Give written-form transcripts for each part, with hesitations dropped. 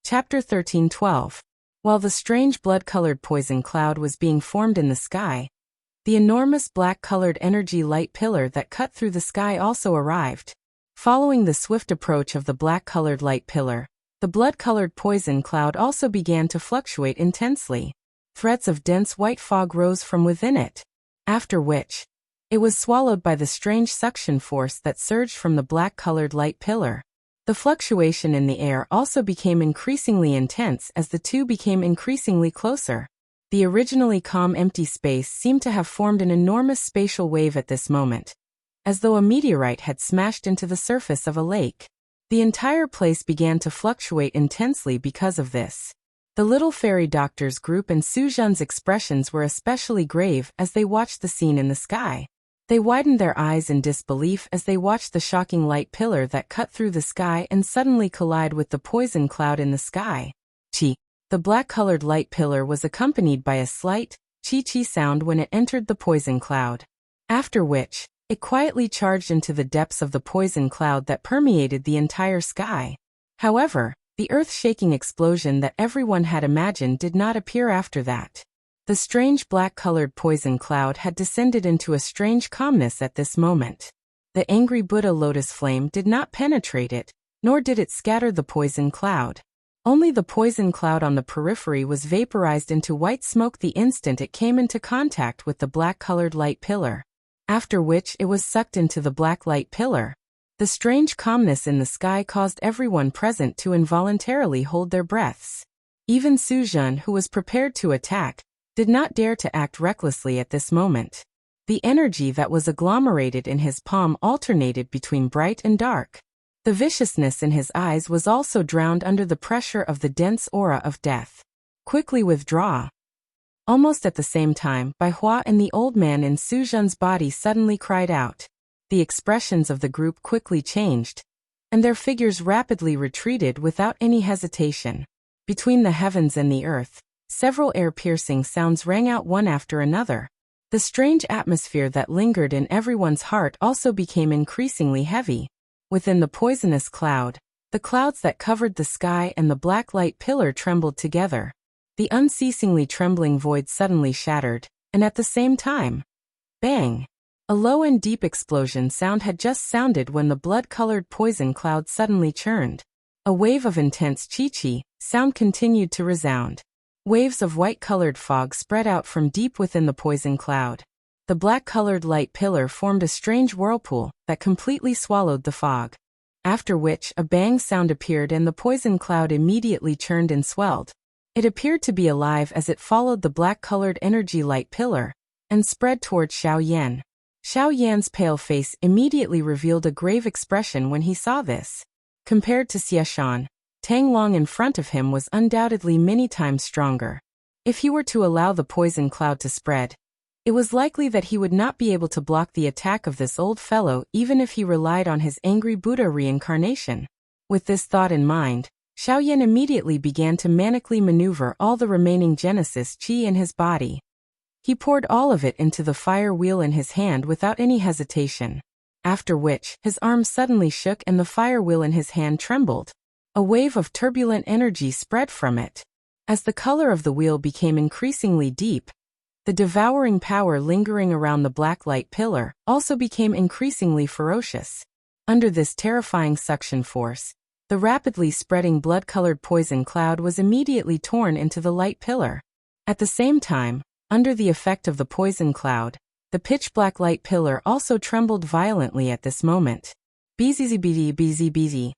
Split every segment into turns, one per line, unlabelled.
Chapter 13:12. While the strange blood-colored poison cloud was being formed in the sky, the enormous black-colored energy light pillar that cut through the sky also arrived. Following the swift approach of the black-colored light pillar, the blood-colored poison cloud also began to fluctuate intensely. Threads of dense white fog rose from within it, after which, it was swallowed by the strange suction force that surged from the black-colored light pillar. The fluctuation in the air also became increasingly intense as the two became increasingly closer. The originally calm empty space seemed to have formed an enormous spatial wave at this moment, as though a meteorite had smashed into the surface of a lake. The entire place began to fluctuate intensely because of this. The little fairy doctor's group and Suzhan's expressions were especially grave as they watched the scene in the sky. They widened their eyes in disbelief as they watched the shocking light pillar that cut through the sky and suddenly collide with the poison cloud in the sky. Chi. The black-colored light pillar was accompanied by a slight, chi-chi sound when it entered the poison cloud. After which, it quietly charged into the depths of the poison cloud that permeated the entire sky. However, the earth-shaking explosion that everyone had imagined did not appear after that. The strange black-colored poison cloud had descended into a strange calmness at this moment. The angry Buddha lotus flame did not penetrate it, nor did it scatter the poison cloud. Only the poison cloud on the periphery was vaporized into white smoke the instant it came into contact with the black-colored light pillar, after which it was sucked into the black light pillar. The strange calmness in the sky caused everyone present to involuntarily hold their breaths. Even Suzhan, who was prepared to attack, did not dare to act recklessly at this moment. The energy that was agglomerated in his palm alternated between bright and dark. The viciousness in his eyes was also drowned under the pressure of the dense aura of death. Quickly withdraw. Almost at the same time, Bai Hua and the old man in Suzhan's body suddenly cried out. The expressions of the group quickly changed, and their figures rapidly retreated without any hesitation. Between the heavens and the earth, several air-piercing sounds rang out one after another. The strange atmosphere that lingered in everyone's heart also became increasingly heavy. Within the poisonous cloud, the clouds that covered the sky and the black light pillar trembled together. The unceasingly trembling void suddenly shattered, and at the same time, bang! A low and deep explosion sound had just sounded when the blood-colored poison cloud suddenly churned. A wave of intense chi-chi sound continued to resound. Waves of white-colored fog spread out from deep within the poison cloud. The black-colored light pillar formed a strange whirlpool that completely swallowed the fog. After which a bang sound appeared and the poison cloud immediately churned and swelled. It appeared to be alive as it followed the black-colored energy light pillar and spread toward Xiao Yan. Xiao Yan's pale face immediately revealed a grave expression when he saw this. Compared to Xie Shan, Tang Long in front of him was undoubtedly many times stronger. If he were to allow the poison cloud to spread, it was likely that he would not be able to block the attack of this old fellow even if he relied on his angry Buddha reincarnation. With this thought in mind, Xiao Yan immediately began to manically maneuver all the remaining Genesis Qi in his body. He poured all of it into the fire wheel in his hand without any hesitation. After which, his arm suddenly shook and the fire wheel in his hand trembled. A wave of turbulent energy spread from it. As the color of the wheel became increasingly deep, the devouring power lingering around the black light pillar also became increasingly ferocious. Under this terrifying suction force, the rapidly spreading blood-colored poison cloud was immediately torn into the light pillar. At the same time, under the effect of the poison cloud, the pitch-black light pillar also trembled violently at this moment. Bzz.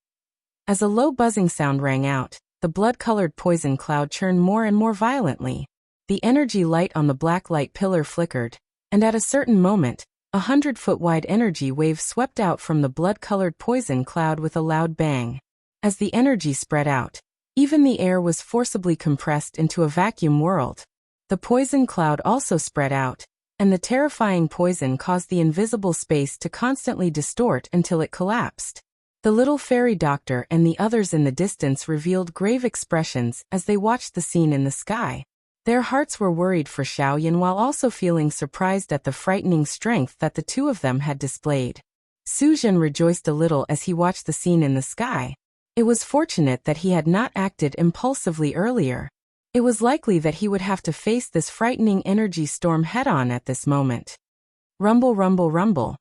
As a low buzzing sound rang out, the blood-colored poison cloud churned more and more violently. The energy light on the black light pillar flickered, and at a certain moment, 100-foot-wide energy wave swept out from the blood-colored poison cloud with a loud bang. As the energy spread out, even the air was forcibly compressed into a vacuum world. The poison cloud also spread out, and the terrifying poison caused the invisible space to constantly distort until it collapsed. The little fairy doctor and the others in the distance revealed grave expressions as they watched the scene in the sky. Their hearts were worried for Xiao Yan while also feeling surprised at the frightening strength that the two of them had displayed. Suzhan rejoiced a little as he watched the scene in the sky. It was fortunate that he had not acted impulsively earlier. It was likely that he would have to face this frightening energy storm head-on at this moment. Rumble, rumble, rumble.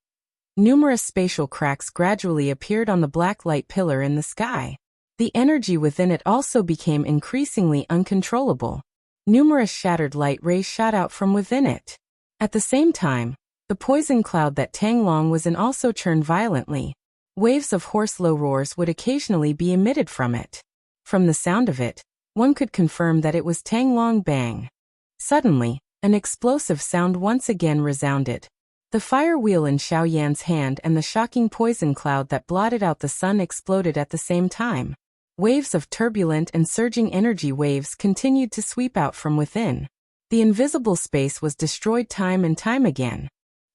Numerous spatial cracks gradually appeared on the black light pillar in the sky. The energy within it also became increasingly uncontrollable. Numerous shattered light rays shot out from within it. At the same time, the poison cloud that Tang Long was in also churned violently. Waves of hoarse low roars would occasionally be emitted from it. From the sound of it, one could confirm that it was Tang Long bang. Suddenly, an explosive sound once again resounded. The fire wheel in Xiao Yan's hand and the shocking poison cloud that blotted out the sun exploded at the same time. Waves of turbulent and surging energy waves continued to sweep out from within. The invisible space was destroyed time and time again.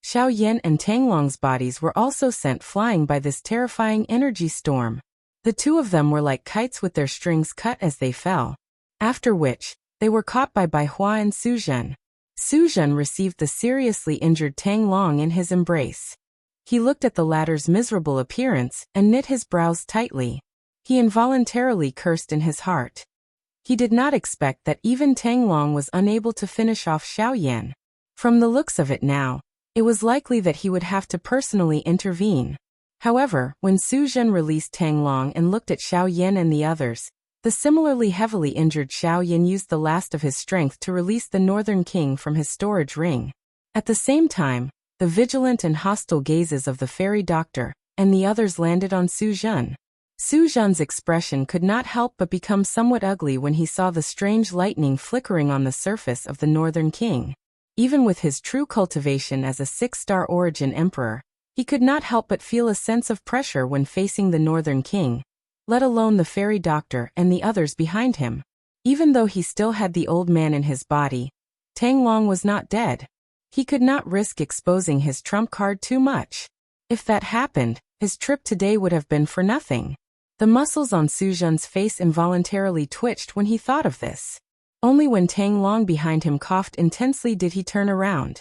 Xiao Yan and Tang Long's bodies were also sent flying by this terrifying energy storm. The two of them were like kites with their strings cut as they fell. After which, they were caught by Bai Hua and Su Zhen. Su Zhen received the seriously injured Tang Long in his embrace. He looked at the latter's miserable appearance and knit his brows tightly. He involuntarily cursed in his heart. He did not expect that even Tang Long was unable to finish off Xiao Yan. From the looks of it now, it was likely that he would have to personally intervene. However, when Su Zhen released Tang Long and looked at Xiao Yan and the others, the similarly heavily injured Xiao Yan used the last of his strength to release the Northern King from his storage ring. At the same time, the vigilant and hostile gazes of the fairy doctor and the others landed on Su Zhen. Su Zhen's expression could not help but become somewhat ugly when he saw the strange lightning flickering on the surface of the Northern King. Even with his true cultivation as a 6-star origin emperor, he could not help but feel a sense of pressure when facing the Northern King, let alone the fairy doctor and the others behind him. Even though he still had the old man in his body, Tang Long was not dead. He could not risk exposing his trump card too much. If that happened, his trip today would have been for nothing. The muscles on Su Zhen's face involuntarily twitched when he thought of this. Only when Tang Long behind him coughed intensely did he turn around.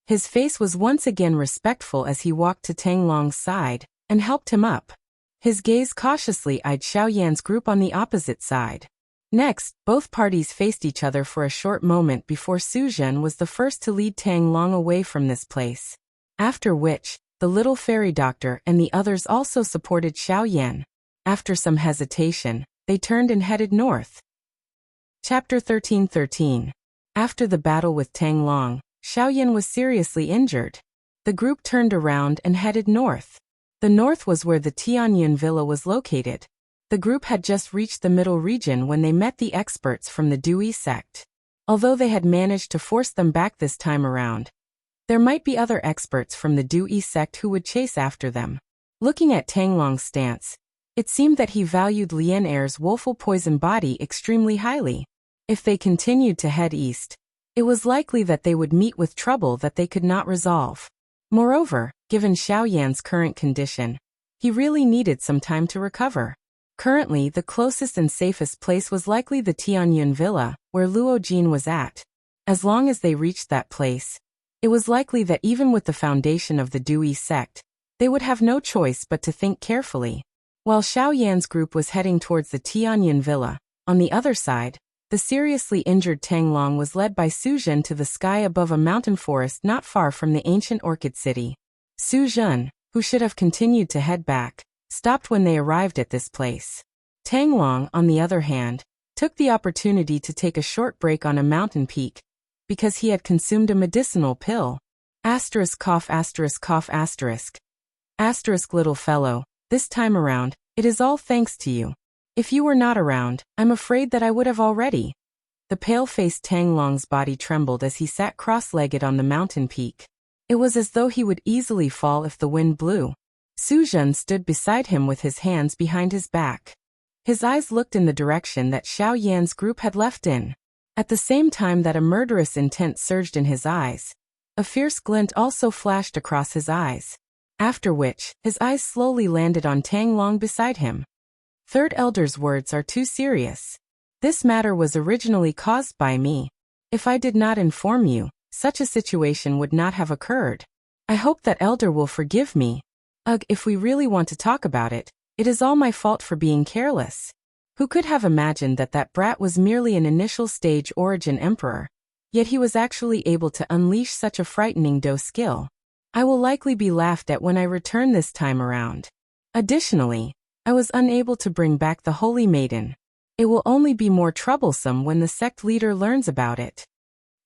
His face was once again respectful as he walked to Tang Long's side and helped him up. His gaze cautiously eyed Xiao Yan's group on the opposite side. Next, both parties faced each other for a short moment before Su Zhen was the first to lead Tang Long away from this place. After which, the little fairy doctor and the others also supported Xiao Yan. After some hesitation, they turned and headed north. Chapter 13:13. After the battle with Tang Long, Xiao Yan was seriously injured. The group turned around and headed north. The north was where the Tianyun Villa was located. The group had just reached the middle region when they met the experts from the Dui sect. Although they had managed to force them back this time around, there might be other experts from the Dui sect who would chase after them. Looking at Tang Long's stance, it seemed that he valued Lien Er's woeful poison body extremely highly. If they continued to head east, it was likely that they would meet with trouble that they could not resolve. Moreover, given Xiao Yan's current condition, he really needed some time to recover. Currently, the closest and safest place was likely the Tianyun Villa, where Luo Jin was at. As long as they reached that place, it was likely that even with the foundation of the Dui sect, they would have no choice but to think carefully. While Xiao Yan's group was heading towards the Tianyun Villa, on the other side, the seriously injured Tang Long was led by Su Zhen to the sky above a mountain forest not far from the ancient Orchid City. Su Zhen, who should have continued to head back, stopped when they arrived at this place. Tang Long, on the other hand, took the opportunity to take a short break on a mountain peak, because he had consumed a medicinal pill. Cough cough little fellow, this time around, it is all thanks to you. If you were not around, I'm afraid that I would have already. The pale-faced Tang Long's body trembled as he sat cross-legged on the mountain peak. It was as though he would easily fall if the wind blew. Su Zhen stood beside him with his hands behind his back. His eyes looked in the direction that Xiao Yan's group had left in. At the same time that a murderous intent surged in his eyes, a fierce glint also flashed across his eyes. After which, his eyes slowly landed on Tang Long beside him. Third Elder's words are too serious. This matter was originally caused by me. If I did not inform you, such a situation would not have occurred. I hope that Elder will forgive me. If we really want to talk about it, It is all my fault for being careless. Who could have imagined that that brat was merely an initial stage origin emperor, yet he was actually able to unleash such a frightening skill. I will likely be laughed at when I return this time around. Additionally, I was unable to bring back the Holy Maiden. It will only be more troublesome when the sect leader learns about it.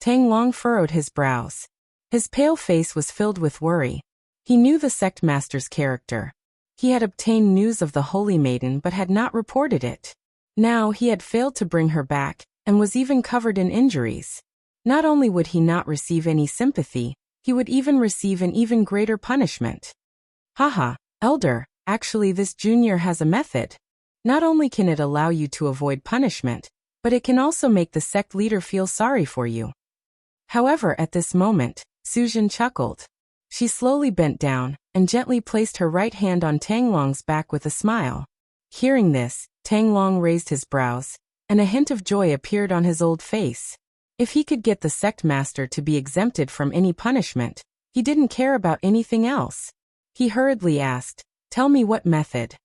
Tang Long furrowed his brows. His pale face was filled with worry. He knew the sect master's character. He had obtained news of the Holy Maiden but had not reported it. Now he had failed to bring her back, and was even covered in injuries. Not only would he not receive any sympathy, he would even receive an even greater punishment. Haha, Elder, actually this junior has a method. Not only can it allow you to avoid punishment, but it can also make the sect leader feel sorry for you. However, at this moment, Suzhen chuckled. She slowly bent down, and gently placed her right hand on Tang Long's back with a smile. Hearing this, Tang Long raised his brows, and a hint of joy appeared on his old face. If he could get the sect master to be exempted from any punishment, he didn't care about anything else. He hurriedly asked, "Tell me what method."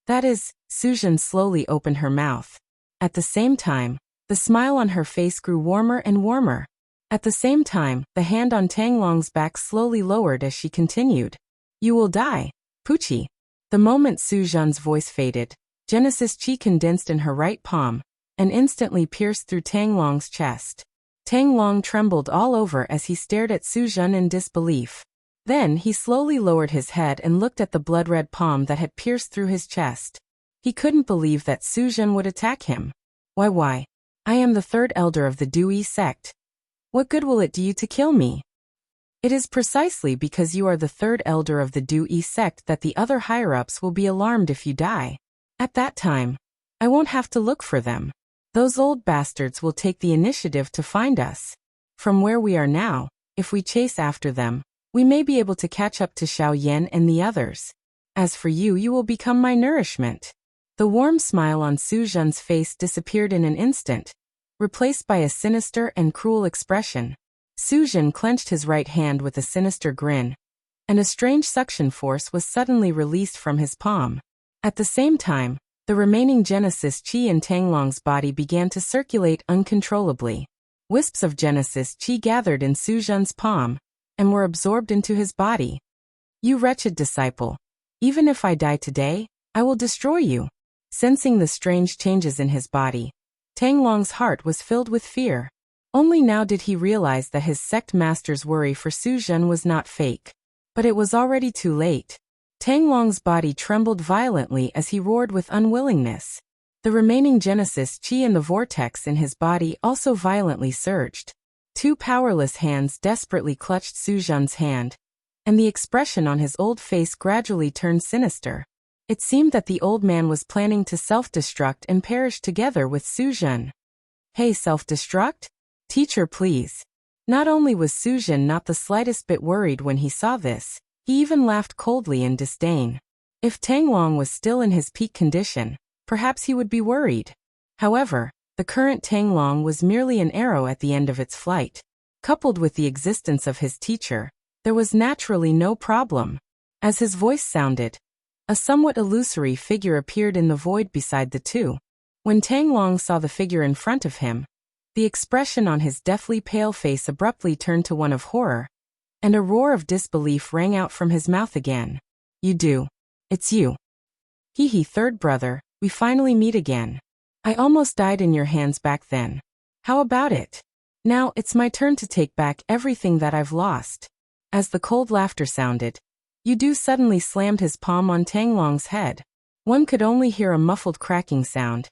That is, Suzhen slowly opened her mouth. At the same time, the smile on her face grew warmer and warmer. At the same time, the hand on Tang Long's back slowly lowered as she continued. "You will die, Pucci." The moment Suzhen's voice faded, Genesis Chi condensed in her right palm, and instantly pierced through Tang Long's chest. Tang Long trembled all over as he stared at Suzhen in disbelief. Then he slowly lowered his head and looked at the blood-red palm that had pierced through his chest. He couldn't believe that Suzhen would attack him. Why? I am the third elder of the Dui sect. What good will it do you to kill me? It is precisely because you are the third elder of the Dui sect that the other higher-ups will be alarmed if you die. At that time, I won't have to look for them. Those old bastards will take the initiative to find us. From where we are now, if we chase after them, we may be able to catch up to Xiao Yan and the others. As for you, you will become my nourishment. The warm smile on Suzhen's face disappeared in an instant, replaced by a sinister and cruel expression. Suzhen clenched his right hand with a sinister grin, and a strange suction force was suddenly released from his palm. At the same time, the remaining Genesis Chi in Tang Long's body began to circulate uncontrollably. Wisps of Genesis Chi gathered in Suzhen's palm, and were absorbed into his body. You wretched disciple. Even if I die today, I will destroy you. Sensing the strange changes in his body, Tang Long's heart was filled with fear. Only now did he realize that his sect master's worry for Suzhen was not fake. But it was already too late. Tang Long's body trembled violently as he roared with unwillingness. The remaining Genesis Chi in the vortex in his body also violently surged. Two powerless hands desperately clutched Suzhen's hand, and the expression on his old face gradually turned sinister. It seemed that the old man was planning to self-destruct and perish together with Suzhen. Hey, self-destruct? Teacher, please. Not only was Suzhen not the slightest bit worried when he saw this, he even laughed coldly in disdain. If Tang Long was still in his peak condition, perhaps he would be worried. However, the current Tang Long was merely an arrow at the end of its flight. Coupled with the existence of his teacher, there was naturally no problem. As his voice sounded, a somewhat illusory figure appeared in the void beside the two. When Tang Long saw the figure in front of him, the expression on his deathly pale face abruptly turned to one of horror, and a roar of disbelief rang out from his mouth again. You do. It's you. Hee, third brother, we finally meet again. I almost died in your hands back then. How about it? Now it's my turn to take back everything that I've lost. As the cold laughter sounded, Yudu suddenly slammed his palm on Tang Long's head. One could only hear a muffled cracking sound,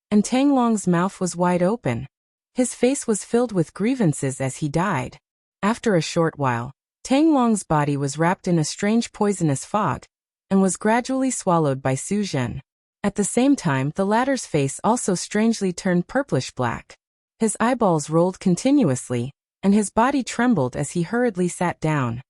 and Tang Long's mouth was wide open. His face was filled with grievances as he died. After a short while, Tang Long's body was wrapped in a strange poisonous fog, and was gradually swallowed by Suzhen. At the same time, the latter's face also strangely turned purplish-black. His eyeballs rolled continuously, and his body trembled as he hurriedly sat down.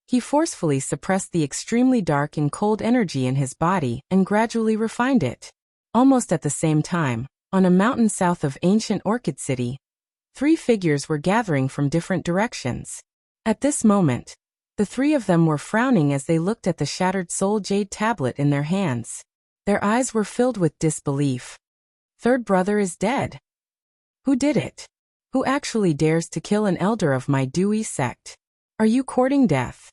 He forcefully suppressed the extremely dark and cold energy in his body and gradually refined it. Almost at the same time, on a mountain south of ancient Orchid City, three figures were gathering from different directions. At this moment, the three of them were frowning as they looked at the shattered soul jade tablet in their hands. Their eyes were filled with disbelief. Third brother is dead. Who did it? Who actually dares to kill an elder of my Dewey sect? Are you courting death?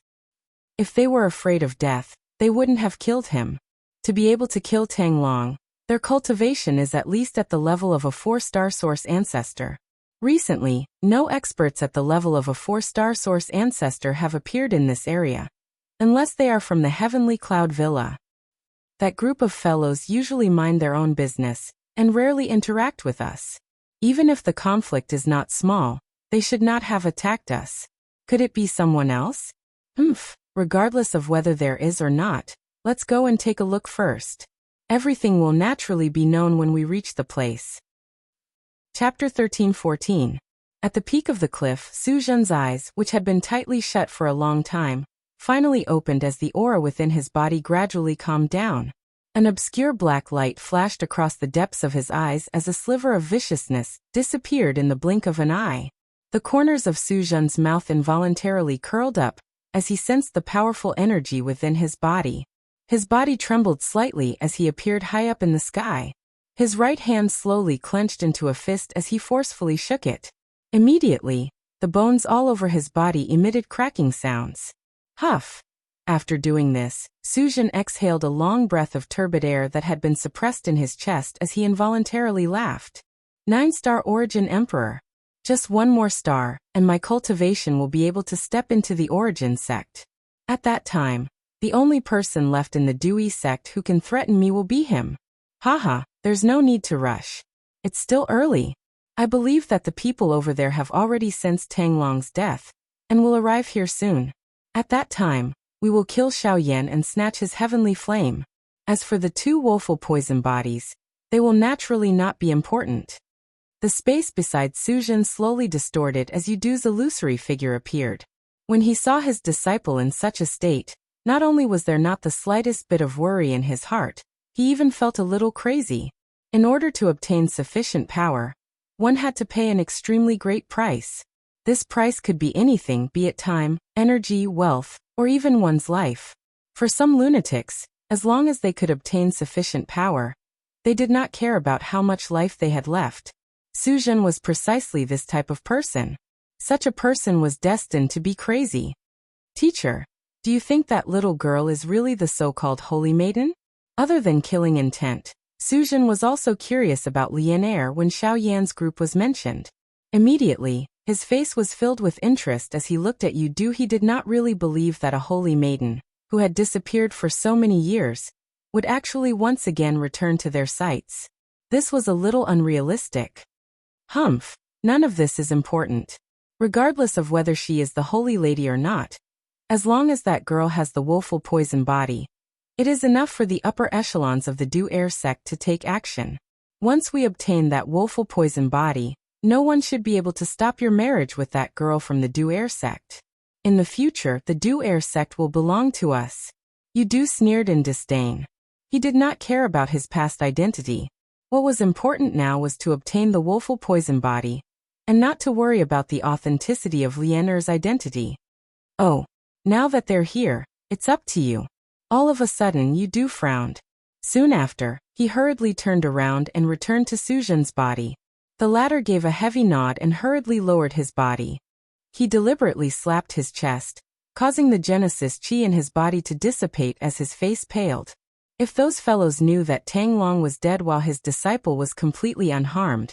If they were afraid of death, they wouldn't have killed him. To be able to kill Tang Long, their cultivation is at least at the level of a 4-star source ancestor. Recently, no experts at the level of a 4-star source ancestor have appeared in this area. Unless they are from the Heavenly Cloud Villa. That group of fellows usually mind their own business, and rarely interact with us. Even if the conflict is not small, they should not have attacked us. Could it be someone else? Regardless of whether there is or not, let's go and take a look first. Everything will naturally be known when we reach the place. Chapter 13-14. At the peak of the cliff, Su Zhen's eyes, which had been tightly shut for a long time, finally opened as the aura within his body gradually calmed down. An obscure black light flashed across the depths of his eyes as a sliver of viciousness disappeared in the blink of an eye. The corners of Su Zhen's mouth involuntarily curled up as he sensed the powerful energy within his body. His body trembled slightly as he appeared high up in the sky. His right hand slowly clenched into a fist as he forcefully shook it. Immediately, the bones all over his body emitted cracking sounds. Huff! After doing this, Su Zhen exhaled a long breath of turbid air that had been suppressed in his chest as he involuntarily laughed. 9-star Origin Emperor. Just one more star, and my cultivation will be able to step into the Origin sect. At that time, the only person left in the Dewey sect who can threaten me will be him. Haha, there's no need to rush. It's still early. I believe that the people over there have already sensed Tang Long's death, and will arrive here soon. At that time, we will kill Xiao Yan and snatch his heavenly flame. As for the 2 woeful poison bodies, they will naturally not be important. The space beside Su Zhen slowly distorted as Yudu's illusory figure appeared. When he saw his disciple in such a state, not only was there not the slightest bit of worry in his heart, he even felt a little crazy. In order to obtain sufficient power, one had to pay an extremely great price. This price could be anything, be it time, energy, wealth, or even one's life. For some lunatics, as long as they could obtain sufficient power, they did not care about how much life they had left. Su Zhen was precisely this type of person. Such a person was destined to be crazy. Teacher, do you think that little girl is really the so-called holy maiden? Other than killing intent, Su Zhen was also curious about Lian Er when Xiao Yan's group was mentioned. Immediately, his face was filled with interest as he looked at Yudu. He did not really believe that a holy maiden, who had disappeared for so many years, would actually once again return to their sights. This was a little unrealistic. None of this is important. Regardless of whether she is the holy lady or not, as long as that girl has the woeful poison body, it is enough for the upper echelons of the Du Air sect to take action. Once we obtain that woeful poison body, no one should be able to stop your marriage with that girl from the Du Air sect. In the future, the Du Air sect will belong to us. Yudu sneered in disdain. He did not care about his past identity. What was important now was to obtain the woeful poison body, and not to worry about the authenticity of Lian Er's identity. Oh, now that they're here, it's up to you. All of a sudden Yudu frowned. Soon after, he hurriedly turned around and returned to Su Zhen's body. The latter gave a heavy nod and hurriedly lowered his body. He deliberately slapped his chest, causing the Genesis chi in his body to dissipate as his face paled. If those fellows knew that Tang Long was dead while his disciple was completely unharmed,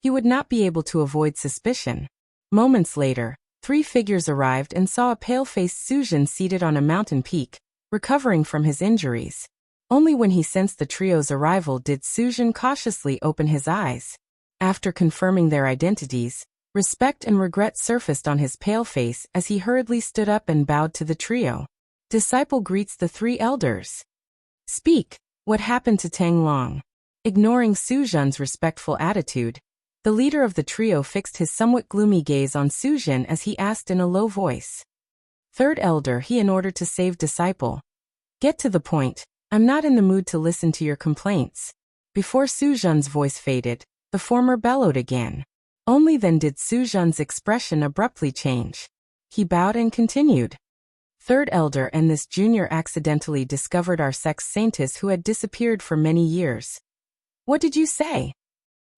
he would not be able to avoid suspicion. Moments later, 3 figures arrived and saw a pale-faced Su Zhen seated on a mountain peak, recovering from his injuries. Only when he sensed the trio's arrival did Su Zhen cautiously open his eyes. After confirming their identities, respect and regret surfaced on his pale face as he hurriedly stood up and bowed to the trio. Disciple greets the 3 elders. Speak, what happened to Tang Long? Ignoring Su Zhen's respectful attitude, the leader of the trio fixed his somewhat gloomy gaze on Su Zhen as he asked in a low voice. Third elder, he in order to save disciple. Get to the point, I'm not in the mood to listen to your complaints. Before Su Zhen's voice faded, the former bellowed again. Only then did Su Zhen's expression abruptly change. He bowed and continued. Third elder and this junior accidentally discovered our sect's saintess who had disappeared for many years. What did you say?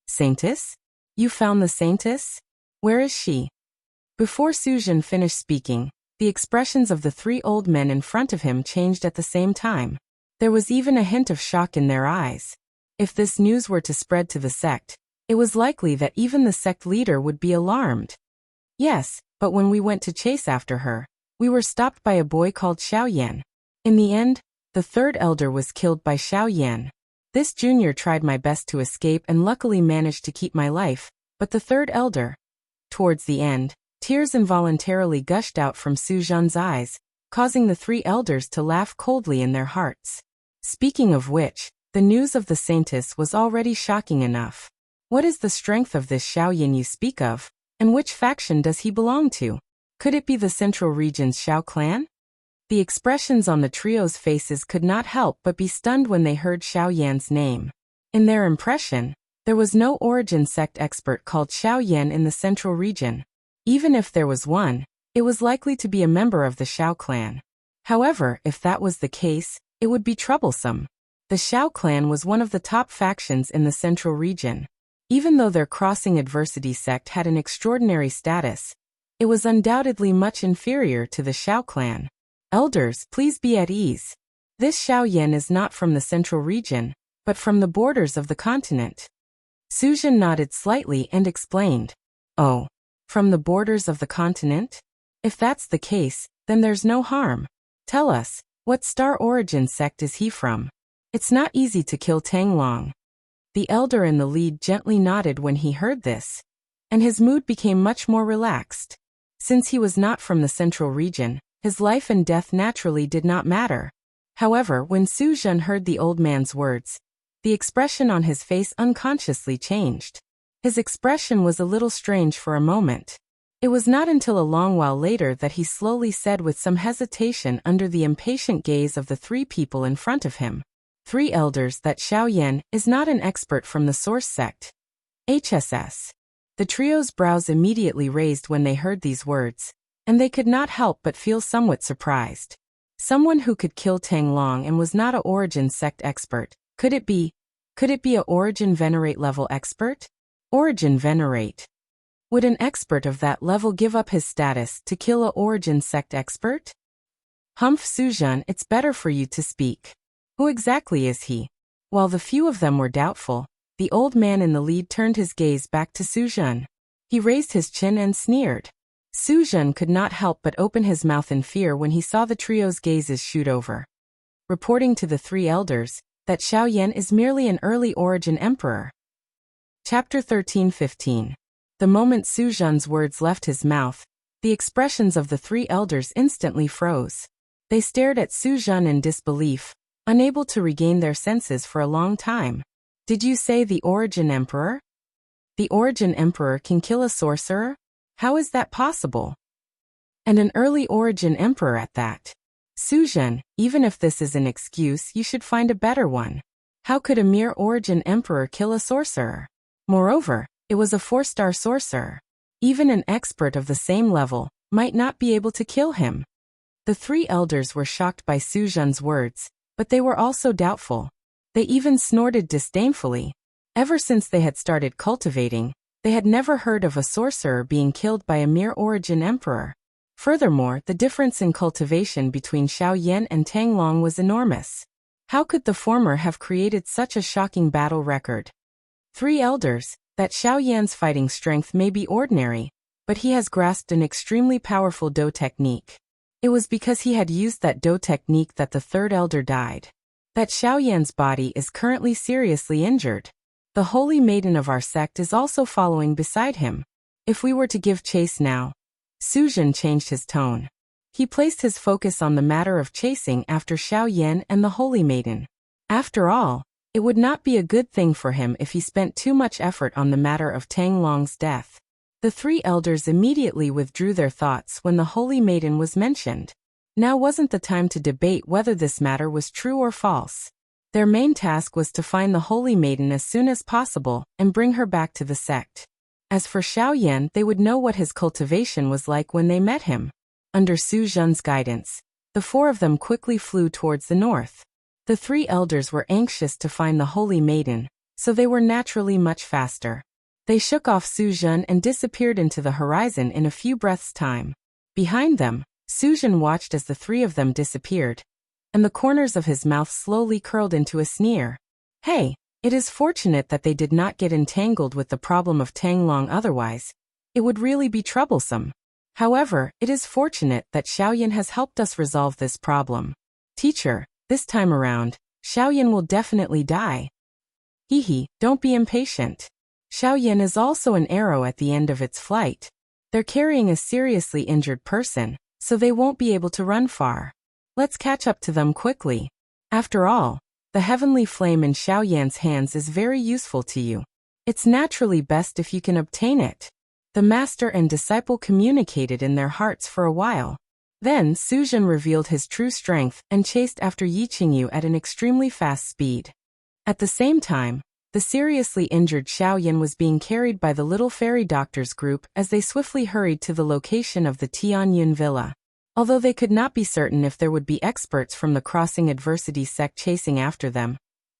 Saintess? You found the saintess? Where is she? Before Suzhan finished speaking, the expressions of the three old men in front of him changed at the same time. There was even a hint of shock in their eyes. If this news were to spread to the sect, it was likely that even the sect leader would be alarmed. Yes, but when we went to chase after her, we were stopped by a boy called Xiao Yan. In the end, the third elder was killed by Xiao Yan. This junior tried my best to escape and luckily managed to keep my life, but the third elder. Towards the end, tears involuntarily gushed out from Suzhan's eyes, causing the three elders to laugh coldly in their hearts. Speaking of which, the news of the saintess was already shocking enough. What is the strength of this Xiao Yan you speak of, and which faction does he belong to? Could it be the Central Region's Xiao clan? The expressions on the trio's faces could not help but be stunned when they heard Xiao Yan's name. In their impression, there was no origin sect expert called Xiao Yan in the Central Region. Even if there was one, it was likely to be a member of the Xiao clan. However, if that was the case, it would be troublesome. The Xiao clan was one of the top factions in the Central Region. Even though their crossing adversity sect had an extraordinary status, it was undoubtedly much inferior to the Xiao clan. Elders, please be at ease. This Xiao Yan is not from the Central Region, but from the borders of the continent. Suzhan nodded slightly and explained. Oh, from the borders of the continent? If that's the case, then there's no harm. Tell us, what star origin sect is he from? It's not easy to kill Tang Long. The elder in the lead gently nodded when he heard this, and his mood became much more relaxed. Since he was not from the Central Region, his life and death naturally did not matter. However, when Suzhan heard the old man's words, the expression on his face unconsciously changed. His expression was a little strange for a moment. It was not until a long while later that he slowly said with some hesitation under the impatient gaze of the three people in front of him. Three elders, that Xiao Yan is not an expert from the source sect. HSS. The trio's brows immediately raised when they heard these words, and they could not help but feel somewhat surprised. Someone who could kill Tang Long and was not a origin sect expert. Could it be a origin venerate level expert? Origin venerate. Would an expert of that level give up his status to kill a origin sect expert? Humph, Suzhan, it's better for you to speak. Who exactly is he? While the few of them were doubtful, the old man in the lead turned his gaze back to Suzhan. He raised his chin and sneered. Suzhan could not help but open his mouth in fear when he saw the trio's gazes shoot over. Reporting to the three elders, that Xiao Yan is merely an early origin emperor. Chapter 13-15. The moment Suzhan's words left his mouth, the expressions of the three elders instantly froze. They stared at Suzhan in disbelief, unable to regain their senses for a long time. Did you say the origin emperor? The origin emperor can kill a sorcerer? How is that possible? And an early origin emperor at that. Suzhan, even if this is an excuse, you should find a better one. How could a mere origin emperor kill a sorcerer? Moreover, it was a 4-star sorcerer. Even an expert of the same level might not be able to kill him. The three elders were shocked by Suzhan's words, but they were also doubtful. They even snorted disdainfully. Ever since they had started cultivating, they had never heard of a sorcerer being killed by a mere origin emperor. Furthermore, the difference in cultivation between Xiao Yan and Tang Long was enormous. How could the former have created such a shocking battle record? Three elders, that Xiao Yan's fighting strength may be ordinary, but he has grasped an extremely powerful Do technique. It was because he had used that Do technique that the third elder died. That Xiao Yan's body is currently seriously injured. The holy maiden of our sect is also following beside him. If we were to give chase now. Suzhan changed his tone. He placed his focus on the matter of chasing after Xiao Yan and the holy maiden. After all, it would not be a good thing for him if he spent too much effort on the matter of Tang Long's death. The three elders immediately withdrew their thoughts when the holy maiden was mentioned. Now wasn't the time to debate whether this matter was true or false. Their main task was to find the holy maiden as soon as possible and bring her back to the sect. As for Xiao Yan, they would know what his cultivation was like when they met him. Under Suzhan's guidance, The four of them quickly flew towards the north. The three elders were anxious to find the holy maiden, so they were naturally much faster. They shook off Su Jun and disappeared into the horizon in a few breaths' time. Behind them, Su Jun watched as the three of them disappeared, and the corners of his mouth slowly curled into a sneer. Hey, it is fortunate that they did not get entangled with the problem of Tanglong, otherwise it would really be troublesome. However, it is fortunate that Xiaoyan has helped us resolve this problem. Teacher, this time around, Xiaoyan will definitely die. Hehe, don't be impatient. Xiaoyan is also an arrow at the end of its flight. They're carrying a seriously injured person, so they won't be able to run far. Let's catch up to them quickly. After all, the heavenly flame in Xiaoyan's hands is very useful to you. It's naturally best if you can obtain it. The master and disciple communicated in their hearts for a while. Then Su Jun revealed his true strength and chased after Yi Qingyu at an extremely fast speed. At the same time, the seriously injured Xiaoyan was being carried by the little fairy doctors group as they swiftly hurried to the location of the Tianyun villa. Although they could not be certain if there would be experts from the Crossing Adversity sect chasing after them,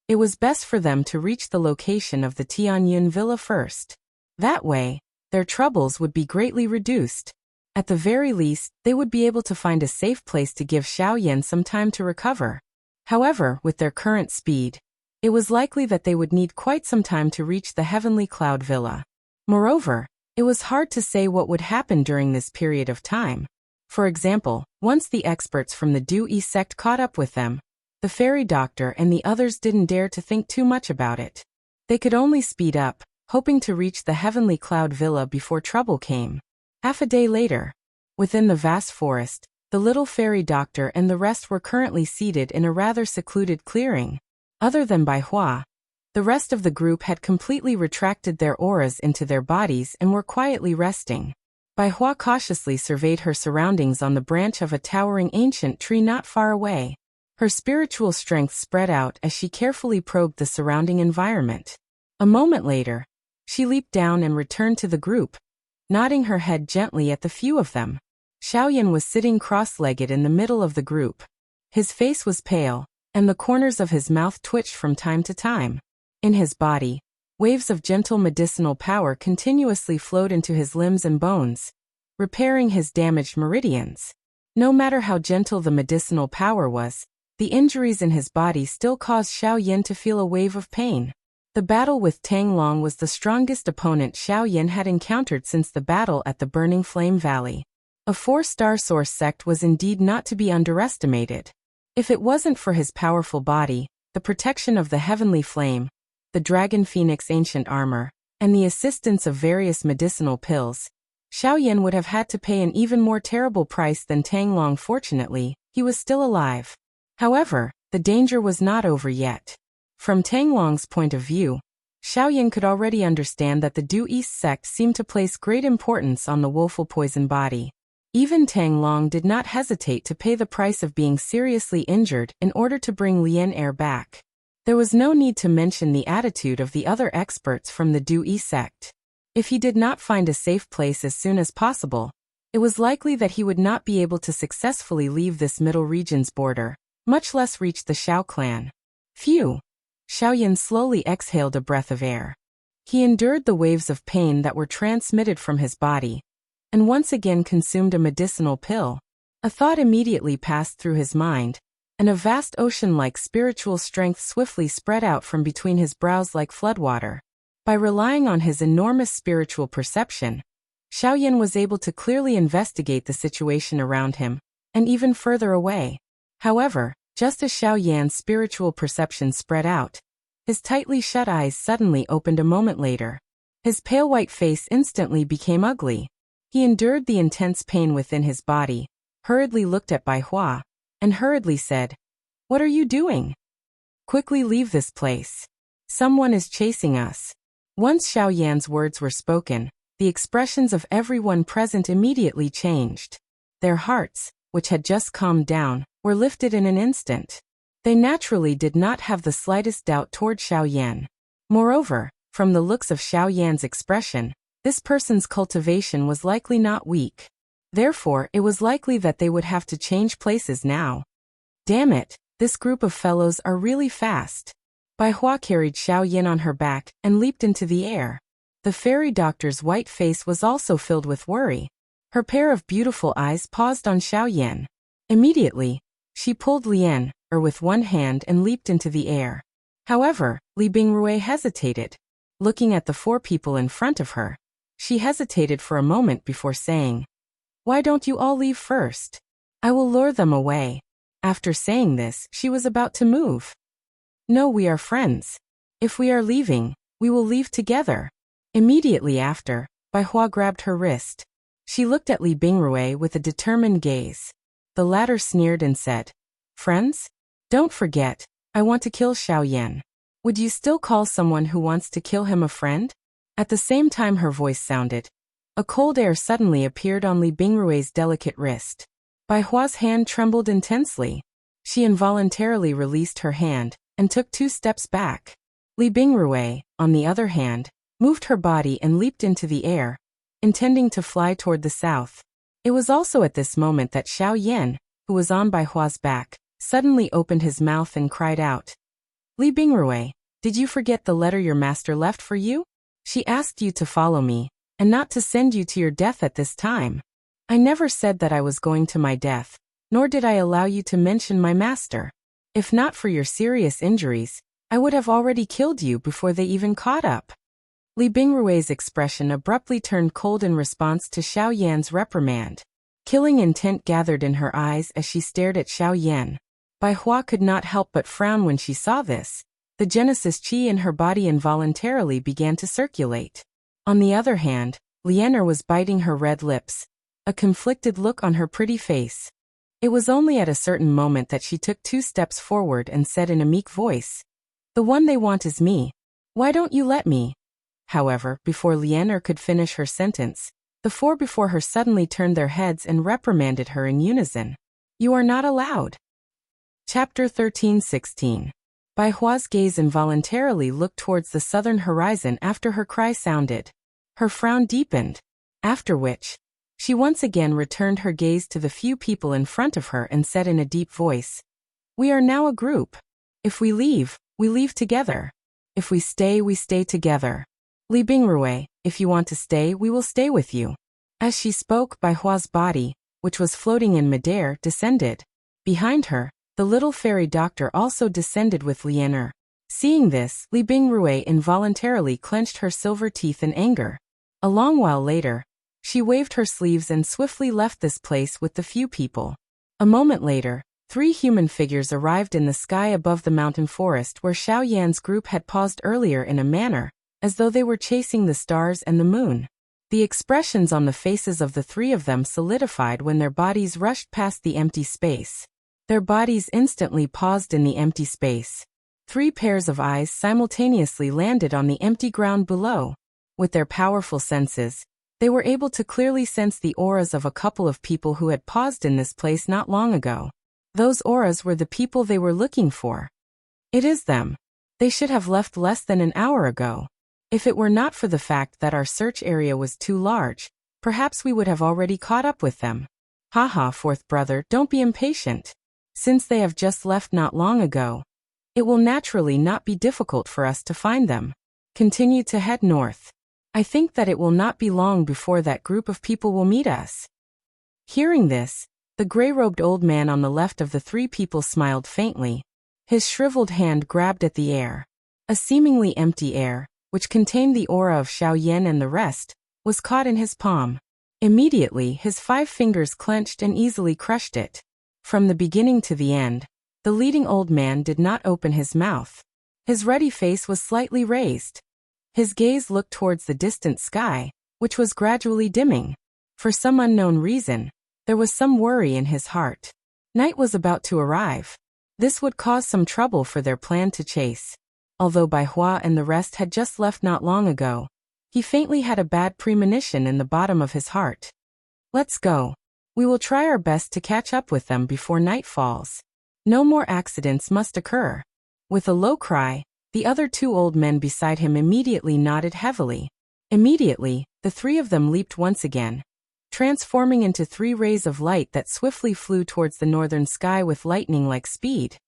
it was best for them to reach the location of the Tianyun villa first. That way, their troubles would be greatly reduced. At the very least, they would be able to find a safe place to give Xiaoyan some time to recover. However, with their current speed, it was likely that they would need quite some time to reach the Heavenly Cloud Villa. Moreover, it was hard to say what would happen during this period of time. For example, once the experts from the Du-Yi sect caught up with them, the fairy doctor and the others didn't dare to think too much about it. They could only speed up, hoping to reach the Heavenly Cloud Villa before trouble came. Half a day later, within the vast forest, the little fairy doctor and the rest were currently seated in a rather secluded clearing. Other than Bai Hua, the rest of the group had completely retracted their auras into their bodies and were quietly resting. Bai Hua cautiously surveyed her surroundings on the branch of a towering ancient tree not far away. Her spiritual strength spread out as she carefully probed the surrounding environment. A moment later, she leaped down and returned to the group, nodding her head gently at the few of them. Xiaoyan was sitting cross-legged in the middle of the group. His face was pale, and the corners of his mouth twitched from time to time. In his body, waves of gentle medicinal power continuously flowed into his limbs and bones, repairing his damaged meridians. No matter how gentle the medicinal power was, the injuries in his body still caused Xiaoyan to feel a wave of pain. The battle with Tanglong was the strongest opponent Xiaoyan had encountered since the battle at the Burning Flame Valley. A 4-star source sect was indeed not to be underestimated. If it wasn't for his powerful body, the protection of the heavenly flame, the Dragon Phoenix ancient armor, and the assistance of various medicinal pills, Xiaoyan would have had to pay an even more terrible price than Tanglong. Fortunately, he was still alive. However, the danger was not over yet. From Tanglong's point of view, Xiaoyan could already understand that the Du-Yi sect seemed to place great importance on the woeful poison body. Even Tanglong did not hesitate to pay the price of being seriously injured in order to bring Lien Air back. There was no need to mention the attitude of the other experts from the Du-Yi sect. If he did not find a safe place as soon as possible, it was likely that he would not be able to successfully leave this middle region's border, much less reach the Xiao clan. Phew! Xiaoyan slowly exhaled a breath of air. He endured the waves of pain that were transmitted from his body, and once again consumed a medicinal pill. A thought immediately passed through his mind, and a vast ocean-like spiritual strength swiftly spread out from between his brows like floodwater. By relying on his enormous spiritual perception, Xiaoyan was able to clearly investigate the situation around him, and even further away. However, just as Xiaoyan's spiritual perception spread out, his tightly shut eyes suddenly opened a moment later. His pale white face instantly became ugly. He endured the intense pain within his body, hurriedly looked at Bai Hua, and hurriedly said, "What are you doing? Quickly leave this place. Someone is chasing us." Once Xiaoyan's words were spoken, the expressions of everyone present immediately changed. Their hearts, which had just calmed down, were lifted in an instant. They naturally did not have the slightest doubt toward Xiaoyan. Moreover, from the looks of Xiaoyan's expression, this person's cultivation was likely not weak. Therefore, it was likely that they would have to change places now. Damn it, this group of fellows are really fast. Bai Hua carried Xiao Yin on her back and leaped into the air. The fairy doctor's white face was also filled with worry. Her pair of beautiful eyes paused on Xiao Yin. Immediately, she pulled Lian with one hand and leaped into the air. However, Li Bingrui hesitated. Looking at the 4 people in front of her, she hesitated for a moment before saying, "Why don't you all leave first? I will lure them away." After saying this, she was about to move. "No, we are friends. If we are leaving, we will leave together." Immediately after, Bai Hua grabbed her wrist. She looked at Li Bingrui with a determined gaze. The latter sneered and said, "Friends? Don't forget, I want to kill Xiao Yan. Would you still call someone who wants to kill him a friend?" At the same time her voice sounded, a cold air suddenly appeared on Li Bingrui's delicate wrist. Bai Hua's hand trembled intensely. She involuntarily released her hand and took 2 steps back. Li Bingrui, on the other hand, moved her body and leaped into the air, intending to fly toward the south. It was also at this moment that Xiao Yan, who was on Bai Hua's back, suddenly opened his mouth and cried out, "Li Bingrui, did you forget the letter your master left for you? She asked you to follow me, and not to send you to your death at this time. I never said that I was going to my death, nor did I allow you to mention my master. If not for your serious injuries, I would have already killed you before they even caught up." Li Bingrui's expression abruptly turned cold in response to Xiao Yan's reprimand. Killing intent gathered in her eyes as she stared at Xiao Yan. Bai Hua could not help but frown when she saw this. The Genesis Qi in her body involuntarily began to circulate. On the other hand, Lianer was biting her red lips, a conflicted look on her pretty face. It was only at a certain moment that she took 2 steps forward and said in a meek voice, "The one they want is me. Why don't you let me?" However, before Lianer could finish her sentence, the 4 before her suddenly turned their heads and reprimanded her in unison. "You are not allowed." Chapter 13:16. Bai Hua's gaze involuntarily looked towards the southern horizon after her cry sounded. Her frown deepened, after which, she once again returned her gaze to the few people in front of her and said in a deep voice, "We are now a group. If we leave together. If we stay together. Li Bingrui, if you want to stay, we will stay with you." As she spoke, Bai Hua's body, which was floating in midair, descended. Behind her, the little fairy doctor also descended with Lianer. Seeing this, Li Bingrui involuntarily clenched her silver teeth in anger. A long while later, she waved her sleeves and swiftly left this place with the few people. A moment later, 3 human figures arrived in the sky above the mountain forest where Xiao Yan's group had paused earlier in a manner, as though they were chasing the stars and the moon. The expressions on the faces of the 3 of them solidified when their bodies rushed past the empty space. Their bodies instantly paused in the empty space. 3 pairs of eyes simultaneously landed on the empty ground below. With their powerful senses, they were able to clearly sense the auras of a couple of people who had paused in this place not long ago. Those auras were the people they were looking for. It is them. They should have left less than an hour ago. If it were not for the fact that our search area was too large, perhaps we would have already caught up with them. Haha, 4th brother, don't be impatient. Since they have just left not long ago, it will naturally not be difficult for us to find them. Continue to head north. I think that it will not be long before that group of people will meet us." Hearing this, the gray-robed old man on the left of the 3 people smiled faintly. His shriveled hand grabbed at the air. A seemingly empty air, which contained the aura of Xiao Yan and the rest, was caught in his palm. Immediately, his 5 fingers clenched and easily crushed it. From the beginning to the end, the leading old man did not open his mouth. His ruddy face was slightly raised. His gaze looked towards the distant sky, which was gradually dimming. For some unknown reason, there was some worry in his heart. Night was about to arrive. This would cause some trouble for their plan to chase. Although Bai Hua and the rest had just left not long ago, he faintly had a bad premonition in the bottom of his heart. "Let's go. We will try our best to catch up with them before night falls. No more accidents must occur." With a low cry, the other 2 old men beside him immediately nodded heavily. Immediately, the 3 of them leaped once again, transforming into 3 rays of light that swiftly flew towards the northern sky with lightning-like speed.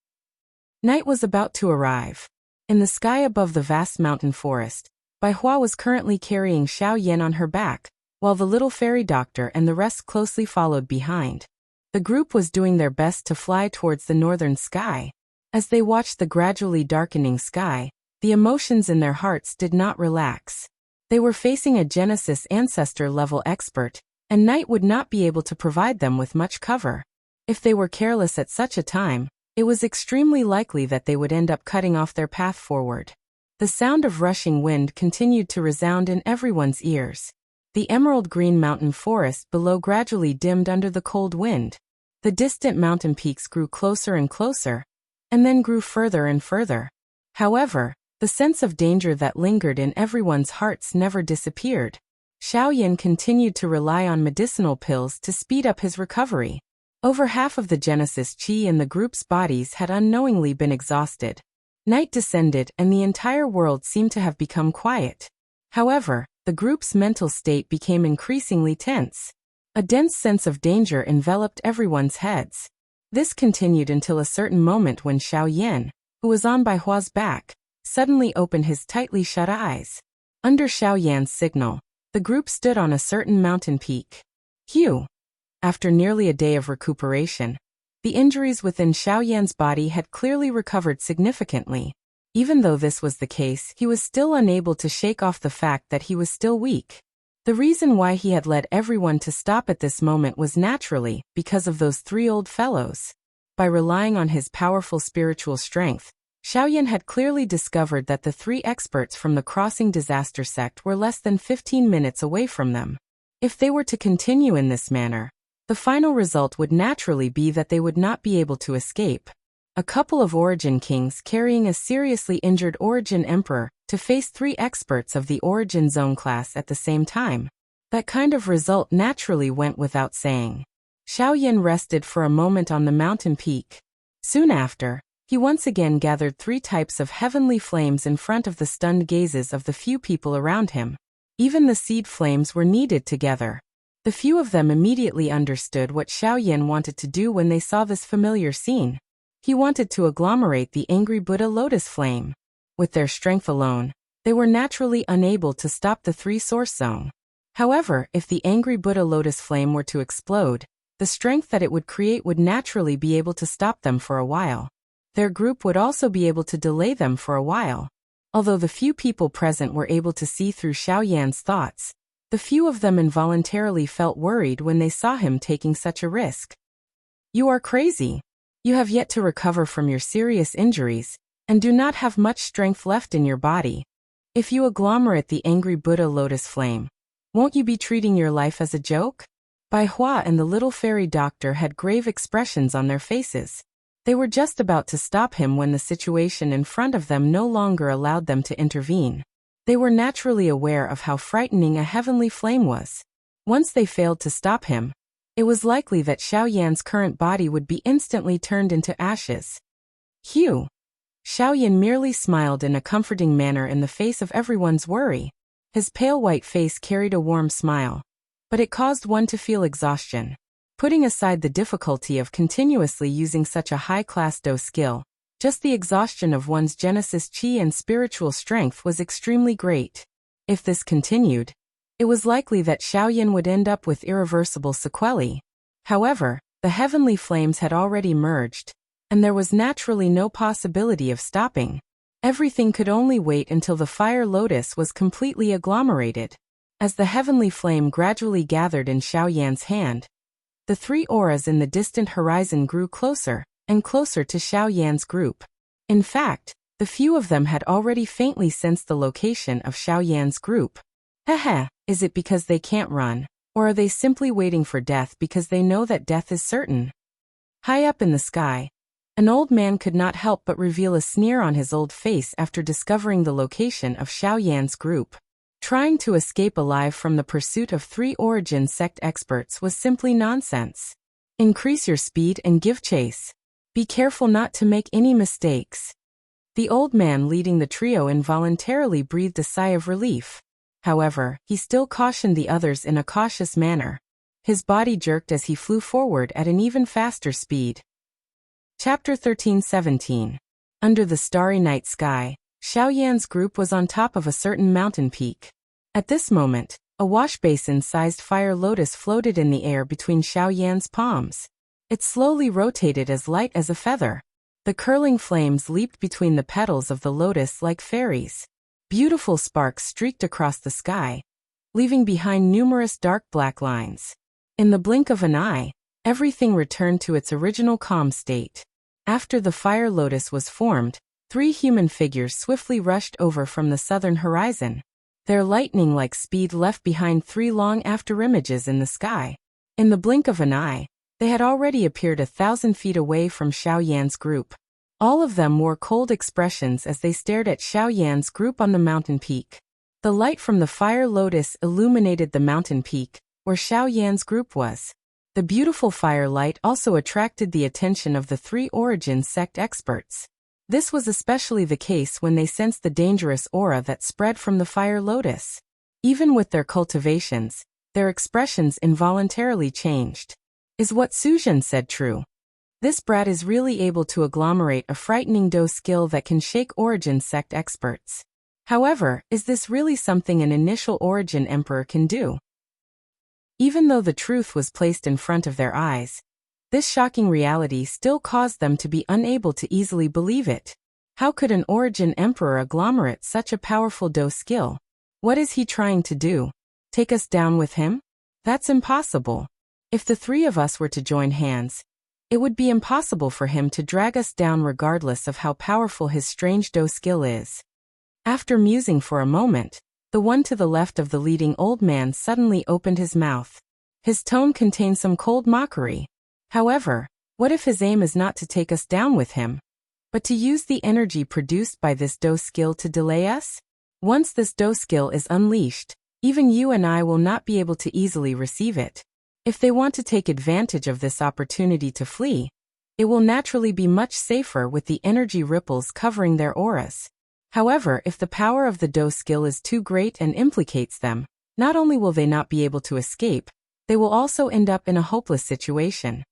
Night was about to arrive. In the sky above the vast mountain forest, Bai Hua was currently carrying Xiao Yan on her back, while the little fairy doctor and the rest closely followed behind. The group was doing their best to fly towards the northern sky. As they watched the gradually darkening sky, the emotions in their hearts did not relax. They were facing a Genesis ancestor-level expert, and Night would not be able to provide them with much cover. If they were careless at such a time, it was extremely likely that they would end up cutting off their path forward. The sound of rushing wind continued to resound in everyone's ears. The emerald green mountain forest below gradually dimmed under the cold wind. The distant mountain peaks grew closer and closer, and then grew further and further. However, the sense of danger that lingered in everyone's hearts never disappeared. Xiao Yan continued to rely on medicinal pills to speed up his recovery. Over half of the Genesis Qi in the group's bodies had unknowingly been exhausted. Night descended and the entire world seemed to have become quiet. However, the group's mental state became increasingly tense. A dense sense of danger enveloped everyone's heads. This continued until a certain moment when Xiao Yan, who was on Bai Hua's back, suddenly opened his tightly shut eyes. Under Xiao Yan's signal, the group stood on a certain mountain peak. Phew! After nearly a day of recuperation, the injuries within Xiao Yan's body had clearly recovered significantly. Even though this was the case, he was still unable to shake off the fact that he was still weak. The reason why he had led everyone to stop at this moment was naturally because of those 3 old fellows. By relying on his powerful spiritual strength, Xiao Yan had clearly discovered that the 3 experts from the Crossing Disaster sect were less than 15 minutes away from them. If they were to continue in this manner, the final result would naturally be that they would not be able to escape. A couple of Origin Kings carrying a seriously injured Origin Emperor to face 3 experts of the Origin Zone class at the same time. That kind of result naturally went without saying. Xiao Yan rested for a moment on the mountain peak. Soon after, he once again gathered 3 types of heavenly flames in front of the stunned gazes of the few people around him. Even the seed flames were kneaded together. The few of them immediately understood what Xiao Yan wanted to do when they saw this familiar scene. He wanted to agglomerate the angry Buddha lotus flame. With their strength alone, they were naturally unable to stop the 3 source zone. However, if the angry Buddha lotus flame were to explode, the strength that it would create would naturally be able to stop them for a while. Their group would also be able to delay them for a while. Although the few people present were able to see through Xiao Yan's thoughts, the few of them involuntarily felt worried when they saw him taking such a risk. You are crazy. You have yet to recover from your serious injuries, and do not have much strength left in your body. If you agglomerate the angry Buddha lotus flame, won't you be treating your life as a joke? Bai Hua and the little fairy doctor had grave expressions on their faces. They were just about to stop him when the situation in front of them no longer allowed them to intervene. They were naturally aware of how frightening a heavenly flame was. Once they failed to stop him, it was likely that Xiao Yan's current body would be instantly turned into ashes. Phew! Xiao Yan merely smiled in a comforting manner in the face of everyone's worry. His pale white face carried a warm smile, but it caused one to feel exhaustion. Putting aside the difficulty of continuously using such a high-class Do skill, just the exhaustion of one's Genesis Qi and spiritual strength was extremely great. If this continued, it was likely that Xiao Yan would end up with irreversible sequelae. However, the heavenly flames had already merged, and there was naturally no possibility of stopping. Everything could only wait until the fire lotus was completely agglomerated. As the heavenly flame gradually gathered in Xiao Yan's hand, the 3 auras in the distant horizon grew closer and closer to Xiao Yan's group. In fact, the few of them had already faintly sensed the location of Xiao Yan's group. Heh, is it because they can't run, or are they simply waiting for death because they know that death is certain? High up in the sky, an old man could not help but reveal a sneer on his old face after discovering the location of Xiao Yan's group. Trying to escape alive from the pursuit of 3 Origin sect experts was simply nonsense. Increase your speed and give chase. Be careful not to make any mistakes. The old man leading the trio involuntarily breathed a sigh of relief. However, he still cautioned the others in a cautious manner. His body jerked as he flew forward at an even faster speed. Chapter 13:17. Under the starry night sky, Xiaoyan's group was on top of a certain mountain peak. At this moment, a washbasin-sized fire lotus floated in the air between Xiaoyan's palms. It slowly rotated as light as a feather. The curling flames leaped between the petals of the lotus like fairies. Beautiful sparks streaked across the sky, leaving behind numerous dark black lines. In the blink of an eye, everything returned to its original calm state. After the fire lotus was formed, 3 human figures swiftly rushed over from the southern horizon. Their lightning-like speed left behind 3 long afterimages in the sky. In the blink of an eye, they had already appeared 1,000 feet away from Xiaoyan's group. All of them wore cold expressions as they stared at Xiaoyan's group on the mountain peak. The light from the fire lotus illuminated the mountain peak, where Xiaoyan's group was. The beautiful firelight also attracted the attention of the 3 origin sect experts. This was especially the case when they sensed the dangerous aura that spread from the fire lotus. Even with their cultivations, their expressions involuntarily changed. Is what Suzhen said true? This brat is really able to agglomerate a frightening Do skill that can shake origin sect experts. However, is this really something an initial origin emperor can do? Even though the truth was placed in front of their eyes, this shocking reality still caused them to be unable to easily believe it. How could an origin emperor agglomerate such a powerful Do skill? What is he trying to do? Take us down with him? That's impossible. If the 3 of us were to join hands, it would be impossible for him to drag us down regardless of how powerful his strange Do skill is. After musing for a moment, the one to the left of the leading old man suddenly opened his mouth. His tone contained some cold mockery. However, what if his aim is not to take us down with him, but to use the energy produced by this Do skill to delay us? Once this Do skill is unleashed, even you and I will not be able to easily receive it. If they want to take advantage of this opportunity to flee, it will naturally be much safer with the energy ripples covering their auras. However, if the power of the Do skill is too great and implicates them, not only will they not be able to escape, they will also end up in a hopeless situation.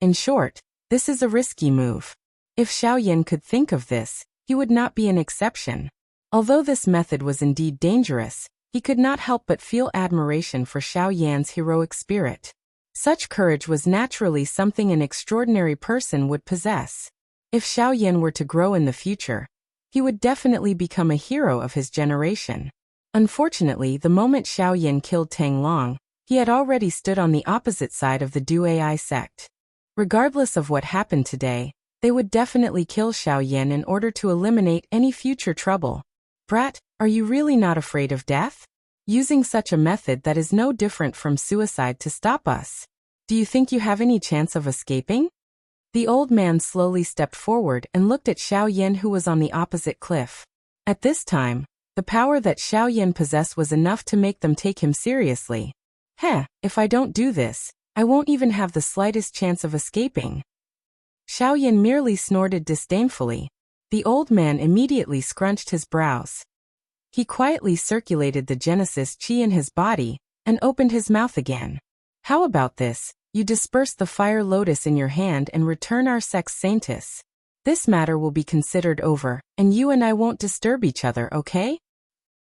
In short, this is a risky move. If Xiaoyan could think of this, he would not be an exception. Although this method was indeed dangerous, he could not help but feel admiration for Xiaoyan's heroic spirit. Such courage was naturally something an extraordinary person would possess. If Xiaoyan were to grow in the future, he would definitely become a hero of his generation. Unfortunately, the moment Xiaoyan killed Tang Long, he had already stood on the opposite side of the Du Ai sect. Regardless of what happened today, they would definitely kill Xiaoyan in order to eliminate any future trouble. Brat, are you really not afraid of death? Using such a method that is no different from suicide to stop us. Do you think you have any chance of escaping? The old man slowly stepped forward and looked at Xiaoyan, who was on the opposite cliff. At this time, the power that Xiaoyan possessed was enough to make them take him seriously. If I don't do this, I won't even have the slightest chance of escaping. Xiaoyan merely snorted disdainfully. The old man immediately scrunched his brows. He quietly circulated the Genesis chi in his body and opened his mouth again. How about this? You disperse the fire lotus in your hand and return our sex saintus. This matter will be considered over, and you and I won't disturb each other, okay?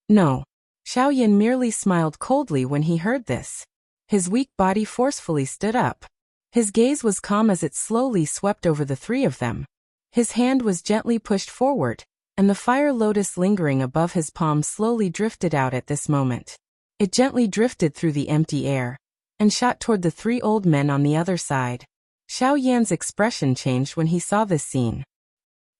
No. Xiaoyan merely smiled coldly when he heard this. His weak body forcefully stood up. His gaze was calm as it slowly swept over the 3 of them. His hand was gently pushed forward, and the fire lotus lingering above his palm slowly drifted out at this moment. It gently drifted through the empty air and shot toward the 3 old men on the other side. Xiaoyan's expression changed when he saw this scene.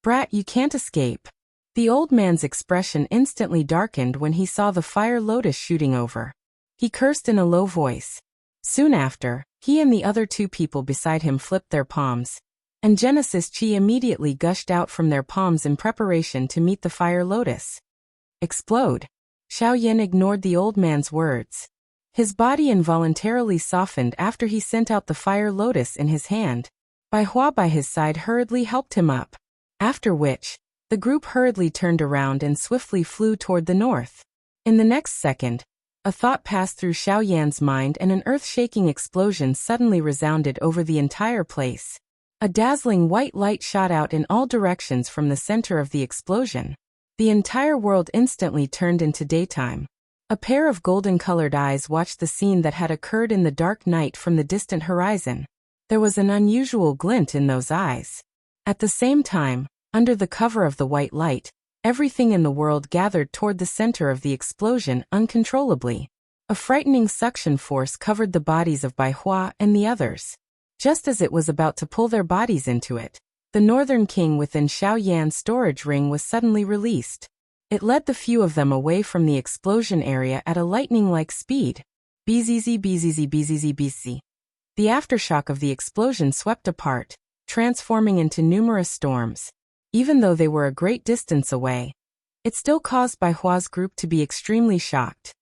Brat, you can't escape. The old man's expression instantly darkened when he saw the fire lotus shooting over. He cursed in a low voice. Soon after, he and the other 2 people beside him flipped their palms, and Genesis chi immediately gushed out from their palms in preparation to meet the fire lotus. Explode. Xiaoyan ignored the old man's words. His body involuntarily softened after he sent out the fire lotus in his hand. Bai Hua by his side hurriedly helped him up. After which, the group hurriedly turned around and swiftly flew toward the north. In the next second, A thought passed through Xiao Yan's mind and an earth-shaking explosion suddenly resounded over the entire place. A dazzling white light shot out in all directions from the center of the explosion. The entire world instantly turned into daytime. A pair of golden-colored eyes watched the scene that had occurred in the dark night from the distant horizon. There was an unusual glint in those eyes. At the same time, under the cover of the white light, everything in the world gathered toward the center of the explosion uncontrollably. A frightening suction force covered the bodies of Bai Hua and the others. Just as it was about to pull their bodies into it, the Northern King within Xiao Yan's storage ring was suddenly released. It led the few of them away from the explosion area at a lightning-like speed. Bzz bzz bzz bzz. The aftershock of the explosion swept apart, transforming into numerous storms. Even though they were a great distance away, it still caused Bai Hua's group to be extremely shocked.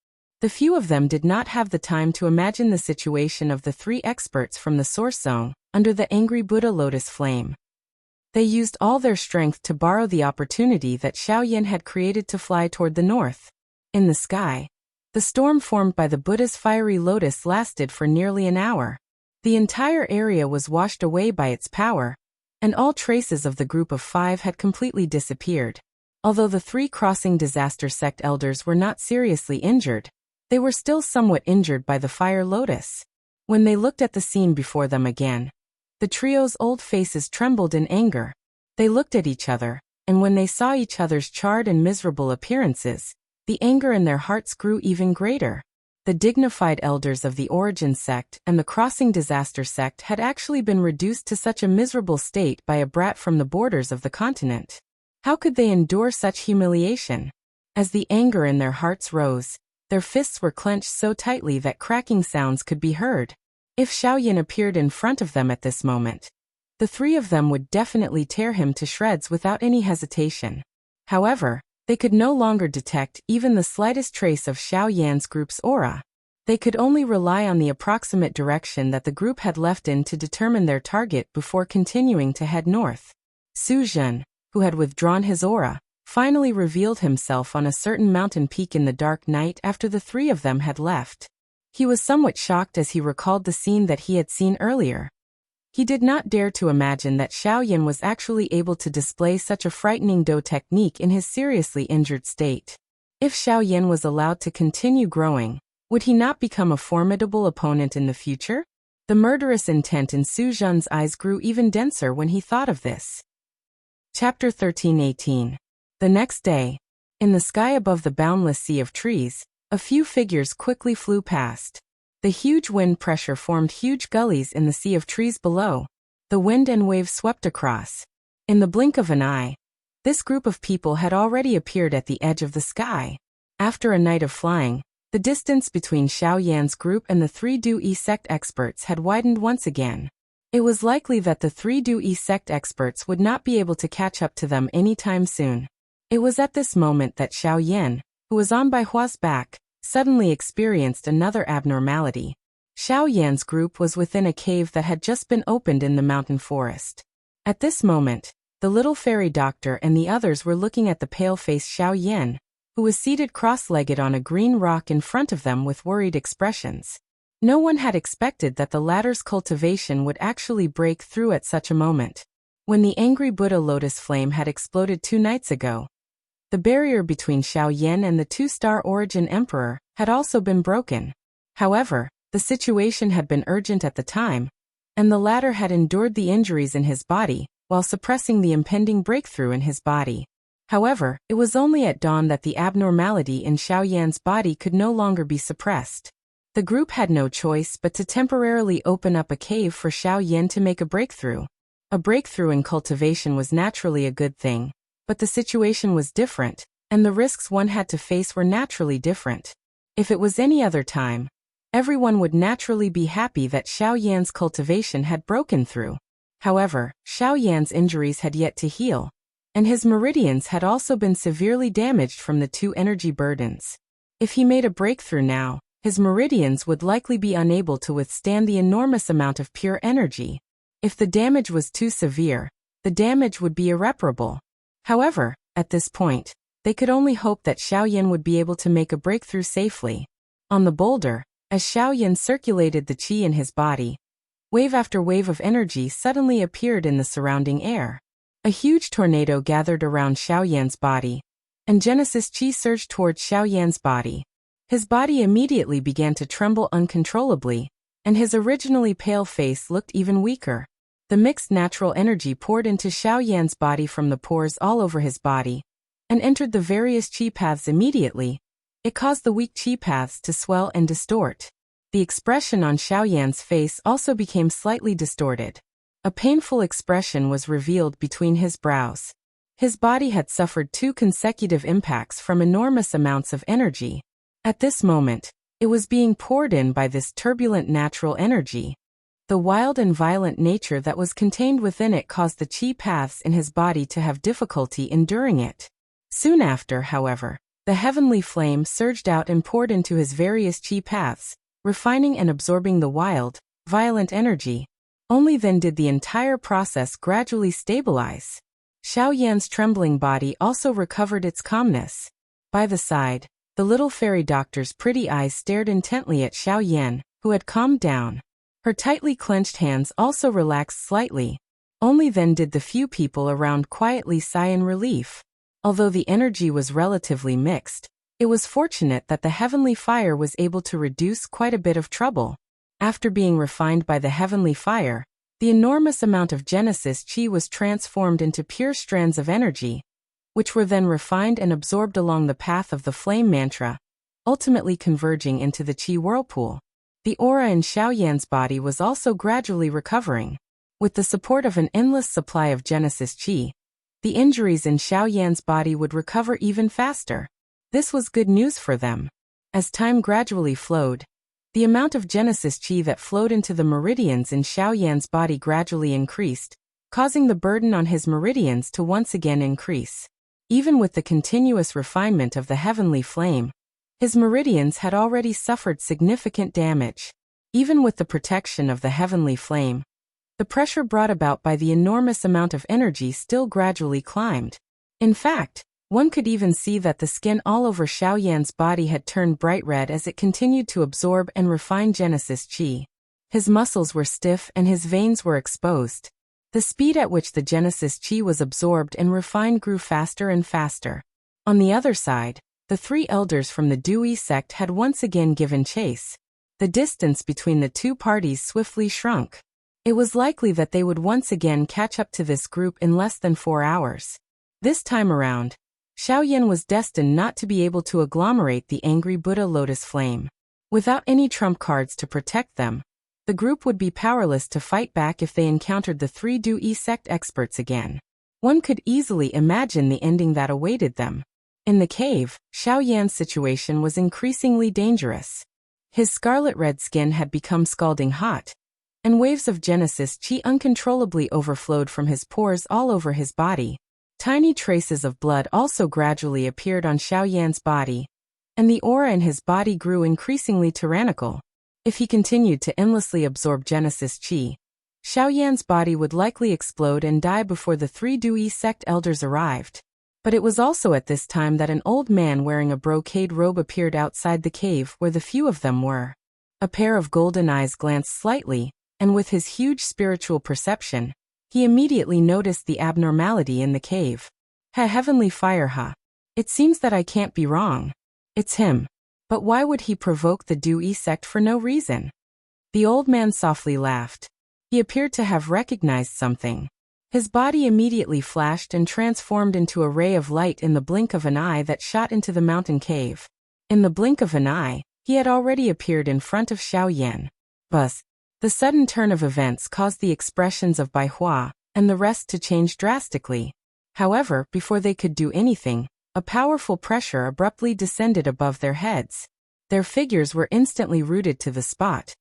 The few of them did not have the time to imagine the situation of the three experts from the Source Zone, under the angry Buddha lotus flame. They used all their strength to borrow the opportunity that Xiao Yan had created to fly toward the north. In the sky, the storm formed by the Buddha's fiery lotus lasted for nearly an hour. The entire area was washed away by its power, and all traces of the group of 5 had completely disappeared. Although the 3 crossing disaster sect elders were not seriously injured, they were still somewhat injured by the fire lotus. When they looked at the scene before them again, the trio's old faces trembled in anger. They looked at each other, and when they saw each other's charred and miserable appearances, the anger in their hearts grew even greater. The dignified elders of the Origin sect and the Crossing Disaster sect had actually been reduced to such a miserable state by a brat from the borders of the continent. How could they endure such humiliation? As the anger in their hearts rose, their fists were clenched so tightly that cracking sounds could be heard. If Xiao Yan appeared in front of them at this moment, the 3 of them would definitely tear him to shreds without any hesitation. However, they could no longer detect even the slightest trace of Xiao Yan's group's aura. They could only rely on the approximate direction that the group had left in to determine their target before continuing to head north. Su Zhen, who had withdrawn his aura, finally revealed himself on a certain mountain peak in the dark night after the 3 of them had left. He was somewhat shocked as he recalled the scene that he had seen earlier. He did not dare to imagine that Xiao Yan was actually able to display such a frightening Do technique in his seriously injured state. If Xiao Yan was allowed to continue growing, would he not become a formidable opponent in the future? The murderous intent in Su Zhen's eyes grew even denser when he thought of this. Chapter 13:18. The next day, in the sky above the boundless sea of trees, a few figures quickly flew past. The huge wind pressure formed huge gullies in the sea of trees below. The wind and waves swept across. In the blink of an eye, this group of people had already appeared at the edge of the sky. After a night of flying, the distance between Xiao Yan's group and the 3 Du-Yi sect experts had widened once again. It was likely that the 3 Du-Yi sect experts would not be able to catch up to them anytime soon. It was at this moment that Xiao Yan, who was on Bai Hua's back, suddenly experienced another abnormality. Xiao Yan's group was within a cave that had just been opened in the mountain forest. At this moment, the little fairy doctor and the others were looking at the pale-faced Xiao Yan, who was seated cross-legged on a green rock in front of them with worried expressions. No one had expected that the latter's cultivation would actually break through at such a moment. When the angry Buddha lotus flame had exploded 2 nights ago, the barrier between Xiao Yan and the 2-star Origin Emperor had also been broken. However, the situation had been urgent at the time, and the latter had endured the injuries in his body, while suppressing the impending breakthrough in his body. However, it was only at dawn that the abnormality in Xiao Yan's body could no longer be suppressed. The group had no choice but to temporarily open up a cave for Xiao Yan to make a breakthrough. A breakthrough in cultivation was naturally a good thing, but the situation was different, and the risks one had to face were naturally different. If it was any other time, everyone would naturally be happy that Xiao Yan's cultivation had broken through. However, Xiao Yan's injuries had yet to heal, and his meridians had also been severely damaged from the 2 energy burdens. If he made a breakthrough now, his meridians would likely be unable to withstand the enormous amount of pure energy. If the damage was too severe, the damage would be irreparable. However, at this point, they could only hope that Xiao Yan would be able to make a breakthrough safely. On the boulder, as Xiaoyan circulated the qi in his body, wave after wave of energy suddenly appeared in the surrounding air. A huge tornado gathered around Xiaoyan's body, and Genesis qi surged towards Xiaoyan's body. His body immediately began to tremble uncontrollably, and his originally pale face looked even weaker. The mixed natural energy poured into Xiaoyan's body from the pores all over his body, and entered the various qi paths immediately. It caused the weak qi paths to swell and distort. The expression on Xiaoyan's face also became slightly distorted. A painful expression was revealed between his brows. His body had suffered 2 consecutive impacts from enormous amounts of energy. At this moment, it was being poured in by this turbulent natural energy. The wild and violent nature that was contained within it caused the qi paths in his body to have difficulty enduring it. Soon after, however, the heavenly flame surged out and poured into his various qi paths, refining and absorbing the wild, violent energy. Only then did the entire process gradually stabilize. Xiaoyan's trembling body also recovered its calmness. By the side, the little fairy doctor's pretty eyes stared intently at Xiaoyan, who had calmed down. Her tightly clenched hands also relaxed slightly. Only then did the few people around quietly sigh in relief. Although the energy was relatively mixed, it was fortunate that the heavenly fire was able to reduce quite a bit of trouble. After being refined by the heavenly fire, the enormous amount of Genesis qi was transformed into pure strands of energy, which were then refined and absorbed along the path of the flame mantra, ultimately converging into the qi whirlpool. The aura in Xiaoyan's body was also gradually recovering. With the support of an endless supply of Genesis qi, the injuries in Xiaoyan's body would recover even faster. This was good news for them. As time gradually flowed, the amount of Genesis qi that flowed into the meridians in Xiaoyan's body gradually increased, causing the burden on his meridians to once again increase. Even with the continuous refinement of the heavenly flame, his meridians had already suffered significant damage. Even with the protection of the heavenly flame, the pressure brought about by the enormous amount of energy still gradually climbed. In fact, one could even see that the skin all over Xiaoyan's body had turned bright red as it continued to absorb and refine Genesis qi. His muscles were stiff and his veins were exposed. The speed at which the Genesis qi was absorbed and refined grew faster and faster. On the other side, the 3 elders from the Dui sect had once again given chase. The distance between the 2 parties swiftly shrunk. It was likely that they would once again catch up to this group in less than 4 hours. This time around, Xiaoyan was destined not to be able to agglomerate the angry Buddha lotus flame. Without any trump cards to protect them, the group would be powerless to fight back if they encountered the 3 Dui sect experts again. One could easily imagine the ending that awaited them. In the cave, Xiaoyan's situation was increasingly dangerous. His scarlet-red skin had become scalding hot, and waves of Genesis qi uncontrollably overflowed from his pores all over his body. Tiny traces of blood also gradually appeared on Xiaoyan's body, and the aura in his body grew increasingly tyrannical. If he continued to endlessly absorb Genesis qi, Xiaoyan's body would likely explode and die before the 3 Dui sect elders arrived. But it was also at this time that an old man wearing a brocade robe appeared outside the cave where the few of them were. A pair of golden eyes glanced slightly, and with his huge spiritual perception, he immediately noticed the abnormality in the cave. Heavenly fire, huh? It seems that I can't be wrong. It's him. But why would he provoke the Dui sect for no reason? The old man softly laughed. He appeared to have recognized something. His body immediately flashed and transformed into a ray of light in the blink of an eye that shot into the mountain cave. In the blink of an eye, he had already appeared in front of Xiaoyan. Buzz. The sudden turn of events caused the expressions of Bai Hua and the rest to change drastically. However, before they could do anything, a powerful pressure abruptly descended above their heads. Their figures were instantly rooted to the spot,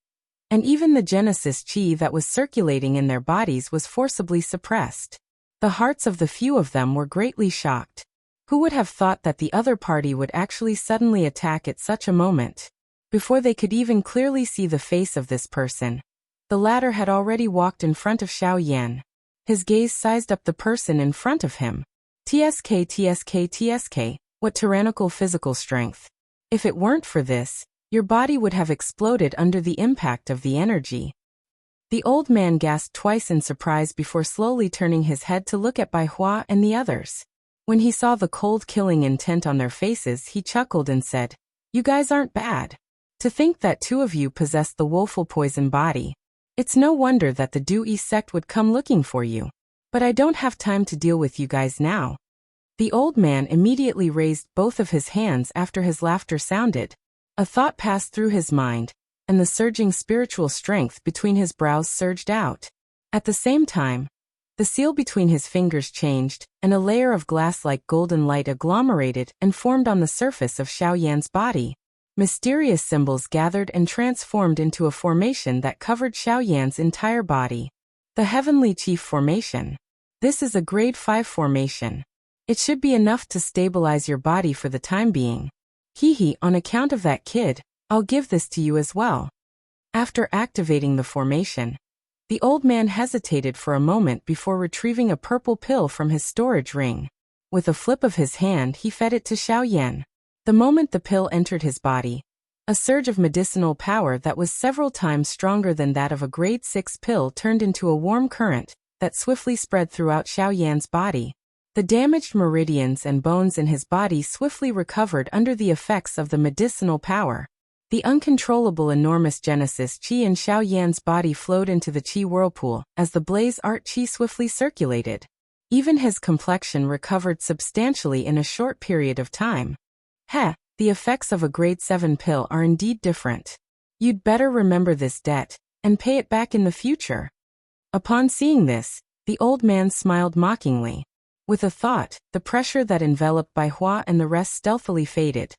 and even the Genesis qi that was circulating in their bodies was forcibly suppressed. The hearts of the few of them were greatly shocked. Who would have thought that the other party would actually suddenly attack at such a moment? Before they could even clearly see the face of this person, the latter had already walked in front of Xiaoyan. His gaze sized up the person in front of him. TSK, what tyrannical physical strength. If it weren't for this, Your body would have exploded under the impact of the energy. The old man gasped twice in surprise before slowly turning his head to look at Bai Hua and the others. When he saw the cold killing intent on their faces, he chuckled and said, "You guys aren't bad. To think that two of you possessed the woeful poison body. It's no wonder that the Du-Yi sect would come looking for you. But I don't have time to deal with you guys now." The old man immediately raised both of his hands after his laughter sounded. A thought passed through his mind, and the surging spiritual strength between his brows surged out. At the same time, the seal between his fingers changed, and a layer of glass-like golden light agglomerated and formed on the surface of Xiao Yan's body. Mysterious symbols gathered and transformed into a formation that covered Xiao Yan's entire body. The Heavenly Chief Formation. This is a grade 5 formation. It should be enough to stabilize your body for the time being. Hee, on account of that kid, I'll give this to you as well. After activating the formation, the old man hesitated for a moment before retrieving a purple pill from his storage ring. With a flip of his hand, he fed it to Xiao Yan. The moment the pill entered his body, a surge of medicinal power that was several times stronger than that of a grade 6 pill turned into a warm current that swiftly spread throughout Xiao Yan's body. The damaged meridians and bones in his body swiftly recovered under the effects of the medicinal power. The uncontrollable enormous Genesis Qi in Xiao Yan's body flowed into the Qi whirlpool as the blaze art Qi swiftly circulated. Even his complexion recovered substantially in a short period of time. The effects of a grade 7 pill are indeed different. You'd better remember this debt and pay it back in the future. Upon seeing this, the old man smiled mockingly. With a thought, the pressure that enveloped Bai Hua and the rest stealthily faded.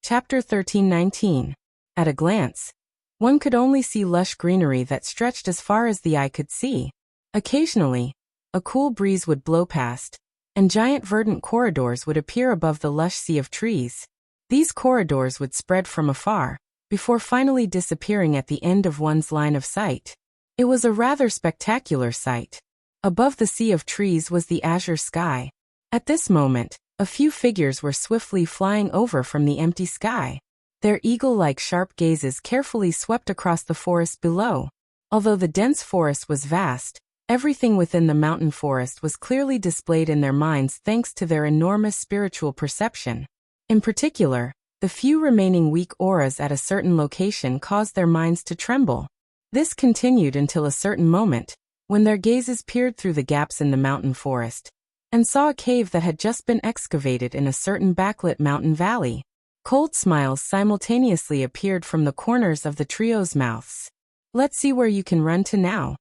Chapter 13:19. At a glance, one could only see lush greenery that stretched as far as the eye could see. Occasionally, a cool breeze would blow past, and giant verdant corridors would appear above the lush sea of trees. These corridors would spread from afar, before finally disappearing at the end of one's line of sight. It was a rather spectacular sight. Above the sea of trees was the azure sky. At this moment, a few figures were swiftly flying over from the empty sky. Their eagle-like sharp gazes carefully swept across the forest below. Although the dense forest was vast, everything within the mountain forest was clearly displayed in their minds thanks to their enormous spiritual perception. In particular, the few remaining weak auras at a certain location caused their minds to tremble. This continued until a certain moment, when their gazes peered through the gaps in the mountain forest, and saw a cave that had just been excavated in a certain backlit mountain valley. Cold smiles simultaneously appeared from the corners of the trio's mouths. Let's see where you can run to now.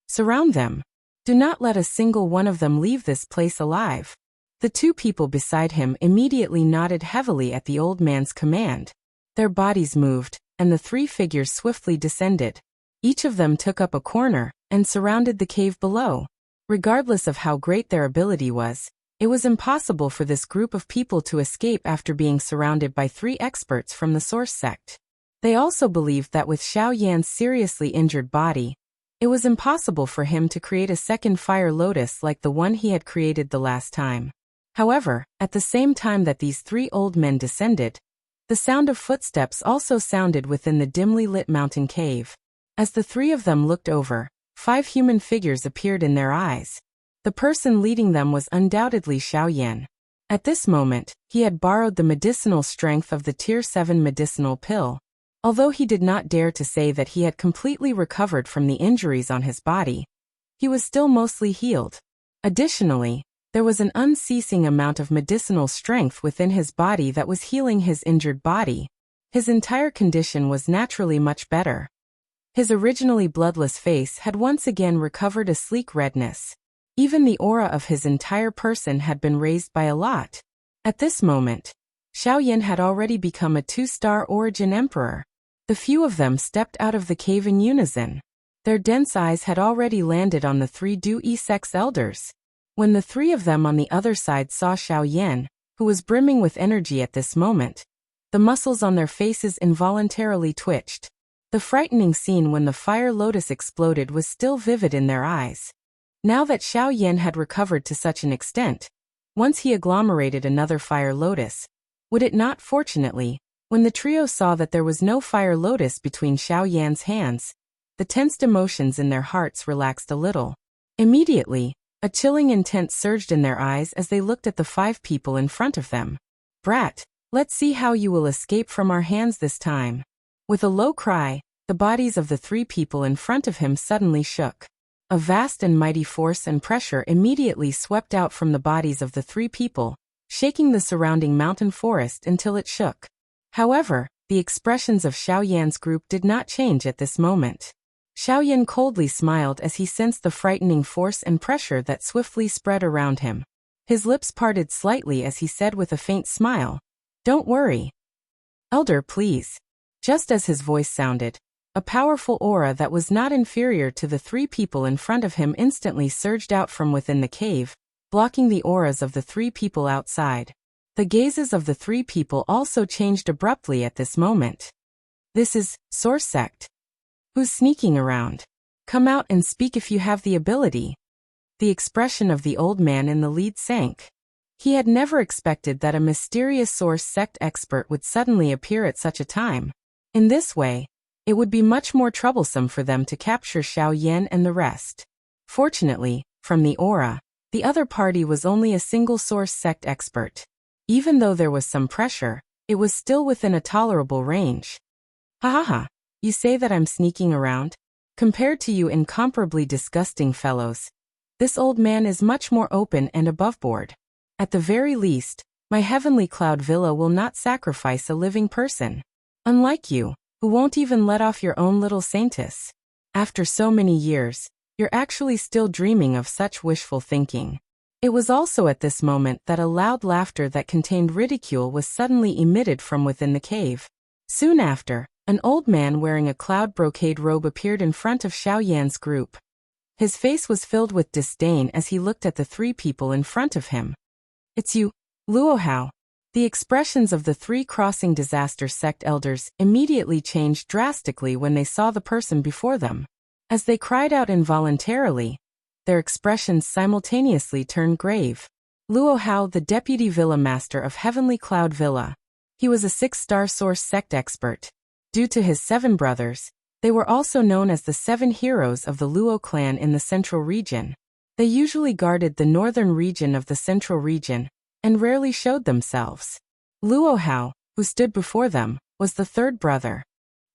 Surround them. Do not let a single one of them leave this place alive. The two people beside him immediately nodded heavily at the old man's command. Their bodies moved, and the three figures swiftly descended. Each of them took up a corner and surrounded the cave below. Regardless of how great their ability was, it was impossible for this group of people to escape after being surrounded by three experts from the Source sect. They also believed that with Xiao Yan's seriously injured body, it was impossible for him to create a second fire lotus like the one he had created the last time. However, at the same time that these three old men descended, the sound of footsteps also sounded within the dimly lit mountain cave. As the three of them looked over, 5 human figures appeared in their eyes. The person leading them was undoubtedly Xiao Yan. At this moment, he had borrowed the medicinal strength of the Tier 7 medicinal pill. Although he did not dare to say that he had completely recovered from the injuries on his body, he was still mostly healed. Additionally, there was an unceasing amount of medicinal strength within his body that was healing his injured body. His entire condition was naturally much better. His originally bloodless face had once again recovered a sleek redness. Even the aura of his entire person had been raised by a lot. At this moment, Xiao Yan had already become a 2-star origin emperor. The few of them stepped out of the cave in unison. Their dense eyes had already landed on the 3 Du-Yi sect's elders. When the 3 of them on the other side saw Xiao Yan, who was brimming with energy at this moment, the muscles on their faces involuntarily twitched. The frightening scene when the fire lotus exploded was still vivid in their eyes. Now that Xiao Yan had recovered to such an extent, once he agglomerated another fire lotus, would it not, fortunately, When the trio saw that there was no fire lotus between Xiao Yan's hands, the tensed emotions in their hearts relaxed a little. Immediately, a chilling intent surged in their eyes as they looked at the 5 people in front of them. "Brat, let's see how you will escape from our hands this time." With a low cry, the bodies of the 3 people in front of him suddenly shook. A vast and mighty force and pressure immediately swept out from the bodies of the 3 people, shaking the surrounding mountain forest until it shook. However, the expressions of Xiao Yan's group did not change at this moment. Xiao Yan coldly smiled as he sensed the frightening force and pressure that swiftly spread around him. His lips parted slightly as he said with a faint smile, "Don't worry. Elder, please." Just as his voice sounded, a powerful aura that was not inferior to the 3 people in front of him instantly surged out from within the cave, blocking the auras of the 3 people outside. The gazes of the 3 people also changed abruptly at this moment. "This is Source Sect. Who's sneaking around? Come out and speak if you have the ability." The expression of the old man in the lead sank. He had never expected that a mysterious Source Sect expert would suddenly appear at such a time. In this way, it would be much more troublesome for them to capture Xiao Yan and the rest. Fortunately, from the aura, the other party was only a single Source Sect expert. Even though there was some pressure, it was still within a tolerable range. "Ha ha ha, you say that I'm sneaking around? Compared to you incomparably disgusting fellows, this old man is much more open and aboveboard. At the very least, my heavenly cloud villa will not sacrifice a living person. Unlike you, who won't even let off your own little saintess. After so many years, you're actually still dreaming of such wishful thinking." It was also at this moment that a loud laughter that contained ridicule was suddenly emitted from within the cave. Soon after, an old man wearing a cloud brocade robe appeared in front of Xiao Yan's group. His face was filled with disdain as he looked at the 3 people in front of him. "It's you, Luo Hao." The expressions of the 3 crossing disaster sect elders immediately changed drastically when they saw the person before them. As they cried out involuntarily, their expressions simultaneously turned grave. Luo Hao, the deputy villa master of Heavenly Cloud Villa. He was a 6-star Source Sect expert. Due to his 7 brothers, they were also known as the 7 heroes of the Luo clan in the central region. They usually guarded the northern region of the central region, and rarely showed themselves. Luo Hao, who stood before them, was the 3rd brother.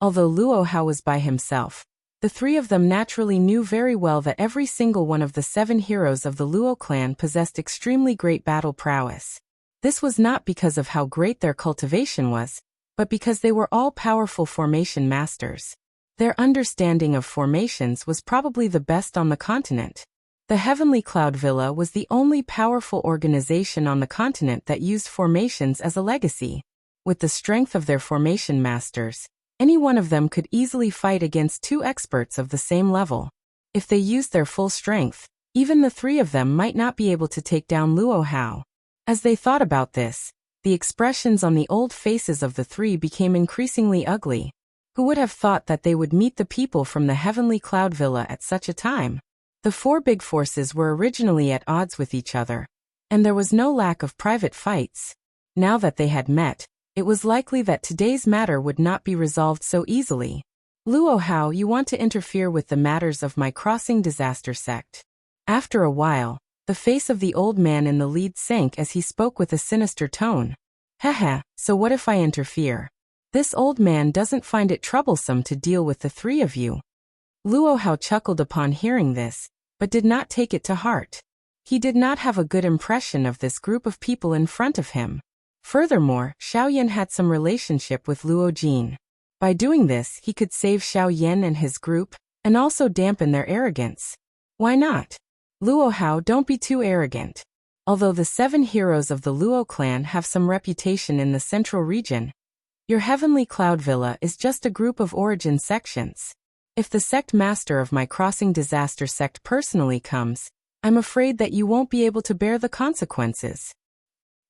Although Luo Hao was by himself, the 3 of them naturally knew very well that every single one of the 7 heroes of the Luo clan possessed extremely great battle prowess. This was not because of how great their cultivation was, but because they were all powerful formation masters. Their understanding of formations was probably the best on the continent. The Heavenly Cloud Villa was the only powerful organization on the continent that used formations as a legacy. With the strength of their formation masters, any one of them could easily fight against 2 experts of the same level. If they used their full strength, even the 3 of them might not be able to take down Luo Hao. As they thought about this, the expressions on the old faces of the 3 became increasingly ugly. Who would have thought that they would meet the people from the Heavenly Cloud Villa at such a time? The 4 big forces were originally at odds with each other, and there was no lack of private fights. Now that they had met, it was likely that today's matter would not be resolved so easily. "Luo Hao, you want to interfere with the matters of my crossing disaster sect." After a while, the face of the old man in the lead sank as he spoke with a sinister tone. "Haha, so what if I interfere? This old man doesn't find it troublesome to deal with the 3 of you." Luo Hao chuckled upon hearing this, but did not take it to heart. He did not have a good impression of this group of people in front of him. Furthermore, Xiao Yan had some relationship with Luo Jin. By doing this, he could save Xiao Yan and his group, and also dampen their arrogance. Why not? "Luo Hao, don't be too arrogant. Although the 7 heroes of the Luo clan have some reputation in the central region, your Heavenly Cloud Villa is just a group of origin sections. If the sect master of my crossing disaster sect personally comes, I'm afraid that you won't be able to bear the consequences."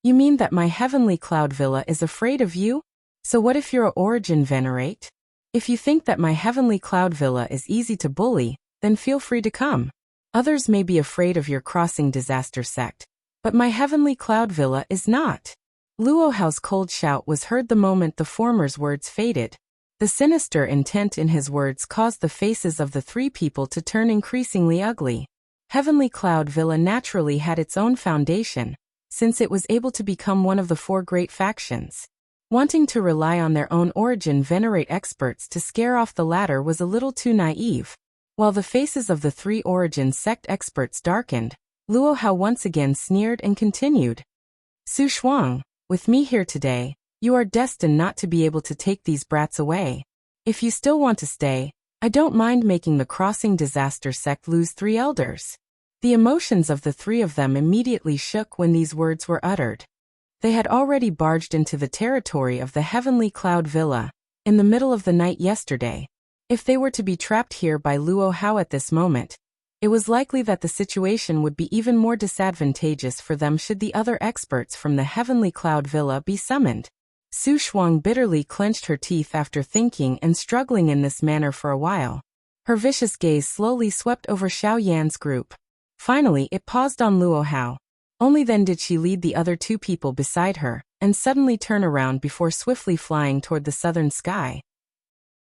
"You mean that my Heavenly Cloud Villa is afraid of you? So what if you're a origin venerate? If you think that my Heavenly Cloud Villa is easy to bully, then feel free to come. Others may be afraid of your crossing disaster sect, but my Heavenly Cloud Villa is not." Luo Hao's cold shout was heard the moment the former's words faded. The sinister intent in his words caused the faces of the three people to turn increasingly ugly. Heavenly Cloud Villa naturally had its own foundation, since it was able to become one of the four great factions. Wanting to rely on their own origin venerate experts to scare off the latter was a little too naive. While the faces of the three origin sect experts darkened, Luo Hao once again sneered and continued. Su Shuang, with me here today, you are destined not to be able to take these brats away. If you still want to stay, I don't mind making the Crossing Disaster sect lose 3 elders. The emotions of the three of them immediately shook when these words were uttered. They had already barged into the territory of the Heavenly Cloud Villa, in the middle of the night yesterday. If they were to be trapped here by Luo Hao at this moment, it was likely that the situation would be even more disadvantageous for them should the other experts from the Heavenly Cloud Villa be summoned. Su Shuang bitterly clenched her teeth after thinking and struggling in this manner for a while. Her vicious gaze slowly swept over Xiao Yan's group. Finally, it paused on Luo Hao. Only then did she lead the other 2 people beside her, and suddenly turn around before swiftly flying toward the southern sky.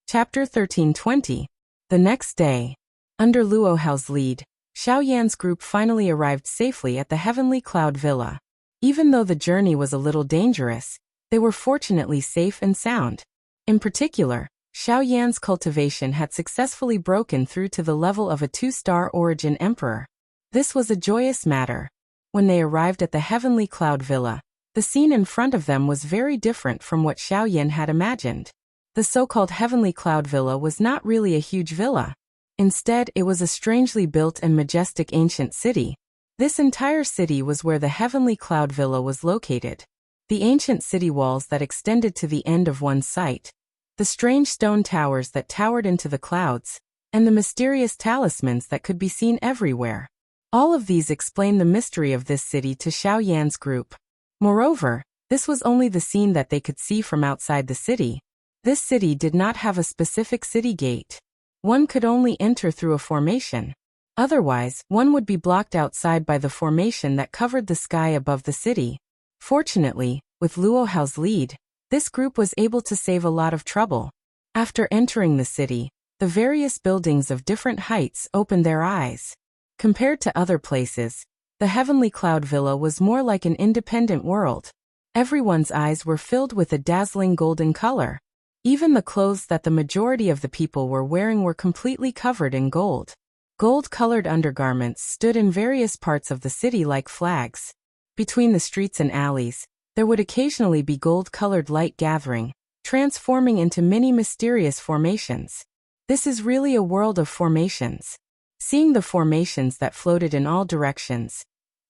Chapter 1320. The next day. Under Luo Hao's lead, Xiao Yan's group finally arrived safely at the Heavenly Cloud Villa. Even though the journey was a little dangerous, they were fortunately safe and sound. In particular, Xiao Yan's cultivation had successfully broken through to the level of a 2-star origin emperor. This was a joyous matter. When they arrived at the Heavenly Cloud Villa, the scene in front of them was very different from what Xiao Yan had imagined. The so-called Heavenly Cloud Villa was not really a huge villa. Instead, it was a strangely built and majestic ancient city. This entire city was where the Heavenly Cloud Villa was located. The ancient city walls that extended to the end of one site, the strange stone towers that towered into the clouds, and the mysterious talismans that could be seen everywhere. All of these explain the mystery of this city to Xiao Yan's group. Moreover, this was only the scene that they could see from outside the city. This city did not have a specific city gate. One could only enter through a formation. Otherwise, one would be blocked outside by the formation that covered the sky above the city. Fortunately, with Luo Hao's lead, this group was able to save a lot of trouble. After entering the city, the various buildings of different heights opened their eyes. Compared to other places, the Heavenly Cloud Villa was more like an independent world. Everyone's eyes were filled with a dazzling golden color. Even the clothes that the majority of the people were wearing were completely covered in gold. Gold-colored undergarments stood in various parts of the city like flags. Between the streets and alleys, there would occasionally be gold-colored light gathering, transforming into many mysterious formations. This is really a world of formations. Seeing the formations that floated in all directions,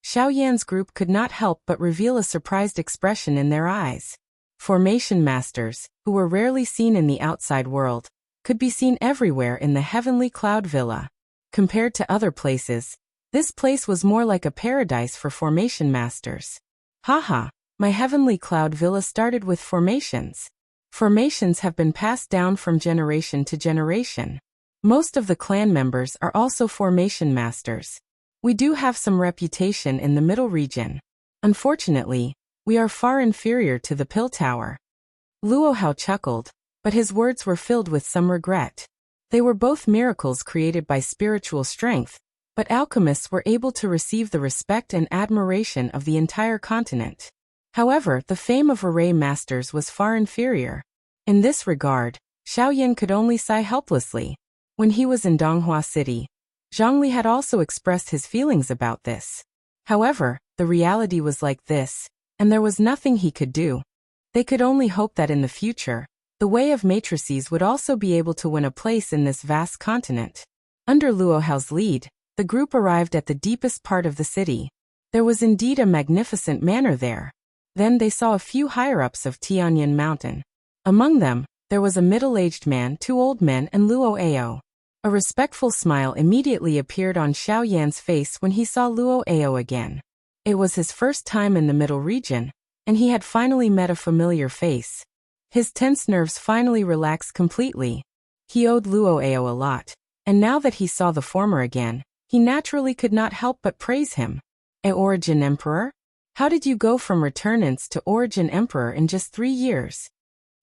Xiao Yan's group could not help but reveal a surprised expression in their eyes. Formation masters, who were rarely seen in the outside world, could be seen everywhere in the Heavenly Cloud Villa. Compared to other places, this place was more like a paradise for formation masters. Haha, my Heavenly Cloud Villa started with formations. Formations have been passed down from generation to generation. Most of the clan members are also formation masters. We do have some reputation in the middle region. Unfortunately, we are far inferior to the Pill Tower. Luo Hao chuckled, but his words were filled with some regret. They were both miracles created by spiritual strength, but alchemists were able to receive the respect and admiration of the entire continent. However, the fame of array masters was far inferior. In this regard, Xiao Yan could only sigh helplessly. When he was in Donghua City, Zhongli had also expressed his feelings about this. However, the reality was like this, and there was nothing he could do. They could only hope that in the future, the way of matrices would also be able to win a place in this vast continent. Under Luo Hao's lead, the group arrived at the deepest part of the city. There was indeed a magnificent manor there. Then they saw a few higher-ups of Tianyan Mountain. Among them, there was a middle-aged man, 2 old men, and Luo Ao. A respectful smile immediately appeared on Xiao Yan's face when he saw Luo Ao again. It was his first time in the middle region, and he had finally met a familiar face. His tense nerves finally relaxed completely. He owed Luo Ao a lot, and now that he saw the former again, he naturally could not help but praise him. A origin emperor? How did you go from returnants to Origin Emperor in just 3 years?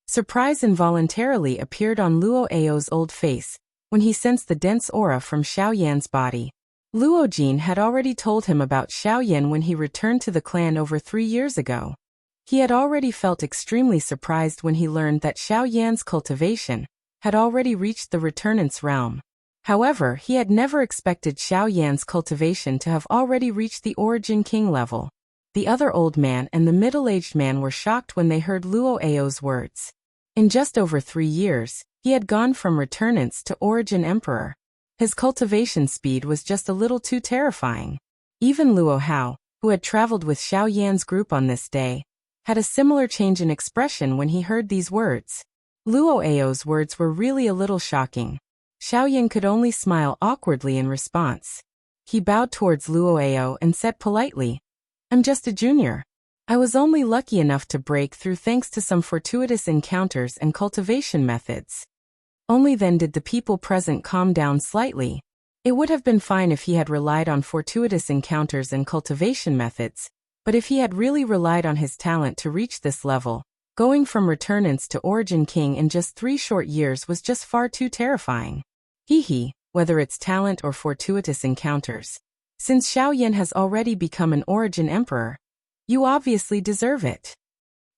Surprise involuntarily appeared on Luo Ao's old face when he sensed the dense aura from Xiao Yan's body. Luo Jin had already told him about Xiao Yan when he returned to the clan over 3 years ago. He had already felt extremely surprised when he learned that Xiao Yan's cultivation had already reached the returnants realm. However, he had never expected Xiao Yan's cultivation to have already reached the Origin King level. The other old man and the middle-aged man were shocked when they heard Luo Ao's words. In just over 3 years, he had gone from returnants to Origin Emperor. His cultivation speed was just a little too terrifying. Even Luo Hao, who had traveled with Xiao Yan's group on this day, had a similar change in expression when he heard these words. Luo Ao's words were really a little shocking. Xiao Yan could only smile awkwardly in response. He bowed towards Luo Ao and said politely, "I'm just a junior. I was only lucky enough to break through thanks to some fortuitous encounters and cultivation methods." Only then did the people present calm down slightly. It would have been fine if he had relied on fortuitous encounters and cultivation methods, but if he had really relied on his talent to reach this level, going from returnants to Origin King in just 3 short years was just far too terrifying. Whether it's talent or fortuitous encounters. Since Xiao Yan has already become an Origin Emperor, you obviously deserve it.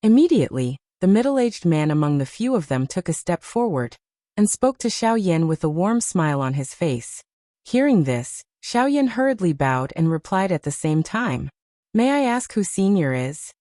Immediately, the middle-aged man among the few of them took a step forward and spoke to Xiao Yan with a warm smile on his face. Hearing this, Xiao Yan hurriedly bowed and replied at the same time, "May I ask who senior is?"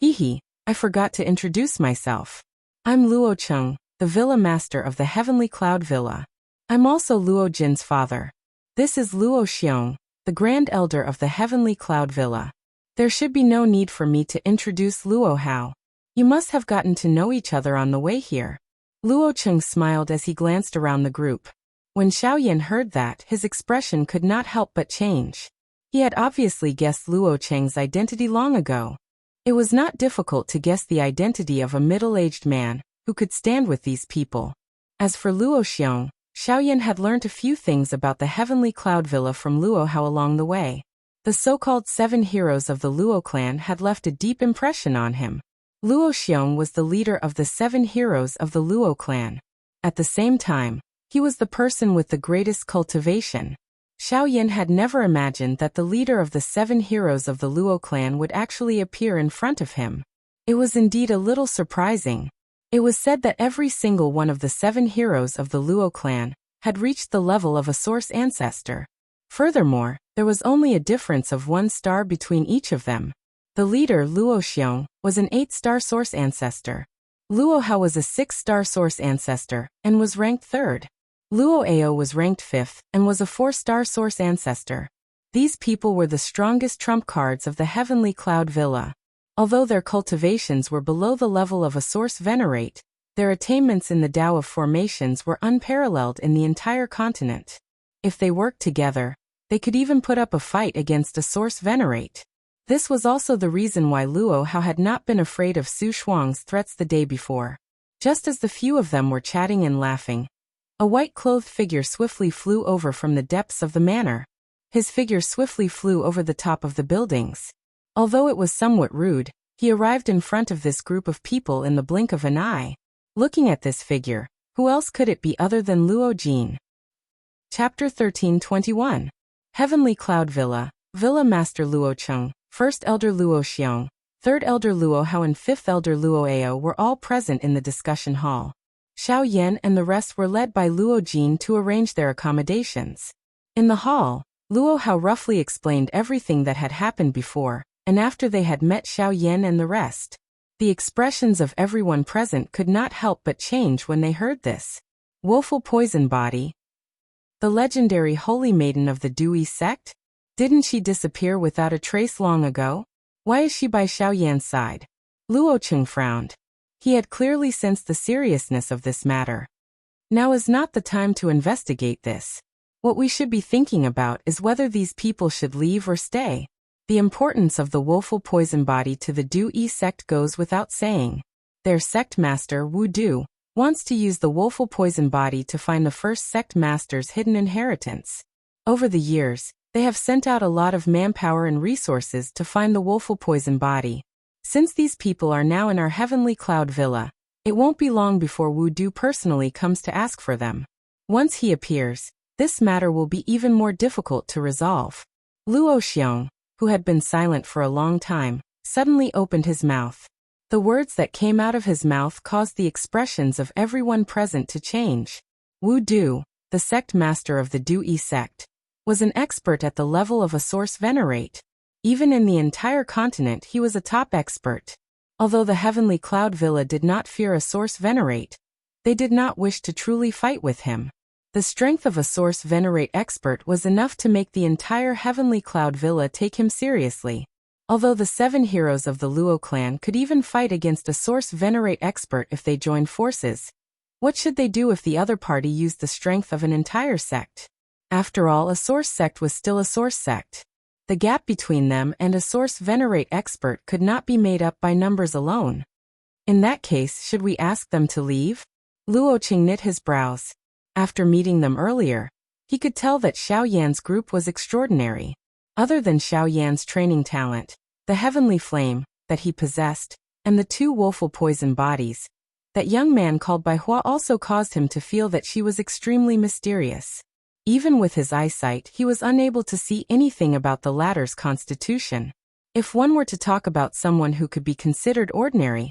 I forgot to introduce myself. I'm Luo Cheng, the villa master of the Heavenly Cloud Villa. I'm also Luo Jin's father. This is Luo Xiong, the Grand Elder of the Heavenly Cloud Villa. There should be no need for me to introduce Luo Hao. You must have gotten to know each other on the way here." Luo Cheng smiled as he glanced around the group. When Xiao Yan heard that, his expression could not help but change. He had obviously guessed Luo Cheng's identity long ago. It was not difficult to guess the identity of a middle-aged man who could stand with these people. As for Luo Xiong, Xiao Yan had learned a few things about the Heavenly Cloud Villa from Luo Hao along the way. The so-called 7 heroes of the Luo clan had left a deep impression on him. Luo Xiong was the leader of the 7 heroes of the Luo clan. At the same time, he was the person with the greatest cultivation. Xiao Yan had never imagined that the leader of the 7 heroes of the Luo clan would actually appear in front of him. It was indeed a little surprising. It was said that every single one of the 7 heroes of the Luo clan had reached the level of a source ancestor. Furthermore, there was only a difference of 1 star between each of them. The leader, Luo Xiong, was an 8-star source ancestor. Luo Hao was a 6-star source ancestor and was ranked 3rd. Luo Ao was ranked 5th and was a 4-star source ancestor. These people were the strongest trump cards of the Heavenly Cloud Villa. Although their cultivations were below the level of a source venerate, their attainments in the Tao of formations were unparalleled in the entire continent. If they worked together, they could even put up a fight against a source venerate. This was also the reason why Luo Hao had not been afraid of Su Shuang's threats the day before. Just as the few of them were chatting and laughing, a white-clothed figure swiftly flew over from the depths of the manor. His figure swiftly flew over the top of the buildings. Although it was somewhat rude, he arrived in front of this group of people in the blink of an eye. Looking at this figure, who else could it be other than Luo Jin? Chapter 1321. Heavenly Cloud Villa, Villa Master Luo Cheng, First Elder Luo Xiong, Third Elder Luo Hao and Fifth Elder Luo Ao were all present in the discussion hall. Xiao Yan and the rest were led by Luo Jin to arrange their accommodations. In the hall, Luo Hao roughly explained everything that had happened before, and after they had met Xiao Yan and the rest, the expressions of everyone present could not help but change when they heard this. Woeful poison body. The legendary holy maiden of the Dui sect? Didn't she disappear without a trace long ago? Why is she by Xiao Yan's side? Luo Cheng frowned. He had clearly sensed the seriousness of this matter. Now is not the time to investigate this. What we should be thinking about is whether these people should leave or stay. The importance of the woeful poison body to the Dui sect goes without saying. Their sect master, Wu Du, wants to use the woeful poison body to find the first sect master's hidden inheritance. Over the years, They have sent out a lot of manpower and resources to find the woeful poison body. Since these people are now in our heavenly cloud villa, it won't be long before Wu Du personally comes to ask for them. Once he appears, this matter will be even more difficult to resolve. Luo Xiong, who had been silent for a long time, suddenly opened his mouth. The words that came out of his mouth caused the expressions of everyone present to change. Wu Du, the sect master of the Du-Yi sect, was an expert at the level of a source venerate. Even in the entire continent he was a top expert. Although the heavenly cloud villa did not fear a source venerate, they did not wish to truly fight with him. The strength of a source venerate expert was enough to make the entire heavenly cloud villa take him seriously. Although the 7 heroes of the Luo clan could even fight against a source venerate expert if they joined forces, what should they do if the other party used the strength of an entire sect? After all, a source sect was still a source sect. The gap between them and a source venerate expert could not be made up by numbers alone. In that case, should we ask them to leave? Luo Qing knit his brows. After meeting them earlier, he could tell that Xiao Yan's group was extraordinary. Other than Xiao Yan's training talent, the heavenly flame that he possessed, and the 2 woeful poison bodies, that young man called by Hua also caused him to feel that she was extremely mysterious. Even with his eyesight, he was unable to see anything about the latter's constitution. If one were to talk about someone who could be considered ordinary,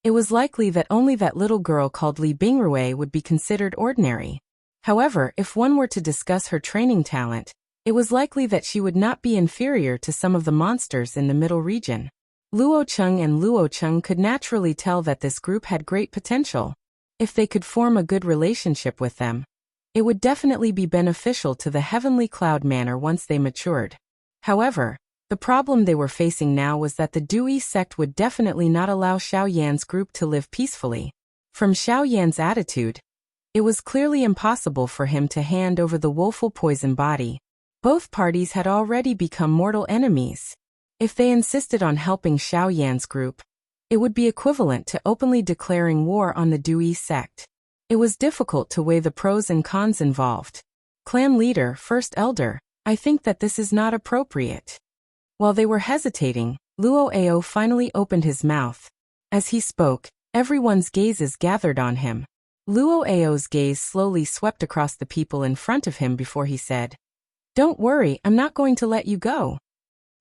it was likely that only that little girl called Li Bingrui would be considered ordinary. However, if one were to discuss her training talent, it was likely that she would not be inferior to some of the monsters in the middle region. Luo Cheng and Luo Cheng could naturally tell that this group had great potential. If they could form a good relationship with them, it would definitely be beneficial to the heavenly cloud manor once they matured. However, the problem they were facing now was that the Du-Yi sect would definitely not allow Xiao Yan's group to live peacefully. From Xiao Yan's attitude, it was clearly impossible for him to hand over the woeful poison body. Both parties had already become mortal enemies. If they insisted on helping Xiao Yan's group, it would be equivalent to openly declaring war on the Du-Yi sect. It was difficult to weigh the pros and cons involved. Clan leader, first elder, I think that this is not appropriate. While they were hesitating, Luo Ao finally opened his mouth. As he spoke, everyone's gazes gathered on him. Luo Ao's gaze slowly swept across the people in front of him before he said, "Don't worry, I'm not going to let you go.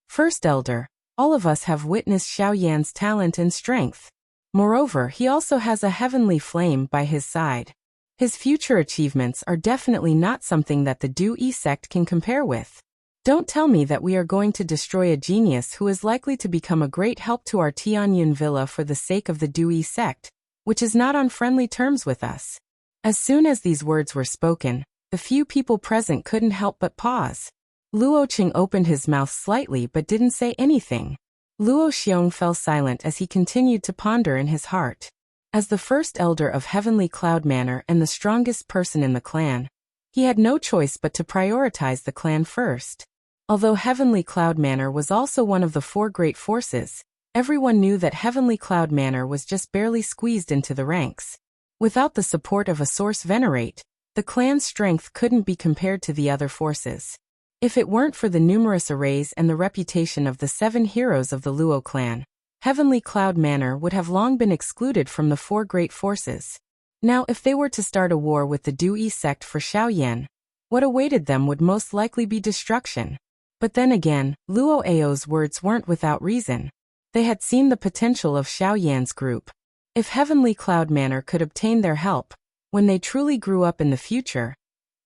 First elder, all of us have witnessed Xiao Yan's talent and strength. Moreover, he also has a heavenly flame by his side. His future achievements are definitely not something that the Du-Yi sect can compare with. Don't tell me that we are going to destroy a genius who is likely to become a great help to our Tianyun villa for the sake of the Du-Yi sect, which is not on friendly terms with us." As soon as these words were spoken, the few people present couldn't help but pause. Luo Qing opened his mouth slightly but didn't say anything. Luo Xiong fell silent as he continued to ponder in his heart. As the first elder of Heavenly Cloud Manor and the strongest person in the clan, he had no choice but to prioritize the clan first. Although Heavenly Cloud Manor was also one of the 4 great forces, everyone knew that Heavenly Cloud Manor was just barely squeezed into the ranks. Without the support of a source venerate, the clan's strength couldn't be compared to the other forces. If it weren't for the numerous arrays and the reputation of the 7 heroes of the Luo clan, Heavenly Cloud Manor would have long been excluded from the 4 great forces. Now, if they were to start a war with the Du-Yi sect for Xiao Yan, what awaited them would most likely be destruction. But then again, Luo Ao's words weren't without reason. They had seen the potential of Xiao Yan's group. If Heavenly Cloud Manor could obtain their help, when they truly grew up in the future,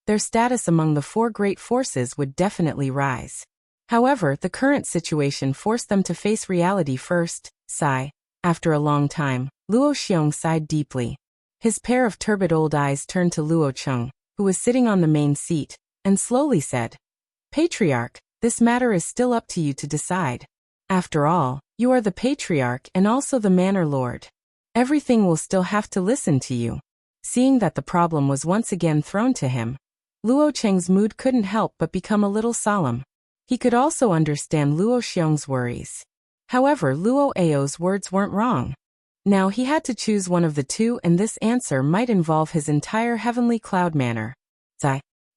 their status among the 4 great forces would definitely rise. However, the current situation forced them to face reality first. Sigh. After a long time, Luo Xiong sighed deeply. His pair of turbid old eyes turned to Luo Cheng, who was sitting on the main seat, and slowly said, "Patriarch, this matter is still up to you to decide. After all, you are the patriarch and also the manor lord. Everything will still have to listen to you." Seeing that the problem was once again thrown to him, Luo Cheng's mood couldn't help but become a little solemn. He could also understand Luo Xiong's worries. However, Luo Ao's words weren't wrong. Now he had to choose one of the 2, and this answer might involve his entire Heavenly Cloud Manor.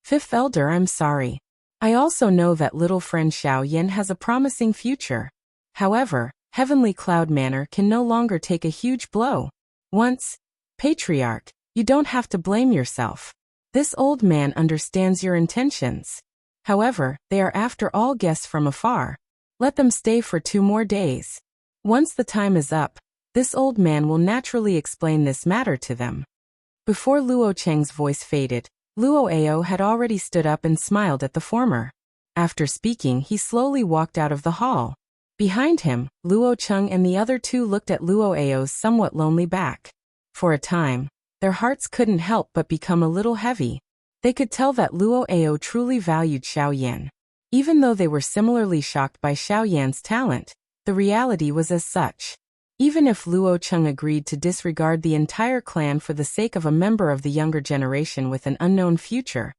"Fifth elder, I'm sorry. I also know that little friend Xiao Yin has a promising future. However, Heavenly Cloud Manor can no longer take a huge blow. Once, Patriarch, you don't have to blame yourself. This old man understands your intentions. However, they are after all guests from afar. Let them stay for 2 more days. Once the time is up, this old man will naturally explain this matter to them. Before Luo Cheng's voice faded, Luo Ao had already stood up and smiled at the former. After speaking, he slowly walked out of the hall. Behind him, Luo Cheng and the other 2 looked at Luo Ao's somewhat lonely back. For a time, their hearts couldn't help but become a little heavy. They could tell that Luo Ao truly valued Xiao Yan. Even though they were similarly shocked by Xiao Yan's talent, the reality was as such. Even if Luo Cheng agreed to disregard the entire clan for the sake of a member of the younger generation with an unknown future,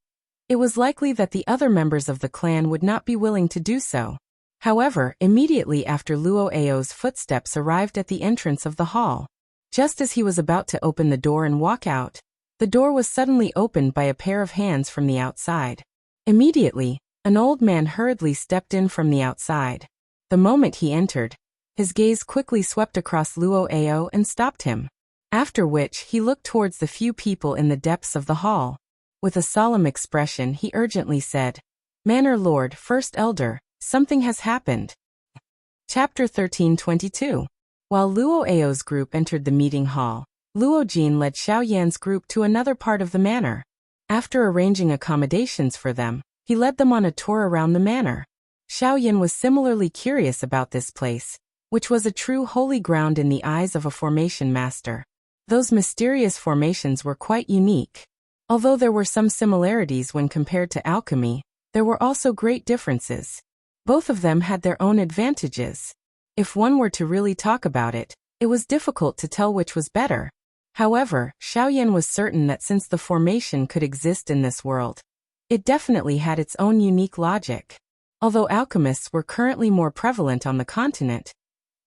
it was likely that the other members of the clan would not be willing to do so. However, immediately after Luo Ao's footsteps arrived at the entrance of the hall, just as he was about to open the door and walk out, the door was suddenly opened by a pair of hands from the outside. Immediately, an old man hurriedly stepped in from the outside. The moment he entered, his gaze quickly swept across Luo Ao and stopped him. After which, he looked towards the few people in the depths of the hall. With a solemn expression, he urgently said, "Manor Lord, First Elder, something has happened." Chapter 13:22. While Luo Ao's group entered the meeting hall, Luo Jin led Xiao Yan's group to another part of the manor. After arranging accommodations for them, he led them on a tour around the manor. Xiao Yan was similarly curious about this place, which was a true holy ground in the eyes of a formation master. Those mysterious formations were quite unique. Although there were some similarities when compared to alchemy, there were also great differences. Both of them had their own advantages. If one were to really talk about it, it was difficult to tell which was better. However, Xiao Yan was certain that since the formation could exist in this world, it definitely had its own unique logic. Although alchemists were currently more prevalent on the continent,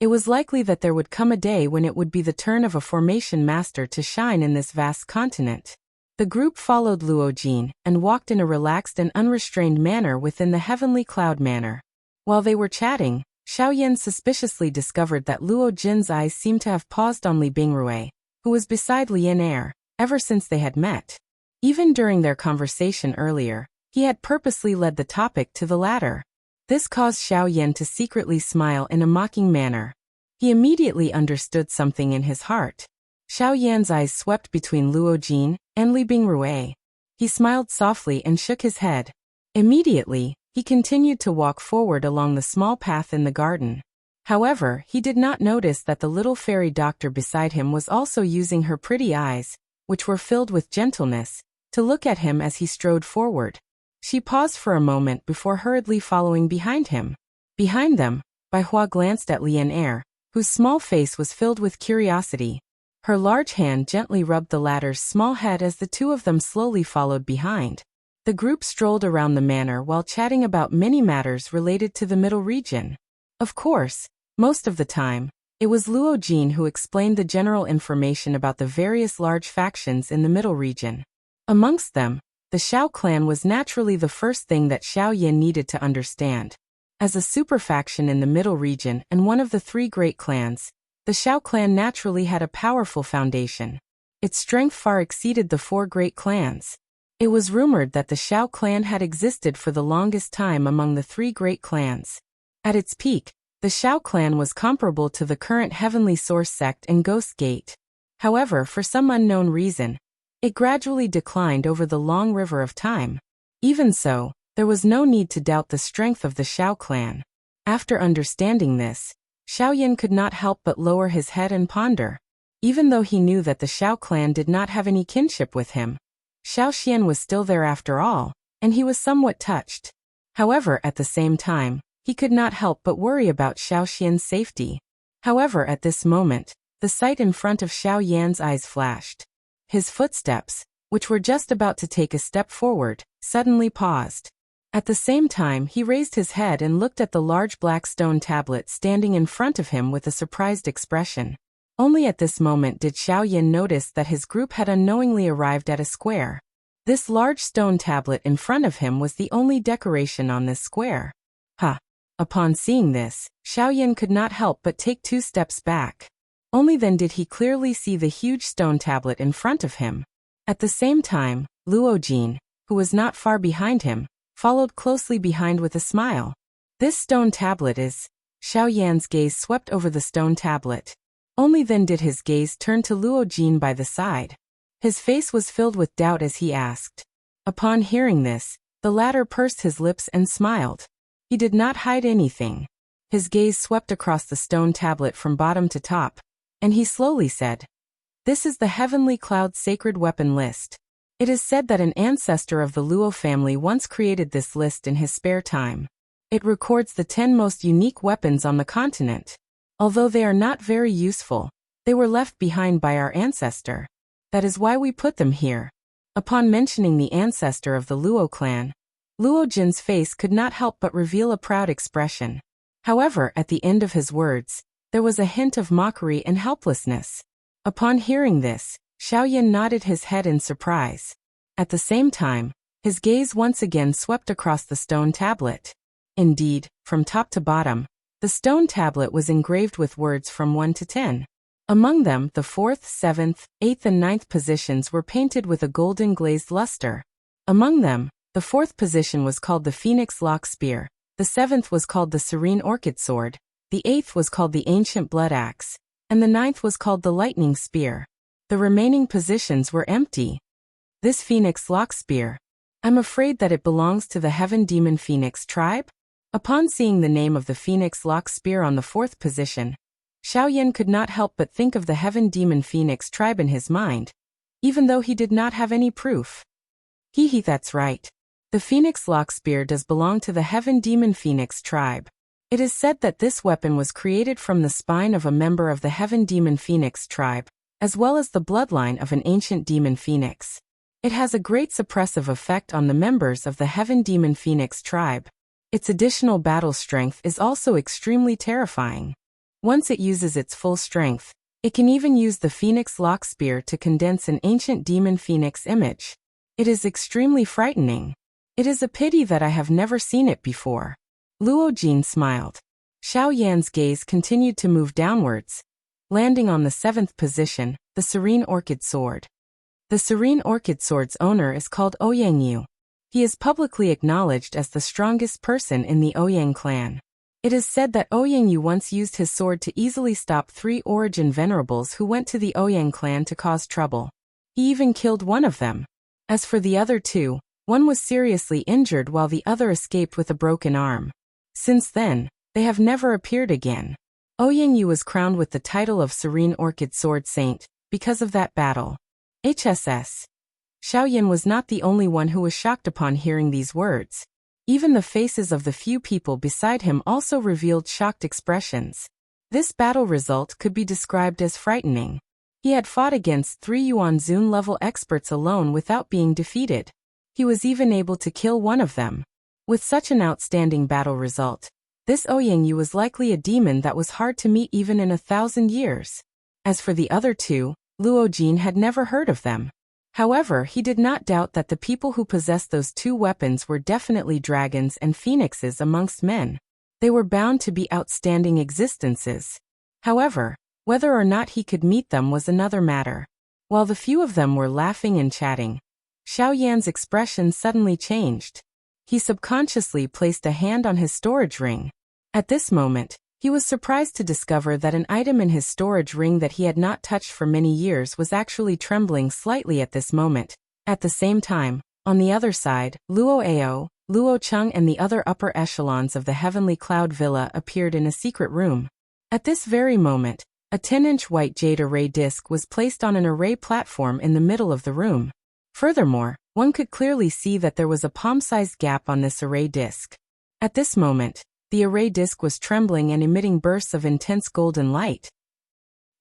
it was likely that there would come a day when it would be the turn of a formation master to shine in this vast continent. The group followed Luo Jin and walked in a relaxed and unrestrained manner within the Heavenly Cloud Manor. While they were chatting, Xiao Yan suspiciously discovered that Luo Jin's eyes seemed to have paused on Li Bingrui, who was beside Lian Air, ever since they had met. Even during their conversation earlier, he had purposely led the topic to the latter. This caused Xiao Yan to secretly smile in a mocking manner. He immediately understood something in his heart. Xiao Yan's eyes swept between Luo Jin and Li Bingrui. He smiled softly and shook his head. Immediately, he continued to walk forward along the small path in the garden. However, he did not notice that the little fairy doctor beside him was also using her pretty eyes, which were filled with gentleness, to look at him as he strode forward. She paused for a moment before hurriedly following behind him. Behind them, Bai Hua glanced at Lian Air, whose small face was filled with curiosity. Her large hand gently rubbed the latter's small head as the two of them slowly followed behind. The group strolled around the manor while chatting about many matters related to the middle region. Of course, most of the time, it was Luo Jin who explained the general information about the various large factions in the middle region. Amongst them, the Xiao clan was naturally the first thing that Xiao Yan needed to understand. As a superfaction in the middle region and one of the 3 great clans, the Xiao clan naturally had a powerful foundation. Its strength far exceeded the 4 great clans. It was rumored that the Xiao clan had existed for the longest time among the 3 great clans. At its peak, the Xiao clan was comparable to the current Heavenly Source sect and Ghost Gate. However, for some unknown reason, it gradually declined over the long river of time. Even so, there was no need to doubt the strength of the Xiao clan. After understanding this, Xiao Yan could not help but lower his head and ponder. Even though he knew that the Xiao clan did not have any kinship with him, Xiao Xian was still there after all, and he was somewhat touched. However, at the same time, he could not help but worry about Xiao Xian's safety. However, at this moment, the sight in front of Xiao Yan's eyes flashed. His footsteps, which were just about to take a step forward, suddenly paused. At the same time, he raised his head and looked at the large black stone tablet standing in front of him with a surprised expression. Only at this moment did Xiao Yan notice that his group had unknowingly arrived at a square. This large stone tablet in front of him was the only decoration on this square. Ha! Upon seeing this, Xiaoyan could not help but take 2 steps back. Only then did he clearly see the huge stone tablet in front of him. At the same time, Luo Jin, who was not far behind him, followed closely behind with a smile. This stone tablet is... Xiaoyan's gaze swept over the stone tablet. Only then did his gaze turn to Luo Jin by the side. His face was filled with doubt as he asked. Upon hearing this, the latter pursed his lips and smiled. He did not hide anything. His gaze swept across the stone tablet from bottom to top, and he slowly said, "This is the Heavenly Cloud Sacred Weapon List. It is said that an ancestor of the Luo family once created this list in his spare time. It records the 10 most unique weapons on the continent. Although they are not very useful, they were left behind by our ancestor. That is why we put them here." Upon mentioning the ancestor of the Luo clan, Luo Jin's face could not help but reveal a proud expression. However, at the end of his words, there was a hint of mockery and helplessness. Upon hearing this, Xiaoyan nodded his head in surprise. At the same time, his gaze once again swept across the stone tablet. Indeed, from top to bottom, the stone tablet was engraved with words from 1 to 10. Among them, the 4th, 7th, 8th and 9th positions were painted with a golden glazed luster. Among them, the 4th position was called the Phoenix Lock Spear, the 7th was called the Serene Orchid Sword, the 8th was called the Ancient Blood Axe, and the 9th was called the Lightning Spear. The remaining positions were empty. This Phoenix Lock Spear, I'm afraid that it belongs to the Heaven Demon Phoenix tribe? Upon seeing the name of the Phoenix Lock Spear on the 4th position, Xiaoyan could not help but think of the Heaven Demon Phoenix tribe in his mind, even though he did not have any proof. That's right. The Phoenix Lock Spear does belong to the Heaven Demon Phoenix tribe. It is said that this weapon was created from the spine of a member of the Heaven Demon Phoenix tribe, as well as the bloodline of an ancient demon phoenix. It has a great suppressive effect on the members of the Heaven Demon Phoenix tribe. Its additional battle strength is also extremely terrifying. Once it uses its full strength, it can even use the Phoenix Lock Spear to condense an ancient demon phoenix image. It is extremely frightening. It is a pity that I have never seen it before. Luo Jin smiled. Xiaoyan's gaze continued to move downwards, landing on the 7th position, the Serene Orchid Sword. The Serene Orchid Sword's owner is called Ouyang Yu. He is publicly acknowledged as the strongest person in the Ouyang clan. It is said that Ouyang Yu once used his sword to easily stop 3 Origin Venerables who went to the Ouyang clan to cause trouble. He even killed one of them. As for the other 2, one was seriously injured while the other escaped with a broken arm. Since then, they have never appeared again. Ouyang Yu was crowned with the title of Serene Orchid Sword Saint because of that battle. HSS. Xiaoyan was not the only one who was shocked upon hearing these words. Even the faces of the few people beside him also revealed shocked expressions. This battle result could be described as frightening. He had fought against 3 Yuanzun level experts alone without being defeated. He was even able to kill one of them. With such an outstanding battle result, this Ouyang Yu was likely a demon that was hard to meet even in 1,000 years. As for the other 2, Luo Jin had never heard of them. However, he did not doubt that the people who possessed those 2 weapons were definitely dragons and phoenixes amongst men. They were bound to be outstanding existences. However, whether or not he could meet them was another matter. While the few of them were laughing and chatting, Xiaoyan's expression suddenly changed. He subconsciously placed a hand on his storage ring. At this moment, he was surprised to discover that an item in his storage ring that he had not touched for many years was actually trembling slightly at this moment. At the same time, on the other side, Luo Ao, Luo Cheng and the other upper echelons of the Heavenly Cloud Villa appeared in a secret room. At this very moment, a 10-inch white jade array disc was placed on an array platform in the middle of the room. Furthermore, one could clearly see that there was a palm-sized gap on this array disc. At this moment, the array disc was trembling and emitting bursts of intense golden light.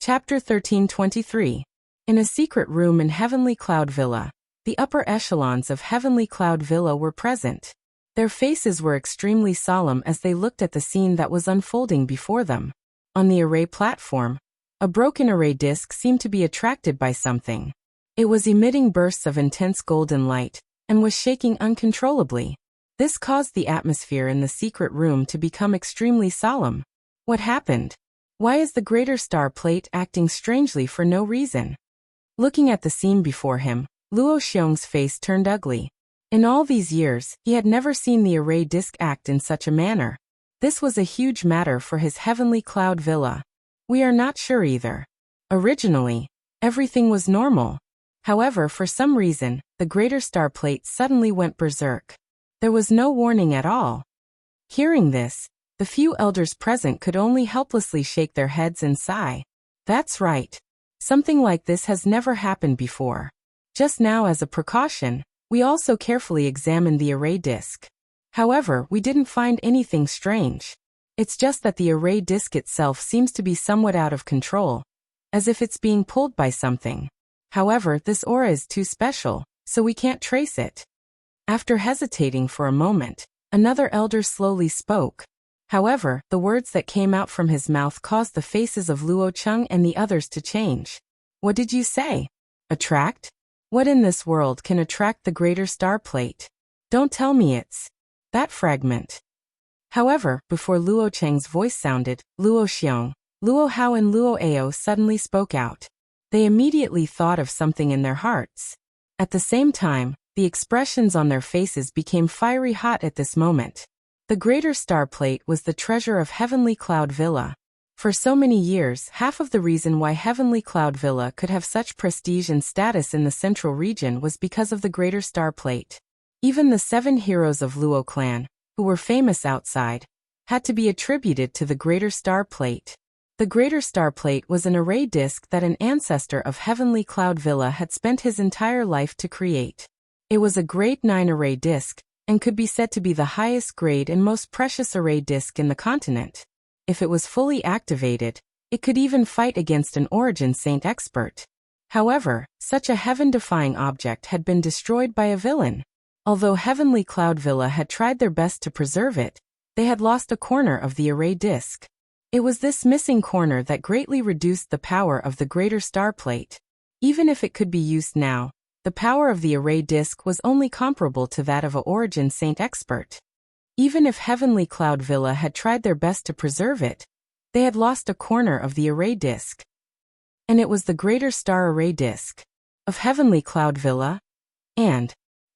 Chapter 1323. In a secret room in Heavenly Cloud Villa, the upper echelons of Heavenly Cloud Villa were present. Their faces were extremely solemn as they looked at the scene that was unfolding before them. On the array platform, a broken array disc seemed to be attracted by something. It was emitting bursts of intense golden light, and was shaking uncontrollably. This caused the atmosphere in the secret room to become extremely solemn. What happened? Why is the greater star plate acting strangely for no reason? Looking at the scene before him, Luo Xiong's face turned ugly. In all these years, he had never seen the array disk act in such a manner. This was a huge matter for his heavenly cloud villa. We are not sure either. Originally, everything was normal. However, for some reason, the greater star plate suddenly went berserk. There was no warning at all. Hearing this, the few elders present could only helplessly shake their heads and sigh. That's right. Something like this has never happened before. Just now, as a precaution, we also carefully examined the array disk. However, we didn't find anything strange. It's just that the array disk itself seems to be somewhat out of control, as if it's being pulled by something. However, this aura is too special, so we can't trace it. After hesitating for a moment, another elder slowly spoke. However, the words that came out from his mouth caused the faces of Luo Cheng and the others to change. What did you say? Attract? What in this world can attract the greater star plate? Don't tell me it's that fragment. However, before Luo Cheng's voice sounded, Luo Xiong, Luo Hao and Luo Ao suddenly spoke out. They immediately thought of something in their hearts. At the same time, the expressions on their faces became fiery hot at this moment. The greater star plate was the treasure of Heavenly Cloud Villa. For so many years, half of the reason why Heavenly Cloud Villa could have such prestige and status in the central region was because of the greater star plate. Even the 7 heroes of Luo clan, who were famous outside, had to be attributed to the greater star plate. The greater star plate was an array disk that an ancestor of Heavenly Cloud Villa had spent his entire life to create. It was a grade 9 array disk, and could be said to be the highest grade and most precious array disk in the continent. If it was fully activated, it could even fight against an Origin Saint expert. However, such a heaven-defying object had been destroyed by a villain. Although Heavenly Cloud Villa had tried their best to preserve it, they had lost a corner of the array disk. It was this missing corner that greatly reduced the power of the greater star plate. Even if it could be used now, the power of the array disk was only comparable to that of a Origin Saint expert. Even if Heavenly Cloud Villa had tried their best to preserve it, they had lost a corner of the array disk. And it was the greater star array disk of Heavenly Cloud Villa.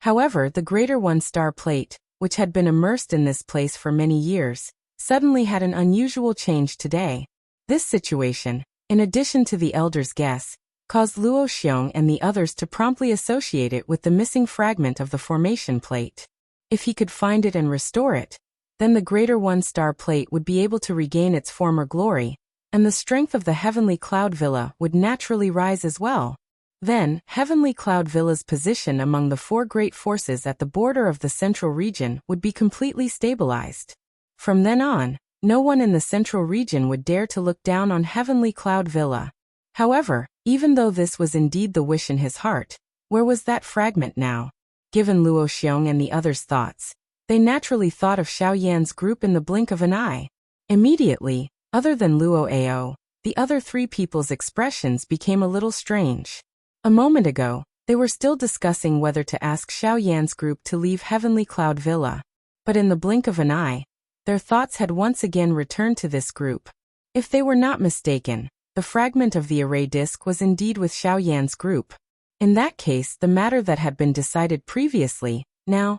However, the greater 1-star plate, which had been immersed in this place for many years, suddenly had an unusual change today. This situation, in addition to the elder's guess, caused Luo Xiong and the others to promptly associate it with the missing fragment of the formation plate. If he could find it and restore it, then the greater 1-star plate would be able to regain its former glory, and the strength of the Heavenly Cloud Villa would naturally rise as well. Then, Heavenly Cloud Villa's position among the 4 great forces at the border of the central region would be completely stabilized. From then on, no one in the central region would dare to look down on Heavenly Cloud Villa. However, even though this was indeed the wish in his heart, where was that fragment now? Given Luo Xiong and the others' thoughts, they naturally thought of Xiao Yan's group in the blink of an eye. Immediately, other than Luo Ao, the other 3 people's expressions became a little strange. A moment ago, they were still discussing whether to ask Xiao Yan's group to leave Heavenly Cloud Villa. But in the blink of an eye, their thoughts had once again returned to this group. If they were not mistaken, the fragment of the array disk was indeed with Xiao Yan's group. In that case, the matter that had been decided previously, now.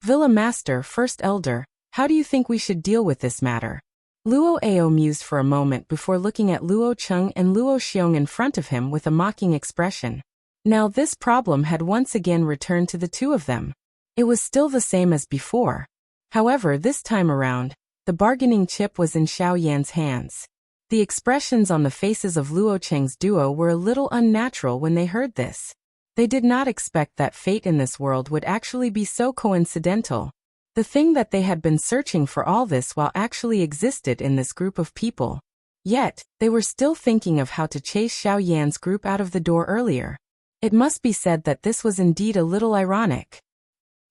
Villa Master, First Elder, how do you think we should deal with this matter? Luo Ao mused for a moment before looking at Luo Cheng and Luo Xiong in front of him with a mocking expression. Now this problem had once again returned to the 2 of them. It was still the same as before. However, this time around, the bargaining chip was in Xiao Yan's hands. The expressions on the faces of Luo Cheng's duo were a little unnatural when they heard this. They did not expect that fate in this world would actually be so coincidental. The thing that they had been searching for all this while actually existed in this group of people. Yet, they were still thinking of how to chase Xiao Yan's group out of the door earlier. It must be said that this was indeed a little ironic.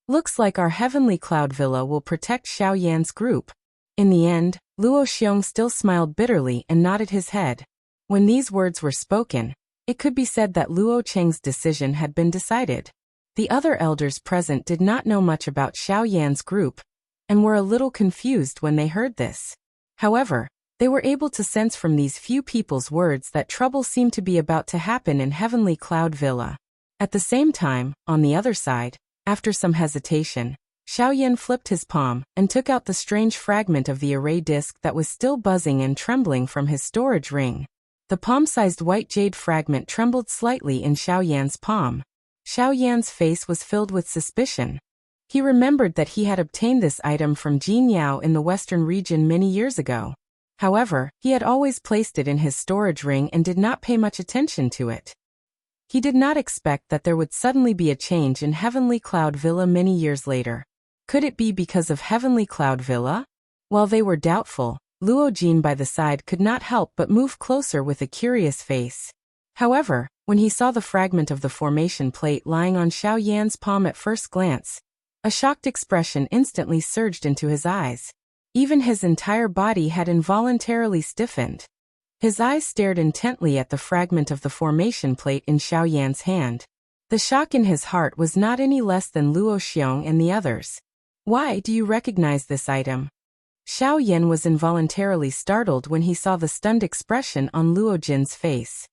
Looks like our Heavenly Cloud Villa will protect Xiao Yan's group. In the end, Luo Xiong still smiled bitterly and nodded his head. When these words were spoken, It could be said that Luo Cheng's decision had been decided. The other elders present did not know much about Xiao Yan's group, and were a little confused when they heard this. However, they were able to sense from these few people's words that trouble seemed to be about to happen in Heavenly Cloud Villa. At the same time, on the other side, after some hesitation, Xiao Yan flipped his palm and took out the strange fragment of the array disc that was still buzzing and trembling from his storage ring. The palm-sized white jade fragment trembled slightly in Xiao Yan's palm. Xiao Yan's face was filled with suspicion. He remembered that he had obtained this item from Jin Yao in the western region many years ago. However, he had always placed it in his storage ring and did not pay much attention to it. He did not expect that there would suddenly be a change in Heavenly Cloud Villa many years later. Could it be because of Heavenly Cloud Villa? While they were doubtful, Luo Jin by the side could not help but move closer with a curious face. However, when he saw the fragment of the formation plate lying on Xiao Yan's palm at first glance, a shocked expression instantly surged into his eyes. Even his entire body had involuntarily stiffened. His eyes stared intently at the fragment of the formation plate in Xiao Yan's hand. The shock in his heart was not any less than Luo Xiong and the others. "Why do you recognize this item?" Xiao Yan was involuntarily startled when he saw the stunned expression on Luo Jin's face.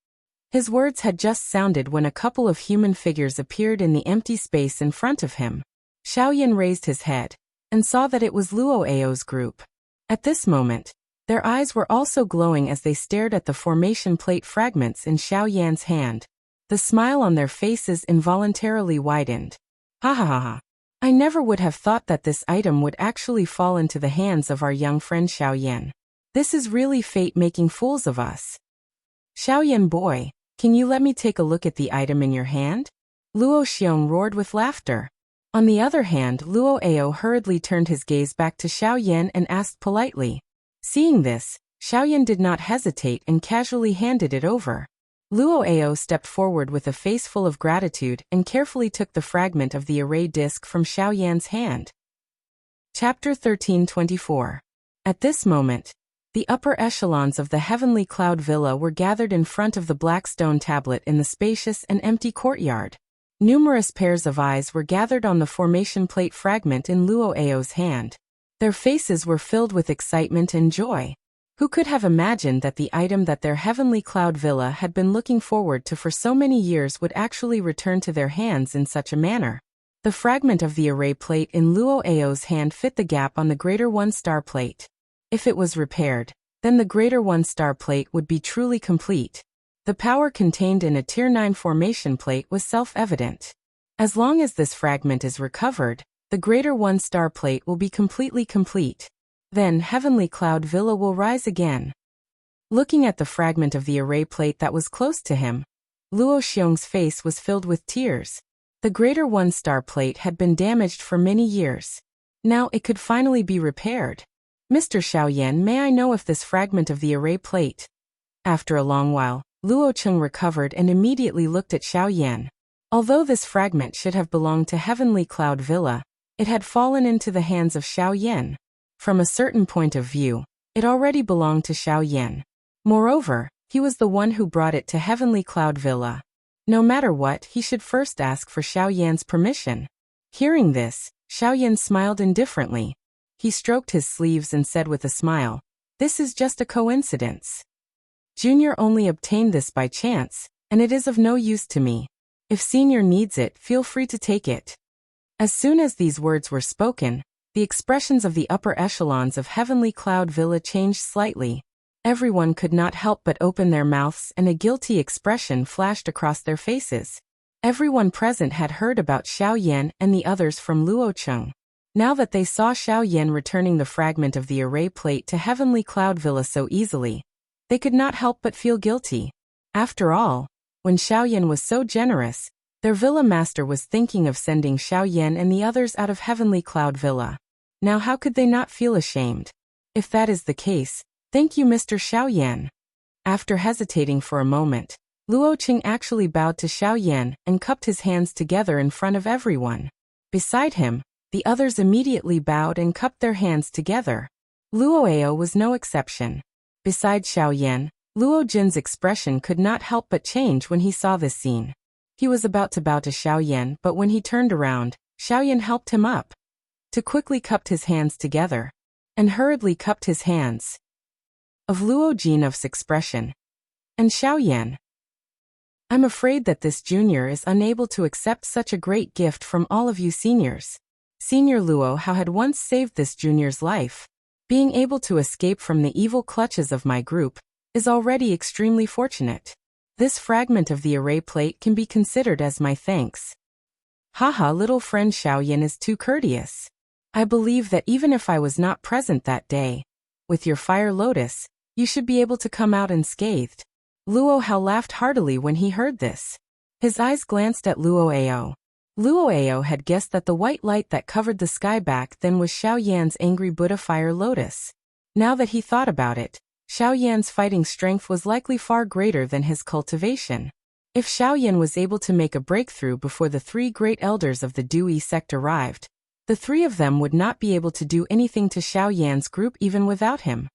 His words had just sounded when a couple of human figures appeared in the empty space in front of him. Xiao Yan raised his head and saw that it was Luo Ao's group. At this moment, their eyes were also glowing as they stared at the formation plate fragments in Xiao Yan's hand. The smile on their faces involuntarily widened. "Ha ha ha ha. I never would have thought that this item would actually fall into the hands of our young friend Xiao Yan. This is really fate making fools of us. Xiao Yan boy, can you let me take a look at the item in your hand?" Luo Xiong roared with laughter. On the other hand, Luo Ao hurriedly turned his gaze back to Xiao Yan and asked politely. Seeing this, Xiao Yan did not hesitate and casually handed it over. Luo Ao stepped forward with a face full of gratitude and carefully took the fragment of the array disc from Xiao Yan's hand. Chapter 1324. At this moment, the upper echelons of the Heavenly Cloud Villa were gathered in front of the black stone tablet in the spacious and empty courtyard. Numerous pairs of eyes were gathered on the formation plate fragment in Luo Ao's hand. Their faces were filled with excitement and joy. Who could have imagined that the item that their Heavenly Cloud Villa had been looking forward to for so many years would actually return to their hands in such a manner? The fragment of the array plate in Luo Ao's hand fit the gap on the greater one-star plate. If it was repaired, then the greater one-star plate would be truly complete. The power contained in a Tier 9 formation plate was self-evident. As long as this fragment is recovered, the greater one-star plate will be completely complete. Then Heavenly Cloud Villa will rise again. Looking at the fragment of the array plate that was close to him, Luo Xiong's face was filled with tears. The greater one-star plate had been damaged for many years. Now it could finally be repaired. "Mr. Xiao Yan, may I know if this fragment of the array plate?" After a long while, Luo Cheng recovered and immediately looked at Xiao Yan. Although this fragment should have belonged to Heavenly Cloud Villa, it had fallen into the hands of Xiao Yan. From a certain point of view, it already belonged to Xiao Yan. Moreover, he was the one who brought it to Heavenly Cloud Villa. No matter what, he should first ask for Xiao Yan's permission. Hearing this, Xiao Yan smiled indifferently. He stroked his sleeves and said with a smile, "This is just a coincidence. Junior only obtained this by chance, and it is of no use to me. If Senior needs it, feel free to take it." As soon as these words were spoken, the expressions of the upper echelons of Heavenly Cloud Villa changed slightly. Everyone could not help but open their mouths and a guilty expression flashed across their faces. Everyone present had heard about Xiao Yan and the others from Luo Cheng. Now that they saw Xiao Yan returning the fragment of the array plate to Heavenly Cloud Villa so easily, they could not help but feel guilty. After all, when Xiao Yan was so generous, their villa master was thinking of sending Xiao Yan and the others out of Heavenly Cloud Villa. Now how could they not feel ashamed? If that is the case, thank you, Mr. Xiao Yan. After hesitating for a moment, Luo Cheng actually bowed to Xiao Yan and cupped his hands together in front of everyone. Beside him, the others immediately bowed and cupped their hands together. Luo Ao was no exception. Besides Xiao Yan, Luo Jin's expression could not help but change when he saw this scene. He was about to bow to Xiaoyan, but when he turned around, Xiaoyan helped him up. To quickly cupped his hands together. And hurriedly cupped his hands. Of Luo Jin's expression. And Xiaoyan. I'm afraid that this junior is unable to accept such a great gift from all of you seniors. Senior Luo Hao had once saved this junior's life. Being able to escape from the evil clutches of my group is already extremely fortunate. This fragment of the array plate can be considered as my thanks. Haha, little friend Xiaoyan is too courteous. I believe that even if I was not present that day, with your fire lotus, you should be able to come out unscathed. Luo Hao laughed heartily when he heard this. His eyes glanced at Luo Ao. Luo Ao had guessed that the white light that covered the sky back then was Xiaoyan's angry Buddha fire lotus. Now that he thought about it, Xiaoyan's fighting strength was likely far greater than his cultivation. If Xiaoyan was able to make a breakthrough before the three great elders of the Dui sect arrived, the three of them would not be able to do anything to Xiaoyan's group even without him.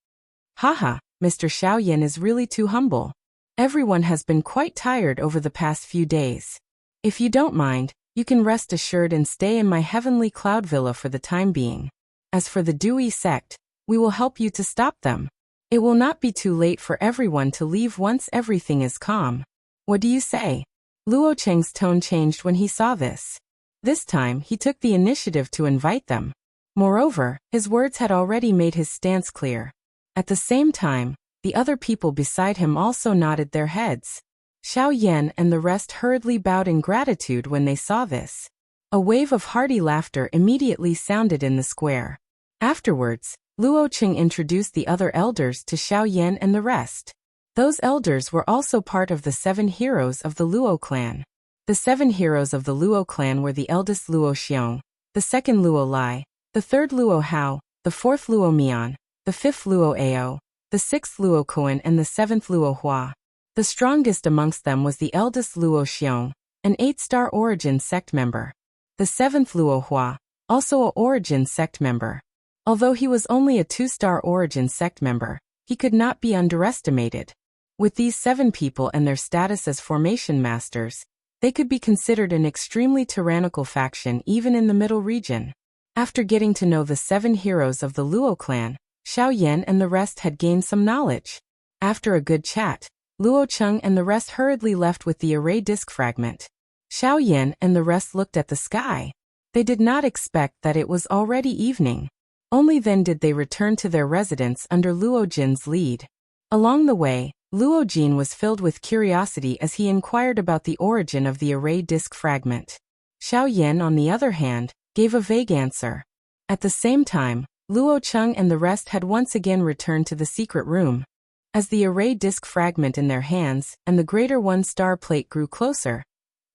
Haha, Mr. Xiaoyan is really too humble. Everyone has been quite tired over the past few days. If you don't mind, you can rest assured and stay in my heavenly cloud villa for the time being. As for the Dui sect, we will help you to stop them. It will not be too late for everyone to leave once everything is calm. What do you say? Luo Cheng's tone changed when he saw this. This time, he took the initiative to invite them. Moreover, his words had already made his stance clear. At the same time, the other people beside him also nodded their heads. Xiaoyan and the rest hurriedly bowed in gratitude when they saw this. A wave of hearty laughter immediately sounded in the square. Afterwards, Luo Cheng introduced the other elders to Xiaoyan and the rest. Those elders were also part of the 7 heroes of the Luo clan. The 7 heroes of the Luo clan were the eldest Luo Xiong, the second Luo Lai, the third Luo Hao, the fourth Luo Mian, the fifth Luo Ao, the sixth Luo Koan and the seventh Luo Hua. The strongest amongst them was the eldest Luo Xiong, an 8-star Origin sect member. The seventh Luo Hua, also a Origin sect member. Although he was only a 2-star Origin sect member, he could not be underestimated. With these 7 people and their status as formation masters, they could be considered an extremely tyrannical faction even in the middle region. After getting to know the 7 heroes of the Luo clan, Xiaoyan and the rest had gained some knowledge. After a good chat, Luo Cheng and the rest hurriedly left with the array disc fragment. Xiaoyan and the rest looked at the sky. They did not expect that it was already evening. Only then did they return to their residence under Luo Jin's lead. Along the way, Luo Jin was filled with curiosity as he inquired about the origin of the array disc fragment. Xiaoyan, on the other hand, gave a vague answer. At the same time, Luo Cheng and the rest had once again returned to the secret room. As the array disc fragment in their hands and the greater 1-star plate grew closer,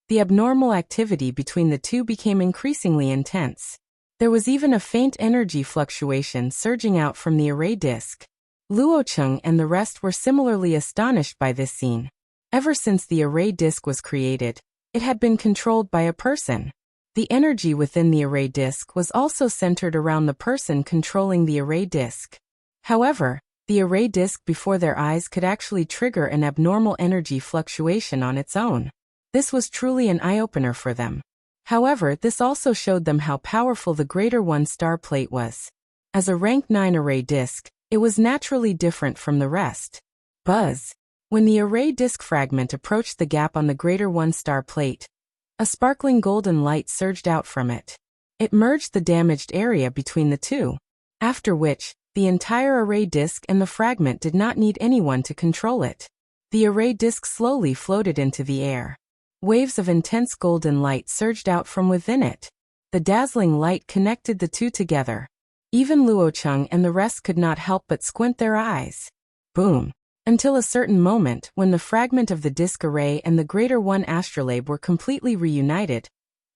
the abnormal activity between the two became increasingly intense. There was even a faint energy fluctuation surging out from the array disc. Luo Cheng and the rest were similarly astonished by this scene. Ever since the array disc was created, it had been controlled by a person. The energy within the array disc was also centered around the person controlling the array disc. However, the array disc before their eyes could actually trigger an abnormal energy fluctuation on its own. This was truly an eye-opener for them. However, this also showed them how powerful the greater 1-star plate was. As a rank 9 array disc, it was naturally different from the rest. Buzz. When the array disc fragment approached the gap on the greater 1-star plate, a sparkling golden light surged out from it. It merged the damaged area between the two. After which, the entire array disc and the fragment did not need anyone to control it. The array disc slowly floated into the air. Waves of intense golden light surged out from within it. The dazzling light connected the two together. Even Luo Cheng and the rest could not help but squint their eyes. Boom. Until a certain moment when the fragment of the disc array and the greater 1 astrolabe were completely reunited,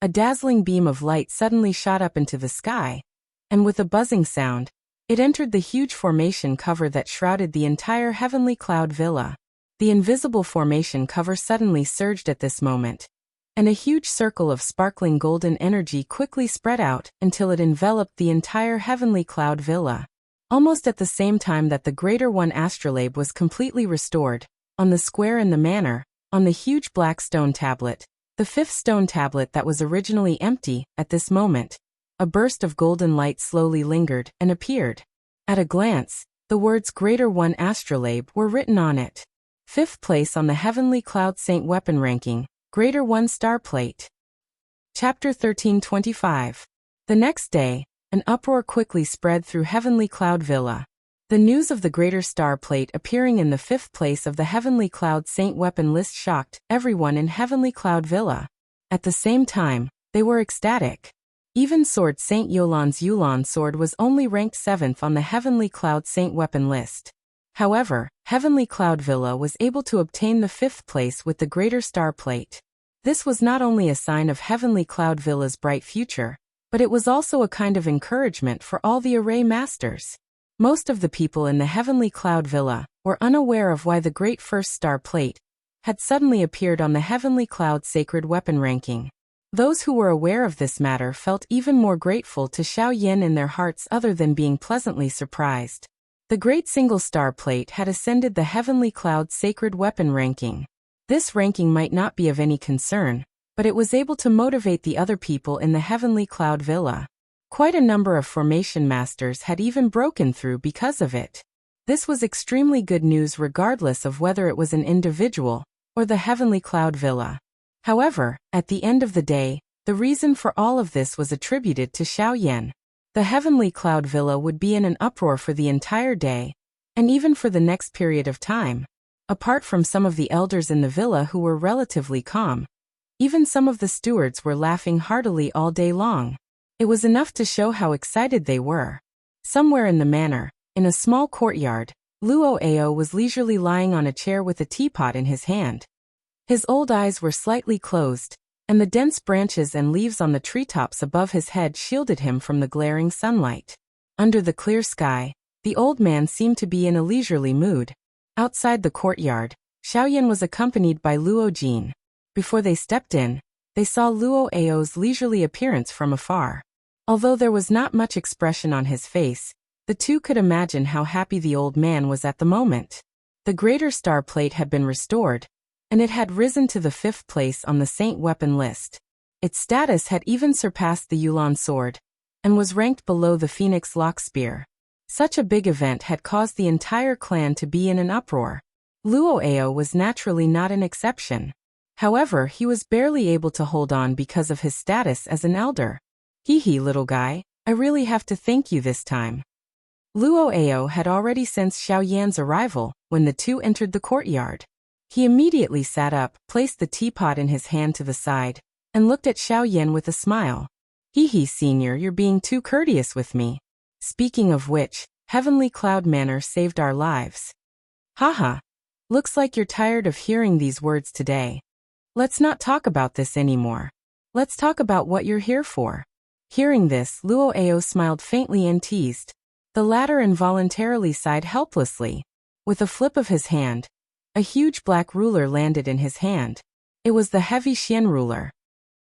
a dazzling beam of light suddenly shot up into the sky, and with a buzzing sound, it entered the huge formation cover that shrouded the entire heavenly cloud villa. The invisible formation cover suddenly surged at this moment, and a huge circle of sparkling golden energy quickly spread out until it enveloped the entire heavenly cloud villa. Almost at the same time that the Greater One astrolabe was completely restored, on the square in the manor, on the huge black stone tablet, the fifth stone tablet that was originally empty, at this moment, a burst of golden light slowly lingered and appeared. At a glance, the words Greater One astrolabe were written on it. 5th place on the Heavenly Cloud Saint weapon ranking, Greater One star plate. Chapter 1325. The next day, an uproar quickly spread through Heavenly Cloud Villa. The news of the Greater Star Plate appearing in the 5th place of the Heavenly Cloud Saint weapon list shocked everyone in Heavenly Cloud Villa. At the same time, they were ecstatic. Even Sword Saint Yolan's Yulan sword was only ranked 7th on the Heavenly Cloud Saint weapon list. However, Heavenly Cloud Villa was able to obtain the 5th place with the Greater Star Plate. This was not only a sign of Heavenly Cloud Villa's bright future, but it was also a kind of encouragement for all the array masters. Most of the people in the Heavenly Cloud Villa were unaware of why the Great First Star Plate had suddenly appeared on the Heavenly Cloud Sacred Weapon ranking. Those who were aware of this matter felt even more grateful to Xiao Yan in their hearts other than being pleasantly surprised. The Great Single Star Plate had ascended the Heavenly Cloud Sacred Weapon ranking. This ranking might not be of any concern, but it was able to motivate the other people in the Heavenly Cloud Villa. Quite a number of formation masters had even broken through because of it. This was extremely good news regardless of whether it was an individual or the Heavenly Cloud Villa. However, at the end of the day, the reason for all of this was attributed to Xiao Yan. The Heavenly Cloud Villa would be in an uproar for the entire day, and even for the next period of time. Apart from some of the elders in the villa who were relatively calm, even some of the stewards were laughing heartily all day long. It was enough to show how excited they were. Somewhere in the manor, in a small courtyard, Luo Ao was leisurely lying on a chair with a teapot in his hand. His old eyes were slightly closed, and the dense branches and leaves on the treetops above his head shielded him from the glaring sunlight. Under the clear sky, the old man seemed to be in a leisurely mood. Outside the courtyard, Xiao Yan was accompanied by Luo Jin. Before they stepped in, they saw Luo Ao's leisurely appearance from afar. Although there was not much expression on his face, the two could imagine how happy the old man was at the moment. The Greater Star Plate had been restored, and it had risen to the 5th place on the Saint weapon list. Its status had even surpassed the Yulan sword, and was ranked below the Phoenix Lock Spear. Such a big event had caused the entire clan to be in an uproar. Luo Ao was naturally not an exception. However, he was barely able to hold on because of his status as an elder. Hee little guy, I really have to thank you this time. Luo Ao had already sensed Xiao Yan's arrival when the two entered the courtyard. He immediately sat up, placed the teapot in his hand to the side, and looked at Xiao Yan with a smile. Hee senior, you're being too courteous with me. Speaking of which, Heavenly Cloud Manor saved our lives. Haha. Looks like you're tired of hearing these words today. Let's not talk about this anymore. Let's talk about what you're here for. Hearing this, Luo Ao smiled faintly and teased. The latter involuntarily sighed helplessly. With a flip of his hand, a huge black ruler landed in his hand. It was the heavy Xian ruler.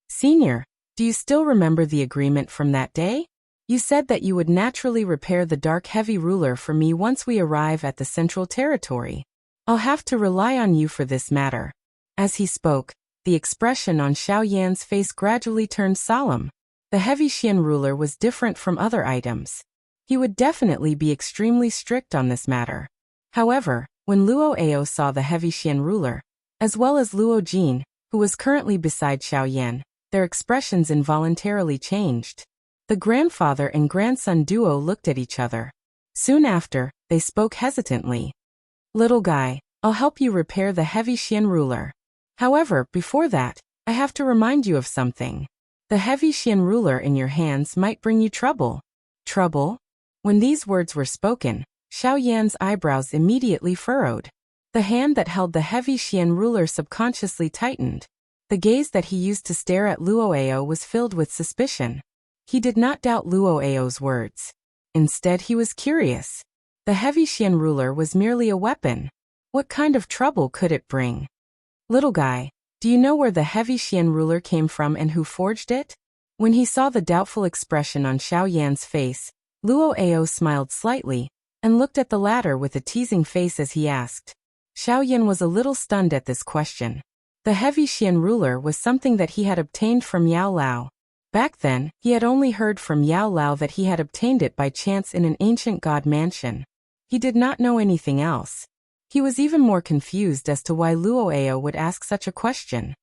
Senior, do you still remember the agreement from that day? You said that you would naturally repair the dark heavy ruler for me once we arrive at the Central Territory. I'll have to rely on you for this matter. As he spoke, the expression on Xiao Yan's face gradually turned solemn. The heavy Xian ruler was different from other items. He would definitely be extremely strict on this matter. However, when Luo Ao saw the heavy Xian ruler, as well as Luo Jin, who was currently beside Xiao Yan, their expressions involuntarily changed. The grandfather and grandson duo looked at each other. Soon after, they spoke hesitantly. Little guy, I'll help you repair the heavy Xian ruler. However, before that, I have to remind you of something. The heavy Xian ruler in your hands might bring you trouble. Trouble? When these words were spoken, Xiao Yan's eyebrows immediately furrowed. The hand that held the heavy Xian ruler subconsciously tightened. The gaze that he used to stare at Luo Ao was filled with suspicion. He did not doubt Luo Ao's words. Instead, he was curious. The heavy Xian ruler was merely a weapon. What kind of trouble could it bring? Little guy, do you know where the heavy Xian ruler came from and who forged it? When he saw the doubtful expression on Xiao Yan's face, Luo Ao smiled slightly, and looked at the latter with a teasing face as he asked. Xiaoyan was a little stunned at this question. The heavy Xian ruler was something that he had obtained from Yao Lao. Back then, he had only heard from Yao Lao that he had obtained it by chance in an ancient god mansion. He did not know anything else. He was even more confused as to why Luo Ao would ask such a question.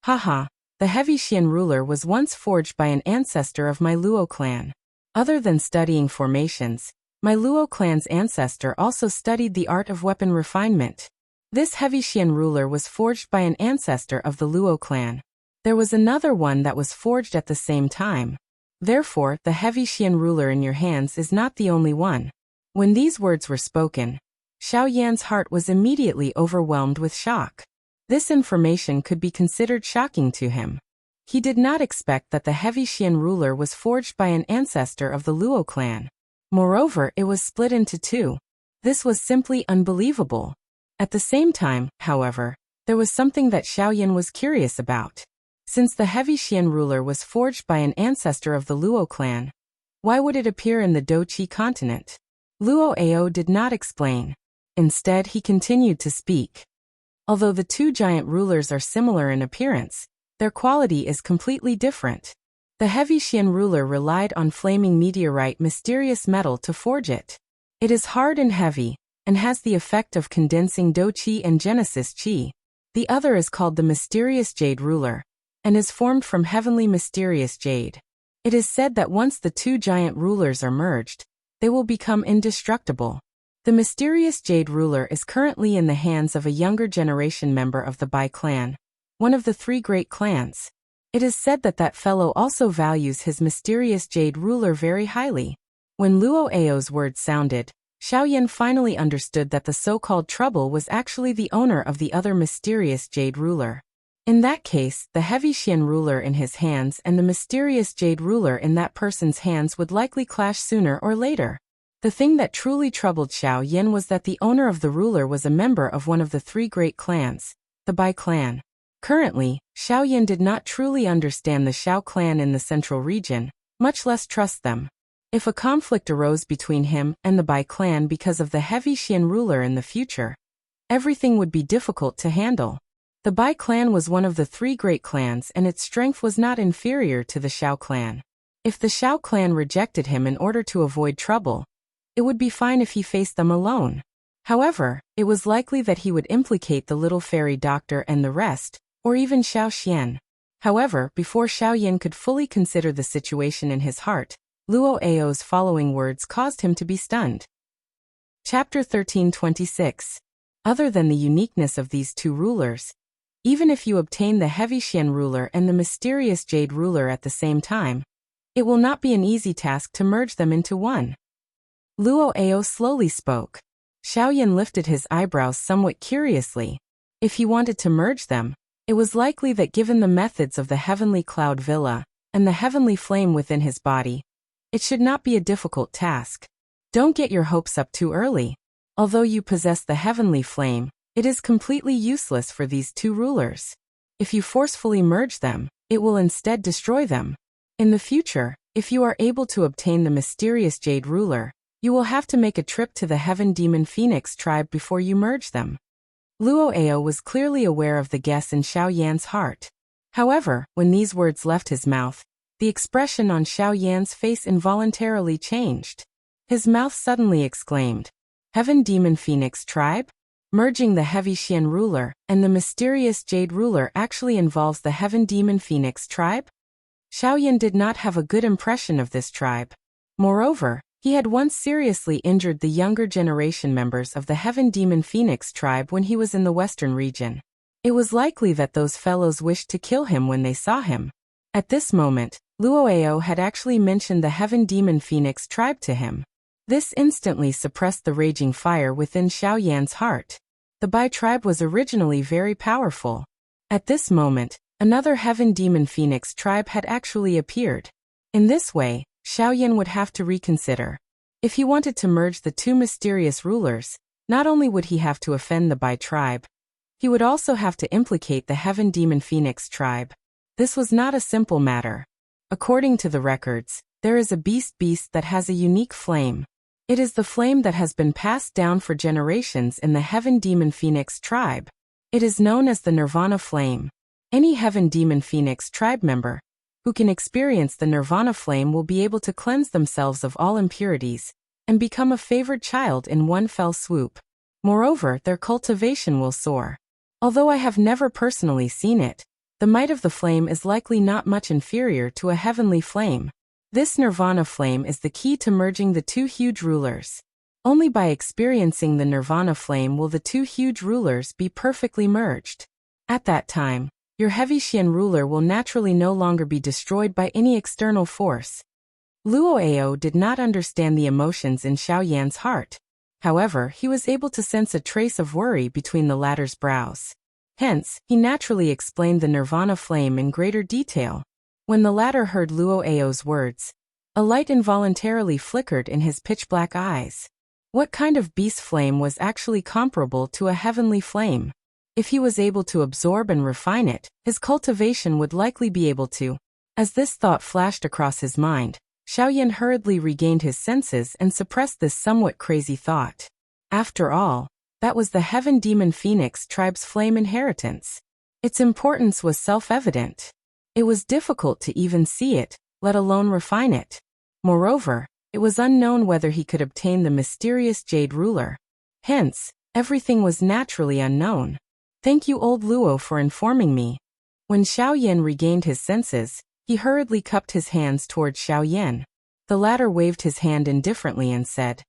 Haha, the heavy Xian ruler was once forged by an ancestor of my Luo clan. Other than studying formations, my Luo clan's ancestor also studied the art of weapon refinement. This heavy Xian ruler was forged by an ancestor of the Luo clan. There was another one that was forged at the same time. Therefore, the heavy Xian ruler in your hands is not the only one. When these words were spoken, Xiaoyan's heart was immediately overwhelmed with shock. This information could be considered shocking to him. He did not expect that the heavy Xian ruler was forged by an ancestor of the Luo clan. Moreover, it was split into two. This was simply unbelievable. At the same time, however, there was something that Xiaoyan was curious about. Since the heavy Xian ruler was forged by an ancestor of the Luo clan, why would it appear in the Doqi continent? Luo Ao did not explain. Instead, he continued to speak. Although the two giant rulers are similar in appearance, their quality is completely different. The heavy Xian ruler relied on flaming meteorite mysterious metal to forge it. It is hard and heavy, and has the effect of condensing Do Qi and Genesis Qi. The other is called the mysterious jade ruler, and is formed from heavenly mysterious jade. It is said that once the two giant rulers are merged, they will become indestructible. The mysterious jade ruler is currently in the hands of a younger generation member of the Bai clan, one of the three great clans. It is said that that fellow also values his mysterious jade ruler very highly. When Luo Ao's words sounded, Xiaoyan finally understood that the so-called trouble was actually the owner of the other mysterious jade ruler. In that case, the heavy Xian ruler in his hands and the mysterious jade ruler in that person's hands would likely clash sooner or later. The thing that truly troubled Xiaoyan was that the owner of the ruler was a member of one of the three great clans, the Bai clan. Currently, Xiaoyan did not truly understand the Xiao clan in the central region, much less trust them. If a conflict arose between him and the Bai clan because of the heavy Xian ruler in the future, everything would be difficult to handle. The Bai clan was one of the three great clans and its strength was not inferior to the Xiao clan. If the Xiao clan rejected him in order to avoid trouble, it would be fine if he faced them alone. However, it was likely that he would implicate the little fairy doctor and the rest, or even Xiao Xian. However, before Xiaoyan could fully consider the situation in his heart, Luo Ao's following words caused him to be stunned. Chapter 1326. Other than the uniqueness of these two rulers, even if you obtain the heavy Xian ruler and the mysterious jade ruler at the same time, it will not be an easy task to merge them into one. Luo Ao slowly spoke. Xiaoyan lifted his eyebrows somewhat curiously. If he wanted to merge them, it was likely that given the methods of the heavenly cloud villa and the heavenly flame within his body, it should not be a difficult task. Don't get your hopes up too early. Although you possess the heavenly flame, it is completely useless for these two rulers. If you forcefully merge them, it will instead destroy them. In the future, if you are able to obtain the mysterious jade ruler, you will have to make a trip to the Heaven Demon Phoenix tribe before you merge them. Luo Ao was clearly aware of the guess in Xiaoyan's heart. However, when these words left his mouth, the expression on Xiaoyan's face involuntarily changed. His mouth suddenly exclaimed, "Heaven Demon Phoenix tribe?" Merging the heavy Xian ruler and the mysterious jade ruler actually involves the Heaven Demon Phoenix tribe? Xiaoyan did not have a good impression of this tribe. Moreover, he had once seriously injured the younger generation members of the Heaven Demon Phoenix tribe when he was in the western region. It was likely that those fellows wished to kill him when they saw him. At this moment, Luo Ao had actually mentioned the Heaven Demon Phoenix tribe to him. This instantly suppressed the raging fire within Xiaoyan's heart. The Bai tribe was originally very powerful. At this moment, another Heaven Demon Phoenix tribe had actually appeared. In this way, Xiaoyan would have to reconsider. If he wanted to merge the two mysterious rulers, not only would he have to offend the Bai tribe, he would also have to implicate the Heaven Demon Phoenix tribe. This was not a simple matter. According to the records, there is a beast that has a unique flame. It is the flame that has been passed down for generations in the Heaven Demon Phoenix tribe. It is known as the Nirvana flame. Any Heaven Demon Phoenix tribe member who can experience the Nirvana flame will be able to cleanse themselves of all impurities and become a favored child in one fell swoop. Moreover, their cultivation will soar. Although I have never personally seen it, the might of the flame is likely not much inferior to a heavenly flame. This Nirvana flame is the key to merging the two huge rulers. Only by experiencing the Nirvana flame will the two huge rulers be perfectly merged. At that time, your heavy Xian ruler will naturally no longer be destroyed by any external force. Luo Ao did not understand the emotions in Xiao Yan's heart. However, he was able to sense a trace of worry between the latter's brows. Hence, he naturally explained the Nirvana flame in greater detail. When the latter heard Luo Ao's words, a light involuntarily flickered in his pitch-black eyes. What kind of beast flame was actually comparable to a heavenly flame? If he was able to absorb and refine it, his cultivation would likely be able to. As this thought flashed across his mind, Xiaoyan hurriedly regained his senses and suppressed this somewhat crazy thought. After all, that was the Heaven Demon Phoenix tribe's flame inheritance. Its importance was self-evident. It was difficult to even see it, let alone refine it. Moreover, it was unknown whether he could obtain the mysterious Jade Ruler. Hence, everything was naturally unknown. Thank you, old Luo, for informing me. When Xiaoyan regained his senses, he hurriedly cupped his hands toward Xiaoyan. The latter waved his hand indifferently and said,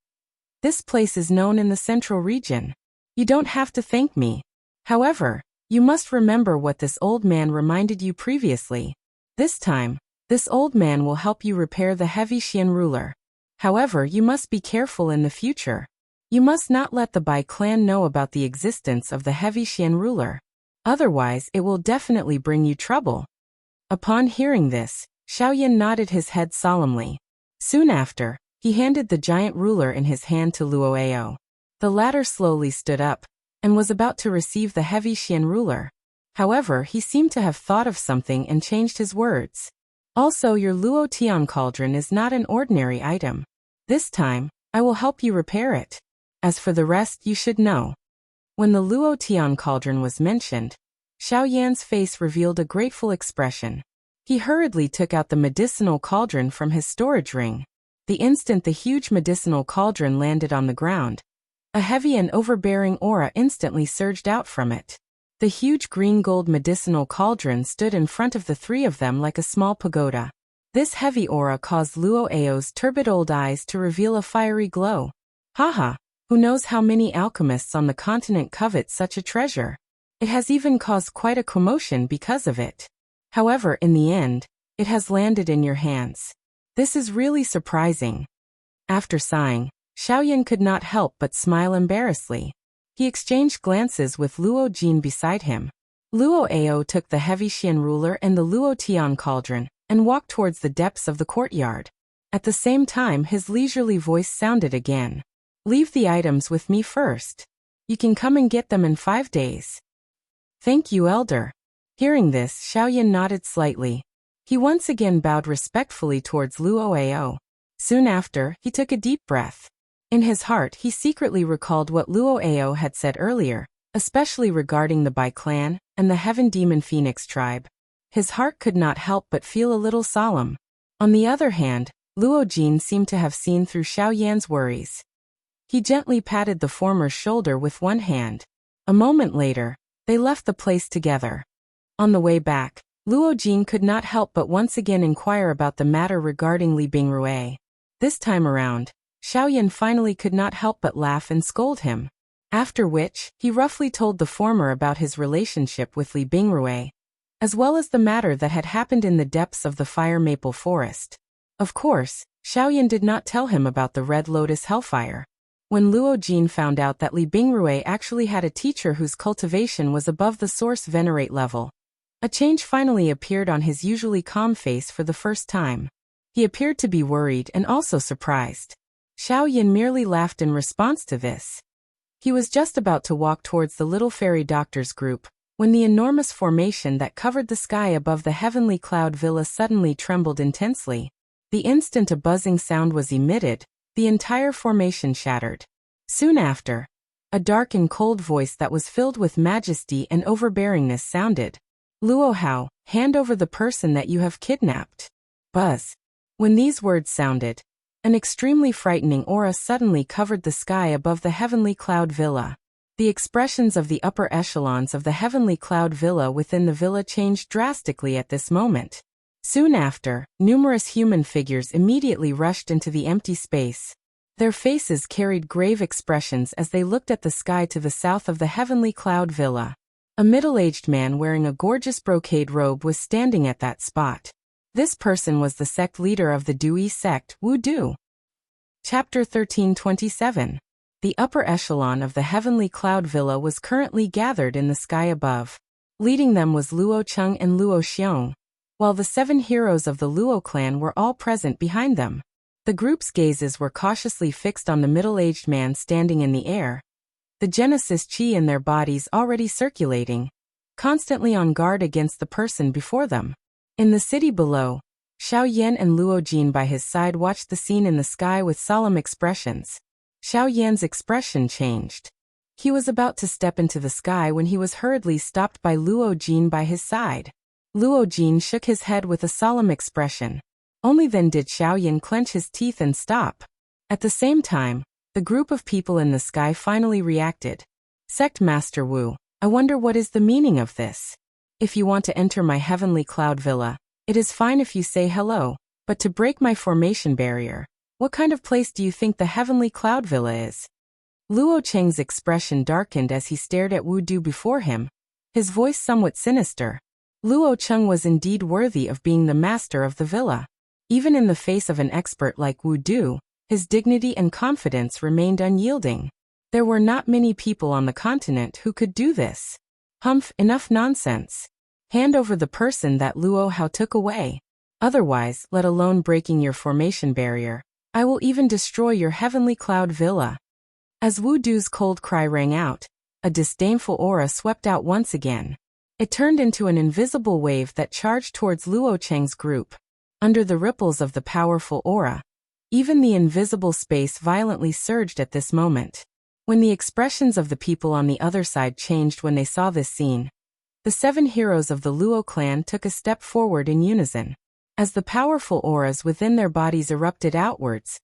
"This place is known in the central region. You don't have to thank me. However, you must remember what this old man reminded you previously. This time, this old man will help you repair the heavy Xian ruler. However, you must be careful in the future. You must not let the Bai clan know about the existence of the heavy Xian ruler. Otherwise, it will definitely bring you trouble." Upon hearing this, Xiaoyan nodded his head solemnly. Soon after, he handed the giant ruler in his hand to Luo Ao. The latter slowly stood up and was about to receive the heavy Xian ruler. However, he seemed to have thought of something and changed his words. "Also, your Luo Tian cauldron is not an ordinary item. This time, I will help you repair it. As for the rest, you should know." When the Luo Tian cauldron was mentioned, Xiaoyan's face revealed a grateful expression. He hurriedly took out the medicinal cauldron from his storage ring. The instant the huge medicinal cauldron landed on the ground, a heavy and overbearing aura instantly surged out from it. The huge green-gold medicinal cauldron stood in front of the three of them like a small pagoda. This heavy aura caused Luo Ao's turbid old eyes to reveal a fiery glow. Haha, who knows how many alchemists on the continent covet such a treasure? It has even caused quite a commotion because of it. However, in the end, it has landed in your hands. This is really surprising. After sighing, Xiaoyan could not help but smile embarrassedly. He exchanged glances with Luo Jin beside him. Luo Ao took the heavy Xian ruler and the Luo Tian cauldron and walked towards the depths of the courtyard. At the same time, his leisurely voice sounded again. "Leave the items with me first. You can come and get them in 5 days." "Thank you, Elder." Hearing this, Xiaoyan nodded slightly. He once again bowed respectfully towards Luo Ao. Soon after, he took a deep breath. In his heart, he secretly recalled what Luo Ao had said earlier, especially regarding the Bai clan and the Heaven Demon Phoenix tribe. His heart could not help but feel a little solemn. On the other hand, Luo Jin seemed to have seen through Xiaoyan's worries. He gently patted the former's shoulder with one hand. A moment later, they left the place together. On the way back, Luo Jin could not help but once again inquire about the matter regarding Li Bingrui. This time around, Xiaoyan finally could not help but laugh and scold him. After which, he roughly told the former about his relationship with Li Bingrui, as well as the matter that had happened in the depths of the fire maple forest. Of course, Xiaoyan did not tell him about the Red Lotus Hellfire. When Luo Jin found out that Li Bingrui actually had a teacher whose cultivation was above the source venerate level, a change finally appeared on his usually calm face for the first time. He appeared to be worried and also surprised. Xiaoyan merely laughed in response to this. He was just about to walk towards the little fairy doctor's group, when the enormous formation that covered the sky above the heavenly cloud villa suddenly trembled intensely. The instant a buzzing sound was emitted, the entire formation shattered. Soon after, a dark and cold voice that was filled with majesty and overbearingness sounded. Luo Hao, hand over the person that you have kidnapped. Buzz. When these words sounded, an extremely frightening aura suddenly covered the sky above the heavenly cloud villa. The expressions of the upper echelons of the heavenly cloud villa within the villa changed drastically at this moment. Soon after, numerous human figures immediately rushed into the empty space. Their faces carried grave expressions as they looked at the sky to the south of the heavenly cloud villa. A middle-aged man wearing a gorgeous brocade robe was standing at that spot. This person was the sect leader of the Dui sect, Wu Du. Chapter 1327. The upper echelon of the heavenly cloud villa was currently gathered in the sky above. Leading them was Luo Cheng and Luo Xiong, while the 7 heroes of the Luo clan were all present behind them. The group's gazes were cautiously fixed on the middle-aged man standing in the air, the Genesis chi in their bodies already circulating, constantly on guard against the person before them. In the city below, Xiao Yan and Luo Jin by his side watched the scene in the sky with solemn expressions. Xiao Yan's expression changed. He was about to step into the sky when he was hurriedly stopped by Luo Jin by his side. Luo Jin shook his head with a solemn expression. Only then did Xiao Yan clench his teeth and stop. At the same time, the group of people in the sky finally reacted. Sect Master Wu, I wonder what is the meaning of this? If you want to enter my heavenly cloud villa, it is fine if you say hello, but to break my formation barrier, what kind of place do you think the heavenly cloud villa is? Luo Cheng's expression darkened as he stared at Wu Du before him, his voice somewhat sinister. Luo Cheng was indeed worthy of being the master of the villa. Even in the face of an expert like Wu Du, his dignity and confidence remained unyielding. There were not many people on the continent who could do this. Humph, enough nonsense. Hand over the person that Luo Hao took away. Otherwise, let alone breaking your formation barrier, I will even destroy your heavenly cloud villa. As Wu Du's cold cry rang out, a disdainful aura swept out once again. It turned into an invisible wave that charged towards Luo Cheng's group. Under the ripples of the powerful aura, even the invisible space violently surged at this moment. When the expressions of the people on the other side changed when they saw this scene, the 7 heroes of the Luo clan took a step forward in unison. As the powerful auras within their bodies erupted outwards,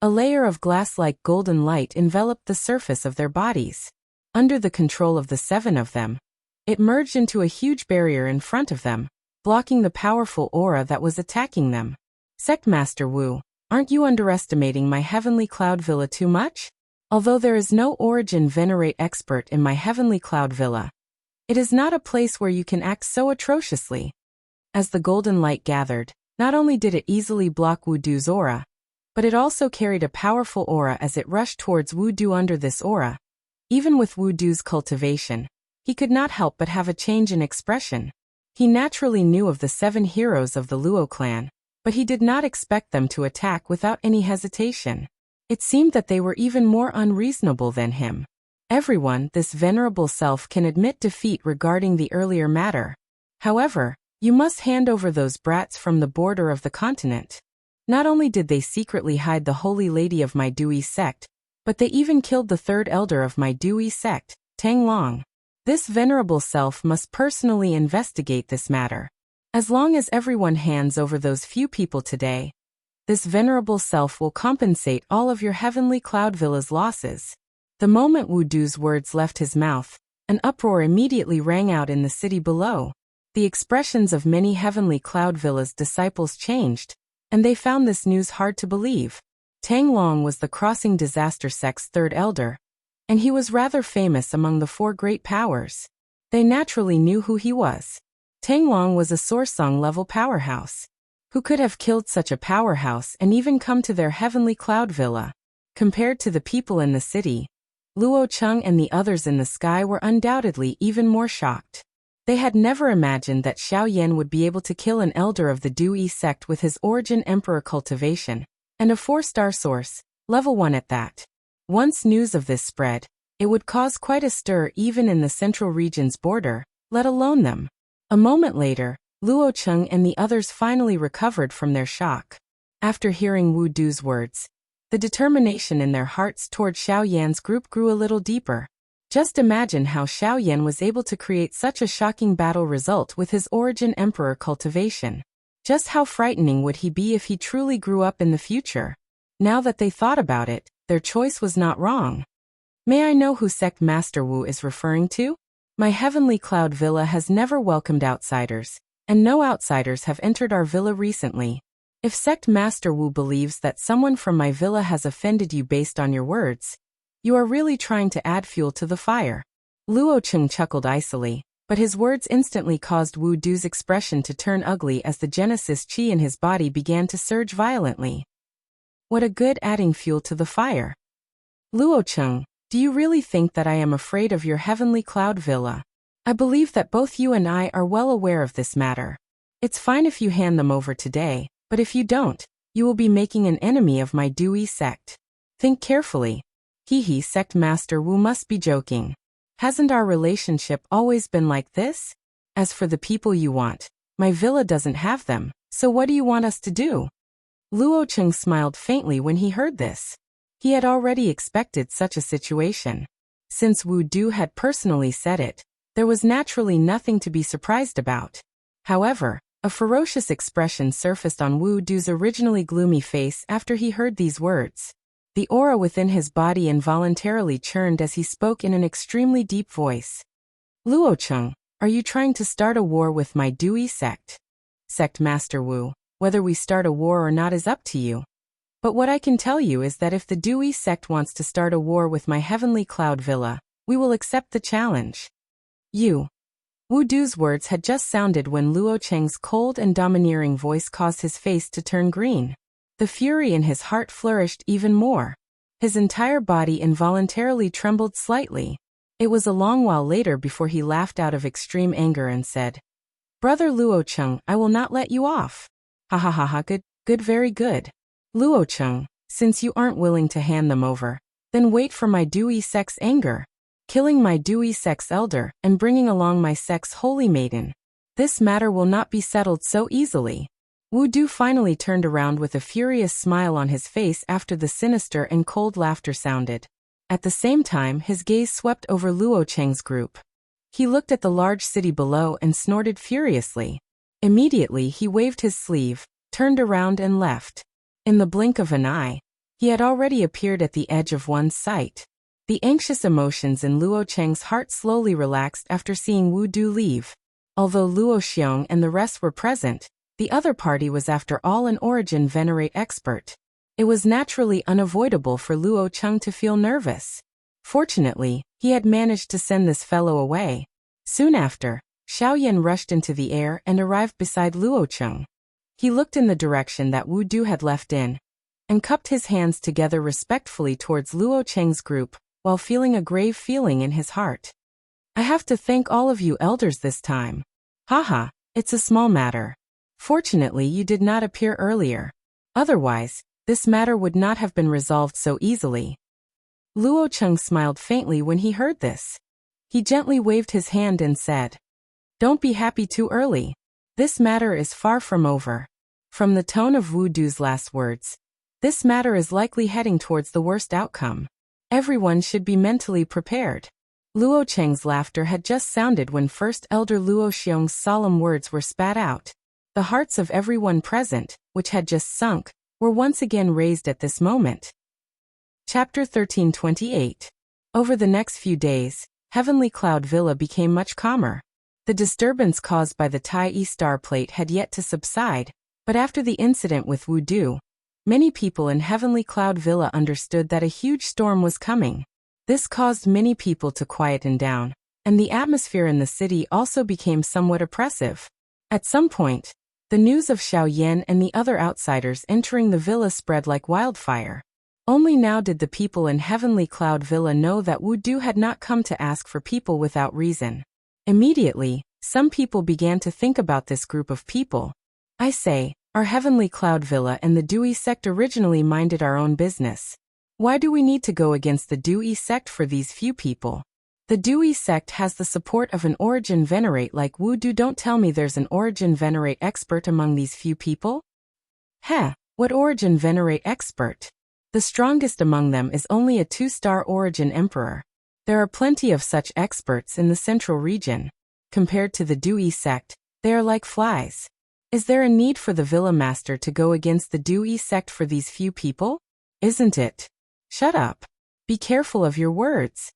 a layer of glass-like golden light enveloped the surface of their bodies. Under the control of the 7 of them, it merged into a huge barrier in front of them, blocking the powerful aura that was attacking them. Sect Master Wu, aren't you underestimating my heavenly cloud villa too much? Although there is no origin venerate expert in my heavenly cloud villa, it is not a place where you can act so atrociously. As the golden light gathered, not only did it easily block Wu Du's aura, but it also carried a powerful aura as it rushed towards Wu Du. Under this aura, even with Wu Du's cultivation, he could not help but have a change in expression. He naturally knew of the 7 heroes of the Luo clan, but he did not expect them to attack without any hesitation. It seemed that they were even more unreasonable than him. Everyone, this venerable self, can admit defeat regarding the earlier matter. However, you must hand over those brats from the border of the continent. Not only did they secretly hide the holy lady of my Dui sect, but they even killed the 3rd elder of my Dui sect, Tang Long. This venerable self must personally investigate this matter. As long as everyone hands over those few people today, this venerable self will compensate all of your heavenly cloud villa's losses. The moment Wu Du's words left his mouth, an uproar immediately rang out in the city below. The expressions of many heavenly cloud villa's disciples changed, and they found this news hard to believe. Tang Long was the Crossing Disaster sect's 3rd elder, and he was rather famous among the 4 great powers. They naturally knew who he was. Tang Long was a Sorsong-level powerhouse. Who could have killed such a powerhouse and even come to their heavenly cloud villa? Compared to the people in the city, Luo Cheng and the others in the sky were undoubtedly even more shocked. They had never imagined that Xiao Yan would be able to kill an elder of the Dui sect with his origin emperor cultivation, and a 4-star source, level 1 at that. Once news of this spread, it would cause quite a stir even in the central region's border, let alone them. A moment later, Luo Cheng and the others finally recovered from their shock. After hearing Wu Du's words, The determination in their hearts toward Xiao Yan's group grew a little deeper. Just imagine how Xiao Yan was able to create such a shocking battle result with his origin emperor cultivation. Just how frightening would he be if he truly grew up in the future? Now that they thought about it, their choice was not wrong. May I know who Sect Master Wu is referring to? My Heavenly Cloud Villa has never welcomed outsiders, and no outsiders have entered our villa recently. If Sect Master Wu believes that someone from my villa has offended you based on your words, you are really trying to add fuel to the fire. Luo Cheng chuckled icily, but his words instantly caused Wu Du's expression to turn ugly as the Genesis Qi in his body began to surge violently. What a good adding fuel to the fire. Luo Cheng, do you really think that I am afraid of your Heavenly Cloud Villa? I believe that both you and I are well aware of this matter. It's fine if you hand them over today, but if you don't, you will be making an enemy of my Dewey sect. Think carefully. Hehe, Sect Master Wu must be joking. Hasn't our relationship always been like this? As for the people you want, my villa doesn't have them, so what do you want us to do? Luo Cheng smiled faintly when he heard this. He had already expected such a situation. Since Wu Du had personally said it, there was naturally nothing to be surprised about. However, a ferocious expression surfaced on Wu Du's originally gloomy face after he heard these words. The aura within his body involuntarily churned as he spoke in an extremely deep voice. Luo Cheng, are you trying to start a war with my Dewey sect? Sect Master Wu, whether we start a war or not is up to you. But what I can tell you is that if the Dewey sect wants to start a war with my Heavenly Cloud Villa, we will accept the challenge. You. Wu Du's words had just sounded when Luo Cheng's cold and domineering voice caused his face to turn green. The fury in his heart flourished even more. His entire body involuntarily trembled slightly. It was a long while later before he laughed out of extreme anger and said, Brother Luo Cheng, I will not let you off. Ha ha ha ha, good, very good. Luo Cheng, since you aren't willing to hand them over, then wait for my Dewey sect's anger. Killing my Dewey sect's elder and bringing along my sect's holy maiden. This matter will not be settled so easily. Wu Du finally turned around with a furious smile on his face after the sinister and cold laughter sounded. At the same time, his gaze swept over Luo Cheng's group. He looked at the large city below and snorted furiously. Immediately, he waved his sleeve, turned around and left. In the blink of an eye, he had already appeared at the edge of one's sight. The anxious emotions in Luo Cheng's heart slowly relaxed after seeing Wu Du leave. Although Luo Xiong and the rest were present, the other party was after all an origin venerate expert. It was naturally unavoidable for Luo Cheng to feel nervous. Fortunately, he had managed to send this fellow away. Soon after, Xiao Yan rushed into the air and arrived beside Luo Cheng. He looked in the direction that Wu Du had left in, and cupped his hands together respectfully towards Luo Cheng's group, while feeling a grave feeling in his heart. I have to thank all of you elders this time. Haha, it's a small matter. Fortunately, you did not appear earlier. Otherwise, this matter would not have been resolved so easily. Luo Cheng smiled faintly when he heard this. He gently waved his hand and said, Don't be happy too early. This matter is far from over. From the tone of Wu Du's last words, this matter is likely heading towards the worst outcome. Everyone should be mentally prepared. Luo Cheng's laughter had just sounded when First Elder Luo Xiong's solemn words were spat out. The hearts of everyone present, which had just sunk, were once again raised at this moment. Chapter 1328. Over the next few days, Heavenly Cloud Villa became much calmer. The disturbance caused by the Tai E star plate had yet to subside, but after the incident with Wu Du, many people in Heavenly Cloud Villa understood that a huge storm was coming. This caused many people to quieten down, and the atmosphere in the city also became somewhat oppressive. At some point, the news of Xiao Yan and the other outsiders entering the villa spread like wildfire. Only now did the people in Heavenly Cloud Villa know that Wu Du had not come to ask for people without reason. Immediately, some people began to think about this group of people. I say, our Heavenly Cloud Villa and the Dewey sect originally minded our own business. Why do we need to go against the Dewey sect for these few people? The Dewey sect has the support of an origin venerate like Wu Du. Don't tell me there's an origin venerate expert among these few people? Heh, what origin venerate expert? The strongest among them is only a 2-star origin emperor. There are plenty of such experts in the central region. Compared to the Dui sect, they are like flies. Is there a need for the Villa Master to go against the Dui sect for these few people? Isn't it? Shut up. Be careful of your words.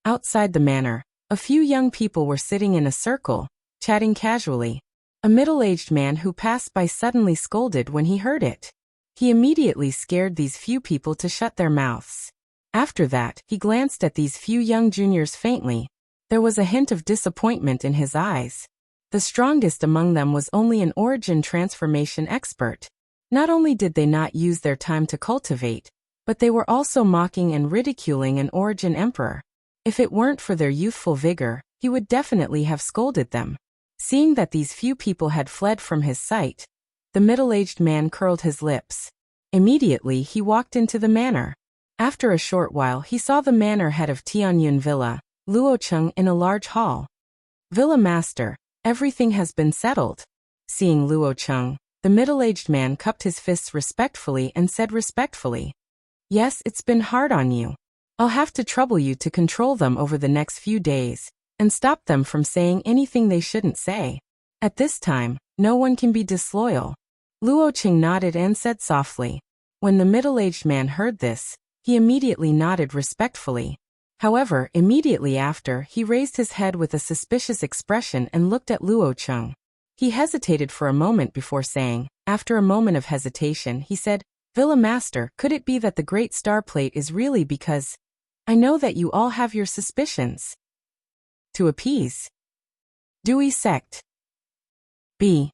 Outside the manor, a few young people were sitting in a circle, chatting casually. A middle-aged man who passed by suddenly scolded when he heard it. He immediately scared these few people to shut their mouths. After that, he glanced at these few young juniors faintly. There was a hint of disappointment in his eyes. The strongest among them was only an origin transformation expert. Not only did they not use their time to cultivate, but they were also mocking and ridiculing an origin emperor. If it weren't for their youthful vigor, he would definitely have scolded them. Seeing that these few people had fled from his sight, the middle-aged man curled his lips. Immediately he walked into the manor. After a short while he saw the manor head of Tianyun Villa, Luo Cheng, in a large hall. Villa Master, everything has been settled. Seeing Luo Cheng, the middle-aged man cupped his fists respectfully and said respectfully, "Yes, it's been hard on you. I'll have to trouble you to control them over the next few days, and stop them from saying anything they shouldn't say. At this time, no one can be disloyal." Luo Cheng nodded and said softly. When the middle-aged man heard this, he immediately nodded respectfully. However, immediately after, he raised his head with a suspicious expression and looked at Luo Cheng. He hesitated for a moment before saying, after a moment of hesitation, he said, "Villa Master, could it be that the Great Star Plate is really because I know that you all have your suspicions?" To appease Dewey sect. B.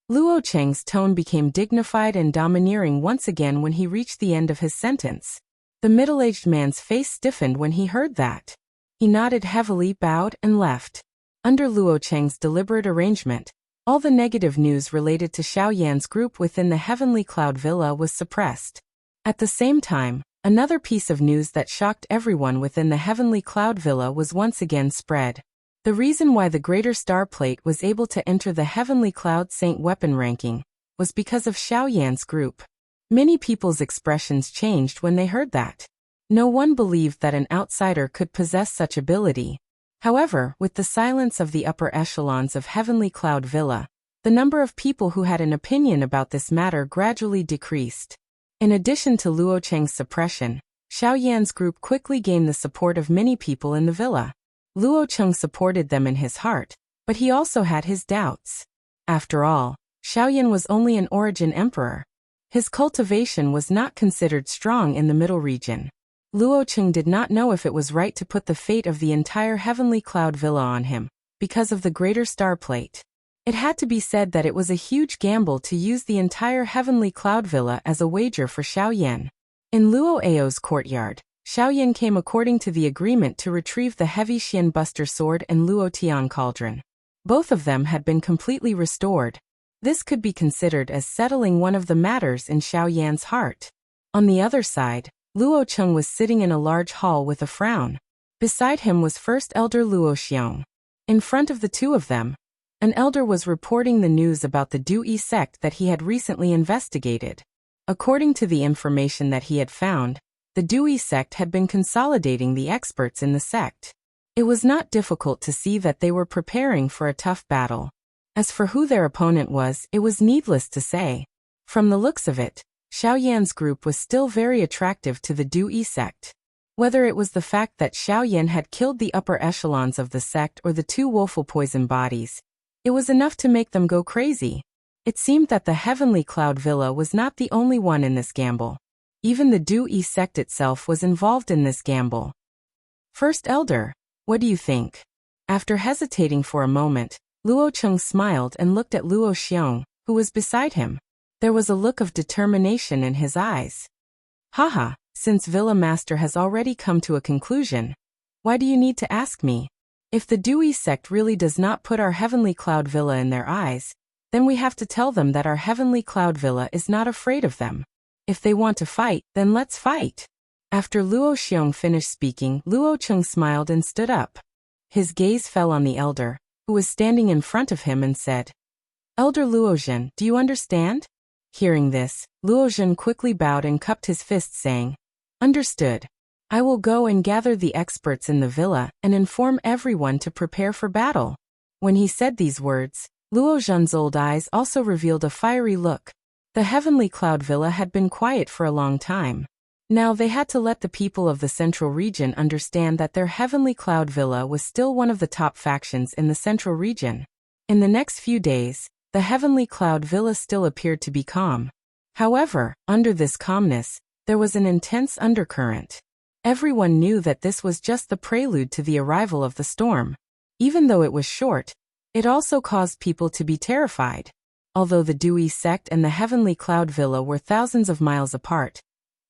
Luo Cheng's tone became dignified and domineering once again when he reached the end of his sentence. The middle-aged man's face stiffened when he heard that. He nodded heavily, bowed, and left. Under Luo Cheng's deliberate arrangement, all the negative news related to Xiao Yan's group within the Heavenly Cloud Villa was suppressed. At the same time, another piece of news that shocked everyone within the Heavenly Cloud Villa was once again spread. The reason why the Greater Star Plate was able to enter the Heavenly Cloud Saint weapon ranking was because of Xiao Yan's group. Many people's expressions changed when they heard that. No one believed that an outsider could possess such ability. However, with the silence of the upper echelons of Heavenly Cloud Villa, the number of people who had an opinion about this matter gradually decreased. In addition to Luo Cheng's suppression, Xiao Yan's group quickly gained the support of many people in the villa. Luo Cheng supported them in his heart, but he also had his doubts. After all, Xiao Yan was only an origin emperor. His cultivation was not considered strong in the middle region. Luo Cheng did not know if it was right to put the fate of the entire Heavenly Cloud Villa on him, because of the Greater Star Plate. It had to be said that it was a huge gamble to use the entire Heavenly Cloud Villa as a wager for Xiao Yan. In Luo Ao's courtyard, Xiao Yan came according to the agreement to retrieve the heavy Xian Buster sword and Luo Tian cauldron. Both of them had been completely restored. This could be considered as settling one of the matters in Xiao Yan's heart. On the other side, Luo Cheng was sitting in a large hall with a frown. Beside him was First Elder Luo Xiong. In front of the two of them, an elder was reporting the news about the Dui sect that he had recently investigated. According to the information that he had found, the Dui sect had been consolidating the experts in the sect. It was not difficult to see that they were preparing for a tough battle. As for who their opponent was, it was needless to say. From the looks of it, Xiao Yan's group was still very attractive to the Dui sect. Whether it was the fact that Xiao Yan had killed the upper echelons of the sect or the two woeful poison bodies, it was enough to make them go crazy. It seemed that the Heavenly Cloud Villa was not the only one in this gamble. Even the Dui sect itself was involved in this gamble. First Elder, what do you think? After hesitating for a moment, Luo Cheng smiled and looked at Luo Xiong, who was beside him. There was a look of determination in his eyes. Haha, since Villa Master has already come to a conclusion, why do you need to ask me? If the Dui sect really does not put our Heavenly Cloud Villa in their eyes, then we have to tell them that our Heavenly Cloud Villa is not afraid of them. If they want to fight, then let's fight. After Luo Xiong finished speaking, Luo Cheng smiled and stood up. His gaze fell on the elder, who was standing in front of him, and said, "Elder Luozhen, do you understand?" Hearing this, Luozhen quickly bowed and cupped his fists, saying, "Understood. I will go and gather the experts in the villa and inform everyone to prepare for battle." When he said these words, Luozhen's old eyes also revealed a fiery look. The Heavenly Cloud Villa had been quiet for a long time. Now they had to let the people of the Central Region understand that their Heavenly Cloud Villa was still one of the top factions in the Central Region. In the next few days, the Heavenly Cloud Villa still appeared to be calm. However, under this calmness, there was an intense undercurrent. Everyone knew that this was just the prelude to the arrival of the storm. Even though it was short, it also caused people to be terrified. Although the Dewey sect and the Heavenly Cloud Villa were thousands of miles apart,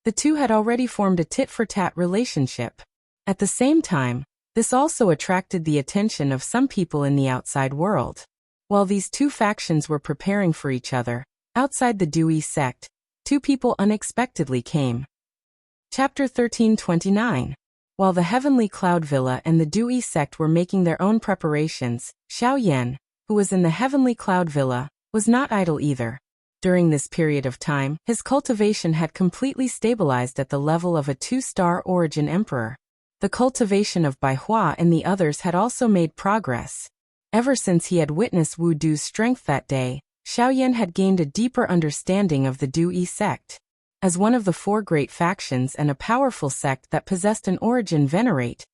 the two had already formed a tit-for-tat relationship. At the same time, this also attracted the attention of some people in the outside world. While these two factions were preparing for each other, outside the Dewey sect, two people unexpectedly came. Chapter 1329. While the Heavenly Cloud Villa and the Dewey sect were making their own preparations, Xiao Yan, who was in the Heavenly Cloud Villa, was not idle either. During this period of time, his cultivation had completely stabilized at the level of a 2-star origin emperor. The cultivation of Bai Hua and the others had also made progress. Ever since he had witnessed Wu Du's strength that day, Xiao Yan had gained a deeper understanding of the Dewey sect. As one of the 4 great factions and a powerful sect that possessed an origin venerate,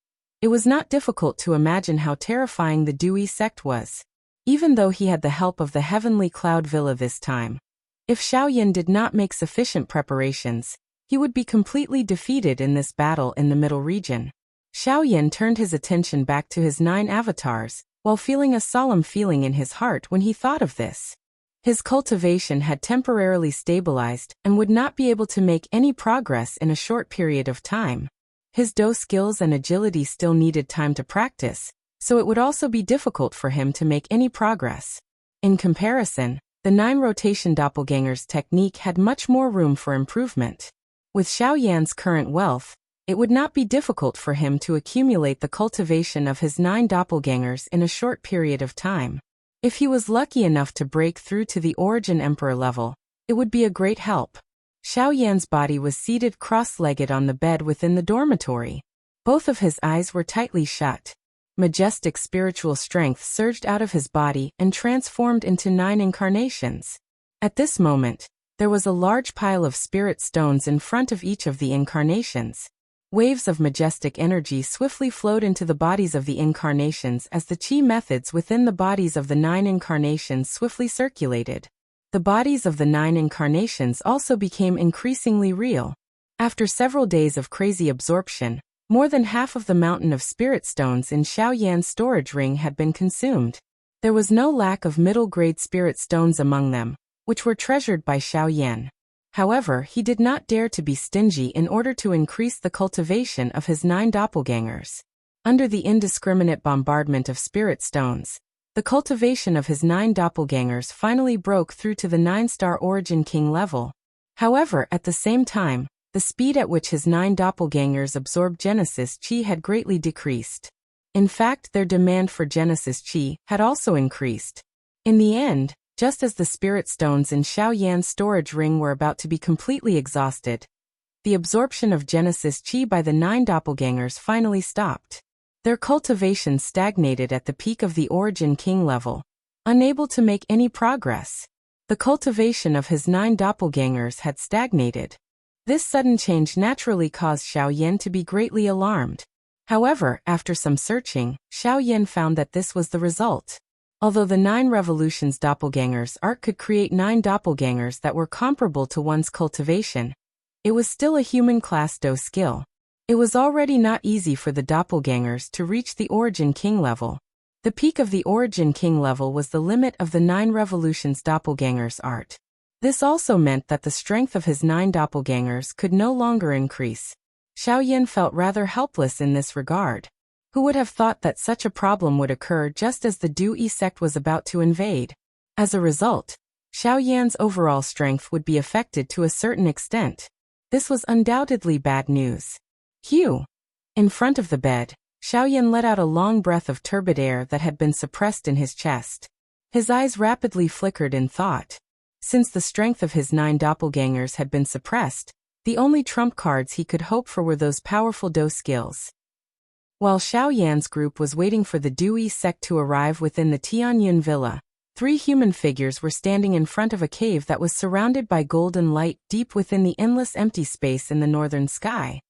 it was not difficult to imagine how terrifying the Dewey sect was. Even though he had the help of the Heavenly Cloud Villa this time, if Xiao Yan did not make sufficient preparations, he would be completely defeated in this battle in the Middle Region. Xiao Yan turned his attention back to his 9 avatars, while feeling a solemn feeling in his heart when he thought of this. His cultivation had temporarily stabilized and would not be able to make any progress in a short period of time. His Do skills and agility still needed time to practice, so it would also be difficult for him to make any progress. In comparison, the 9 rotation doppelgangers technique had much more room for improvement. With Xiao Yan's current wealth, it would not be difficult for him to accumulate the cultivation of his 9 doppelgangers in a short period of time. If he was lucky enough to break through to the Origin Emperor level, it would be a great help. Xiao Yan's body was seated cross-legged on the bed within the dormitory. Both of his eyes were tightly shut. Majestic spiritual strength surged out of his body and transformed into 9 incarnations. At this moment, there was a large pile of spirit stones in front of each of the incarnations. Waves of majestic energy swiftly flowed into the bodies of the incarnations as the chi methods within the bodies of the 9 incarnations swiftly circulated. The bodies of the 9 incarnations also became increasingly real. After several days of crazy absorption, more than half of the mountain of spirit stones in Xiao Yan's storage ring had been consumed. There was no lack of middle-grade spirit stones among them, which were treasured by Xiao Yan. However, he did not dare to be stingy in order to increase the cultivation of his 9 doppelgangers. Under the indiscriminate bombardment of spirit stones, the cultivation of his 9 doppelgangers finally broke through to the 9-star Origin King level. However, at the same time, the speed at which his 9 doppelgangers absorbed Genesis Chi had greatly decreased. In fact, their demand for Genesis Chi had also increased. In the end, just as the spirit stones in Xiao Yan's storage ring were about to be completely exhausted, the absorption of Genesis Chi by the 9 doppelgangers finally stopped. Their cultivation stagnated at the peak of the Origin King level, unable to make any progress. The cultivation of his 9 doppelgangers had stagnated. This sudden change naturally caused Xiao Yan to be greatly alarmed. However, after some searching, Xiao Yan found that this was the result. Although the 9 Revolutions doppelgangers art could create 9 doppelgangers that were comparable to one's cultivation, it was still a human class Do skill. It was already not easy for the doppelgangers to reach the Origin King level. The peak of the Origin King level was the limit of the 9 Revolutions doppelgangers art. This also meant that the strength of his 9 doppelgangers could no longer increase. Xiao Yan felt rather helpless in this regard. Who would have thought that such a problem would occur just as the Dewey sect was about to invade? As a result, Xiao Yan's overall strength would be affected to a certain extent. This was undoubtedly bad news. Hugh! In front of the bed, Xiao Yan let out a long breath of turbid air that had been suppressed in his chest. His eyes rapidly flickered in thought. Since the strength of his 9 doppelgangers had been suppressed, the only trump cards he could hope for were those powerful Do skills. While Xiao Yan's group was waiting for the Dui sect to arrive within the Tianyun villa, 3 human figures were standing in front of a cave that was surrounded by golden light deep within the endless empty space in the northern sky.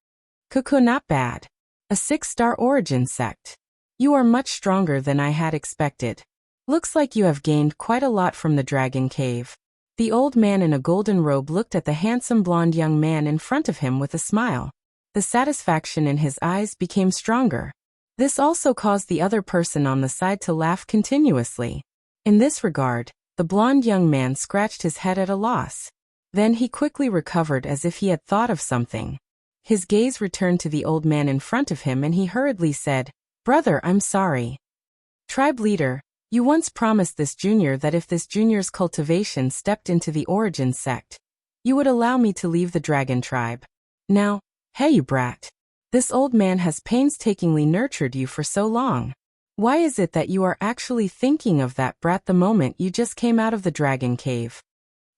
Cuckoo, not bad. A 6-star origin sect. You are much stronger than I had expected. Looks like you have gained quite a lot from the dragon cave. The old man in a golden robe looked at the handsome blonde young man in front of him with a smile. The satisfaction in his eyes became stronger. This also caused the other person on the side to laugh continuously. In this regard, the blonde young man scratched his head at a loss. Then he quickly recovered as if he had thought of something. His gaze returned to the old man in front of him and he hurriedly said, "Brother, I'm sorry. Tribe leader, you once promised this junior that if this junior's cultivation stepped into the origin sect, you would allow me to leave the dragon tribe. Now, hey you brat. This old man has painstakingly nurtured you for so long. Why is it that you are actually thinking of that brat the moment you just came out of the dragon cave?"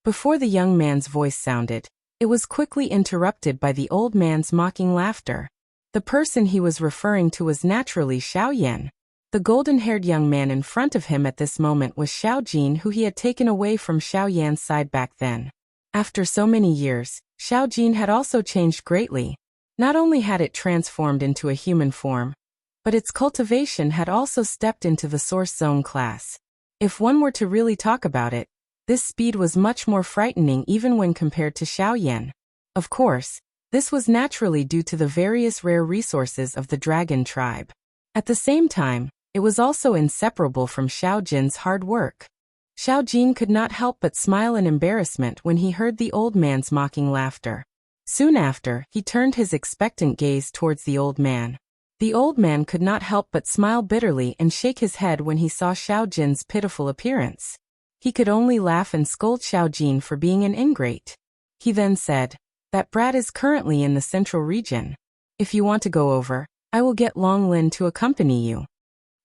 Before the young man's voice sounded, it was quickly interrupted by the old man's mocking laughter. The person he was referring to was naturally Xiao Yan. The golden-haired young man in front of him at this moment was Xiao Jin, who he had taken away from Xiao Yan's side back then. After so many years, Xiao Jin had also changed greatly. Not only had it transformed into a human form, but its cultivation had also stepped into the Source Zone class. If one were to really talk about it, this speed was much more frightening even when compared to Xiao Yan. Of course, this was naturally due to the various rare resources of the dragon tribe. At the same time, it was also inseparable from Xiao Jin's hard work. Xiao Jin could not help but smile in embarrassment when he heard the old man's mocking laughter. Soon after, he turned his expectant gaze towards the old man. The old man could not help but smile bitterly and shake his head when he saw Xiao Jin's pitiful appearance. He could only laugh and scold Xiao Jin for being an ingrate. He then said, "That brat is currently in the central region. If you want to go over, I will get Long Lin to accompany you."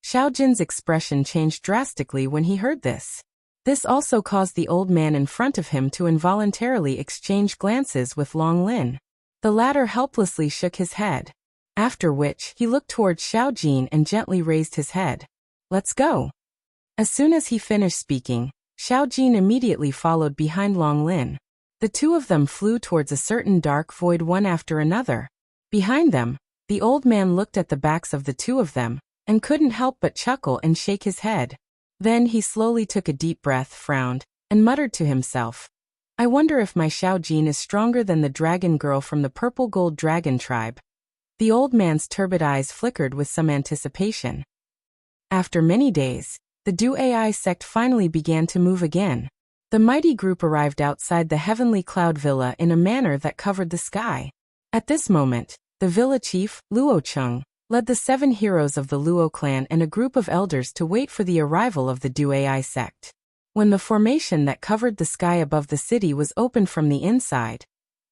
Xiao Jin's expression changed drastically when he heard this. This also caused the old man in front of him to involuntarily exchange glances with Long Lin. The latter helplessly shook his head. After which, he looked towards Xiao Jin and gently raised his head. "Let's go." As soon as he finished speaking, Xiao Jin immediately followed behind Long Lin. The two of them flew towards a certain dark void one after another. Behind them, the old man looked at the backs of the two of them, and couldn't help but chuckle and shake his head. Then he slowly took a deep breath, frowned, and muttered to himself, "I wonder if my Xiao Jin is stronger than the dragon girl from the purple gold dragon tribe." The old man's turbid eyes flickered with some anticipation. After many days, the Du Ai sect finally began to move again. The mighty group arrived outside the heavenly cloud villa in a manner that covered the sky. At this moment, the villa chief, Luo Cheng, led the 7 heroes of the Luo clan and a group of elders to wait for the arrival of the Du Ai sect. When the formation that covered the sky above the city was opened from the inside,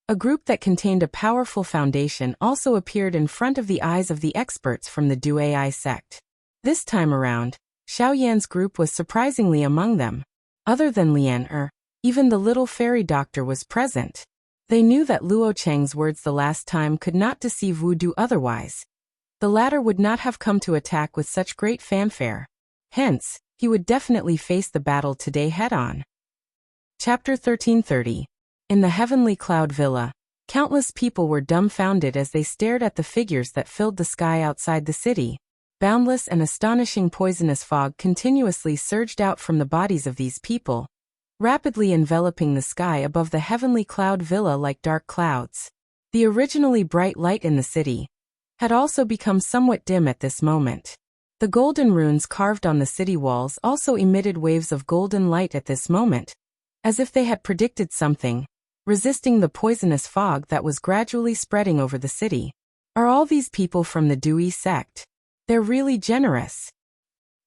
a group that contained a powerful foundation also appeared in front of the eyes of the experts from the Du Ai sect. This time around, Xiao Yan's group was surprisingly among them. Other than Lian even the little fairy doctor was present. They knew that Luo Cheng's words the last time could not deceive Wu Du otherwise. The latter would not have come to attack with such great fanfare. Hence, he would definitely face the battle today head-on. Chapter 1330. In the Heavenly Cloud Villa, countless people were dumbfounded as they stared at the figures that filled the sky outside the city. Boundless and astonishing poisonous fog continuously surged out from the bodies of these people, rapidly enveloping the sky above the Heavenly Cloud Villa like dark clouds. The originally bright light in the city had also become somewhat dim at this moment. The golden runes carved on the city walls also emitted waves of golden light at this moment, as if they had predicted something, resisting the poisonous fog that was gradually spreading over the city. Are all these people from the Dui sect? They're really generous.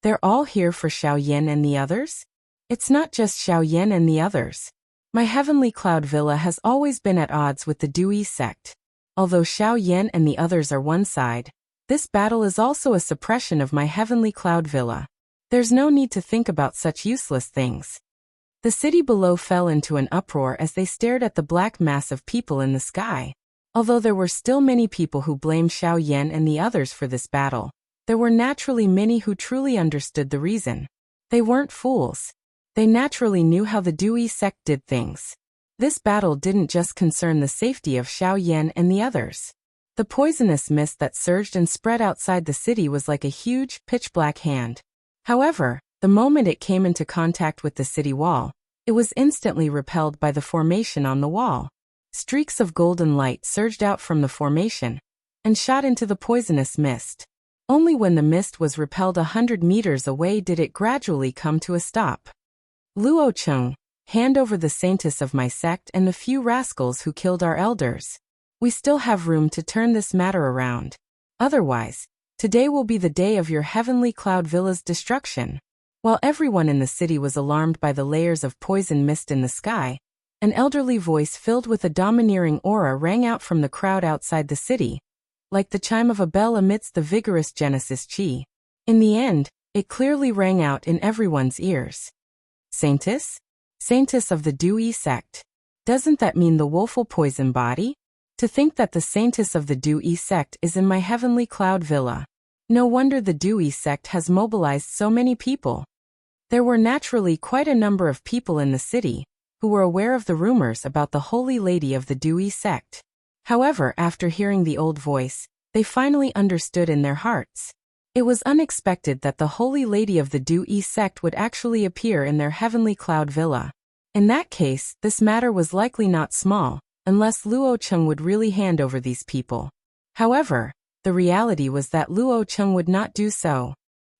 They're all here for Xiao Yan and the others? It's not just Xiao Yan and the others. My Heavenly Cloud Villa has always been at odds with the Dui sect. Although Xiao Yan and the others are one side, this battle is also a suppression of my Heavenly Cloud Villa. There's no need to think about such useless things. The city below fell into an uproar as they stared at the black mass of people in the sky. Although there were still many people who blamed Xiao Yan and the others for this battle, there were naturally many who truly understood the reason. They weren't fools. They naturally knew how the Dui sect did things. This battle didn't just concern the safety of Xiao Yan and the others. The poisonous mist that surged and spread outside the city was like a huge, pitch-black hand. However, the moment it came into contact with the city wall, it was instantly repelled by the formation on the wall. Streaks of golden light surged out from the formation and shot into the poisonous mist. Only when the mist was repelled 100 meters away did it gradually come to a stop. Luo Cheng, hand over the saintess of my sect and the few rascals who killed our elders. We still have room to turn this matter around. Otherwise, today will be the day of your heavenly cloud villa's destruction. While everyone in the city was alarmed by the layers of poison mist in the sky, an elderly voice filled with a domineering aura rang out from the crowd outside the city, like the chime of a bell amidst the vigorous Genesis chi. In the end, it clearly rang out in everyone's ears. Saintess? Saintess of the Dui sect. Doesn't that mean the woeful poison body? To think that the Saintess of the Dui sect is in my heavenly cloud villa. No wonder the Dui sect has mobilized so many people. There were naturally quite a number of people in the city who were aware of the rumors about the Holy Lady of the Dui sect. However, after hearing the old voice, they finally understood in their hearts. It was unexpected that the Holy Lady of the Dui sect would actually appear in their heavenly cloud villa. In that case, this matter was likely not small, unless Luo Cheng would really hand over these people. However, the reality was that Luo Cheng would not do so.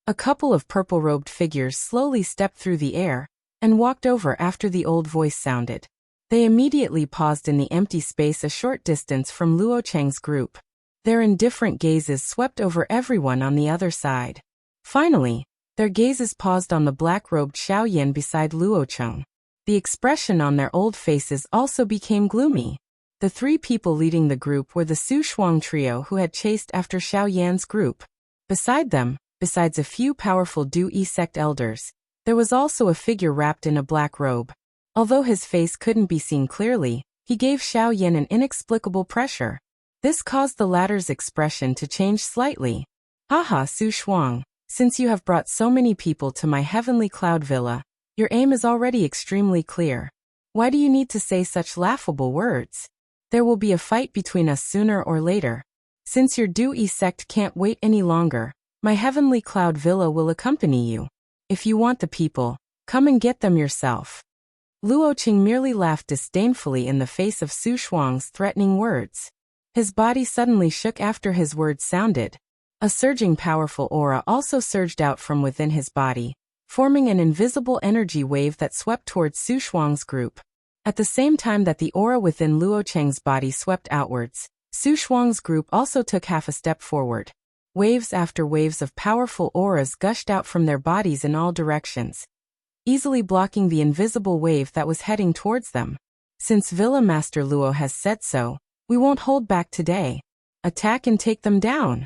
A couple of purple-robed figures slowly stepped through the air and walked over after the old voice sounded. They immediately paused in the empty space a short distance from Luo Cheng's group. Their indifferent gazes swept over everyone on the other side. Finally, their gazes paused on the black-robed Xiao Yan beside Luo Cheng. The expression on their old faces also became gloomy. The three people leading the group were the Su Shuang trio who had chased after Xiao Yan's group. Beside them, besides a few powerful Dui sect elders, there was also a figure wrapped in a black robe. Although his face couldn't be seen clearly, he gave Xiao Yan an inexplicable pressure. This caused the latter's expression to change slightly. Haha, Su Shuang, since you have brought so many people to my heavenly cloud villa, your aim is already extremely clear. Why do you need to say such laughable words? There will be a fight between us sooner or later. Since your Dui sect can't wait any longer, my heavenly cloud villa will accompany you. If you want the people, come and get them yourself. Luo Cheng merely laughed disdainfully in the face of Su Shuang's threatening words. His body suddenly shook after his words sounded. A surging powerful aura also surged out from within his body, forming an invisible energy wave that swept towards Su Shuang's group. At the same time that the aura within Luo Cheng's body swept outwards, Su Shuang's group also took half a step forward. Waves after waves of powerful auras gushed out from their bodies in all directions, easily blocking the invisible wave that was heading towards them. Since Villa Master Luo has said so, we won't hold back today. Attack and take them down.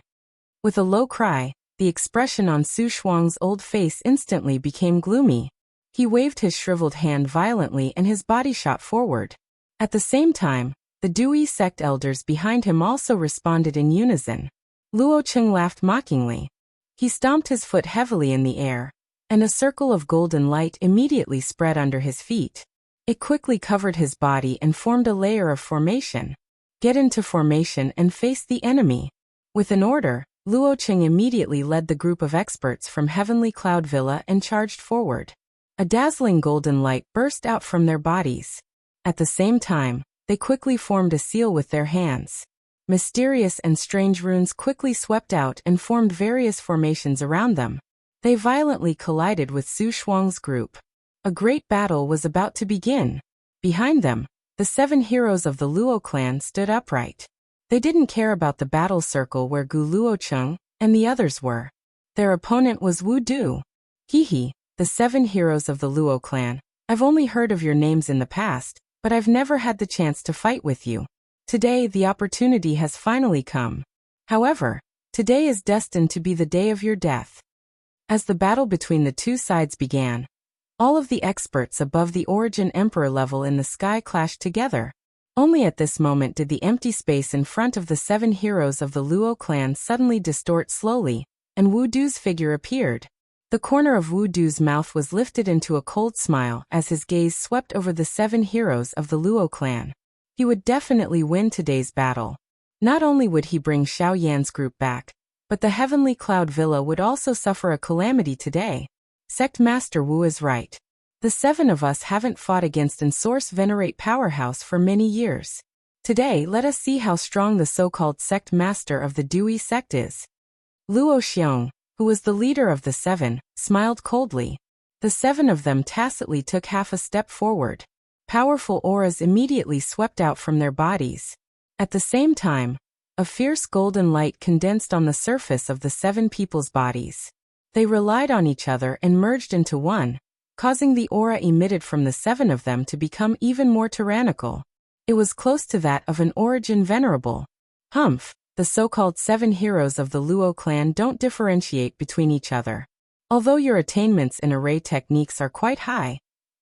With a low cry, the expression on Su Shuang's old face instantly became gloomy. He waved his shriveled hand violently and his body shot forward. At the same time, the Dui sect elders behind him also responded in unison. Luo Cheng laughed mockingly. He stomped his foot heavily in the air, and a circle of golden light immediately spread under his feet. It quickly covered his body and formed a layer of formation. Get into formation and face the enemy. With an order, Luo Cheng immediately led the group of experts from Heavenly Cloud Villa and charged forward. A dazzling golden light burst out from their bodies. At the same time, they quickly formed a seal with their hands. Mysterious and strange runes quickly swept out and formed various formations around them. They violently collided with Su Shuang's group. A great battle was about to begin. Behind them, the 7 heroes of the Luo clan stood upright. They didn't care about the battle circle where Gu Luo Cheng and the others were. Their opponent was Wu Du. Hehe, the 7 heroes of the Luo clan. I've only heard of your names in the past, but I've never had the chance to fight with you. Today the opportunity has finally come. However, today is destined to be the day of your death. As the battle between the two sides began, All of the experts above the Origin Emperor level in the sky clashed together. Only at this moment did the empty space in front of the 7 heroes of the Luo clan suddenly distort slowly, and Wu Du's figure appeared. The corner of Wu Du's mouth was lifted into a cold smile as his gaze swept over the 7 heroes of the Luo clan. He would definitely win today's battle. Not only would he bring Xiao Yan's group back, but the Heavenly Cloud Villa would also suffer a calamity today. Sect Master Wu is right. The 7 of us haven't fought against an Source Venerate powerhouse for many years. Today let us see how strong the so-called Sect Master of the Dewey sect is. Luo Xiong, who was the leader of the 7, smiled coldly. The 7 of them tacitly took half a step forward. Powerful auras immediately swept out from their bodies. At the same time, a fierce golden light condensed on the surface of the 7 people's bodies. They relied on each other and merged into one, causing the aura emitted from the 7 of them to become even more tyrannical. It was close to that of an Origin Venerable. Humph, the so-called 7 heroes of the Luo clan don't differentiate between each other. Although your attainments in array techniques are quite high,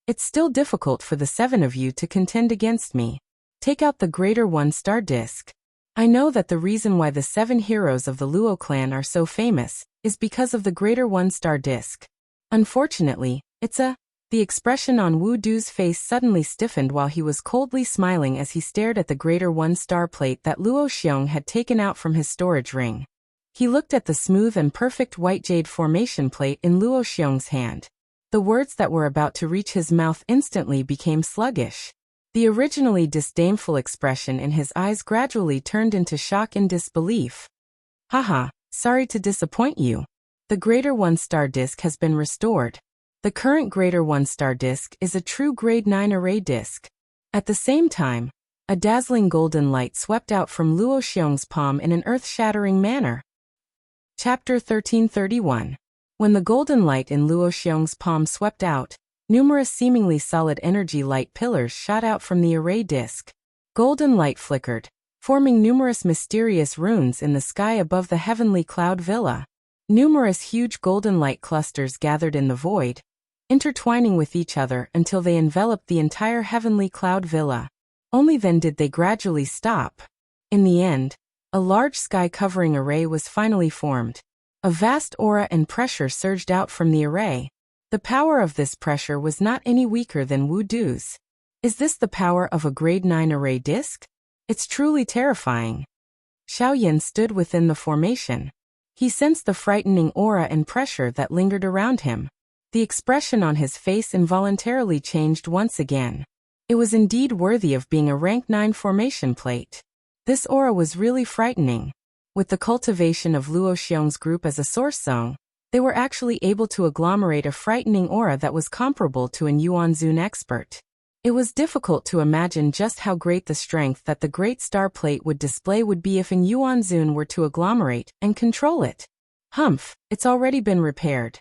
it's still difficult for the 7 of you to contend against me. Take out the greater 1-star disc. I know that the reason why the 7 heroes of the Luo clan are so famous is because of the greater 1-star disc. Unfortunately, the expression on Wu Du's face suddenly stiffened while he was coldly smiling as he stared at the greater 1-star plate that Luo Xiong had taken out from his storage ring. He looked at the smooth and perfect white jade formation plate in Luo Xiong's hand. The words that were about to reach his mouth instantly became sluggish. The originally disdainful expression in his eyes gradually turned into shock and disbelief. Haha, sorry to disappoint you. The greater 1-star disc has been restored. The current greater 1-star disc is a true grade 9 array disc. At the same time, a dazzling golden light swept out from Luo Xiong's palm in an earth-shattering manner. Chapter 1331. When the golden light in Luo Xiong's palm swept out, numerous seemingly solid energy light pillars shot out from the array disc. Golden light flickered, forming numerous mysterious runes in the sky above the Heavenly Cloud Villa. Numerous huge golden light clusters gathered in the void, intertwining with each other until they enveloped the entire Heavenly Cloud Villa. Only then did they gradually stop. In the end, a large sky-covering array was finally formed. A vast aura and pressure surged out from the array. The power of this pressure was not any weaker than Wu Du's. Is this the power of a grade 9 array disc? It's truly terrifying. Xiao Yan stood within the formation. He sensed the frightening aura and pressure that lingered around him. The expression on his face involuntarily changed once again. It was indeed worthy of being a rank 9 formation plate. This aura was really frightening. With the cultivation of Luo Xiong's group as a source zone, they were actually able to agglomerate a frightening aura that was comparable to an Yuanzun expert. It was difficult to imagine just how great the strength that the Great Star Plate would display would be if an Yuanzun were to agglomerate and control it. Humph, it's already been repaired.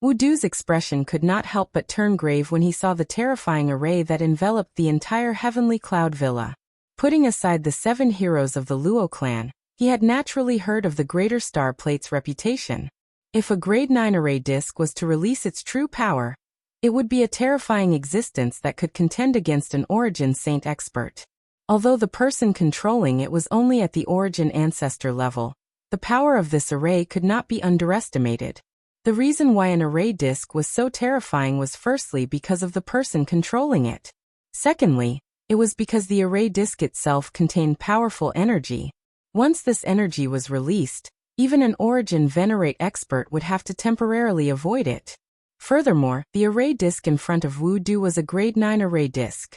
Wu Du's expression could not help but turn grave when he saw the terrifying array that enveloped the entire Heavenly Cloud Villa. Putting aside the 7 heroes of the Luo clan, he had naturally heard of the Greater Star Plate's reputation. If a grade 9 array disc was to release its true power, it would be a terrifying existence that could contend against an Origin Saint expert. Although the person controlling it was only at the Origin Ancestor level, the power of this array could not be underestimated. The reason why an array disc was so terrifying was firstly because of the person controlling it. Secondly, it was because the array disc itself contained powerful energy. Once this energy was released, even an Origin Venerate expert would have to temporarily avoid it. Furthermore, the array disc in front of Wu Du was a grade 9 array disc.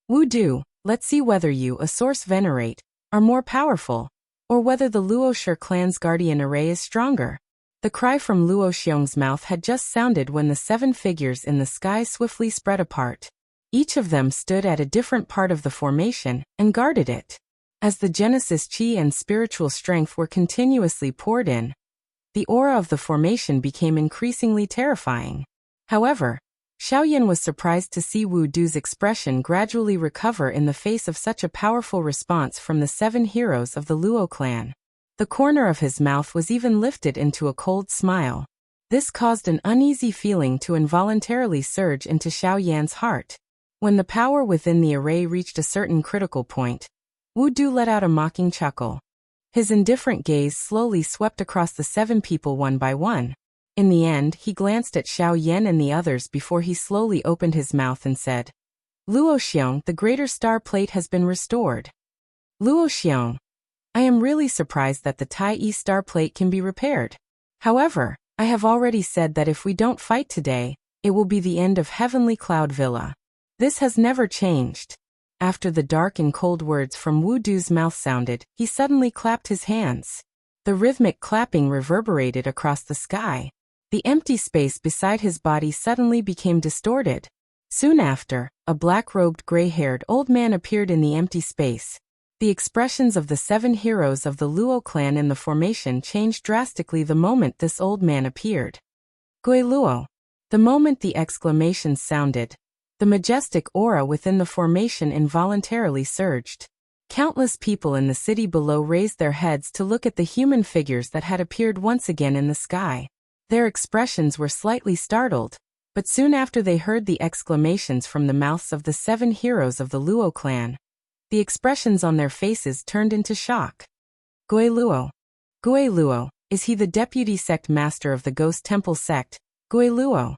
Wu Du, let's see whether you, a Source Venerate, are more powerful, or whether the Luo Shi clan's guardian array is stronger. The cry from Luo Xiong's mouth had just sounded when the 7 figures in the sky swiftly spread apart. Each of them stood at a different part of the formation and guarded it. As the Genesis Chi and spiritual strength were continuously poured in, the aura of the formation became increasingly terrifying. However, Xiao Yan was surprised to see Wu Du's expression gradually recover in the face of such a powerful response from the 7 heroes of the Luo clan. The corner of his mouth was even lifted into a cold smile. This caused an uneasy feeling to involuntarily surge into Xiao Yan's heart. When the power within the array reached a certain critical point, Wu Du let out a mocking chuckle. His indifferent gaze slowly swept across the 7 people one by one. In the end, he glanced at Xiao Yan and the others before he slowly opened his mouth and said, Luo Xiong, the greater star plate has been restored. Luo Xiong, I am really surprised that the Tai Yi star plate can be repaired. However, I have already said that if we don't fight today, it will be the end of Heavenly Cloud Villa. This has never changed. After the dark and cold words from Wu Du's mouth sounded, he suddenly clapped his hands. The rhythmic clapping reverberated across the sky. The empty space beside his body suddenly became distorted. Soon after, a black-robed, gray-haired old man appeared in the empty space. The expressions of the 7 heroes of the Luo clan in the formation changed drastically the moment this old man appeared. Gui Luo. The moment the exclamations sounded, the majestic aura within the formation involuntarily surged. Countless people in the city below raised their heads to look at the human figures that had appeared once again in the sky. Their expressions were slightly startled, but soon after they heard the exclamations from the mouths of the 7 heroes of the Luo clan, the expressions on their faces turned into shock. Gui Luo. Gui Luo, is he the deputy sect master of the Ghost Temple sect, Gui Luo?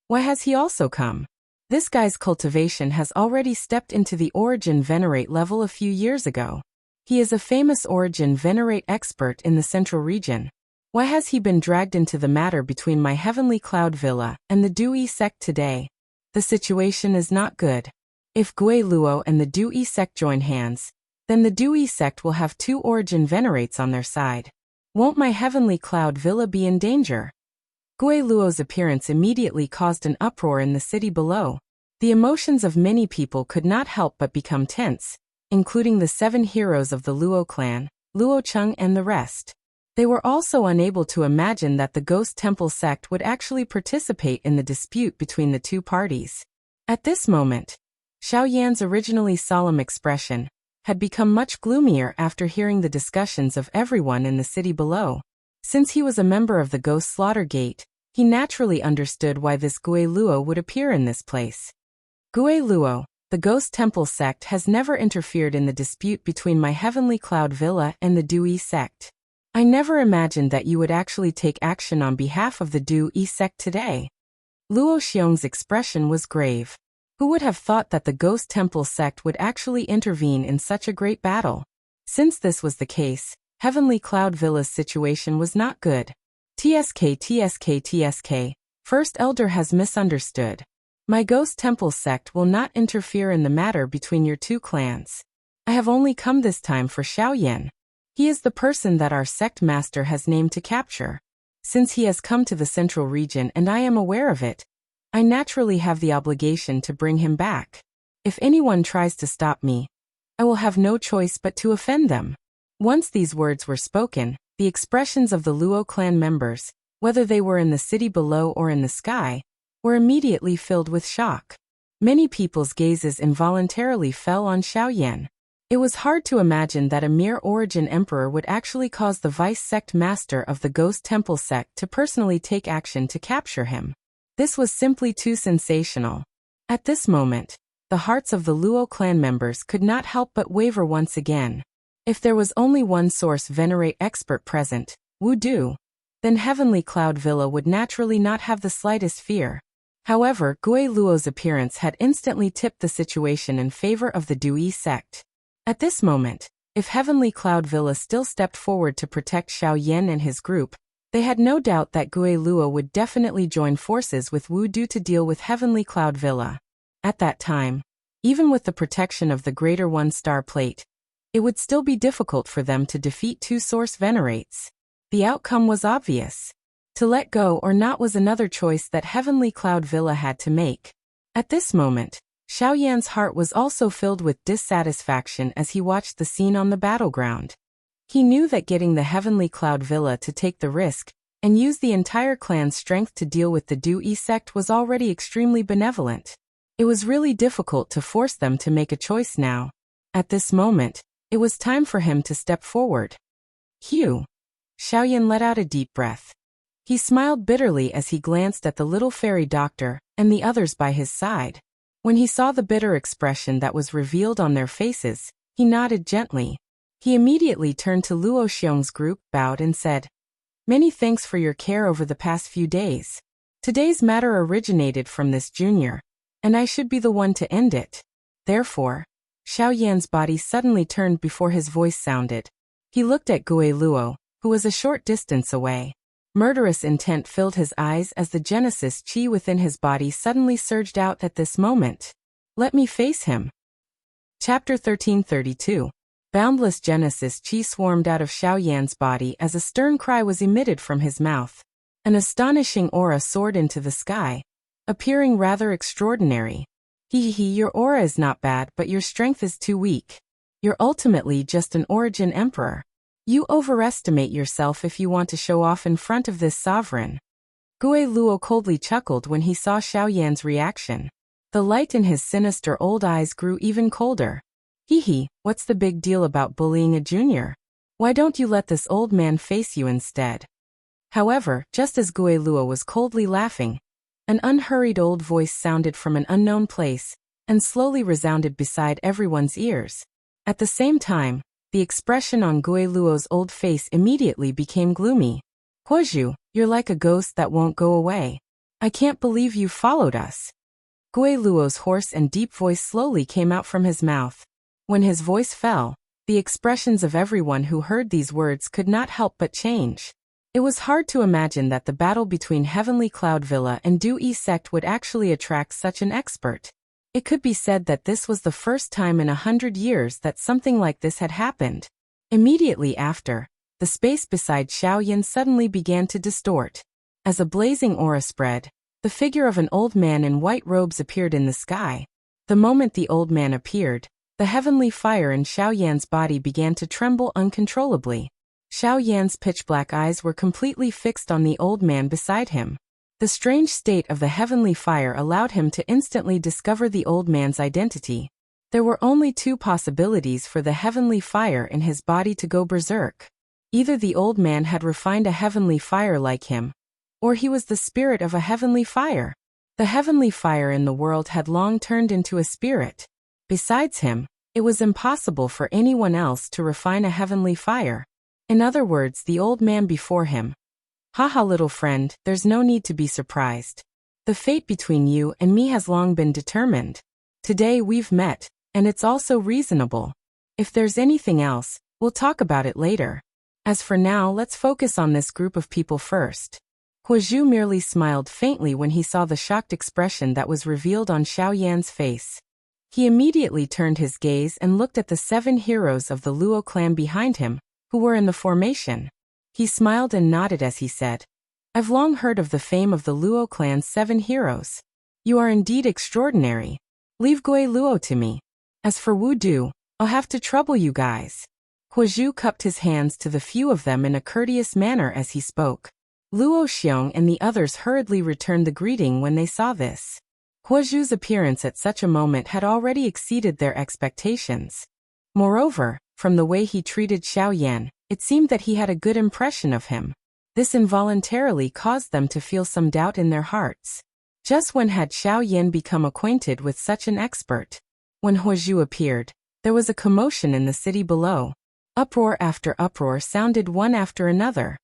Why has he also come? This guy's cultivation has already stepped into the Origin Venerate level a few years ago. He is a famous Origin Venerate expert in the Central region. Why has he been dragged into the matter between my Heavenly Cloud Villa and the Dui sect today? The situation is not good. If Gui Luo and the Dui sect join hands, then the Dui sect will have 2 Origin Venerates on their side. Won't my Heavenly Cloud Villa be in danger? Gui Luo's appearance immediately caused an uproar in the city below. The emotions of many people could not help but become tense, including the 7 heroes of the Luo clan, Luo Cheng and the rest. They were also unable to imagine that the Ghost Temple sect would actually participate in the dispute between the 2 parties. At this moment, Xiao Yan's originally solemn expression had become much gloomier after hearing the discussions of everyone in the city below. Since he was a member of the Ghost Slaughter Gate, he naturally understood why this Gui Luo would appear in this place. Gui Luo, the Ghost Temple sect has never interfered in the dispute between my Heavenly Cloud Villa and the Dui sect. I never imagined that you would actually take action on behalf of the Dui sect today. Luo Xiong's expression was grave. Who would have thought that the Ghost Temple sect would actually intervene in such a great battle? Since this was the case, Heavenly Cloud Villa's situation was not good. TSK. First Elder has misunderstood. My Ghost Temple sect will not interfere in the matter between your 2 clans. I have only come this time for Xiao Yan. He is the person that our sect master has named to capture. Since he has come to the central region and I am aware of it, I naturally have the obligation to bring him back. If anyone tries to stop me, I will have no choice but to offend them. Once these words were spoken, the expressions of the Luo clan members, whether they were in the city below or in the sky, were immediately filled with shock. Many people's gazes involuntarily fell on Xiao Yan. It was hard to imagine that a mere Origin Emperor would actually cause the Vice Sect Master of the Ghost Temple sect to personally take action to capture him. This was simply too sensational. At this moment, the hearts of the Luo clan members could not help but waver once again. If there was only one Source Venerate expert present, Wu Du, then Heavenly Cloud Villa would naturally not have the slightest fear. However, Gui Luo's appearance had instantly tipped the situation in favor of the Dui sect. At this moment, if Heavenly Cloud Villa still stepped forward to protect Xiao Yan and his group, they had no doubt that Gui Luo would definitely join forces with Wu Du to deal with Heavenly Cloud Villa. At that time, even with the protection of the Greater One Star Plate, it would still be difficult for them to defeat 2 Source Venerates. The outcome was obvious. To let go or not was another choice that Heavenly Cloud Villa had to make. At this moment, Xiao Yan's heart was also filled with dissatisfaction as he watched the scene on the battleground. He knew that getting the Heavenly Cloud Villa to take the risk and use the entire clan's strength to deal with the Dui sect was already extremely benevolent. It was really difficult to force them to make a choice now. At this moment, it was time for him to step forward. Xiao Yan let out a deep breath. He smiled bitterly as he glanced at the little fairy doctor and the others by his side. When he saw the bitter expression that was revealed on their faces, he nodded gently. He immediately turned to Luo Xiong's group, bowed and said, "Many thanks for your care over the past few days. Today's matter originated from this junior, and I should be the one to end it." Therefore, Xiao Yan's body suddenly turned before his voice sounded. He looked at Gui Luo, who was a short distance away. Murderous intent filled his eyes as the Genesis Qi within his body suddenly surged out at this moment. "Let me face him." Chapter 1332. Boundless Genesis Qi swarmed out of Xiao Yan's body as a stern cry was emitted from his mouth. An astonishing aura soared into the sky, appearing rather extraordinary. Your aura is not bad, but your strength is too weak. You're ultimately just an origin emperor. You overestimate yourself if you want to show off in front of this sovereign." Gui Luo coldly chuckled when he saw Xiao Yan's reaction. The light in his sinister old eyes grew even colder. What's the big deal about bullying a junior? Why don't you let this old man face you instead? However, just as Gui Luo was coldly laughing, an unhurried old voice sounded from an unknown place, and slowly resounded beside everyone's ears. At the same time, the expression on Gui Luo's old face immediately became gloomy. "Huozhu, you're like a ghost that won't go away. I can't believe you followed us." Gui Luo's hoarse and deep voice slowly came out from his mouth. When his voice fell, the expressions of everyone who heard these words could not help but change. It was hard to imagine that the battle between Heavenly Cloud Villa and Du Yi sect would actually attract such an expert. It could be said that this was the first time in 100 years that something like this had happened. Immediately after, the space beside Xiao Yan suddenly began to distort. As a blazing aura spread, the figure of an old man in white robes appeared in the sky. The moment the old man appeared, the heavenly fire in Xiao Yan's body began to tremble uncontrollably. Xiao Yan's pitch-black eyes were completely fixed on the old man beside him. The strange state of the heavenly fire allowed him to instantly discover the old man's identity. There were only two possibilities for the heavenly fire in his body to go berserk. Either the old man had refined a heavenly fire like him, or he was the spirit of a heavenly fire. The heavenly fire in the world had long turned into a spirit. Besides him, it was impossible for anyone else to refine a heavenly fire. In other words, the old man before him. "Haha, little friend, there's no need to be surprised. The fate between you and me has long been determined. Today we've met, and it's also reasonable. If there's anything else, we'll talk about it later. As for now, let's focus on this group of people first." Huozhu merely smiled faintly when he saw the shocked expression that was revealed on Xiao Yan's face. He immediately turned his gaze and looked at the 7 heroes of the Luo clan behind him, who were in the formation. He smiled and nodded as he said, "I've long heard of the fame of the Luo clan's 7 heroes. You are indeed extraordinary. Leave Gui Luo to me. As for Wu Du, I'll have to trouble you guys." Huozhu cupped his hands to the few of them in a courteous manner as he spoke. Luo Xiong and the others hurriedly returned the greeting when they saw this. Huozhu's appearance at such a moment had already exceeded their expectations. Moreover, from the way he treated Xiao Yan, it seemed that he had a good impression of him. This involuntarily caused them to feel some doubt in their hearts. Just when had Xiao Yan become acquainted with such an expert? When Huozhu appeared, there was a commotion in the city below. Uproar after uproar sounded one after another.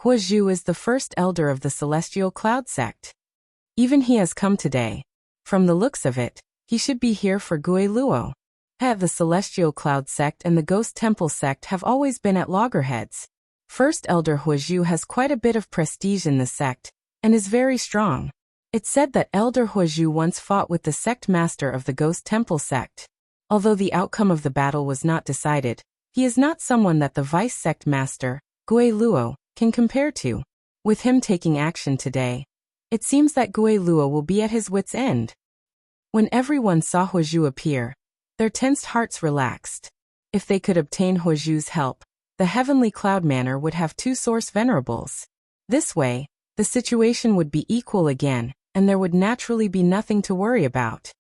Huozhu is the first elder of the Celestial Cloud sect. Even he has come today. From the looks of it, he should be here for Gui Luo. The Celestial Cloud sect and the Ghost Temple sect have always been at loggerheads. First Elder Huozhu has quite a bit of prestige in the sect, and is very strong. It's said that Elder Huozhu once fought with the sect master of the Ghost Temple sect. Although the outcome of the battle was not decided, he is not someone that the vice sect master, Gui Luo, can compare to. With him taking action today, it seems that Gui Luo will be at his wit's end. When everyone saw Huozhu appear, their tensed hearts relaxed. If they could obtain Huozhu's help, the Heavenly Cloud Manor would have 2 source venerables. This way, the situation would be equal again, and there would naturally be nothing to worry about.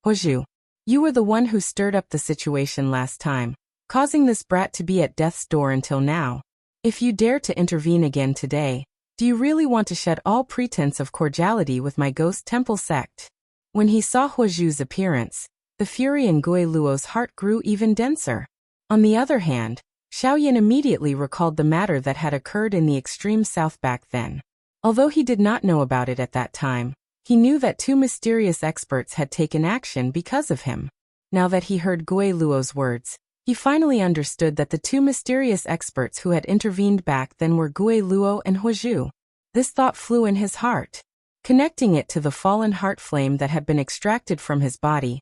Huozhu, you were the one who stirred up the situation last time, causing this brat to be at death's door until now. If you dare to intervene again today, Do you really want to shed all pretense of cordiality with my ghost temple sect? When he saw Huozhu's appearance, the fury in Gui Luo's heart grew even denser. On the other hand, Xiaoyan immediately recalled the matter that had occurred in the extreme south back then. Although he did not know about it at that time, he knew that two mysterious experts had taken action because of him. Now that he heard Gui Luo's words, he finally understood that the two mysterious experts who had intervened back then were Gui Luo and Huozhu. This thought flew in his heart, connecting it to the fallen heart flame that had been extracted from his body.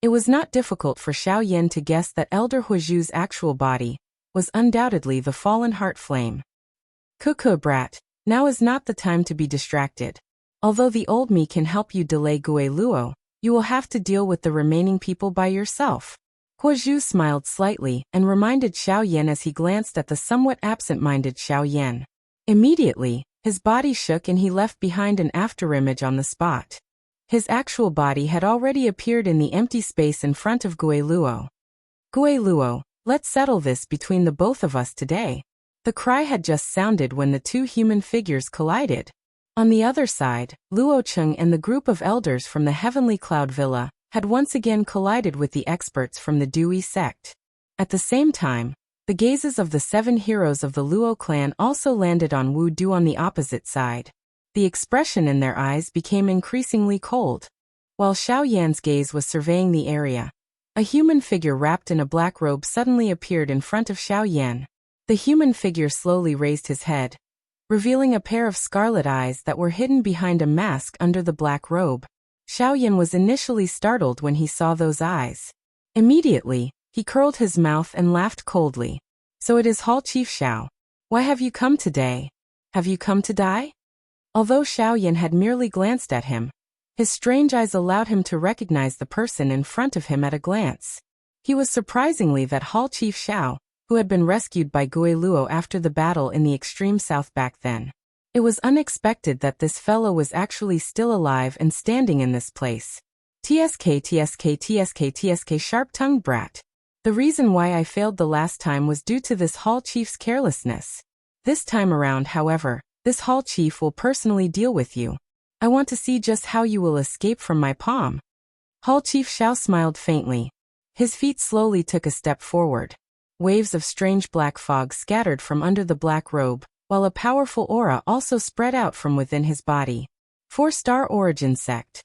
It was not difficult for Xiaoyan to guess that Elder Huozhu's actual body was undoubtedly the fallen heart flame. Cuckoo brat, now is not the time to be distracted. Although the old me can help you delay Gui Luo, you will have to deal with the remaining people by yourself. Huozhu smiled slightly and reminded Xiaoyan as he glanced at the somewhat absent-minded Xiaoyan. Immediately, his body shook and he left behind an afterimage on the spot. His actual body had already appeared in the empty space in front of Gui Luo. Gui Luo, let's settle this between the both of us today. The cry had just sounded when the two human figures collided. On the other side, Luo Cheng and the group of elders from the Heavenly Cloud Villa had once again collided with the experts from the Dewey sect. At the same time, the gazes of the 7 heroes of the Luo clan also landed on Wu Du on the opposite side. The expression in their eyes became increasingly cold. While Xiaoyan's gaze was surveying the area, a human figure wrapped in a black robe suddenly appeared in front of Xiaoyan. The human figure slowly raised his head, revealing a pair of scarlet eyes that were hidden behind a mask under the black robe. Xiaoyan was initially startled when he saw those eyes. Immediately, he curled his mouth and laughed coldly. So it is Hall Chief Xiao. Why have you come today? Have you come to die? Although Xiaoyan had merely glanced at him, his strange eyes allowed him to recognize the person in front of him at a glance. He was surprisingly that Hall Chief Xiao, who had been rescued by Gui Luo after the battle in the extreme south back then. It was unexpected that this fellow was actually still alive and standing in this place. TSK sharp-tongued brat. The reason why I failed the last time was due to this Hall Chief's carelessness. This time around, however, this Hall Chief will personally deal with you. I want to see just how you will escape from my palm. Hall Chief Xiao smiled faintly. His feet slowly took a step forward. Waves of strange black fog scattered from under the black robe, while a powerful aura also spread out from within his body. 4-star origin sect.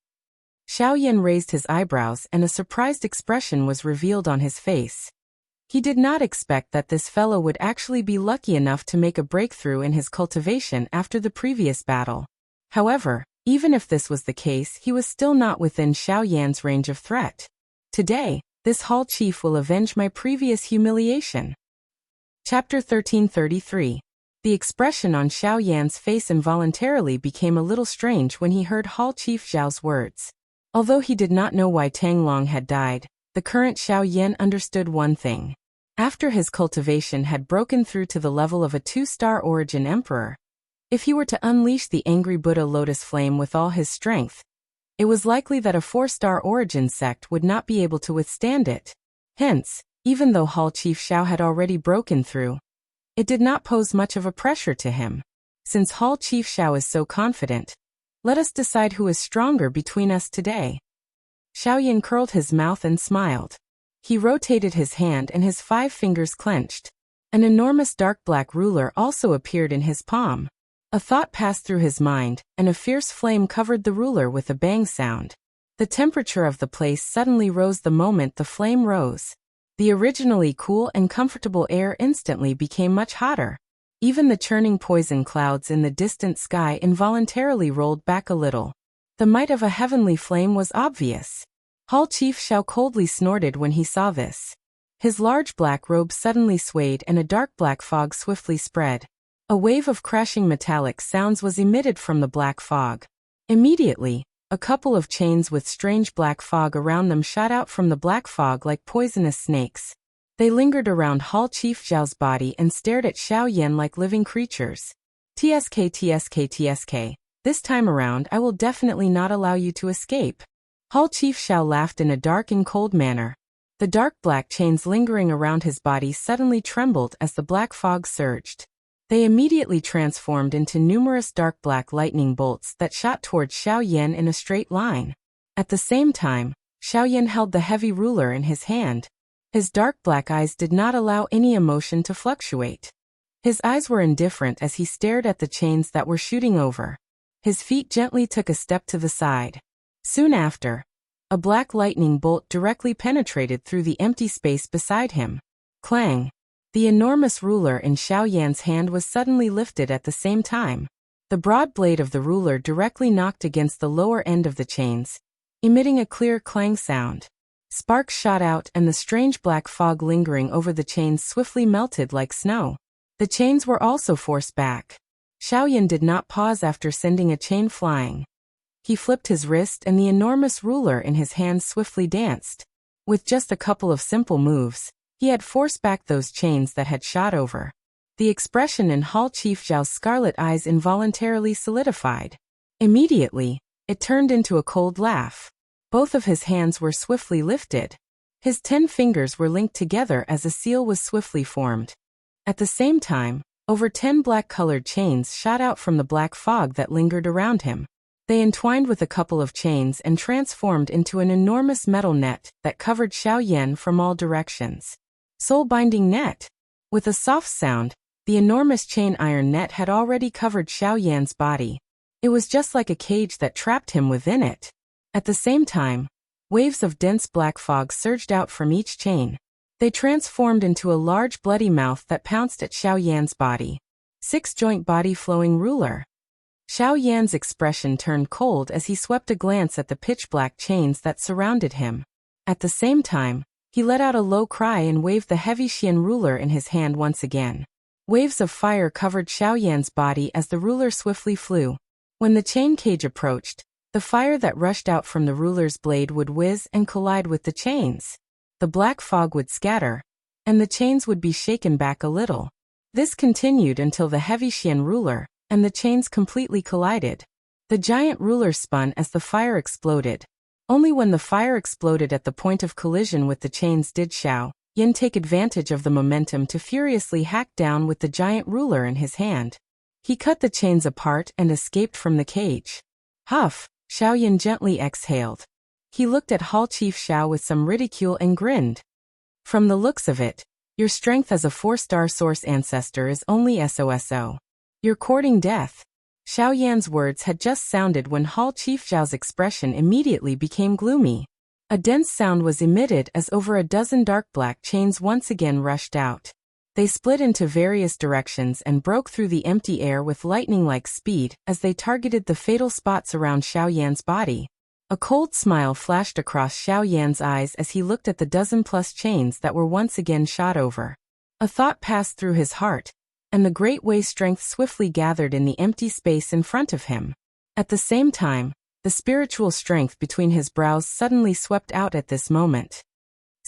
Xiaoyan raised his eyebrows and a surprised expression was revealed on his face. He did not expect that this fellow would actually be lucky enough to make a breakthrough in his cultivation after the previous battle. However, even if this was the case, he was still not within Xiaoyan's range of threat. Today, this Hall Chief will avenge my previous humiliation. Chapter 1333. The expression on Xiaoyan's face involuntarily became a little strange when he heard Hall Chief Zhao's words. Although he did not know why Tang Long had died, the current Xiaoyan understood one thing. After his cultivation had broken through to the level of a 2-star origin emperor, if he were to unleash the angry Buddha lotus flame with all his strength, it was likely that a 4-star origin sect would not be able to withstand it. Hence, even though Hall Chief Xiao had already broken through, it did not pose much of a pressure to him. Since Hall Chief Xiao is so confident, let us decide who is stronger between us today. Xiaoyan curled his mouth and smiled. He rotated his hand and his 5 fingers clenched. An enormous dark black ruler also appeared in his palm. A thought passed through his mind, and a fierce flame covered the ruler with a bang sound. The temperature of the place suddenly rose the moment the flame rose. The originally cool and comfortable air instantly became much hotter. Even the churning poison clouds in the distant sky involuntarily rolled back a little. The might of a heavenly flame was obvious. Hall Chief Xiao coldly snorted when he saw this. His large black robe suddenly swayed and a dark black fog swiftly spread. A wave of crashing metallic sounds was emitted from the black fog. Immediately, a couple of chains with strange black fog around them shot out from the black fog like poisonous snakes. They lingered around Hall Chief Zhao's body and stared at Xiaoyan like living creatures. TSK. This time around I will definitely not allow you to escape. Hall Chief Xiao laughed in a dark and cold manner. The dark black chains lingering around his body suddenly trembled as the black fog surged. They immediately transformed into numerous dark black lightning bolts that shot towards Xiao Yan in a straight line. At the same time, Xiao Yan held the heavy ruler in his hand. His dark black eyes did not allow any emotion to fluctuate. His eyes were indifferent as he stared at the chains that were shooting over. His feet gently took a step to the side. Soon after, a black lightning bolt directly penetrated through the empty space beside him. Clang! The enormous ruler in Xiao Yan's hand was suddenly lifted at the same time. The broad blade of the ruler directly knocked against the lower end of the chains, emitting a clear clang sound. Sparks shot out and the strange black fog lingering over the chains swiftly melted like snow. The chains were also forced back. Xiao Yan did not pause after sending a chain flying. He flipped his wrist and the enormous ruler in his hand swiftly danced. With just a couple of simple moves, he had forced back those chains that had shot over. The expression in Hall Chief Zhao's scarlet eyes involuntarily solidified. Immediately, it turned into a cold laugh. Both of his hands were swiftly lifted. His 10 fingers were linked together as a seal was swiftly formed. At the same time, over 10 black-colored chains shot out from the black fog that lingered around him. They entwined with a couple of chains and transformed into an enormous metal net that covered Xiao Yan from all directions. Soul-binding net. With a soft sound, the enormous chain iron net had already covered Xiao Yan's body. It was just like a cage that trapped him within it. At the same time, waves of dense black fog surged out from each chain. They transformed into a large bloody mouth that pounced at Xiao Yan's body. 6-joint body flowing ruler. Xiao Yan's expression turned cold as he swept a glance at the pitch-black chains that surrounded him. At the same time, he let out a low cry and waved the heavy Xian ruler in his hand once again. Waves of fire covered Xiao Yan's body as the ruler swiftly flew. When the chain cage approached, the fire that rushed out from the ruler's blade would whiz and collide with the chains. The black fog would scatter, and the chains would be shaken back a little. This continued until the heavy Xian ruler and the chains completely collided. The giant ruler spun as the fire exploded. Only when the fire exploded at the point of collision with the chains did Xiao Yan take advantage of the momentum to furiously hack down with the giant ruler in his hand. He cut the chains apart and escaped from the cage. Huff! Xiao Yan gently exhaled. He looked at Hall Chief Xiao with some ridicule and grinned. From the looks of it, your strength as a 4-star source ancestor is only SOSO. You're courting death. Xiao Yan's words had just sounded when Hall Chief Zhao's expression immediately became gloomy. A dense sound was emitted as over a dozen dark black chains once again rushed out. They split into various directions and broke through the empty air with lightning-like speed as they targeted the fatal spots around Xiao Yan's body. A cold smile flashed across Xiao Yan's eyes as he looked at the dozen-plus chains that were once again shot over. A thought passed through his heart, and the great Wei strength swiftly gathered in the empty space in front of him. At the same time, the spiritual strength between his brows suddenly swept out at this moment.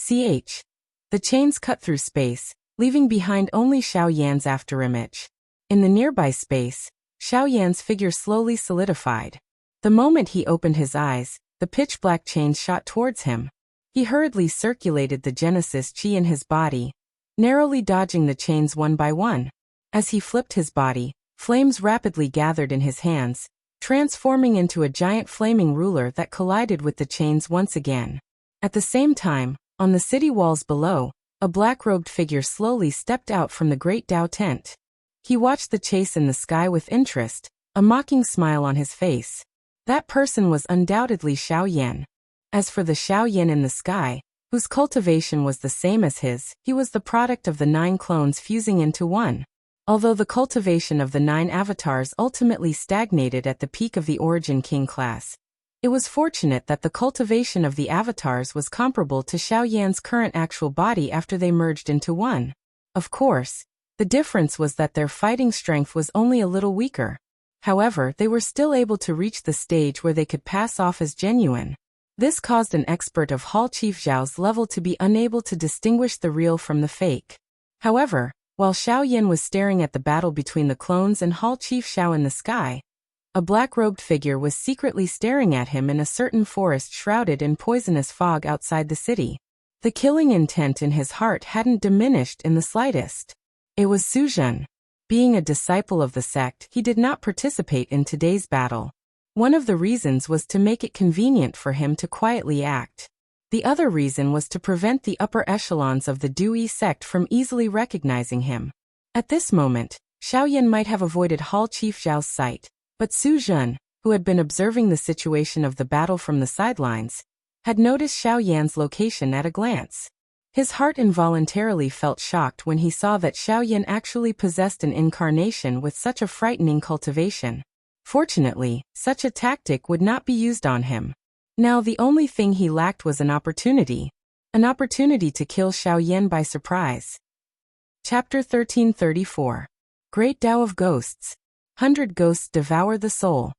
The chains cut through space, leaving behind only Xiao Yan's afterimage. In the nearby space, Xiao Yan's figure slowly solidified. The moment he opened his eyes, the pitch-black chains shot towards him. He hurriedly circulated the Genesis Chi in his body, narrowly dodging the chains one by one. As he flipped his body, flames rapidly gathered in his hands, transforming into a giant flaming ruler that collided with the chains once again. At the same time, on the city walls below, a black-robed figure slowly stepped out from the great Dao tent. He watched the chase in the sky with interest, a mocking smile on his face. That person was undoubtedly Xiao Yan. As for the Xiao Yan in the sky, whose cultivation was the same as his, he was the product of the 9 clones fusing into one. Although the cultivation of the 9 avatars ultimately stagnated at the peak of the Origin King class, it was fortunate that the cultivation of the avatars was comparable to Xiao Yan's current actual body after they merged into one. Of course, the difference was that their fighting strength was only a little weaker. However, they were still able to reach the stage where they could pass off as genuine. This caused an expert of Hall Chief Zhao's level to be unable to distinguish the real from the fake. However, while Xiao Yan was staring at the battle between the clones and Hall Chief Xiao in the sky, a black-robed figure was secretly staring at him in a certain forest shrouded in poisonous fog outside the city. The killing intent in his heart hadn't diminished in the slightest. It was Su Zhen. Being a disciple of the sect, he did not participate in today's battle. One of the reasons was to make it convenient for him to quietly act. The other reason was to prevent the upper echelons of the Dui sect from easily recognizing him. At this moment, Xiaoyan might have avoided Hall Chief Zhao's sight, but Su Zhen, who had been observing the situation of the battle from the sidelines, had noticed Xiaoyan's location at a glance. His heart involuntarily felt shocked when he saw that Xiaoyan actually possessed an incarnation with such a frightening cultivation. Fortunately, such a tactic would not be used on him. Now the only thing he lacked was an opportunity to kill Xiaoyan by surprise. Chapter 1334. Great Tao of Ghosts. 100 Ghosts Devour the Soul.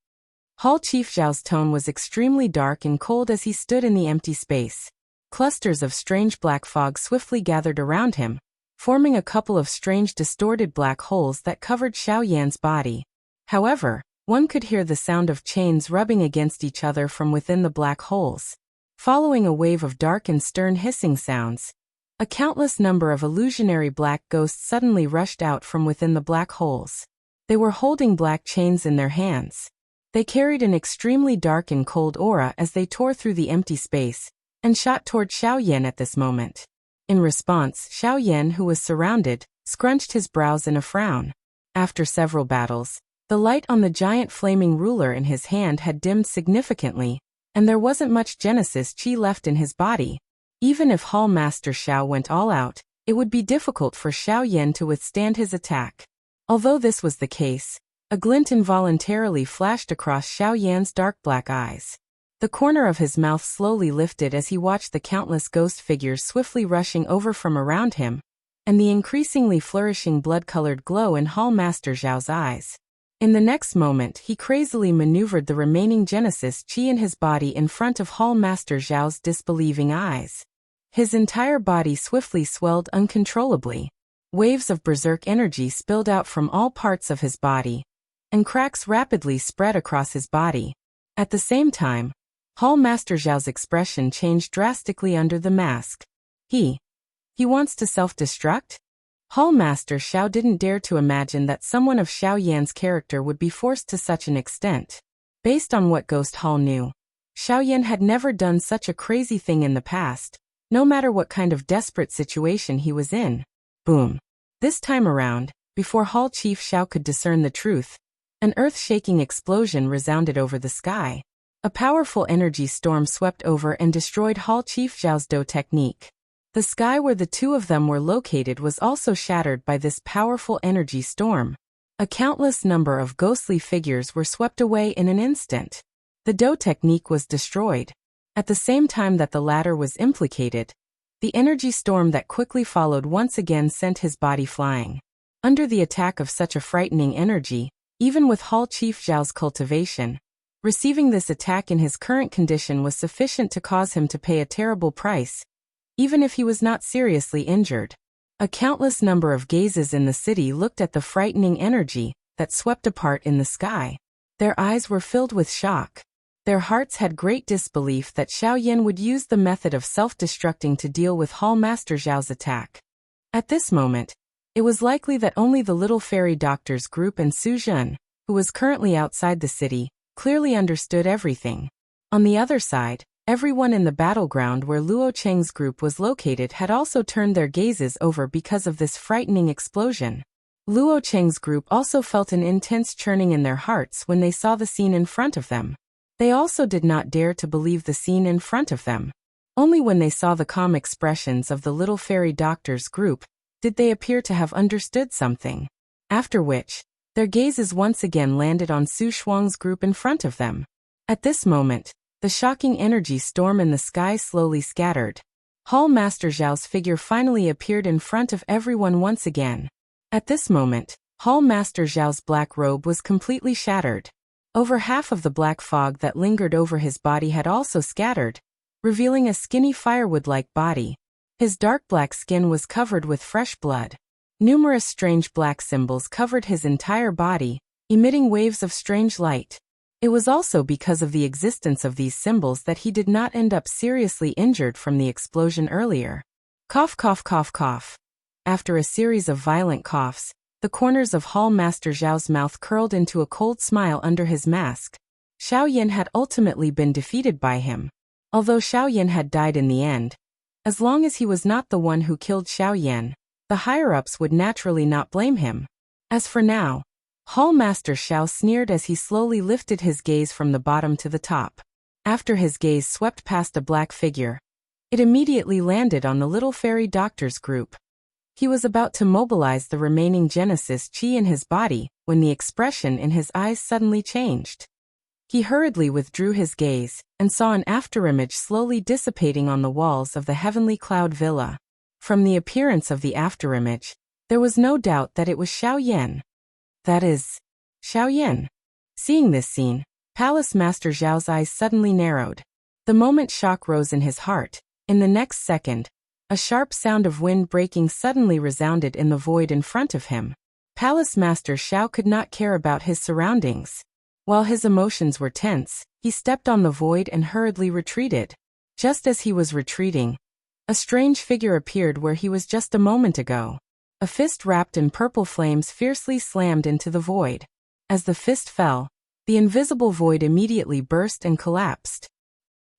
Hall Chief Zhao's tone was extremely dark and cold as he stood in the empty space. Clusters of strange black fog swiftly gathered around him, forming a couple of strange distorted black holes that covered Xiaoyan's body. However, one could hear the sound of chains rubbing against each other from within the black holes. Following a wave of dark and stern hissing sounds, a countless number of illusionary black ghosts suddenly rushed out from within the black holes. They were holding black chains in their hands. They carried an extremely dark and cold aura as they tore through the empty space and shot toward Xiaoyan at this moment. In response, Xiaoyan, who was surrounded, scrunched his brows in a frown. After several battles, the light on the giant flaming ruler in his hand had dimmed significantly, and there wasn't much Genesis Chi left in his body. Even if Hall Master Xiao went all out, it would be difficult for Xiaoyan to withstand his attack. Although this was the case, a glint involuntarily flashed across Xiaoyan's dark black eyes. The corner of his mouth slowly lifted as he watched the countless ghost figures swiftly rushing over from around him, and the increasingly flourishing blood-colored glow in Hall Master Zhao's eyes. In the next moment, he crazily maneuvered the remaining Genesis Chi in his body in front of Hall Master Zhao's disbelieving eyes. His entire body swiftly swelled uncontrollably. Waves of berserk energy spilled out from all parts of his body, and cracks rapidly spread across his body. At the same time, Hall Master Zhao's expression changed drastically under the mask. He wants to self-destruct? Hall Master Xiao didn't dare to imagine that someone of Xiaoyan's character would be forced to such an extent. Based on what Ghost Hall knew, Xiaoyan had never done such a crazy thing in the past, no matter what kind of desperate situation he was in. Boom. This time around, before Hall Chief Xiao could discern the truth, an earth-shaking explosion resounded over the sky. A powerful energy storm swept over and destroyed Hall Chief Zhao's Do technique. The sky where the two of them were located was also shattered by this powerful energy storm. A countless number of ghostly figures were swept away in an instant. The Do technique was destroyed. At the same time that the latter was implicated, the energy storm that quickly followed once again sent his body flying. Under the attack of such a frightening energy, even with Hall Chief Zhao's cultivation, receiving this attack in his current condition was sufficient to cause him to pay a terrible price, even if he was not seriously injured. A countless number of gazes in the city looked at the frightening energy that swept apart in the sky. Their eyes were filled with shock. Their hearts had great disbelief that Xiaoyan would use the method of self-destructing to deal with Hall Master Zhao's attack. At this moment, it was likely that only the Little Fairy Doctors group and Su Zhen, who was currently outside the city, clearly understood everything. On the other side, everyone in the battleground where Luo Cheng's group was located had also turned their gazes over because of this frightening explosion. Luo Cheng's group also felt an intense churning in their hearts when they saw the scene in front of them. They also did not dare to believe the scene in front of them. Only when they saw the calm expressions of the Little Fairy Doctors group did they appear to have understood something. After which, their gazes once again landed on Su Shuang's group in front of them. At this moment, the shocking energy storm in the sky slowly scattered. Hall Master Zhao's figure finally appeared in front of everyone once again. At this moment, Hall Master Zhao's black robe was completely shattered. Over half of the black fog that lingered over his body had also scattered, revealing a skinny firewood-like body. His dark black skin was covered with fresh blood. Numerous strange black symbols covered his entire body, emitting waves of strange light. It was also because of the existence of these symbols that he did not end up seriously injured from the explosion earlier. Cough, cough, cough, cough. After a series of violent coughs, The corners of Hall Master Zhao's mouth curled into a cold smile under his mask. Xiao Yin had ultimately been defeated by him. Although Xiao Yin had died in the end, as long as he was not the one who killed Xiao Yin, the higher-ups would naturally not blame him. As for now, Hall Master Xiao sneered as he slowly lifted his gaze from the bottom to the top. After his gaze swept past a black figure, it immediately landed on the little fairy doctor's group. He was about to mobilize the remaining Genesis Chi in his body when the expression in his eyes suddenly changed. He hurriedly withdrew his gaze and saw an afterimage slowly dissipating on the walls of the Heavenly Cloud Villa. From the appearance of the afterimage, there was no doubt that it was Xiao Yin. That is, Xiao Yin. Seeing this scene, Palace Master Zhao's eyes suddenly narrowed. The moment shock rose in his heart. In the next second, a sharp sound of wind breaking suddenly resounded in the void in front of him. Palace Master Xiao could not care about his surroundings. While his emotions were tense, he stepped on the void and hurriedly retreated. Just as he was retreating, a strange figure appeared where he was just a moment ago. A fist wrapped in purple flames fiercely slammed into the void. As the fist fell, the invisible void immediately burst and collapsed.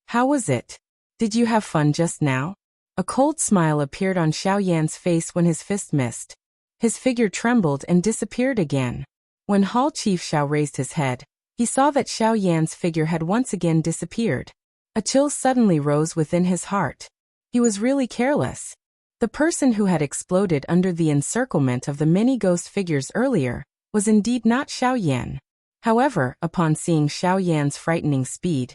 How was it? Did you have fun just now? A cold smile appeared on Xiao Yan's face when his fist missed. His figure trembled and disappeared again. When Hall Chief Xiao raised his head, he saw that Xiao Yan's figure had once again disappeared. A chill suddenly rose within his heart. He was really careless. The person who had exploded under the encirclement of the many ghost figures earlier was indeed not Xiao Yan. However, upon seeing Xiao Yan's frightening speed,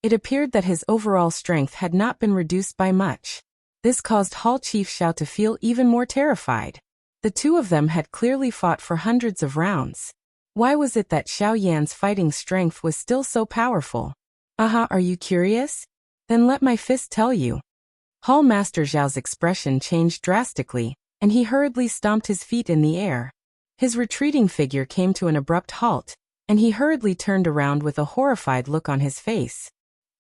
it appeared that his overall strength had not been reduced by much. This caused Hall Chief Xiao to feel even more terrified. The two of them had clearly fought for hundreds of rounds. Why was it that Xiao Yan's fighting strength was still so powerful? Aha, are you curious? Then let my fist tell you. Hall Master Zhao's expression changed drastically, and he hurriedly stomped his feet in the air. His retreating figure came to an abrupt halt, and he hurriedly turned around with a horrified look on his face.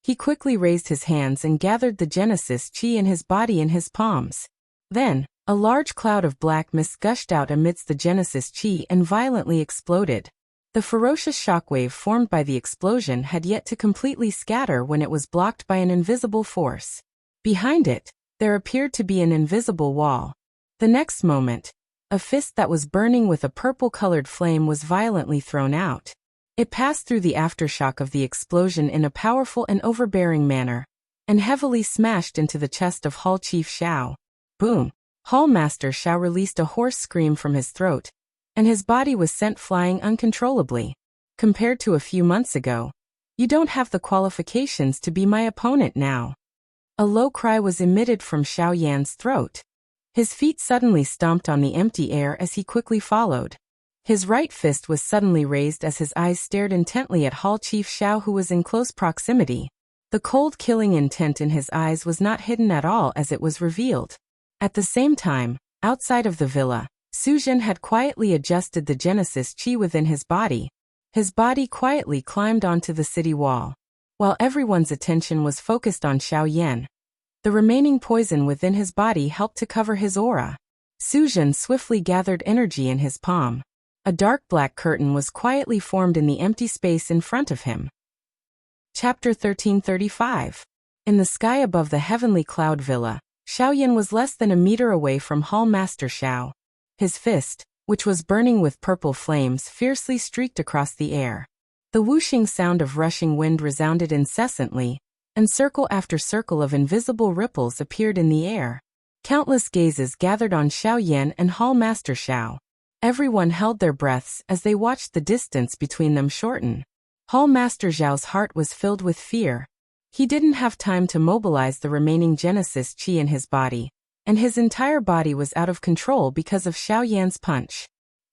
He quickly raised his hands and gathered the Genesis Chi in his body in his palms. Then, a large cloud of black mist gushed out amidst the Genesis Chi and violently exploded. The ferocious shockwave formed by the explosion had yet to completely scatter when it was blocked by an invisible force. Behind it, there appeared to be an invisible wall. The next moment, a fist that was burning with a purple-colored flame was violently thrown out. It passed through the aftershock of the explosion in a powerful and overbearing manner, and heavily smashed into the chest of Hall Chief Xiao. Boom! Hall Master Xiao released a hoarse scream from his throat, and his body was sent flying uncontrollably. Compared to a few months ago, you don't have the qualifications to be my opponent now. A low cry was emitted from Xiao Yan's throat. His feet suddenly stomped on the empty air as he quickly followed. His right fist was suddenly raised as his eyes stared intently at Hall Chief Xiao, who was in close proximity. The cold killing intent in his eyes was not hidden at all as it was revealed. At the same time, outside of the villa, Su Zhen had quietly adjusted the Genesis Chi within his body. His body quietly climbed onto the city wall. While everyone's attention was focused on Xiao Yan, the remaining poison within his body helped to cover his aura. Su Zhen swiftly gathered energy in his palm. A dark black curtain was quietly formed in the empty space in front of him. Chapter 1335. In the sky above the Heavenly Cloud Villa, Xiao Yan was less than a meter away from Hall Master Xiao. His fist, which was burning with purple flames, fiercely streaked across the air. The whooshing sound of rushing wind resounded incessantly, and circle after circle of invisible ripples appeared in the air. Countless gazes gathered on Xiao Yan and Hall Master Xiao. Everyone held their breaths as they watched the distance between them shorten. Hall Master Zhao's heart was filled with fear. He didn't have time to mobilize the remaining Genesis Chi in his body, and his entire body was out of control because of Xiao Yan's punch.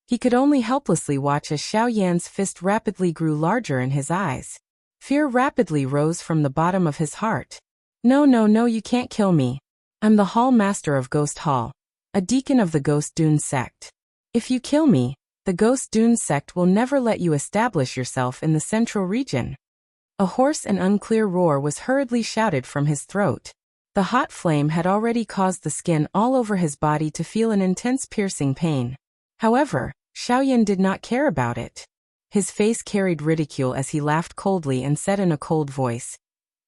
He could only helplessly watch as Xiao Yan's fist rapidly grew larger in his eyes. Fear rapidly rose from the bottom of his heart. No, you can't kill me. I'm the Hall Master of Ghost Hall, a deacon of the Ghost Dune sect. If you kill me, the Ghost Dune sect will never let you establish yourself in the central region. A hoarse and unclear roar was hurriedly shouted from his throat. The hot flame had already caused the skin all over his body to feel an intense piercing pain. However, Xiaoyan did not care about it. His face carried ridicule as he laughed coldly and said in a cold voice,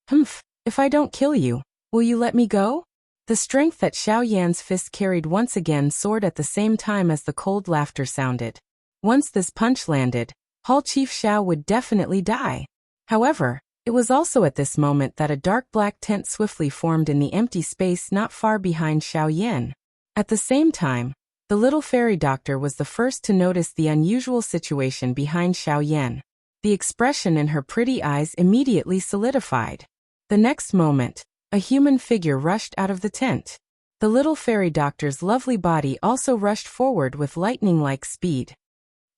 "Humph, if I don't kill you, will you let me go?" The strength that Xiaoyan's fist carried once again soared at the same time as the cold laughter sounded. Once this punch landed, Hall Chief Xiao would definitely die. However, it was also at this moment that a dark black tent swiftly formed in the empty space not far behind Xiaoyan. At the same time, the little fairy doctor was the first to notice the unusual situation behind Xiaoyan. The expression in her pretty eyes immediately solidified. The next moment, a human figure rushed out of the tent. The little fairy doctor's lovely body also rushed forward with lightning-like speed.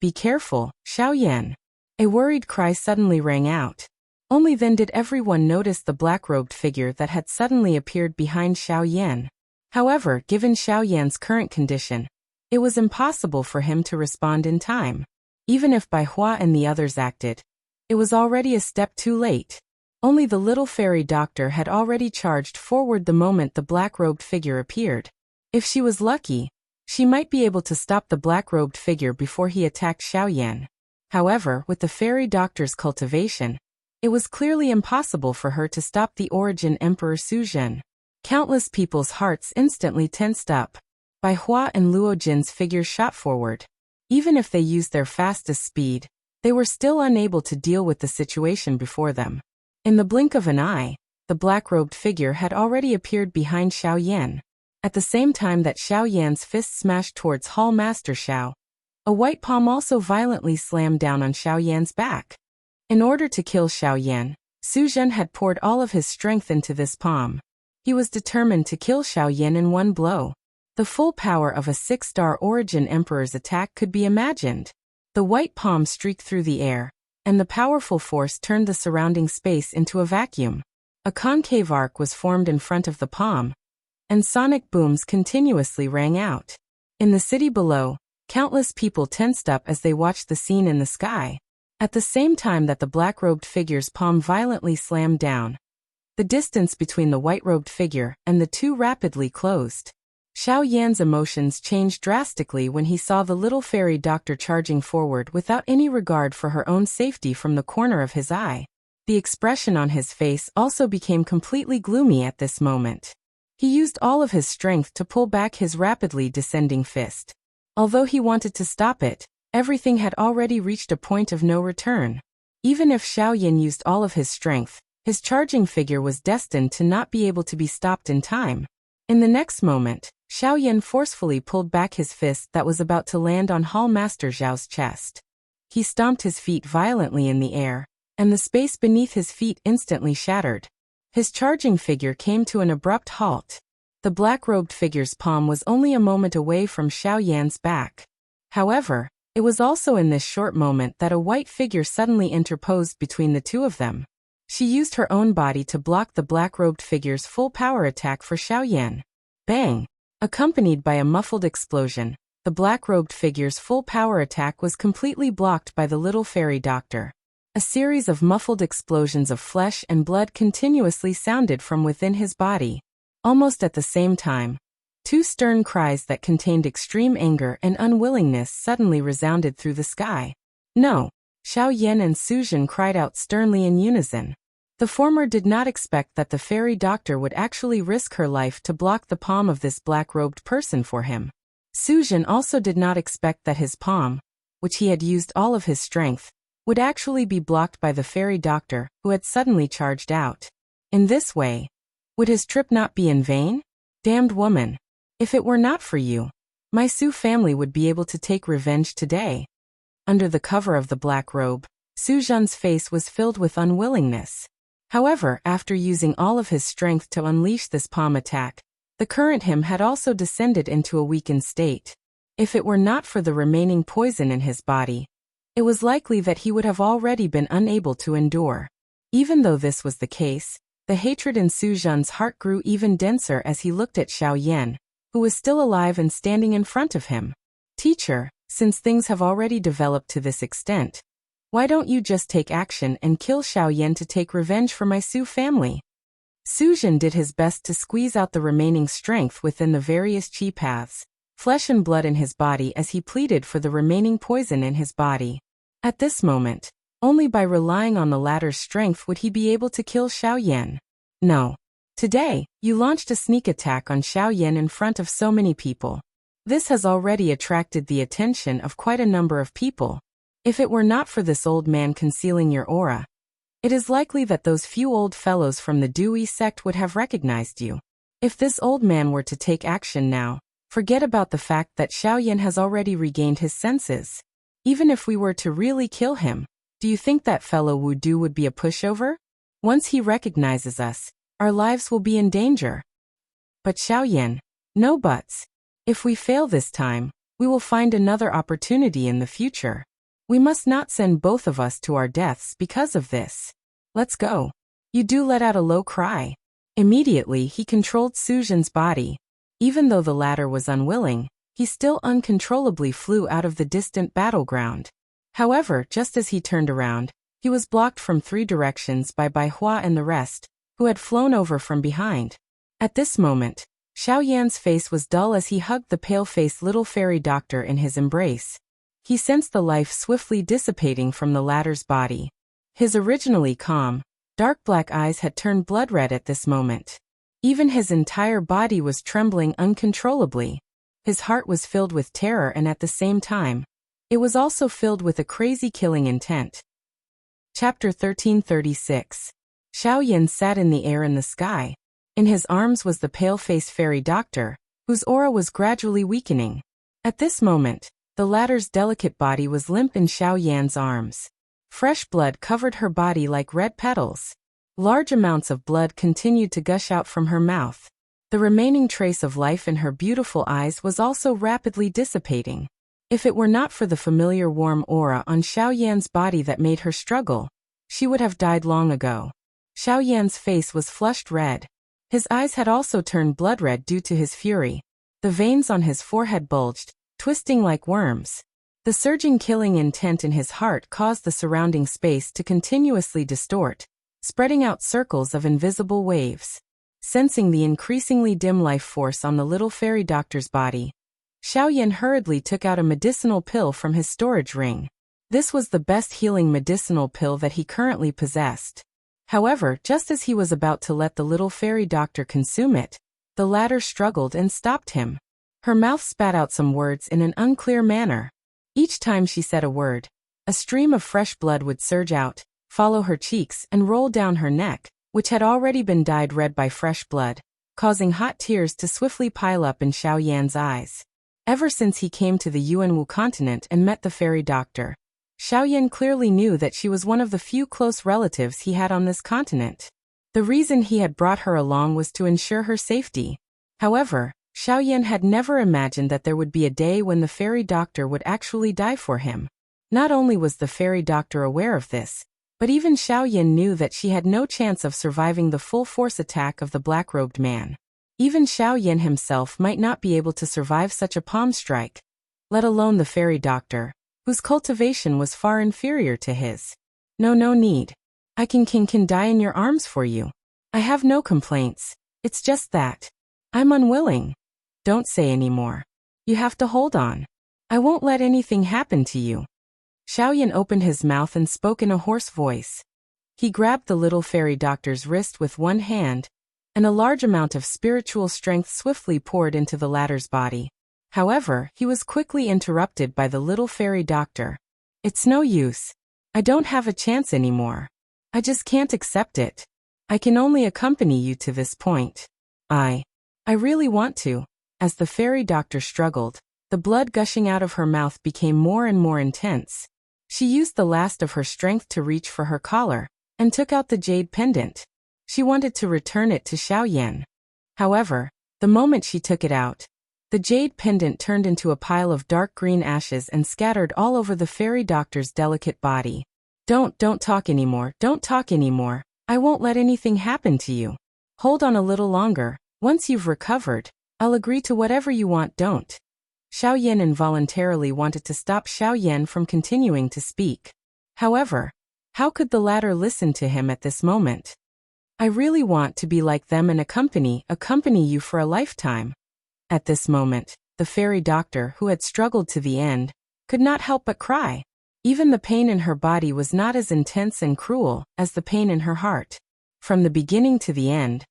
"Be careful, Xiaoyan." A worried cry suddenly rang out. Only then did everyone notice the black-robed figure that had suddenly appeared behind Xiaoyan. However, given Xiaoyan's current condition, it was impossible for him to respond in time. Even if Bai Hua and the others acted, it was already a step too late. Only the little fairy doctor had already charged forward the moment the black-robed figure appeared. If she was lucky, she might be able to stop the black-robed figure before he attacked Xiaoyan. However, with the fairy doctor's cultivation, it was clearly impossible for her to stop the Origin Emperor Su Zhen. Countless people's hearts instantly tensed up. Bai Hua and Luo Jin's figures shot forward. Even if they used their fastest speed, they were still unable to deal with the situation before them. In the blink of an eye, the black-robed figure had already appeared behind Xiaoyan. At the same time that Xiaoyan's fist smashed towards Hall Master Xiao, a white palm also violently slammed down on Xiaoyan's back. In order to kill Xiaoyan, Su Zhen had poured all of his strength into this palm. He was determined to kill Xiaoyan in one blow. The full power of a 6-star Origin Emperor's attack could be imagined. The white palm streaked through the air, and the powerful force turned the surrounding space into a vacuum. A concave arc was formed in front of the palm, and sonic booms continuously rang out. In the city below, countless people tensed up as they watched the scene in the sky. At the same time that the black-robed figure's palm violently slammed down, the distance between the white-robed figure and the two rapidly closed. Xiaoyan's emotions changed drastically when he saw the little fairy doctor charging forward without any regard for her own safety from the corner of his eye. The expression on his face also became completely gloomy at this moment. He used all of his strength to pull back his rapidly descending fist. Although he wanted to stop it, everything had already reached a point of no return. Even if Xiaoyan used all of his strength, his charging figure was destined to not be able to be stopped in time. In the next moment, Xiaoyan forcefully pulled back his fist that was about to land on Hall Master Zhao's chest. He stomped his feet violently in the air, and the space beneath his feet instantly shattered. His charging figure came to an abrupt halt. The black-robed figure's palm was only a moment away from Xiaoyan's back. However, it was also in this short moment that a white figure suddenly interposed between the two of them. She used her own body to block the black-robed figure's full power attack for Xiaoyan. Bang! Accompanied by a muffled explosion, the black-robed figure's full power attack was completely blocked by the little fairy doctor. A series of muffled explosions of flesh and blood continuously sounded from within his body. Almost at the same time, two stern cries that contained extreme anger and unwillingness suddenly resounded through the sky. "No!" Xiaoyan and Su Zhen cried out sternly in unison. The former did not expect that the fairy doctor would actually risk her life to block the palm of this black-robed person for him. Su Zhen also did not expect that his palm, which he had used all of his strength, would actually be blocked by the fairy doctor, who had suddenly charged out. In this way, would his trip not be in vain? Damned woman! If it were not for you, my Su family would be able to take revenge today. Under the cover of the black robe, Su Zhen's face was filled with unwillingness. However, after using all of his strength to unleash this palm attack, the current him had also descended into a weakened state. If it were not for the remaining poison in his body, it was likely that he would have already been unable to endure. Even though this was the case, the hatred in Su Zhen's heart grew even denser as he looked at Xiaoyan, who was still alive and standing in front of him. "Teacher, since things have already developed to this extent, why don't you just take action and kill Xiaoyan to take revenge for my Su family?" Su Zhen did his best to squeeze out the remaining strength within the various chi paths. flesh and blood in his body as he pleaded for the remaining poison in his body. At this moment, only by relying on the latter's strength would he be able to kill Xiaoyan. No. Today, you launched a sneak attack on Xiaoyan in front of so many people. This has already attracted the attention of quite a number of people. If it were not for this old man concealing your aura, it is likely that those few old fellows from the Dewey sect would have recognized you. If this old man were to take action now, forget about the fact that Xiaoyan has already regained his senses. Even if we were to really kill him, do you think that fellow Wu Du would be a pushover? Once he recognizes us, our lives will be in danger. But Xiaoyan, no buts. If we fail this time, we will find another opportunity in the future. We must not send both of us to our deaths because of this. Let's go. You do let out a low cry. Immediately he controlled Su Jin's body. Even though the latter was unwilling, he still uncontrollably flew out of the distant battleground. However, just as he turned around, he was blocked from 3 directions by Bai Hua and the rest, who had flown over from behind. At this moment, Xiaoyan's face was dull as he hugged the pale-faced little fairy doctor in his embrace. He sensed the life swiftly dissipating from the latter's body. His originally calm, dark black eyes had turned blood red at this moment. Even his entire body was trembling uncontrollably. His heart was filled with terror and at the same time, it was also filled with a crazy killing intent. Chapter 1336. Xiaoyan sat in the air in the sky. In his arms was the pale-faced fairy doctor, whose aura was gradually weakening. At this moment, the latter's delicate body was limp in Xiaoyan's arms. Fresh blood covered her body like red petals. Large amounts of blood continued to gush out from her mouth. The remaining trace of life in her beautiful eyes was also rapidly dissipating. If it were not for the familiar warm aura on Xiaoyan's body that made her struggle, she would have died long ago. Xiaoyan's face was flushed red. His eyes had also turned blood red due to his fury. The veins on his forehead bulged, twisting like worms. The surging killing intent in his heart caused the surrounding space to continuously distort, spreading out circles of invisible waves. Sensing the increasingly dim life force on the little fairy doctor's body, Xiaoyan hurriedly took out a medicinal pill from his storage ring. This was the best healing medicinal pill that he currently possessed. However, just as he was about to let the little fairy doctor consume it, the latter struggled and stopped him. Her mouth spat out some words in an unclear manner. Each time she said a word, a stream of fresh blood would surge out, follow her cheeks and roll down her neck, which had already been dyed red by fresh blood, causing hot tears to swiftly pile up in Xiaoyan's eyes. Ever since he came to the Yuanwu continent and met the fairy doctor, Xiaoyan clearly knew that she was one of the few close relatives he had on this continent. The reason he had brought her along was to ensure her safety. However, Xiaoyan had never imagined that there would be a day when the fairy doctor would actually die for him. Not only was the fairy doctor aware of this, but even Xiaoyan knew that she had no chance of surviving the full force attack of the black-robed man. Even Xiaoyan himself might not be able to survive such a palm strike, let alone the fairy doctor, whose cultivation was far inferior to his. No need. I can die in your arms for you. I have no complaints. It's just that I'm unwilling. Don't say any more. You have to hold on. I won't let anything happen to you. Xiaoyan opened his mouth and spoke in a hoarse voice. He grabbed the little fairy doctor's wrist with one hand, and a large amount of spiritual strength swiftly poured into the latter's body. However, he was quickly interrupted by the little fairy doctor. It's no use. I don't have a chance anymore. I just can't accept it. I can only accompany you to this point. I really want to. As the fairy doctor struggled, the blood gushing out of her mouth became more and more intense. She used the last of her strength to reach for her collar, and took out the jade pendant. She wanted to return it to Xiaoyan. However, the moment she took it out, the jade pendant turned into a pile of dark green ashes and scattered all over the fairy doctor's delicate body. Don't talk anymore, don't talk anymore. I won't let anything happen to you. Hold on a little longer. Once you've recovered, I'll agree to whatever you want. Don't. Xiaoyan involuntarily wanted to stop Xiaoyan from continuing to speak. However, how could the latter listen to him at this moment? I really want to be like them and accompany you for a lifetime. At this moment, the fairy doctor, who had struggled to the end, could not help but cry. Even the pain in her body was not as intense and cruel as the pain in her heart. From the beginning to the end,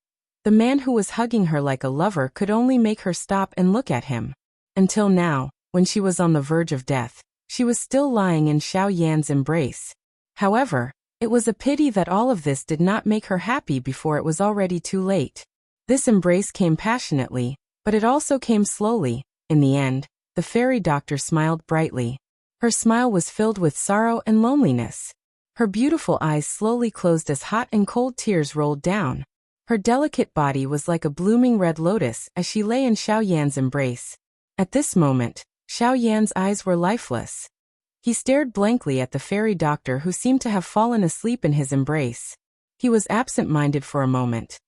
the man who was hugging her like a lover could only make her stop and look at him. Until now, when she was on the verge of death, she was still lying in Xiao Yan's embrace. However, it was a pity that all of this did not make her happy before it was already too late. This embrace came passionately, but it also came slowly. In the end, the fairy doctor smiled brightly. Her smile was filled with sorrow and loneliness. Her beautiful eyes slowly closed as hot and cold tears rolled down. Her delicate body was like a blooming red lotus as she lay in Xiao Yan's embrace. At this moment, Xiao Yan's eyes were lifeless. He stared blankly at the fairy doctor, who seemed to have fallen asleep in his embrace. He was absent-minded for a moment.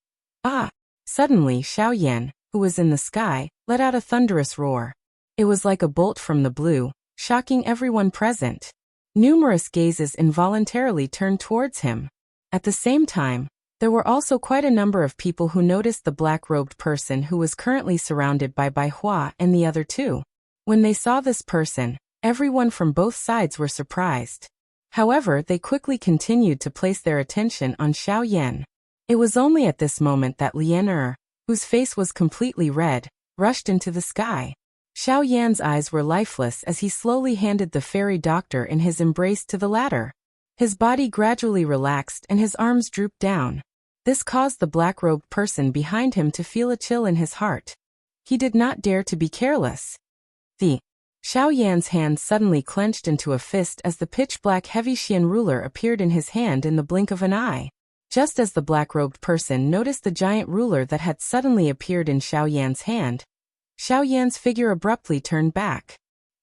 Ah! Suddenly Xiao Yan, who was in the sky, let out a thunderous roar. It was like a bolt from the blue, shocking everyone present. Numerous gazes involuntarily turned towards him. At the same time, there were also quite a number of people who noticed the black-robed person who was currently surrounded by Bai Hua and the other two. When they saw this person, everyone from both sides were surprised. However, they quickly continued to place their attention on Xiao Yan. It was only at this moment that Lian, whose face was completely red, rushed into the sky. Xiao Yan's eyes were lifeless as he slowly handed the fairy doctor in his embrace to the latter. His body gradually relaxed and his arms drooped down. This caused the black-robed person behind him to feel a chill in his heart. He did not dare to be careless. Xiao Yan's hand suddenly clenched into a fist as the pitch-black heavy Xian ruler appeared in his hand in the blink of an eye. Just as the black-robed person noticed the giant ruler that had suddenly appeared in Xiao Yan's hand, Xiao Yan's figure abruptly turned back.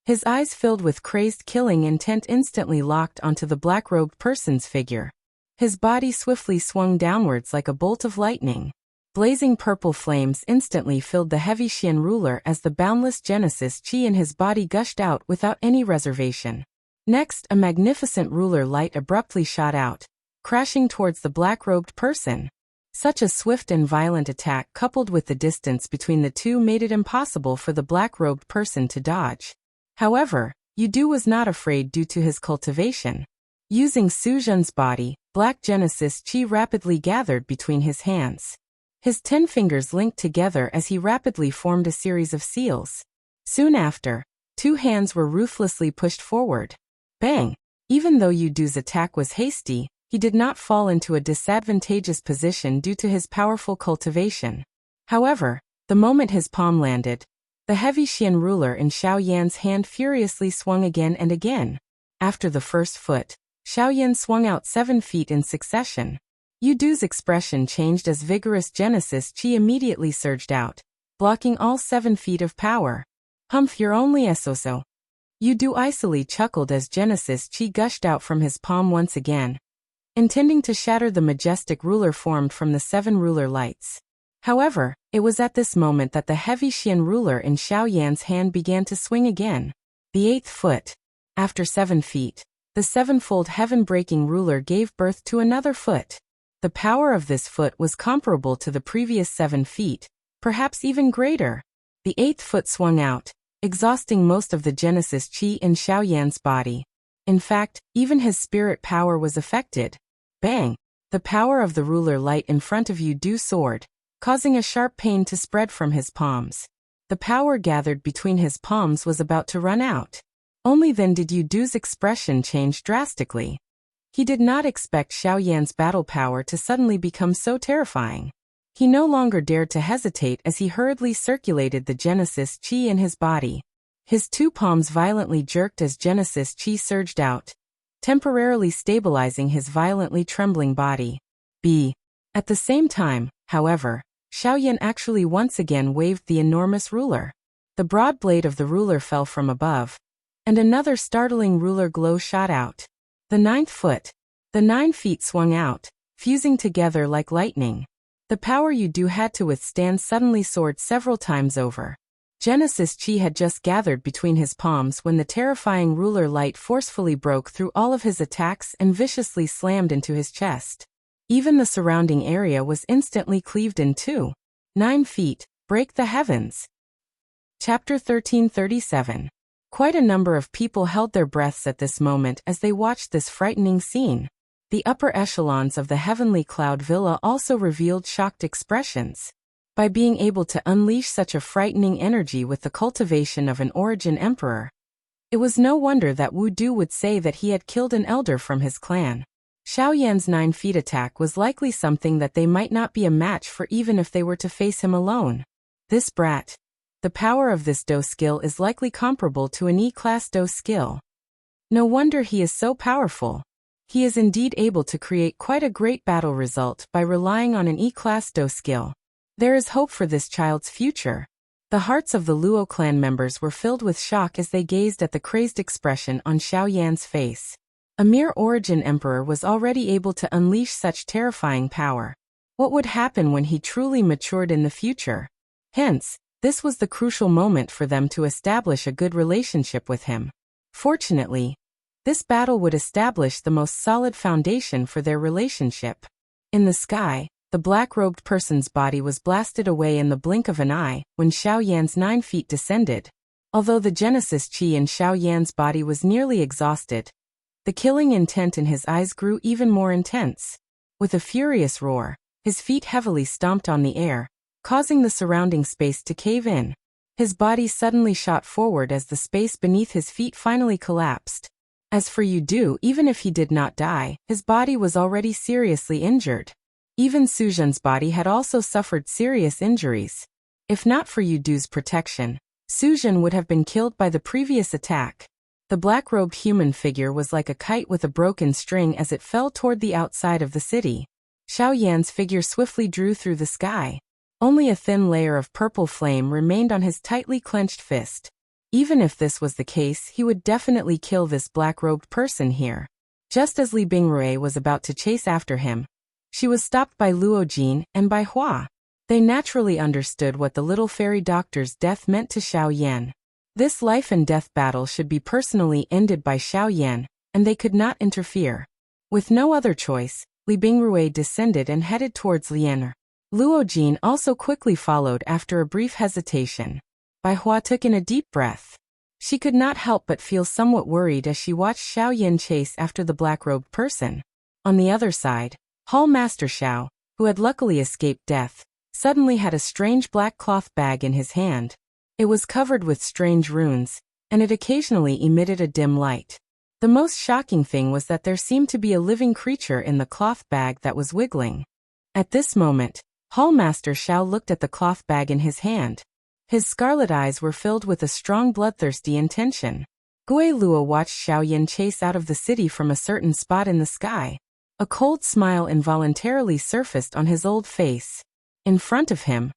His eyes filled with crazed killing intent instantly locked onto the black-robed person's figure. His body swiftly swung downwards like a bolt of lightning. Blazing purple flames instantly filled the heavy Xian ruler as the boundless Genesis Qi in his body gushed out without any reservation. Next, a magnificent ruler light abruptly shot out, crashing towards the black-robed person. Such a swift and violent attack coupled with the distance between the two made it impossible for the black-robed person to dodge. However, Yudu was not afraid due to his cultivation. Using Su Zhen's body, Black Genesis Qi rapidly gathered between his hands. His 10 fingers linked together as he rapidly formed a series of seals. Soon after, 2 hands were ruthlessly pushed forward. Bang! Even though Yudu's attack was hasty, he did not fall into a disadvantageous position due to his powerful cultivation. However, the moment his palm landed, the heavy Xian ruler in Xiao Yan's hand furiously swung again and again. After the first foot, Xiao Yan swung out 7 feet in succession. Yudu's expression changed as vigorous Genesis Qi immediately surged out, blocking all 7 feet of power. Humph, you're only a so-so. Yudu icily chuckled as Genesis Qi gushed out from his palm once again, intending to shatter the majestic ruler formed from the 7 ruler lights. However, it was at this moment that the heavy Xian ruler in Xiao Yan's hand began to swing again. The 8th foot. After 7 feet, the 7-fold heaven-breaking ruler gave birth to another foot. The power of this foot was comparable to the previous 7 feet, perhaps even greater. The 8th foot swung out, exhausting most of the Genesis Qi in Xiao Yan's body. In fact, even his spirit power was affected. Bang! The power of the ruler light in front of Yudu soared, causing a sharp pain to spread from his palms. The power gathered between his palms was about to run out. Only then did Yudu's expression change drastically. He did not expect Xiao Yan's battle power to suddenly become so terrifying. He no longer dared to hesitate as he hurriedly circulated the Genesis Qi in his body. His 2 palms violently jerked as Genesis Qi surged out, temporarily stabilizing his violently trembling body. At the same time, however, Xiao Yan actually once again waved the enormous ruler. The broad blade of the ruler fell from above, and another startling ruler glow shot out. The 9th foot. The 9 feet swung out, fusing together like lightning. The power Yudu had to withstand suddenly soared several times over. Genesis Qi had just gathered between his palms when the terrifying ruler light forcefully broke through all of his attacks and viciously slammed into his chest. Even the surrounding area was instantly cleaved in two. 9 feet, break the heavens. Chapter 1337. Quite a number of people held their breaths at this moment as they watched this frightening scene. The upper echelons of the heavenly cloud villa also revealed shocked expressions. By being able to unleash such a frightening energy with the cultivation of an origin emperor, it was no wonder that Wu Du would say that he had killed an elder from his clan. Xiao Yan's 9-feet attack was likely something that they might not be a match for even if they were to face him alone. This brat. The power of this Do skill is likely comparable to an E-class Do skill. No wonder he is so powerful. He is indeed able to create quite a great battle result by relying on an E-class Do skill. There is hope for this child's future. The hearts of the Luo clan members were filled with shock as they gazed at the crazed expression on Xiao Yan's face. A mere origin emperor was already able to unleash such terrifying power. What would happen when he truly matured in the future? Hence, this was the crucial moment for them to establish a good relationship with him. Fortunately, this battle would establish the most solid foundation for their relationship. In the sky, the black-robed person's body was blasted away in the blink of an eye when Xiao Yan's 9 feet descended. Although the Genesis Chi in Xiao Yan's body was nearly exhausted, the killing intent in his eyes grew even more intense. With a furious roar, his feet heavily stomped on the air, causing the surrounding space to cave in. His body suddenly shot forward as the space beneath his feet finally collapsed. As for Yu Du, even if he did not die, his body was already seriously injured. Even Su Zhen's body had also suffered serious injuries. If not for Yu Du's protection, Su Zhen would have been killed by the previous attack. The black-robed human figure was like a kite with a broken string as it fell toward the outside of the city. Xiao Yan's figure swiftly drew through the sky. Only a thin layer of purple flame remained on his tightly clenched fist. Even if this was the case, he would definitely kill this black-robed person here. Just as Li Bingrui was about to chase after him, she was stopped by Luo Jin and by Hua. They naturally understood what the little fairy doctor's death meant to Xiao Yan. This life and death battle should be personally ended by Xiao Yan, and they could not interfere. With no other choice, Li Bingrui descended and headed towards Lianer. Luo Jin also quickly followed after a brief hesitation. Bai Hua took in a deep breath. She could not help but feel somewhat worried as she watched Xiao Yan chase after the black-robed person. On the other side, Hall Master Xiao, who had luckily escaped death, suddenly had a strange black cloth bag in his hand. It was covered with strange runes, and it occasionally emitted a dim light. The most shocking thing was that there seemed to be a living creature in the cloth bag that was wiggling. At this moment, Hall Master Xiao looked at the cloth bag in his hand. His scarlet eyes were filled with a strong bloodthirsty intention. Gui Luo watched Xiao Yan chase out of the city from a certain spot in the sky. A cold smile involuntarily surfaced on his old face. In front of him,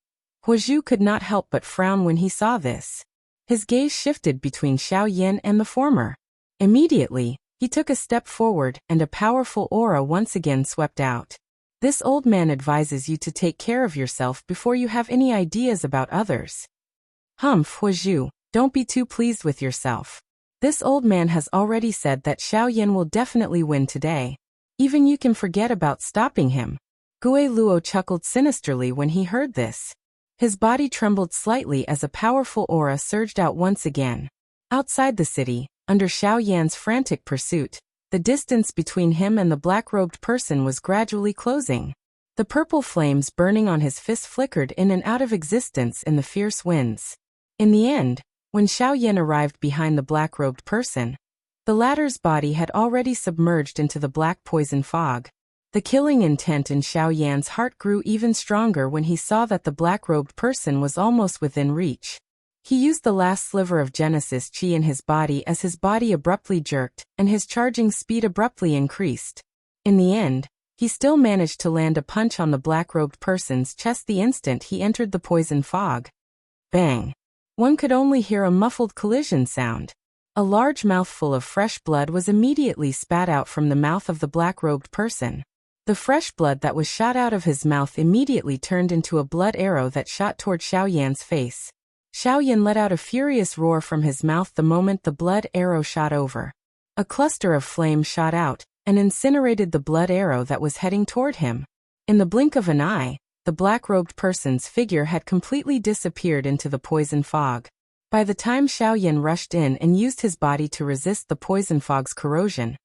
Huozhu could not help but frown when he saw this. His gaze shifted between Xiao Yan and the former. Immediately, he took a step forward and a powerful aura once again swept out. This old man advises you to take care of yourself before you have any ideas about others. Humph, Huozhu, don't be too pleased with yourself. This old man has already said that Xiao Yan will definitely win today. Even you can forget about stopping him. Gui Luo chuckled sinisterly when he heard this. His body trembled slightly as a powerful aura surged out once again. Outside the city, under Xiao Yan's frantic pursuit, the distance between him and the black-robed person was gradually closing. The purple flames burning on his fist flickered in and out of existence in the fierce winds. In the end, when Xiao Yan arrived behind the black-robed person, the latter's body had already submerged into the black poison fog. The killing intent in Xiao Yan's heart grew even stronger when he saw that the black-robed person was almost within reach. He used the last sliver of Genesis Chi in his body as his body abruptly jerked and his charging speed abruptly increased. In the end, he still managed to land a punch on the black-robed person's chest the instant he entered the poison fog. Bang! One could only hear a muffled collision sound. A large mouthful of fresh blood was immediately spat out from the mouth of the black-robed person. The fresh blood that was shot out of his mouth immediately turned into a blood arrow that shot toward Xiao Yan's face. Xiao Yan let out a furious roar from his mouth the moment the blood arrow shot over. A cluster of flame shot out and incinerated the blood arrow that was heading toward him. In the blink of an eye, the black-robed person's figure had completely disappeared into the poison fog. By the time Xiao Yan rushed in and used his body to resist the poison fog's corrosion,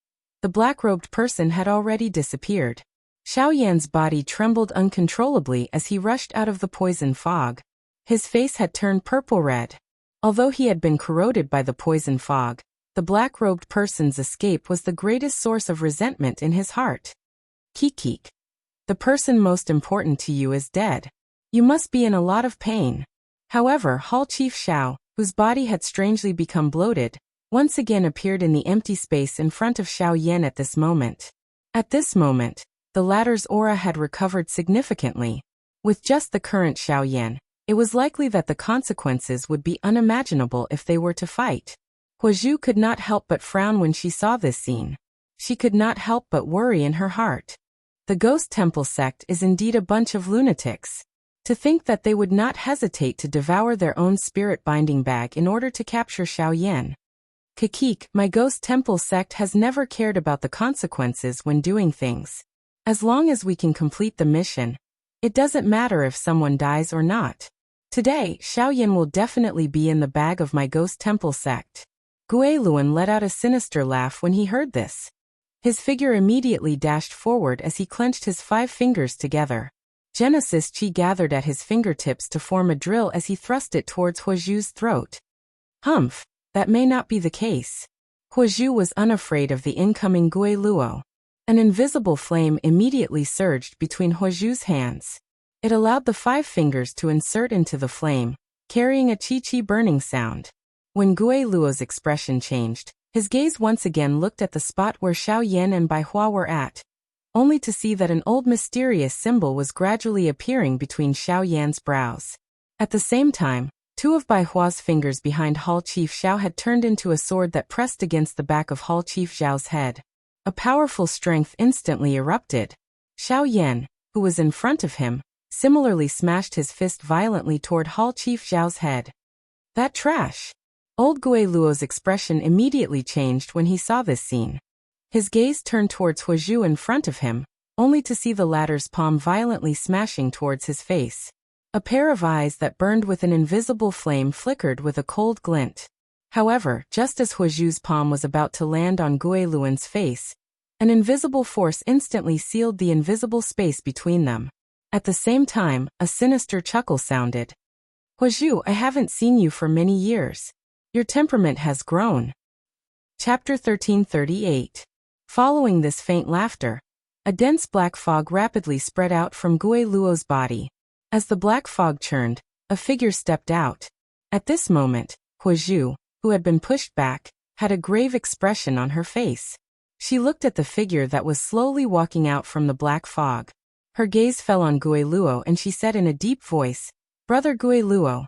the black-robed person had already disappeared. Xiao Yan's body trembled uncontrollably as he rushed out of the poison fog. His face had turned purple-red. Although he had been corroded by the poison fog, the black-robed person's escape was the greatest source of resentment in his heart. Kikik. The person most important to you is dead. You must be in a lot of pain. However, Hall Chief Xiao, whose body had strangely become bloated, once again appeared in the empty space in front of Xiao Yan at this moment. At this moment, the latter's aura had recovered significantly. With just the current Xiao Yan, it was likely that the consequences would be unimaginable if they were to fight. Huozhu could not help but frown when she saw this scene. She could not help but worry in her heart. The Ghost Temple sect is indeed a bunch of lunatics. To think that they would not hesitate to devour their own spirit binding bag in order to capture Xiao Yan. Kikik, my Ghost Temple sect has never cared about the consequences when doing things. As long as we can complete the mission, it doesn't matter if someone dies or not. Today, Xiao Yan will definitely be in the bag of my Ghost Temple sect. Gui Luan let out a sinister laugh when he heard this. His figure immediately dashed forward as he clenched his 5 fingers together. Genesis Chi gathered at his fingertips to form a drill as he thrust it towards Huozhu's throat. Humph, that may not be the case. Huozhu was unafraid of the incoming Gui Luo. An invisible flame immediately surged between Huozhu's hands. It allowed the 5 fingers to insert into the flame, carrying a chi-chi burning sound. When Gui Luo's expression changed, his gaze once again looked at the spot where Xiao Yan and Bai Hua were at, only to see that an old mysterious symbol was gradually appearing between Xiao Yan's brows. At the same time, 2 of Bai Hua's fingers behind Hall Chief Xiao had turned into a sword that pressed against the back of Hall Chief Xiao's head. A powerful strength instantly erupted. Xiao Yan, who was in front of him, similarly smashed his fist violently toward Hall Chief Xiao's head. That trash! Old Gui Luo's expression immediately changed when he saw this scene. His gaze turned towards Huozhu in front of him, only to see the latter's palm violently smashing towards his face. A pair of eyes that burned with an invisible flame flickered with a cold glint. However, just as Huozhu's palm was about to land on Gui Luan's face, an invisible force instantly sealed the invisible space between them. At the same time, a sinister chuckle sounded. Huozhu, I haven't seen you for many years. Your temperament has grown. Chapter 1338. Following this faint laughter, a dense black fog rapidly spread out from Gui Luo's body. As the black fog churned, a figure stepped out. At this moment, Huozhu, who had been pushed back, had a grave expression on her face. She looked at the figure that was slowly walking out from the black fog. Her gaze fell on Gui Luo and she said in a deep voice, Brother Gui Luo.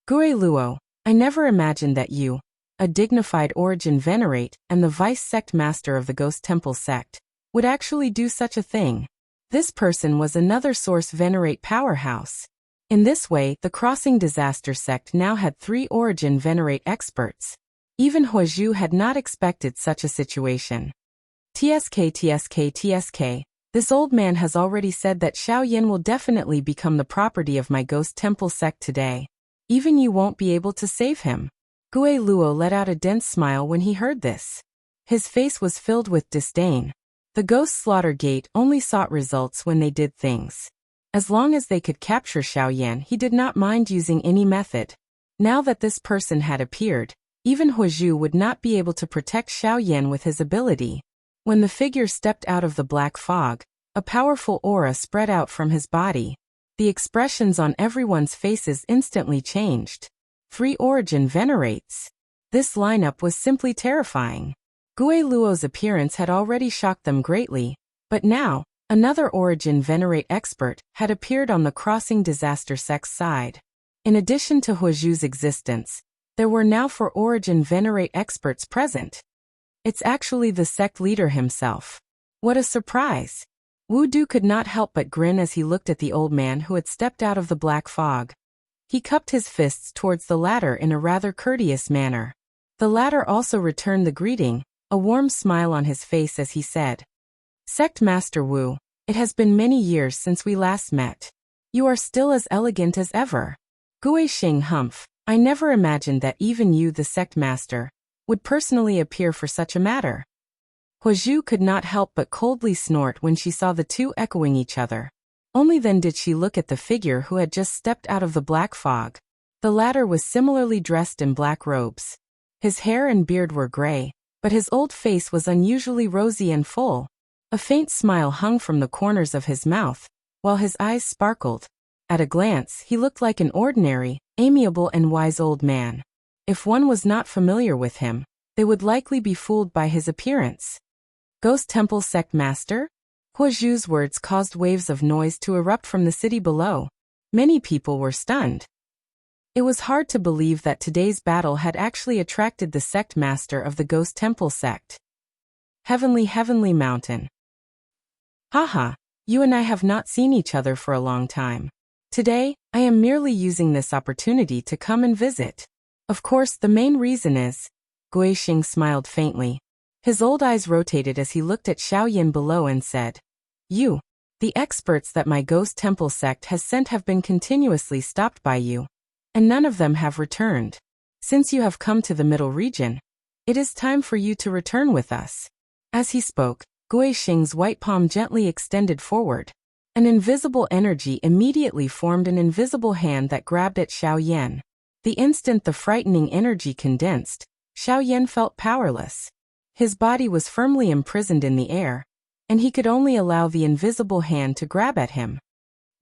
Gui Luo, I never imagined that you, a dignified origin venerate and the vice-sect master of the Ghost Temple sect, would actually do such a thing. This person was another source venerate powerhouse. In this way, the Crossing Disaster sect now had 3 origin venerate experts. Even Huozhu had not expected such a situation. TSK, this old man has already said that Xiao Yan will definitely become the property of my Ghost Temple sect today. Even you won't be able to save him. Gui Luo let out a dense smile when he heard this. His face was filled with disdain. The Ghost Slaughter Gate only sought results when they did things. As long as they could capture Xiao Yan, he did not mind using any method. Now that this person had appeared, even Huozhu would not be able to protect Xiao Yan with his ability. When the figure stepped out of the black fog, a powerful aura spread out from his body. The expressions on everyone's faces instantly changed. 3 origin venerates. This lineup was simply terrifying. Gui Luo's appearance had already shocked them greatly, but now, another origin venerate expert had appeared on the Crossing Disaster sect's side. In addition to Huozhu's existence, there were now 4 origin venerate experts present. It's actually the sect leader himself. What a surprise! Wu Du could not help but grin as he looked at the old man who had stepped out of the black fog. He cupped his fists towards the latter in a rather courteous manner. The latter also returned the greeting, a warm smile on his face as he said, Sect Master Wu, it has been many years since we last met. You are still as elegant as ever. Gui Xing humph, I never imagined that even you, the sect master, would personally appear for such a matter. Huozhu could not help but coldly snort when she saw the two echoing each other. Only then did she look at the figure who had just stepped out of the black fog. The latter was similarly dressed in black robes. His hair and beard were gray, but his old face was unusually rosy and full. A faint smile hung from the corners of his mouth, while his eyes sparkled. At a glance, he looked like an ordinary, amiable and wise old man. If one was not familiar with him, they would likely be fooled by his appearance. Ghost Temple Sect Master? Huozhu's words caused waves of noise to erupt from the city below. Many people were stunned. It was hard to believe that today's battle had actually attracted the sect master of the Ghost Temple sect. Heavenly Mountain. Haha, you and I have not seen each other for a long time. Today, I am merely using this opportunity to come and visit. Of course, the main reason is... Guixing smiled faintly. His old eyes rotated as he looked at Xiaoyan below and said, "You, the experts that my Ghost Temple sect has sent have been continuously stopped by you, and none of them have returned. Since you have come to the middle region, it is time for you to return with us." As he spoke, Guixing's white palm gently extended forward. An invisible energy immediately formed an invisible hand that grabbed at Xiaoyan. The instant the frightening energy condensed, Xiaoyan felt powerless. His body was firmly imprisoned in the air, and he could only allow the invisible hand to grab at him.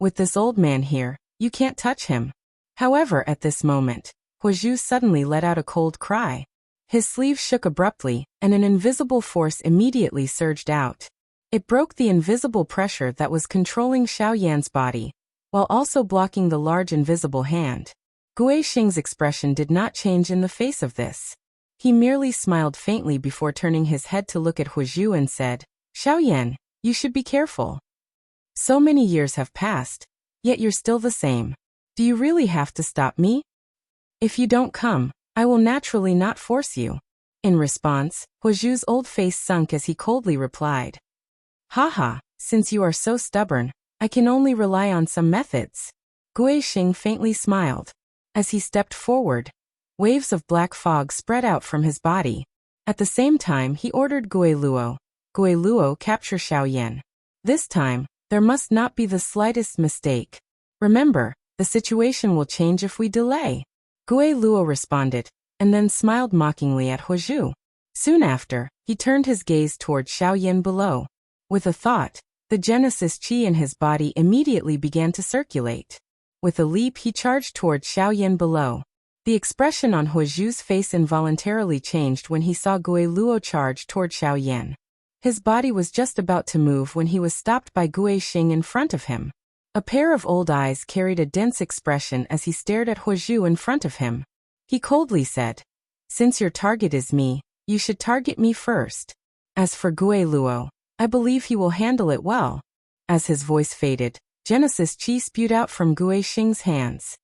With this old man here, you can't touch him. However, at this moment, Huozhu suddenly let out a cold cry. His sleeve shook abruptly, and an invisible force immediately surged out. It broke the invisible pressure that was controlling Xiaoyan's body, while also blocking the large invisible hand. Guixing's expression did not change in the face of this. He merely smiled faintly before turning his head to look at Huozhu and said, "Xiaoyan, you should be careful. So many years have passed, yet you're still the same. Do you really have to stop me? If you don't come, I will naturally not force you." In response, Huozhu's old face sunk as he coldly replied, "Haha, since you are so stubborn, I can only rely on some methods." Guixing faintly smiled. As he stepped forward, waves of black fog spread out from his body. At the same time, he ordered Guiluo capture Xiaoyan. This time, there must not be the slightest mistake. Remember, the situation will change if we delay. Guiluo responded, and then smiled mockingly at Huozhu. Soon after, he turned his gaze toward Xiaoyan below. With a thought, the Genesis Qi in his body immediately began to circulate. With a leap, he charged toward Xiaoyan below. The expression on Huozhu's face involuntarily changed when he saw Guiluo charge toward Xiaoyan. His body was just about to move when he was stopped by Guixing in front of him. A pair of old eyes carried a dense expression as he stared at Huozhu in front of him. He coldly said, "Since your target is me, you should target me first. As for Guiluo, I believe he will handle it well." As his voice faded, Genesis Qi spewed out from Guixing's hands.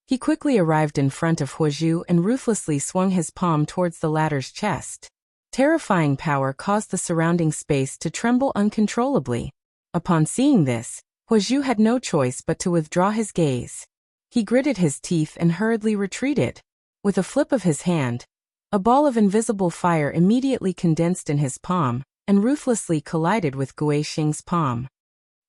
He quickly arrived in front of Huozhu and ruthlessly swung his palm towards the latter's chest. Terrifying power caused the surrounding space to tremble uncontrollably. Upon seeing this, Huozhu had no choice but to withdraw his gaze. He gritted his teeth and hurriedly retreated. With a flip of his hand, a ball of invisible fire immediately condensed in his palm and ruthlessly collided with Guixing's palm.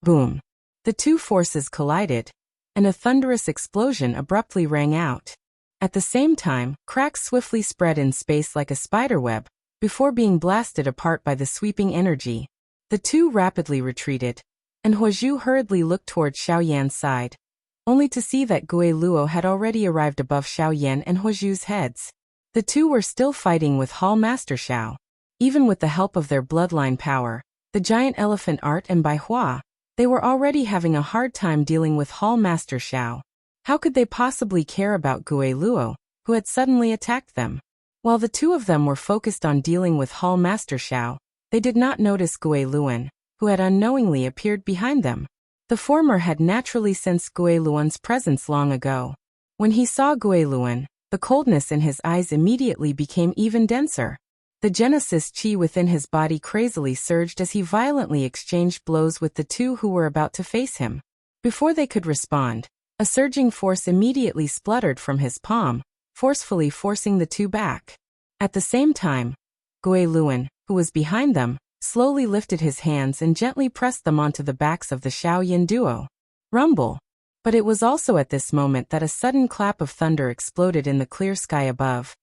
Boom! The two forces collided, and a thunderous explosion abruptly rang out. At the same time, cracks swiftly spread in space like a spiderweb, before being blasted apart by the sweeping energy. The two rapidly retreated, and Huozhu hurriedly looked toward Xiaoyan's side, only to see that Guiluo had already arrived above Xiaoyan and Huozhu's heads. The two were still fighting with Hall Master Xiao. Even with the help of their bloodline power, the giant elephant art and Bai Hua, they were already having a hard time dealing with Hall Master Xiao. How could they possibly care about Guiluo, who had suddenly attacked them? While the two of them were focused on dealing with Hall Master Xiao, they did not notice Guiluan, who had unknowingly appeared behind them. The former had naturally sensed Guiluan's presence long ago. When he saw Guiluan, the coldness in his eyes immediately became even denser. The Genesis Qi within his body crazily surged as he violently exchanged blows with the two who were about to face him. Before they could respond, A surging force immediately spluttered from his palm, forcefully forcing the two back. At the same time, Gui Luan, who was behind them, slowly lifted his hands and gently pressed them onto the backs of the Xiaoyan duo. Rumble. But it was also at this moment that a sudden clap of thunder exploded in the clear sky above.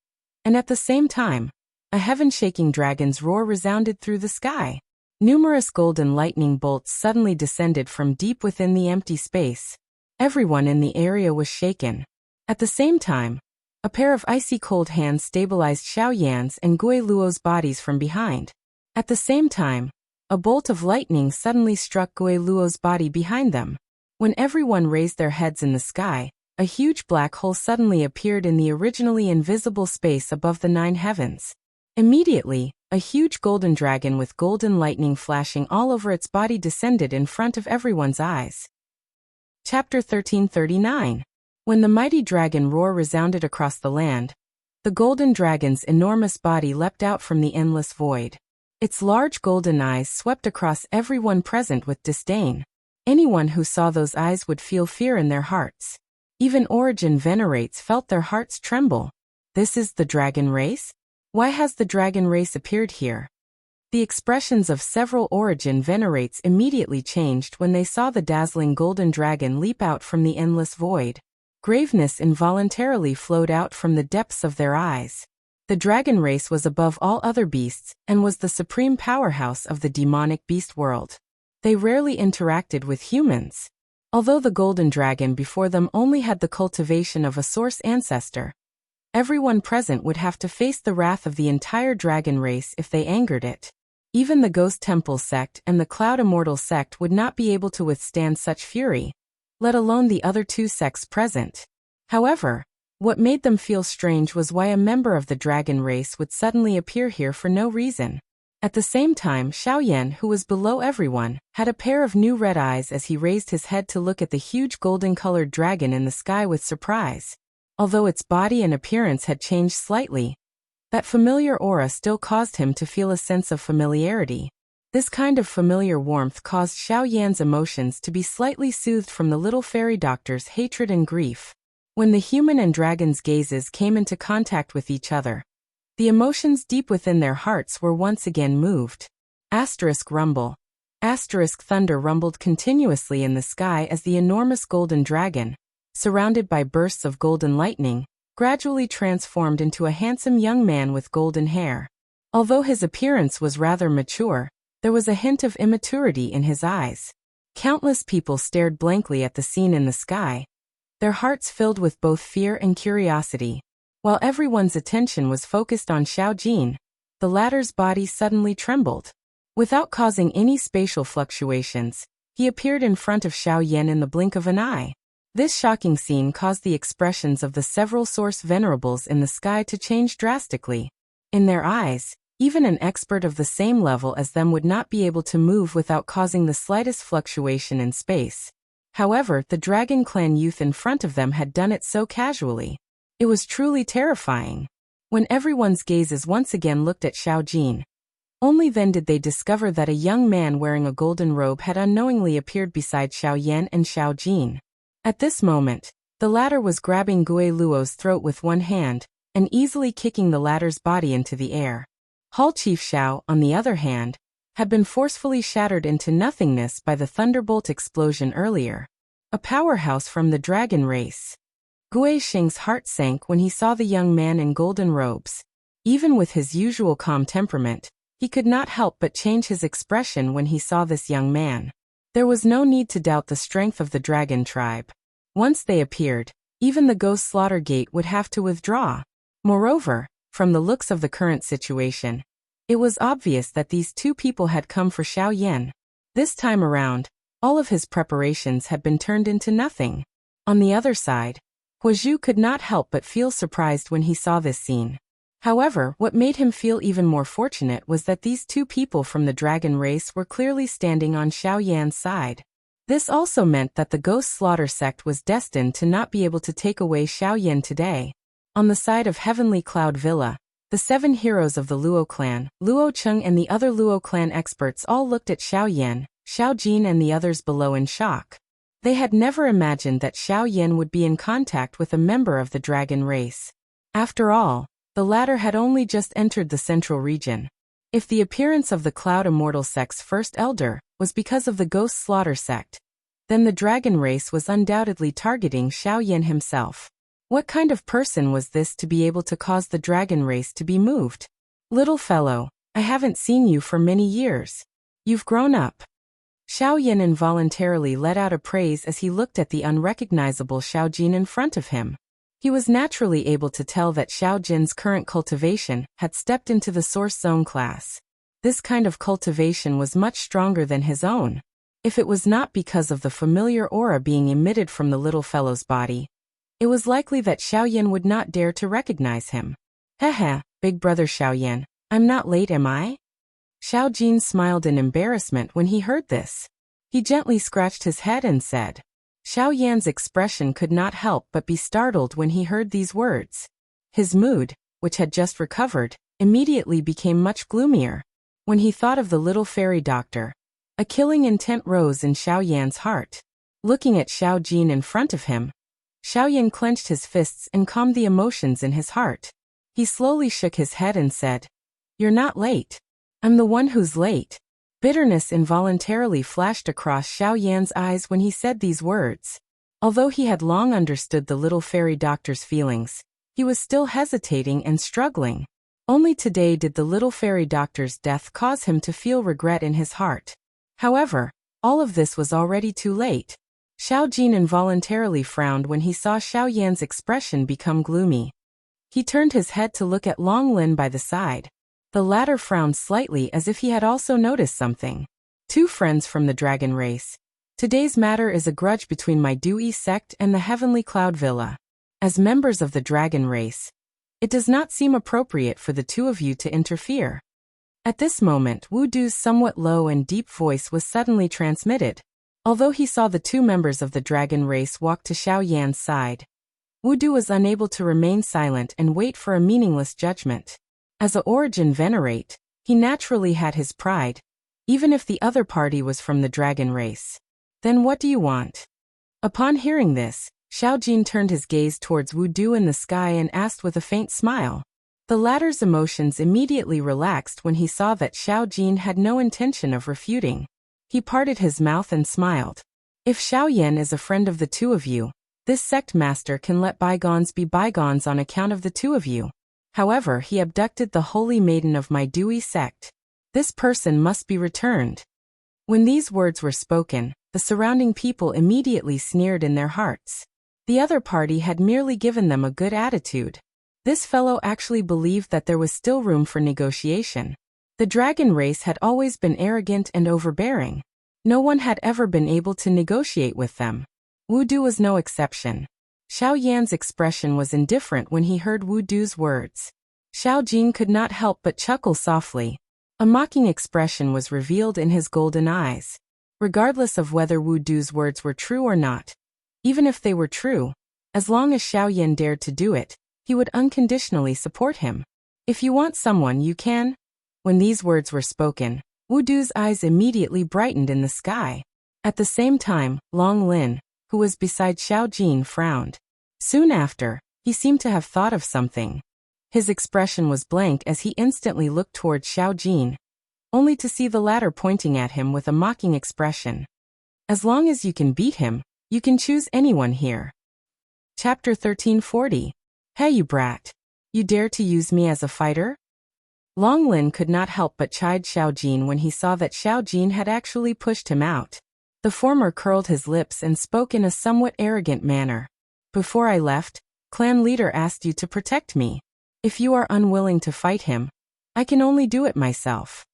And at the same time, a heaven-shaking dragon's roar resounded through the sky. Numerous golden lightning bolts suddenly descended from deep within the empty space. Everyone in the area was shaken. At the same time, a pair of icy cold hands stabilized Xiaoyan's and Gui Luo's bodies from behind. At the same time, a bolt of lightning suddenly struck Gui Luo's body behind them. When everyone raised their heads in the sky, a huge black hole suddenly appeared in the originally invisible space above the 9 heavens. Immediately, a huge golden dragon with golden lightning flashing all over its body descended in front of everyone's eyes. Chapter 1339. When the mighty dragon roar resounded across the land, the golden dragon's enormous body leapt out from the endless void. Its large golden eyes swept across everyone present with disdain. Anyone who saw those eyes would feel fear in their hearts. Even Origin venerates felt their hearts tremble. This is the dragon race? Why has the dragon race appeared here? The expressions of several Origin venerates immediately changed when they saw the dazzling golden dragon leap out from the endless void. Graveness involuntarily flowed out from the depths of their eyes. The dragon race was above all other beasts and was the supreme powerhouse of the demonic beast world. They rarely interacted with humans. Although the golden dragon before them only had the cultivation of a source ancestor, everyone present would have to face the wrath of the entire dragon race if they angered it. Even the Ghost Temple sect and the Cloud Immortal sect would not be able to withstand such fury, let alone the other two sects present. However, what made them feel strange was why a member of the dragon race would suddenly appear here for no reason. At the same time, Xiaoyan, who was below everyone, had a pair of new red eyes as he raised his head to look at the huge golden-colored dragon in the sky with surprise. Although its body and appearance had changed slightly, that familiar aura still caused him to feel a sense of familiarity. This kind of familiar warmth caused Xiaoyan's emotions to be slightly soothed from the little fairy doctor's hatred and grief. When the human and dragon's gazes came into contact with each other, the emotions deep within their hearts were once again moved. Asterisk rumble. Asterisk thunder rumbled continuously in the sky as the enormous golden dragon, surrounded by bursts of golden lightning, gradually transformed into a handsome young man with golden hair. Although his appearance was rather mature, there was a hint of immaturity in his eyes. Countless people stared blankly at the scene in the sky, their hearts filled with both fear and curiosity. While everyone's attention was focused on Xiao Jin, the latter's body suddenly trembled. Without causing any spatial fluctuations, he appeared in front of Xiaoyan in the blink of an eye. This shocking scene caused the expressions of the several source venerables in the sky to change drastically. In their eyes, even an expert of the same level as them would not be able to move without causing the slightest fluctuation in space. However, the Dragon Clan youth in front of them had done it so casually. It was truly terrifying. When everyone's gazes once again looked at Xiao Jin, only then did they discover that a young man wearing a golden robe had unknowingly appeared beside Xiaoyan and Xiao Jin. At this moment, the latter was grabbing Gui Luo's throat with one hand, and easily kicking the latter's body into the air. Hall Chief Xiao, on the other hand, had been forcefully shattered into nothingness by the thunderbolt explosion earlier. A powerhouse from the dragon race. Gui Xing's heart sank when he saw the young man in golden robes. Even with his usual calm temperament, he could not help but change his expression when he saw this young man. There was no need to doubt the strength of the dragon tribe. Once they appeared, even the Ghost Slaughter Gate would have to withdraw. Moreover, from the looks of the current situation, it was obvious that these two people had come for Xiaoyan. This time around, all of his preparations had been turned into nothing. On the other side, Huazhu could not help but feel surprised when he saw this scene. However, what made him feel even more fortunate was that these two people from the dragon race were clearly standing on Xiaoyan's side. This also meant that the Ghost Slaughter sect was destined to not be able to take away Xiaoyan today. On the side of Heavenly Cloud Villa, the 7 heroes of the Luo clan, Luo Cheng and the other Luo clan experts all looked at Xiaoyan, Xiao Jin and the others below in shock. They had never imagined that Xiao Yan would be in contact with a member of the dragon race. After all, the latter had only just entered the central region. If the appearance of the Cloud Immortal sect's first elder was because of the Ghost Slaughter sect, then the dragon race was undoubtedly targeting Xiao Yan himself. What kind of person was this to be able to cause the dragon race to be moved? Little fellow, I haven't seen you for many years. You've grown up. Xiao Yan involuntarily let out a praise as he looked at the unrecognizable Xiao Jin in front of him. He was naturally able to tell that Xiao Jin's current cultivation had stepped into the Source Zone class. This kind of cultivation was much stronger than his own. If it was not because of the familiar aura being emitted from the little fellow's body, it was likely that Xiao Yan would not dare to recognize him. Heh, big brother Xiao Yan, I'm not late, am I? Xiao Jin smiled in embarrassment when he heard this. He gently scratched his head and said. Xiao Yan's expression could not help but be startled when he heard these words. His mood, which had just recovered, immediately became much gloomier. When he thought of the little fairy doctor, a killing intent rose in Xiao Yan's heart. Looking at Xiao Jin in front of him, Xiao Yan clenched his fists and calmed the emotions in his heart. He slowly shook his head and said, You're not late. I'm the one who's late. Bitterness involuntarily flashed across Xiao Yan's eyes when he said these words. Although he had long understood the little fairy doctor's feelings, he was still hesitating and struggling. Only today did the little fairy doctor's death cause him to feel regret in his heart. However, all of this was already too late. Xiao Jin involuntarily frowned when he saw Xiao Yan's expression become gloomy. He turned his head to look at Long Lin by the side. The latter frowned slightly as if he had also noticed something. Two friends from the dragon race. Today's matter is a grudge between my Dui sect and the Heavenly Cloud Villa. As members of the dragon race, it does not seem appropriate for the two of you to interfere. At this moment, Wu Du's somewhat low and deep voice was suddenly transmitted. Although he saw the two members of the dragon race walk to Xiao Yan's side, Wu Du was unable to remain silent and wait for a meaningless judgment. As a origin venerate, he naturally had his pride, even if the other party was from the dragon race. Then what do you want? Upon hearing this, Xiao Jin turned his gaze towards Wu Du in the sky and asked with a faint smile. The latter's emotions immediately relaxed when he saw that Xiao Jin had no intention of refuting. He parted his mouth and smiled. If Xiao Yan is a friend of the two of you, this sect master can let bygones be bygones on account of the two of you. However, he abducted the holy maiden of my Dui sect. This person must be returned. When these words were spoken, the surrounding people immediately sneered in their hearts. The other party had merely given them a good attitude. This fellow actually believed that there was still room for negotiation. The dragon race had always been arrogant and overbearing. No one had ever been able to negotiate with them. Wu Du was no exception. Xiao Yan's expression was indifferent when he heard Wu Du's words. Xiao Jin could not help but chuckle softly. A mocking expression was revealed in his golden eyes. Regardless of whether Wu Du's words were true or not, even if they were true, as long as Xiao Yan dared to do it, he would unconditionally support him. If you want someone, you can. When these words were spoken, Wu Du's eyes immediately brightened in the sky. At the same time, Long Lin, who was beside Xiao Jin, frowned. Soon after, he seemed to have thought of something. His expression was blank as he instantly looked towards Xiao Jin, only to see the latter pointing at him with a mocking expression. As long as you can beat him, you can choose anyone here. Chapter 1340. Hey you brat. You dare to use me as a fighter? Long Lin could not help but chide Xiao Jin when he saw that Xiao Jin had actually pushed him out. The former curled his lips and spoke in a somewhat arrogant manner. Before I left, clan leader asked you to protect me. If you are unwilling to fight him, I can only do it myself.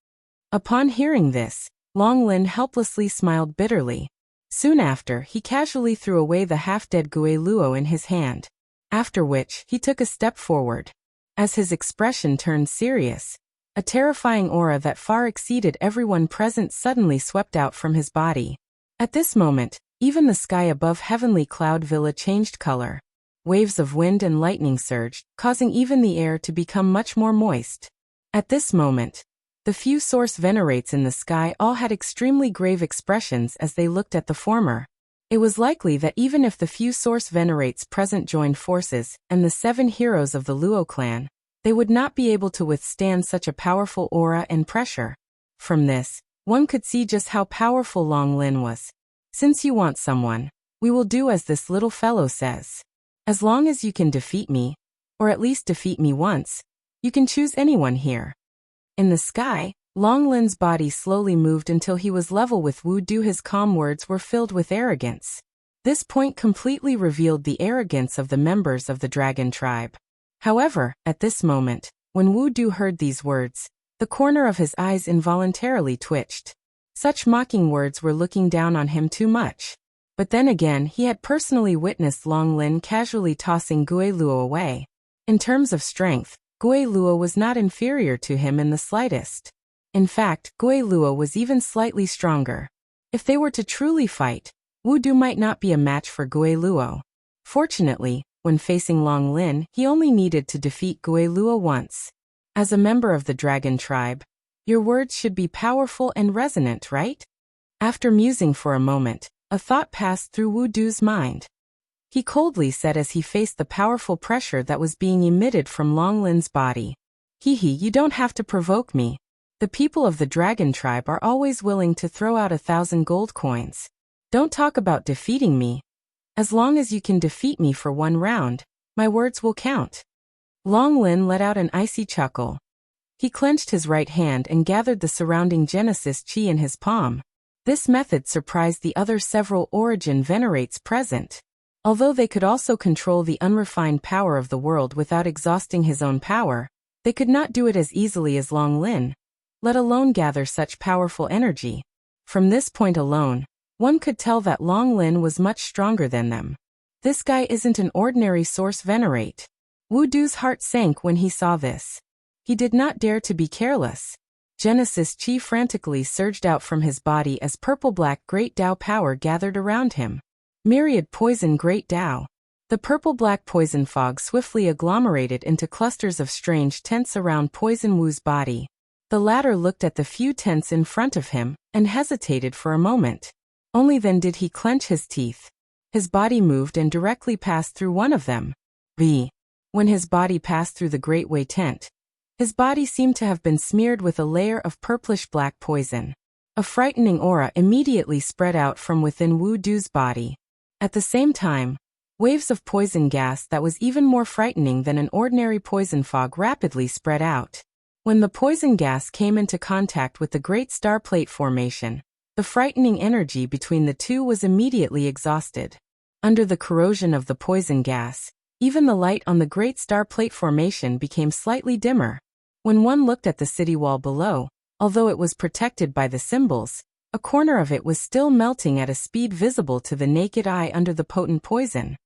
Upon hearing this, Long Lin helplessly smiled bitterly. Soon after, he casually threw away the half-dead Gui Luo in his hand, after which he took a step forward. As his expression turned serious, a terrifying aura that far exceeded everyone present suddenly swept out from his body. At this moment, even the sky above Heavenly Cloud Villa changed color. Waves of wind and lightning surged, causing even the air to become much more moist. At this moment, the few source venerates in the sky all had extremely grave expressions as they looked at the former. It was likely that even if the few source venerates present joined forces and the 7 heroes of the Luo clan, they would not be able to withstand such a powerful aura and pressure. From this, one could see just how powerful Long Lin was. Since you want someone, we will do as this little fellow says. As long as you can defeat me, or at least defeat me once, you can choose anyone here. In the sky, Long Lin's body slowly moved until he was level with Wu Du. His calm words were filled with arrogance. This point completely revealed the arrogance of the members of the dragon tribe. However, at this moment, when Wu Du heard these words, the corner of his eyes involuntarily twitched. Such mocking words were looking down on him too much. But then again, he had personally witnessed Long Lin casually tossing Gui Luo away. In terms of strength, Gui Luo was not inferior to him in the slightest. In fact, Gui Luo was even slightly stronger. If they were to truly fight, Wu Du might not be a match for Gui Luo. Fortunately, when facing Long Lin, he only needed to defeat Gui Luo once. As a member of the dragon tribe, your words should be powerful and resonant, right? After musing for a moment, a thought passed through Wu Du's mind. He coldly said as he faced the powerful pressure that was being emitted from Long Lin's body. You don't have to provoke me. The people of the dragon tribe are always willing to throw out 1,000 gold coins. Don't talk about defeating me. As long as you can defeat me for one round, my words will count. Long Lin let out an icy chuckle. He clenched his right hand and gathered the surrounding Genesis Chi in his palm. This method surprised the other several origin venerates present. Although they could also control the unrefined power of the world without exhausting his own power, they could not do it as easily as Long Lin, let alone gather such powerful energy. From this point alone, one could tell that Long Lin was much stronger than them. This guy isn't an ordinary source venerate. Wu Du's heart sank when he saw this. He did not dare to be careless. Genesis Chi frantically surged out from his body as purple-black Great Tao power gathered around him. Myriad Poison Great Tao. The purple-black poison fog swiftly agglomerated into clusters of strange tents around Poison Wu's body. The latter looked at the few tents in front of him and hesitated for a moment. Only then did he clench his teeth. His body moved and directly passed through one of them. When his body passed through the Great Way tent, his body seemed to have been smeared with a layer of purplish-black poison. A frightening aura immediately spread out from within Wu Du's body. At the same time, waves of poison gas that was even more frightening than an ordinary poison fog rapidly spread out. When the poison gas came into contact with the Great Star Plate formation, the frightening energy between the two was immediately exhausted. Under the corrosion of the poison gas, even the light on the Great Star Plate formation became slightly dimmer. When one looked at the city wall below, although it was protected by the symbols, a corner of it was still melting at a speed visible to the naked eye under the potent poison.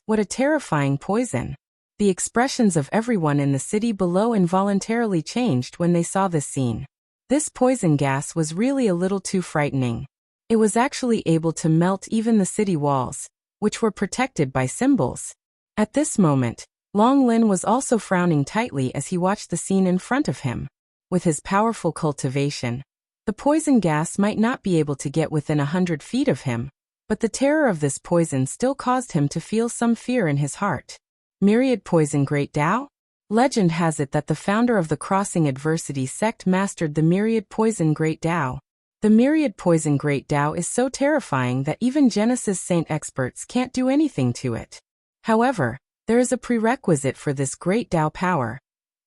What a terrifying poison! The expressions of everyone in the city below involuntarily changed when they saw this scene. This poison gas was really a little too frightening. It was actually able to melt even the city walls, which were protected by symbols. At this moment, Long Lin was also frowning tightly as he watched the scene in front of him. With his powerful cultivation, the poison gas might not be able to get within 100 feet of him, but the terror of this poison still caused him to feel some fear in his heart. Myriad Poison Great Tao? Legend has it that the founder of the Crossing Adversity sect mastered the Myriad Poison Great Tao. The Myriad Poison Great Tao is so terrifying that even Genesis Saint experts can't do anything to it. However, there is a prerequisite for this Great Tao power.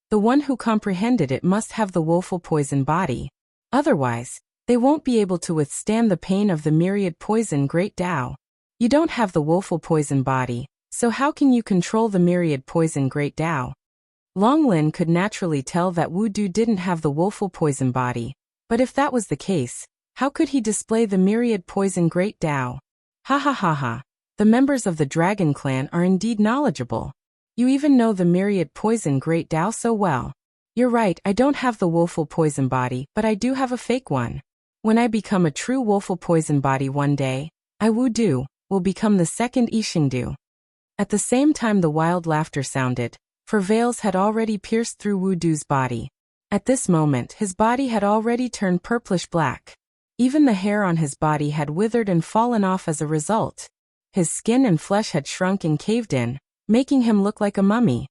The one who comprehended it must have the woeful poison body. Otherwise, they won't be able to withstand the pain of the Myriad Poison Great Tao. You don't have the woeful poison body, so how can you control the Myriad Poison Great Tao? Long Lin could naturally tell that Wu Du didn't have the woeful poison body, but if that was the case, how could he display the Myriad Poison Great Tao? Ha. The members of the Dragon Clan are indeed knowledgeable. You even know the Myriad Poison Great Tao so well. You're right, I don't have the woeful poison body, but I do have a fake one. When I become a true woeful poison body one day, I Wu Du will become the second Yixingdu. At the same time the wild laughter sounded, for veils had already pierced through Wu Du's body. At this moment his body had already turned purplish black. Even the hair on his body had withered and fallen off as a result. His skin and flesh had shrunk and caved in, making him look like a mummy.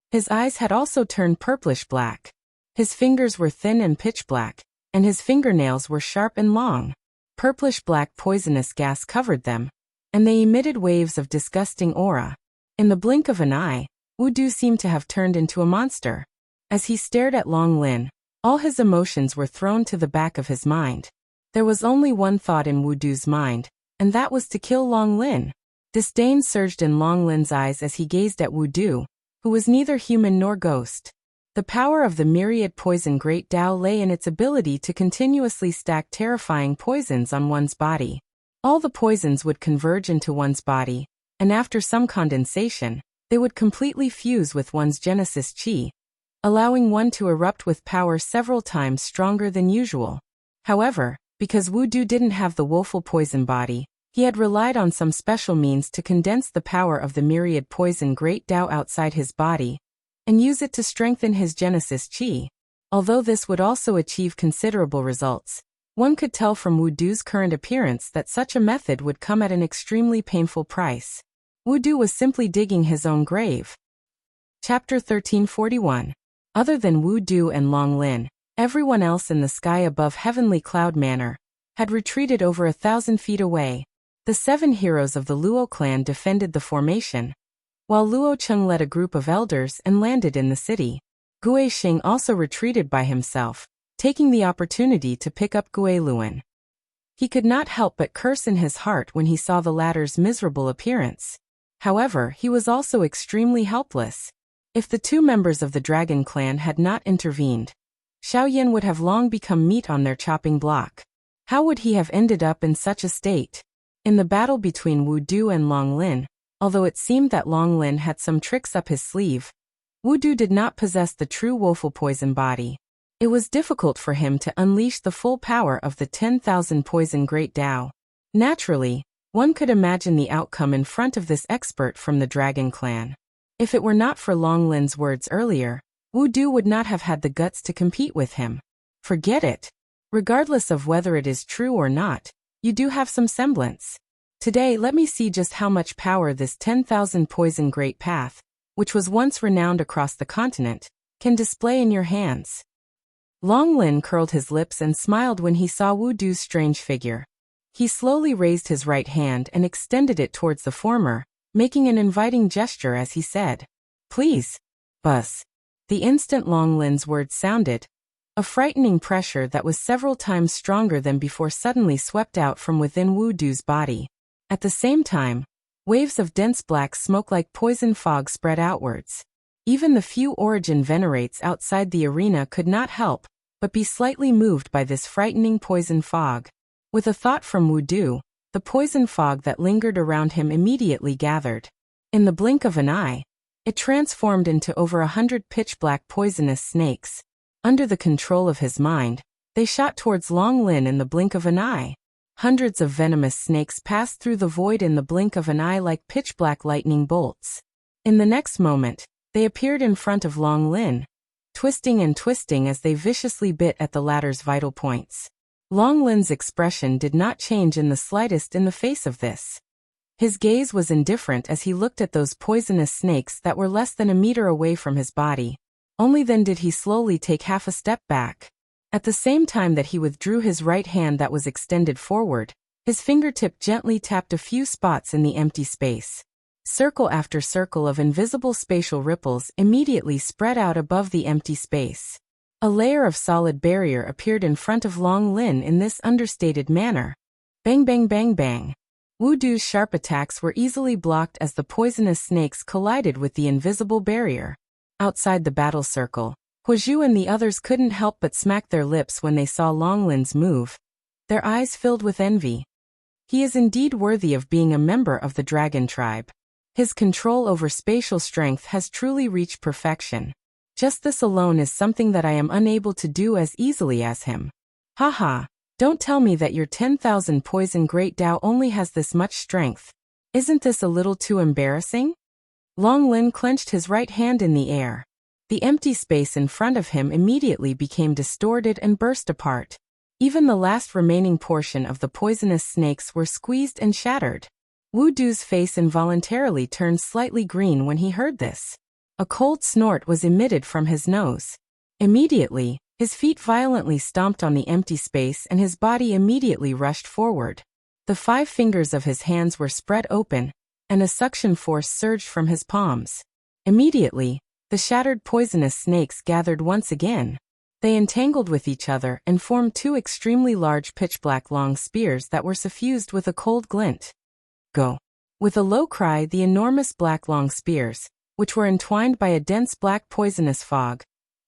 His eyes had also turned purplish black. His fingers were thin and pitch black, and his fingernails were sharp and long. Purplish black poisonous gas covered them, and they emitted waves of disgusting aura. In the blink of an eye, Wu Du seemed to have turned into a monster. As he stared at Long Lin, all his emotions were thrown to the back of his mind. There was only one thought in Wu Du's mind, and that was to kill Long Lin. Disdain surged in Long Lin's eyes as he gazed at Wu Du, who was neither human nor ghost. The power of the myriad poison Great Tao lay in its ability to continuously stack terrifying poisons on one's body. All the poisons would converge into one's body, and after some condensation, they would completely fuse with one's Genesis Qi, allowing one to erupt with power several times stronger than usual. However, because Wu Du didn't have the woeful poison body, he had relied on some special means to condense the power of the myriad poison Great Tao outside his body, and use it to strengthen his Genesis Qi. Although this would also achieve considerable results, one could tell from Wu Du's current appearance that such a method would come at an extremely painful price. Wu Du was simply digging his own grave. Chapter 1341. Other than Wu Du and Long Lin, everyone else in the sky above Heavenly Cloud Manor had retreated over 1,000 feet away. The 7 heroes of the Luo clan defended the formation, while Luo Cheng led a group of elders and landed in the city. Gue Xing also retreated by himself, taking the opportunity to pick up Gue Luan. He could not help but curse in his heart when he saw the latter's miserable appearance. However, he was also extremely helpless. If the 2 members of the Dragon clan had not intervened, Xiaoyan would have long become meat on their chopping block. How would he have ended up in such a state? In the battle between Wu Du and Long Lin, although it seemed that Long Lin had some tricks up his sleeve, Wu Du did not possess the true woeful poison body. It was difficult for him to unleash the full power of the 10,000 poison Great Tao. Naturally, one could imagine the outcome in front of this expert from the Dragon clan. If it were not for Long Lin's words earlier, Wu Du would not have had the guts to compete with him. Forget it. Regardless of whether it is true or not, you do have some semblance. Today let me see just how much power this 10,000 poison Great Path, which was once renowned across the continent, can display in your hands. Long Lin curled his lips and smiled when he saw Wu Du's strange figure. He slowly raised his right hand and extended it towards the former, making an inviting gesture as he said, "Please." Buzz. The instant Long Lin's words sounded, a frightening pressure that was several times stronger than before suddenly swept out from within Wu Du's body. At the same time, waves of dense black smoke like poison fog spread outwards. Even the few origin venerates outside the arena could not help but be slightly moved by this frightening poison fog. With a thought from Wu Du, the poison fog that lingered around him immediately gathered. In the blink of an eye, it transformed into over 100 pitch-black poisonous snakes. Under the control of his mind, they shot towards Long Lin in the blink of an eye. Hundreds of venomous snakes passed through the void in the blink of an eye like pitch-black lightning bolts. In the next moment, they appeared in front of Long Lin, twisting and twisting as they viciously bit at the latter's vital points. Long Lin's expression did not change in the slightest in the face of this. His gaze was indifferent as he looked at those poisonous snakes that were less than a meter away from his body. Only then did he slowly take half a step back. At the same time that he withdrew his right hand that was extended forward, his fingertip gently tapped a few spots in the empty space. Circle after circle of invisible spatial ripples immediately spread out above the empty space. A layer of solid barrier appeared in front of Long Lin in this understated manner. Bang bang bang bang. Wu Du's sharp attacks were easily blocked as the poisonous snakes collided with the invisible barrier. Outside the battle circle, Huozhu and the others couldn't help but smack their lips when they saw Long Lin's move. Their eyes filled with envy. He is indeed worthy of being a member of the Dragon tribe. His control over spatial strength has truly reached perfection. Just this alone is something that I am unable to do as easily as him. Haha, don't tell me that your 10,000 poison Great Tao only has this much strength. Isn't this a little too embarrassing? Long Lin clenched his right hand in the air. The empty space in front of him immediately became distorted and burst apart. Even the last remaining portion of the poisonous snakes were squeezed and shattered. Wu Du's face involuntarily turned slightly green when he heard this. A cold snort was emitted from his nose. Immediately, his feet violently stomped on the empty space and his body immediately rushed forward. The 5 fingers of his hands were spread open, and a suction force surged from his palms. Immediately, the shattered poisonous snakes gathered once again. They entangled with each other and formed 2 extremely large pitch-black long spears that were suffused with a cold glint. Go! With a low cry, the enormous black long spears, which were entwined by a dense black poisonous fog,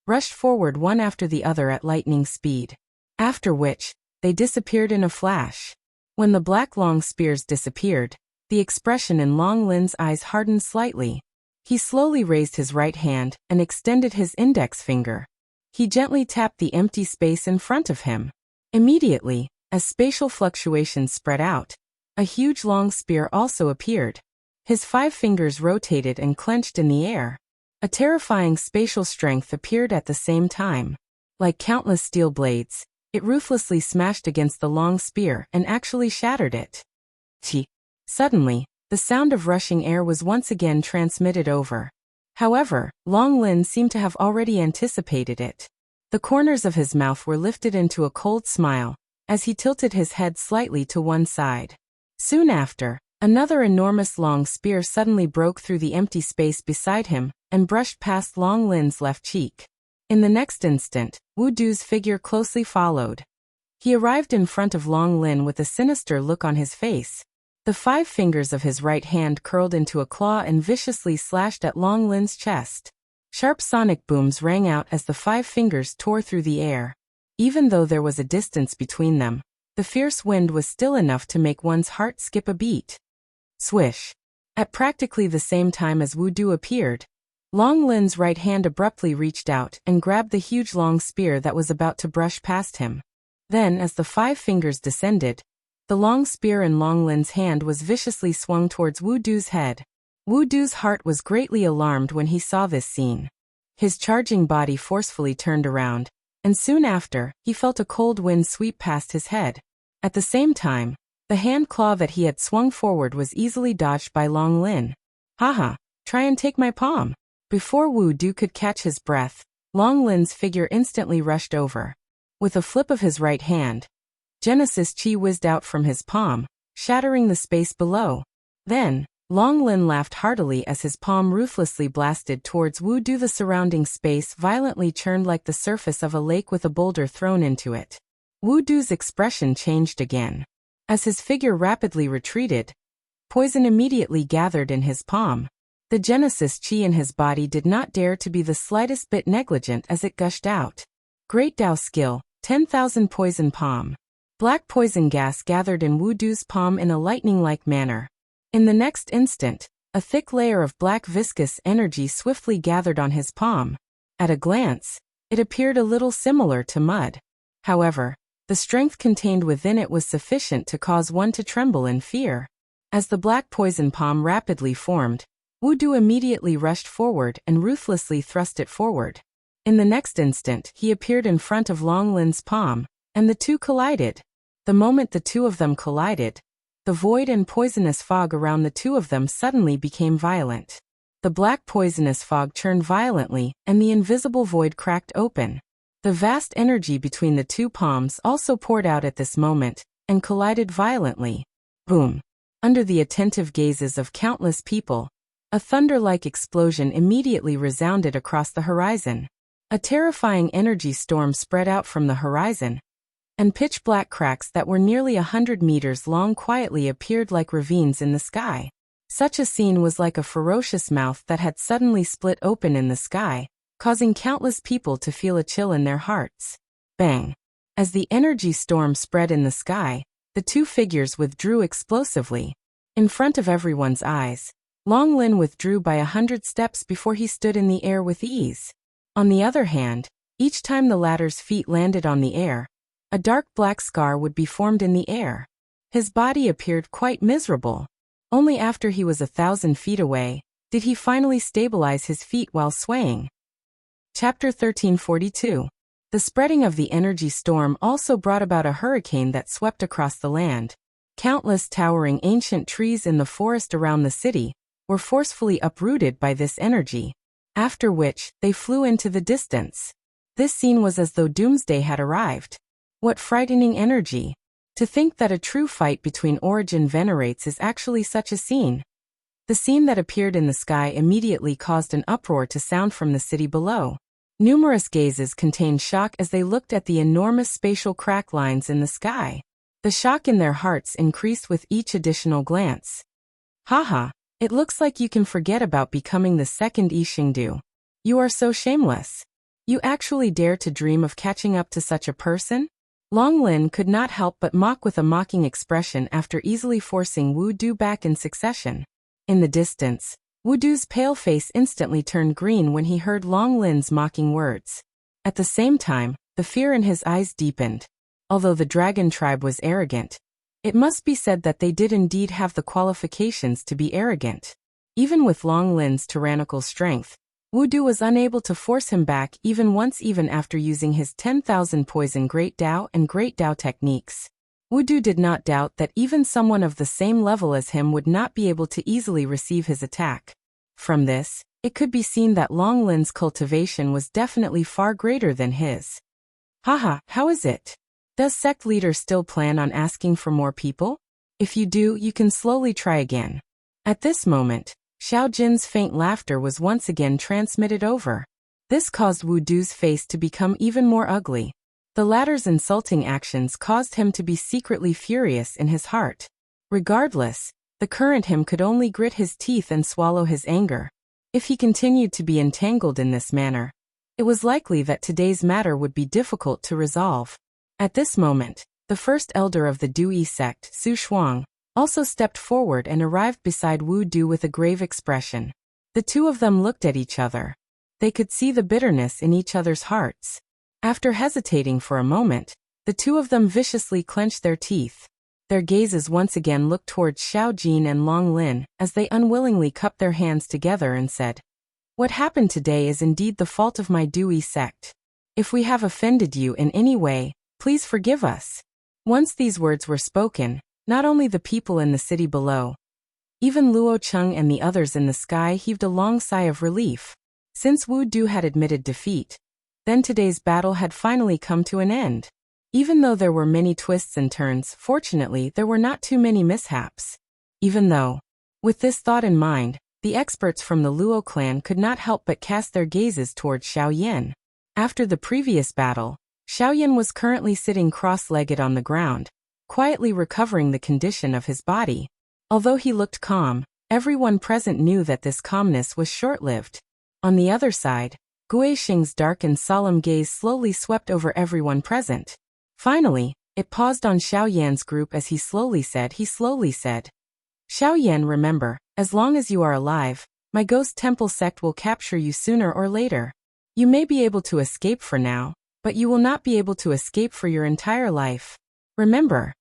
rushed forward one after the other at lightning speed. After which, they disappeared in a flash. When the black long spears disappeared, the expression in Long Lin's eyes hardened slightly. He slowly raised his right hand and extended his index finger. He gently tapped the empty space in front of him. Immediately, as spatial fluctuations spread out, a huge long spear also appeared. His 5 fingers rotated and clenched in the air. A terrifying spatial strength appeared at the same time. Like countless steel blades, it ruthlessly smashed against the long spear and actually shattered it. Suddenly, the sound of rushing air was once again transmitted over. However, Long Lin seemed to have already anticipated it. The corners of his mouth were lifted into a cold smile, as he tilted his head slightly to one side. Soon after, another enormous long spear suddenly broke through the empty space beside him and brushed past Long Lin's left cheek. In the next instant, Wu Du's figure closely followed. He arrived in front of Long Lin with a sinister look on his face. The 5 fingers of his right hand curled into a claw and viciously slashed at Long Lin's chest. Sharp sonic booms rang out as the 5 fingers tore through the air. Even though there was a distance between them, the fierce wind was still enough to make one's heart skip a beat. Swish! At practically the same time as Wu Du appeared, Long Lin's right hand abruptly reached out and grabbed the huge long spear that was about to brush past him. Then, as the 5 fingers descended, the long spear in Long Lin's hand was viciously swung towards Wu Du's head. Wu Du's heart was greatly alarmed when he saw this scene. His charging body forcefully turned around, and soon after, he felt a cold wind sweep past his head. At the same time, the hand claw that he had swung forward was easily dodged by Long Lin. Haha, try and take my palm. Before Wu Du could catch his breath, Long Lin's figure instantly rushed over. With a flip of his right hand, Genesis Chi whizzed out from his palm, shattering the space below. Then, Long Lin laughed heartily as his palm ruthlessly blasted towards Wu Du. The surrounding space violently churned like the surface of a lake with a boulder thrown into it. Wu Du's expression changed again. As his figure rapidly retreated, poison immediately gathered in his palm. The Genesis Chi in his body did not dare to be the slightest bit negligent as it gushed out. Great Dao skill, 10,000 poison palm. Black poison gas gathered in Wu Du's palm in a lightning-like manner. In the next instant, a thick layer of black viscous energy swiftly gathered on his palm. At a glance, it appeared a little similar to mud. However, the strength contained within it was sufficient to cause one to tremble in fear. As the black poison palm rapidly formed, Wu Du immediately rushed forward and ruthlessly thrust it forward. In the next instant, he appeared in front of Long Lin's palm, and the two collided. The moment the two of them collided, the void and poisonous fog around the two of them suddenly became violent. The black poisonous fog churned violently, and the invisible void cracked open. The vast energy between the two palms also poured out at this moment, and collided violently. Boom! Under the attentive gazes of countless people, a thunder-like explosion immediately resounded across the horizon. A terrifying energy storm spread out from the horizon, and pitch-black cracks that were nearly 100 meters long quietly appeared like ravines in the sky. Such a scene was like a ferocious mouth that had suddenly split open in the sky, causing countless people to feel a chill in their hearts. Bang! As the energy storm spread in the sky, the two figures withdrew explosively. In front of everyone's eyes, Long Lin withdrew by 100 steps before he stood in the air with ease. On the other hand, each time the latter's feet landed on the air, a dark black scar would be formed in the air. His body appeared quite miserable. Only after he was 1,000 feet away did he finally stabilize his feet while swaying. Chapter 1342. The spreading of the energy storm also brought about a hurricane that swept across the land. Countless towering ancient trees in the forest around the city were forcefully uprooted by this energy, after which they flew into the distance. This scene was as though doomsday had arrived. What frightening energy! To think that a true fight between Origin Venerates is actually such a scene. The scene that appeared in the sky immediately caused an uproar to sound from the city below. Numerous gazes contained shock as they looked at the enormous spatial crack lines in the sky. The shock in their hearts increased with each additional glance. Haha, it looks like you can forget about becoming the second Yixingdu. You are so shameless. You actually dare to dream of catching up to such a person? Long Lin could not help but mock with a mocking expression after easily forcing Wu Du back in succession. In the distance, Wu Du's pale face instantly turned green when he heard Long Lin's mocking words. At the same time, the fear in his eyes deepened. Although the dragon tribe was arrogant, it must be said that they did indeed have the qualifications to be arrogant. Even with Long Lin's tyrannical strength, Wu Du was unable to force him back even after using his 10,000 poison Great Dao and Great Dao techniques. Wu Du did not doubt that even someone of the same level as him would not be able to easily receive his attack. From this, it could be seen that Long Lin's cultivation was definitely far greater than his. Haha, how is it? Does sect leader still plan on asking for more people? If you do, you can slowly try again. At this moment, Xiao Jin's faint laughter was once again transmitted over. This caused Wu Du's face to become even more ugly. The latter's insulting actions caused him to be secretly furious in his heart. Regardless, the current him could only grit his teeth and swallow his anger. If he continued to be entangled in this manner, it was likely that today's matter would be difficult to resolve. At this moment, the first elder of the Dui sect, Su Shuang, also stepped forward and arrived beside Wu Du with a grave expression. The two of them looked at each other. They could see the bitterness in each other's hearts. After hesitating for a moment, the two of them viciously clenched their teeth. Their gazes once again looked towards Xiao Jin and Long Lin as they unwillingly cupped their hands together and said, "What happened today is indeed the fault of my Dui sect. If we have offended you in any way, please forgive us." Once these words were spoken, not only the people in the city below, even Luo Cheng and the others in the sky heaved a long sigh of relief. Since Wu Du had admitted defeat, then today's battle had finally come to an end. Even though there were many twists and turns, fortunately there were not too many mishaps. Even though, with this thought in mind, the experts from the Luo clan could not help but cast their gazes towards Xiao Yan. After the previous battle, Xiao Yan was currently sitting cross-legged on the ground, quietly recovering the condition of his body. Although he looked calm, everyone present knew that this calmness was short-lived. On the other side, Gui Xing's dark and solemn gaze slowly swept over everyone present. Finally, it paused on Xiao Yan's group as he slowly said, "Xiao Yan, remember, as long as you are alive, my Ghost Temple sect will capture you sooner or later. You may be able to escape for now, but you will not be able to escape for your entire life. Remember."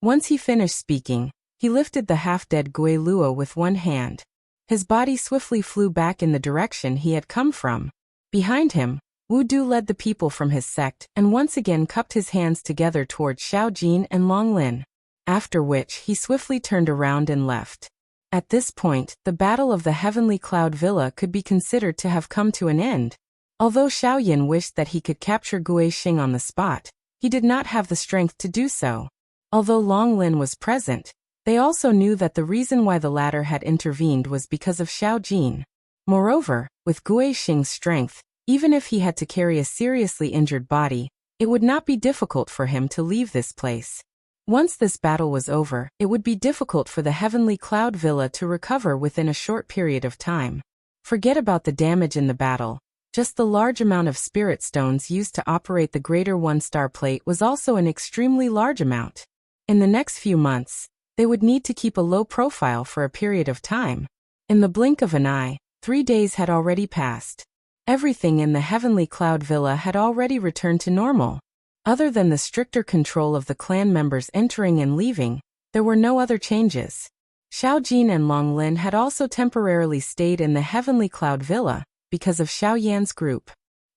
Once he finished speaking, he lifted the half-dead Gui Luo with one hand. His body swiftly flew back in the direction he had come from. Behind him, Wu Du led the people from his sect and once again cupped his hands together towards Xiao Jin and Long Lin, after which he swiftly turned around and left. At this point, the Battle of the Heavenly Cloud Villa could be considered to have come to an end. Although Xiao Yan wished that he could capture Gui Xing on the spot, he did not have the strength to do so. Although Long Lin was present, they also knew that the reason why the latter had intervened was because of Xiao Jin. Moreover, with Gui Xing's strength, even if he had to carry a seriously injured body, it would not be difficult for him to leave this place. Once this battle was over, it would be difficult for the Heavenly Cloud Villa to recover within a short period of time. Forget about the damage in the battle. Just the large amount of spirit stones used to operate the greater one-star plate was also an extremely large amount. In the next few months, they would need to keep a low profile for a period of time. In the blink of an eye, 3 days had already passed. Everything in the Heavenly Cloud Villa had already returned to normal. Other than the stricter control of the clan members entering and leaving, there were no other changes. Xiao Jin and Long Lin had also temporarily stayed in the Heavenly Cloud Villa because of Xiao Yan's group.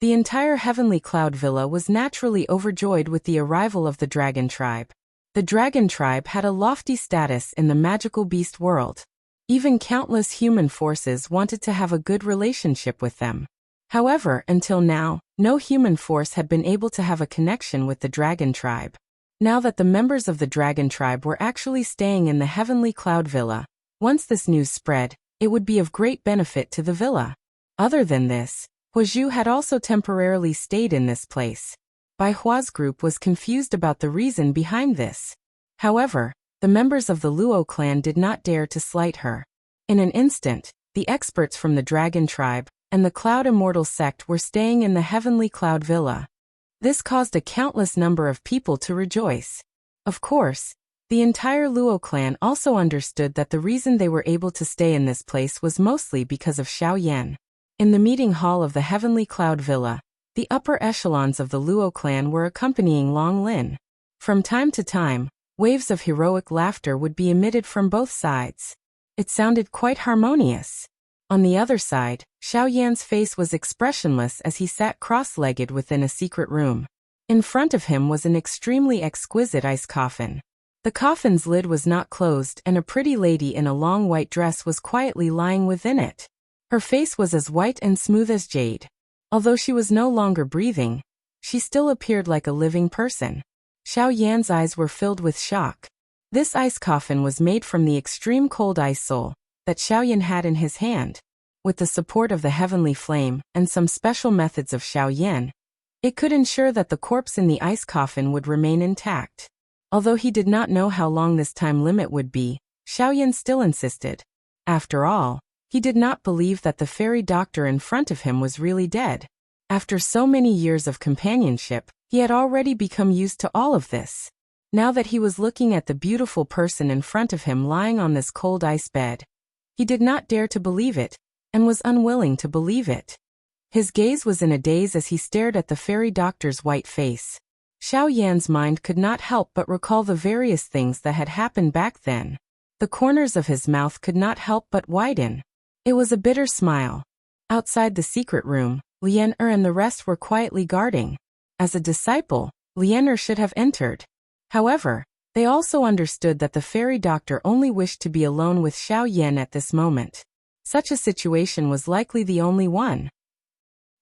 The entire heavenly cloud villa was naturally overjoyed with the arrival of the dragon tribe. The dragon tribe had a lofty status in the magical beast world. Even countless human forces wanted to have a good relationship with them. However, until now, no human force had been able to have a connection with the dragon tribe. Now that the members of the dragon tribe were actually staying in the heavenly cloud villa, once this news spread, it would be of great benefit to the villa. Other than this, Huazhu had also temporarily stayed in this place. Bai Hua's group was confused about the reason behind this. However, the members of the Luo clan did not dare to slight her. In an instant, the experts from the dragon tribe and the Cloud Immortal sect were staying in the heavenly cloud villa. This caused a countless number of people to rejoice. Of course, the entire Luo clan also understood that the reason they were able to stay in this place was mostly because of Xiao Yan. In the meeting hall of the heavenly cloud villa, the upper echelons of the Luo clan were accompanying Long Lin. From time to time, waves of heroic laughter would be emitted from both sides. It sounded quite harmonious. On the other side, Xiao Yan's face was expressionless as he sat cross-legged within a secret room. In front of him was an extremely exquisite ice coffin. The coffin's lid was not closed and a pretty lady in a long white dress was quietly lying within it. Her face was as white and smooth as jade. Although she was no longer breathing, she still appeared like a living person. Xiao Yan's eyes were filled with shock. This ice coffin was made from the extreme cold ice soul that Xiao Yan had in his hand. With the support of the heavenly flame and some special methods of Xiao Yan, it could ensure that the corpse in the ice coffin would remain intact. Although he did not know how long this time limit would be, Xiao Yan still insisted. After all, he did not believe that the fairy doctor in front of him was really dead. After so many years of companionship, he had already become used to all of this. Now that he was looking at the beautiful person in front of him lying on this cold ice bed, he did not dare to believe it, and was unwilling to believe it. His gaze was in a daze as he stared at the fairy doctor's white face. Xiao Yan's mind could not help but recall the various things that had happened back then. The corners of his mouth could not help but widen. It was a bitter smile. Outside the secret room, Lian and the rest were quietly guarding. As a disciple, Lian should have entered. However, they also understood that the fairy doctor only wished to be alone with Xiao Yan at this moment. Such a situation was likely the only one.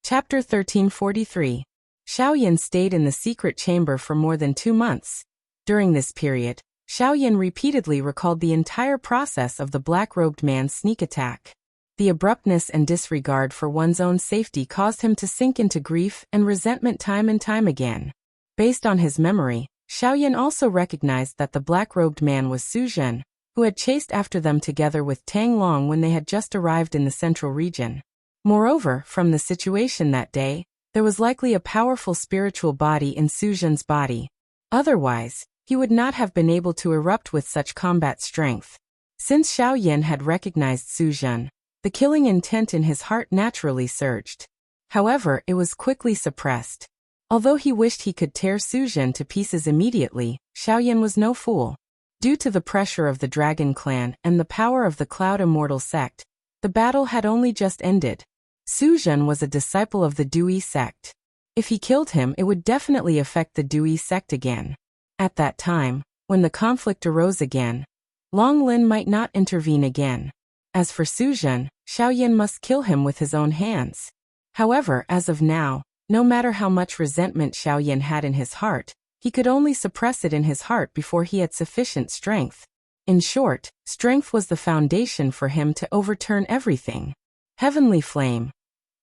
Chapter 1343. Xiao Yan stayed in the secret chamber for more than 2 months. During this period, Xiao Yan repeatedly recalled the entire process of the black-robed man's sneak attack. The abruptness and disregard for one's own safety caused him to sink into grief and resentment time and time again. Based on his memory, Xiao Yan also recognized that the black-robed man was Su Zhen, who had chased after them together with Tang Long when they had just arrived in the central region. Moreover, from the situation that day, there was likely a powerful spiritual body in Su Zhen's body. Otherwise, he would not have been able to erupt with such combat strength. Since Xiao Yan had recognized Su Zhen, the killing intent in his heart naturally surged. However, it was quickly suppressed. Although he wished he could tear Su Zhen to pieces immediately, Xiao Yan was no fool. Due to the pressure of the Dragon Clan and the power of the Cloud Immortal sect, the battle had only just ended. Su Zhen was a disciple of the Dui sect. If he killed him, it would definitely affect the Dui sect again. At that time, when the conflict arose again, Long Lin might not intervene again. As for Su Zhen, Xiao Yan must kill him with his own hands. However, as of now, no matter how much resentment Xiao Yan had in his heart, he could only suppress it in his heart before he had sufficient strength. In short, strength was the foundation for him to overturn everything. Heavenly flame.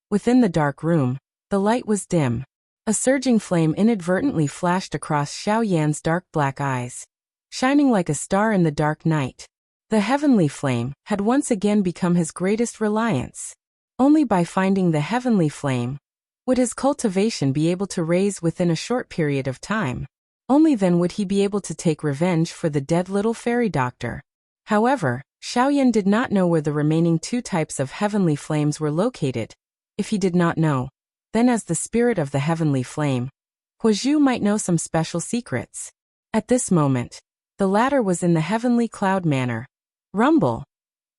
Within the dark room, the light was dim. A surging flame inadvertently flashed across Xiao Yan's dark black eyes, shining like a star in the dark night. The heavenly flame had once again become his greatest reliance. Only by finding the heavenly flame would his cultivation be able to raise within a short period of time. Only then would he be able to take revenge for the dead little fairy doctor. However, Xiao Yan did not know where the remaining 2 types of heavenly flames were located. If he did not know, then as the spirit of the heavenly flame, Huazhu might know some special secrets. At this moment, the latter was in the heavenly cloud manor. Rumble.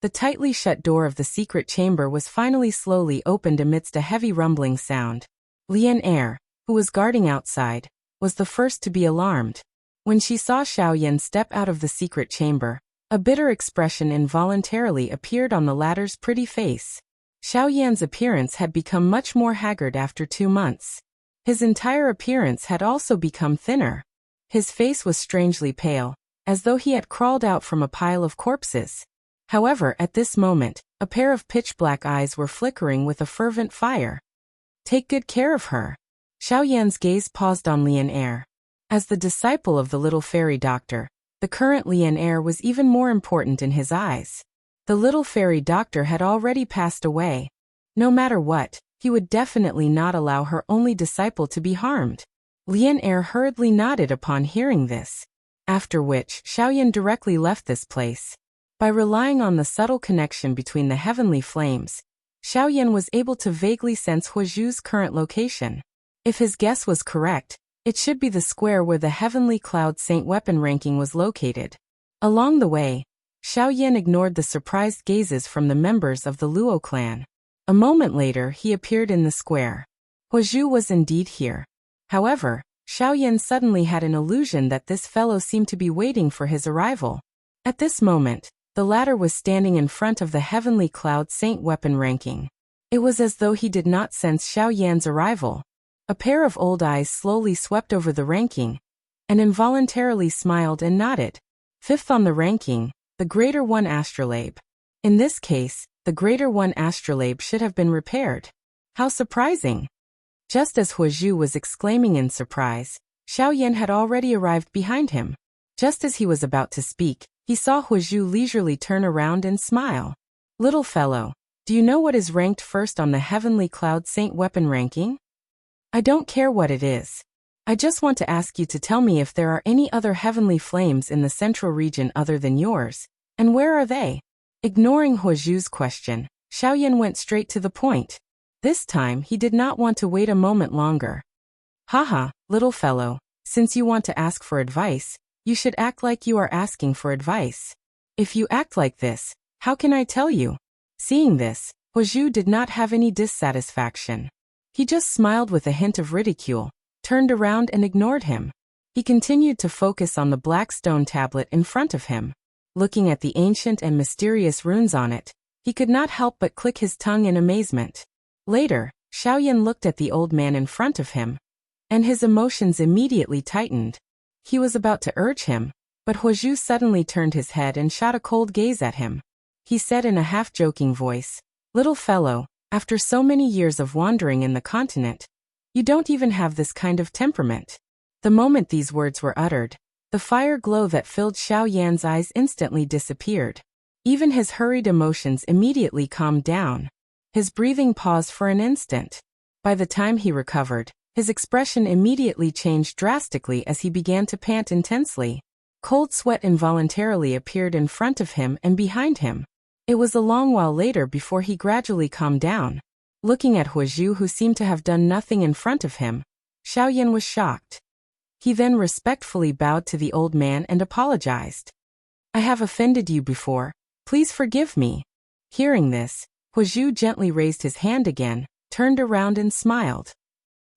The tightly shut door of the secret chamber was finally slowly opened amidst a heavy rumbling sound. Lian Er, who was guarding outside, was the first to be alarmed. When she saw Xiaoyan step out of the secret chamber, a bitter expression involuntarily appeared on the latter's pretty face. Xiaoyan's appearance had become much more haggard after 2 months. His entire appearance had also become thinner. His face was strangely pale, as though he had crawled out from a pile of corpses. However, at this moment, a pair of pitch-black eyes were flickering with a fervent fire. Take good care of her. Xiaoyan's gaze paused on Lian Er. As the disciple of the little fairy doctor, the current Lian Er was even more important in his eyes. The little fairy doctor had already passed away. No matter what, he would definitely not allow her only disciple to be harmed. Lian Er hurriedly nodded upon hearing this, after which Xiaoyan directly left this place. By relying on the subtle connection between the heavenly flames, Xiaoyan was able to vaguely sense Huozhu's current location. If his guess was correct, it should be the square where the Heavenly Cloud Saint weapon ranking was located. Along the way, Xiaoyan ignored the surprised gazes from the members of the Luo clan. A moment later he appeared in the square. Huozhu was indeed here. However, Xiaoyan suddenly had an illusion that this fellow seemed to be waiting for his arrival. At this moment, the latter was standing in front of the Heavenly Cloud Saint weapon ranking. It was as though he did not sense Xiaoyan's arrival. A pair of old eyes slowly swept over the ranking, and involuntarily smiled and nodded. Fifth on the ranking, the Greater One Astrolabe. In this case, the Greater One Astrolabe should have been repaired. How surprising! Just as Huozhu was exclaiming in surprise, Xiaoyan had already arrived behind him. Just as he was about to speak, he saw Huozhu leisurely turn around and smile. Little fellow, do you know what is ranked first on the Heavenly Cloud Saint weapon ranking? I don't care what it is. I just want to ask you to tell me if there are any other heavenly flames in the central region other than yours, and where are they? Ignoring Huozhu's question, Xiaoyan went straight to the point. This time he did not want to wait a moment longer. Haha, little fellow, since you want to ask for advice, you should act like you are asking for advice. If you act like this, how can I tell you? Seeing this, Huozhu did not have any dissatisfaction. He just smiled with a hint of ridicule, turned around and ignored him. He continued to focus on the black stone tablet in front of him. Looking at the ancient and mysterious runes on it, he could not help but click his tongue in amazement. Later, Xiaoyan looked at the old man in front of him, and his emotions immediately tightened. He was about to urge him, but Huozhu suddenly turned his head and shot a cold gaze at him. He said in a half-joking voice, "Little fellow, after so many years of wandering in the continent, you don't even have this kind of temperament." The moment these words were uttered, the fire glow that filled Xiaoyan's eyes instantly disappeared. Even his hurried emotions immediately calmed down. His breathing paused for an instant. By the time he recovered, his expression immediately changed drastically as he began to pant intensely. Cold sweat involuntarily appeared in front of him and behind him. It was a long while later before he gradually calmed down. Looking at Huozhu, who seemed to have done nothing in front of him, Xiaoyan was shocked. He then respectfully bowed to the old man and apologized. "I have offended you before. Please forgive me." Hearing this, Huozhu gently raised his hand again, turned around and smiled.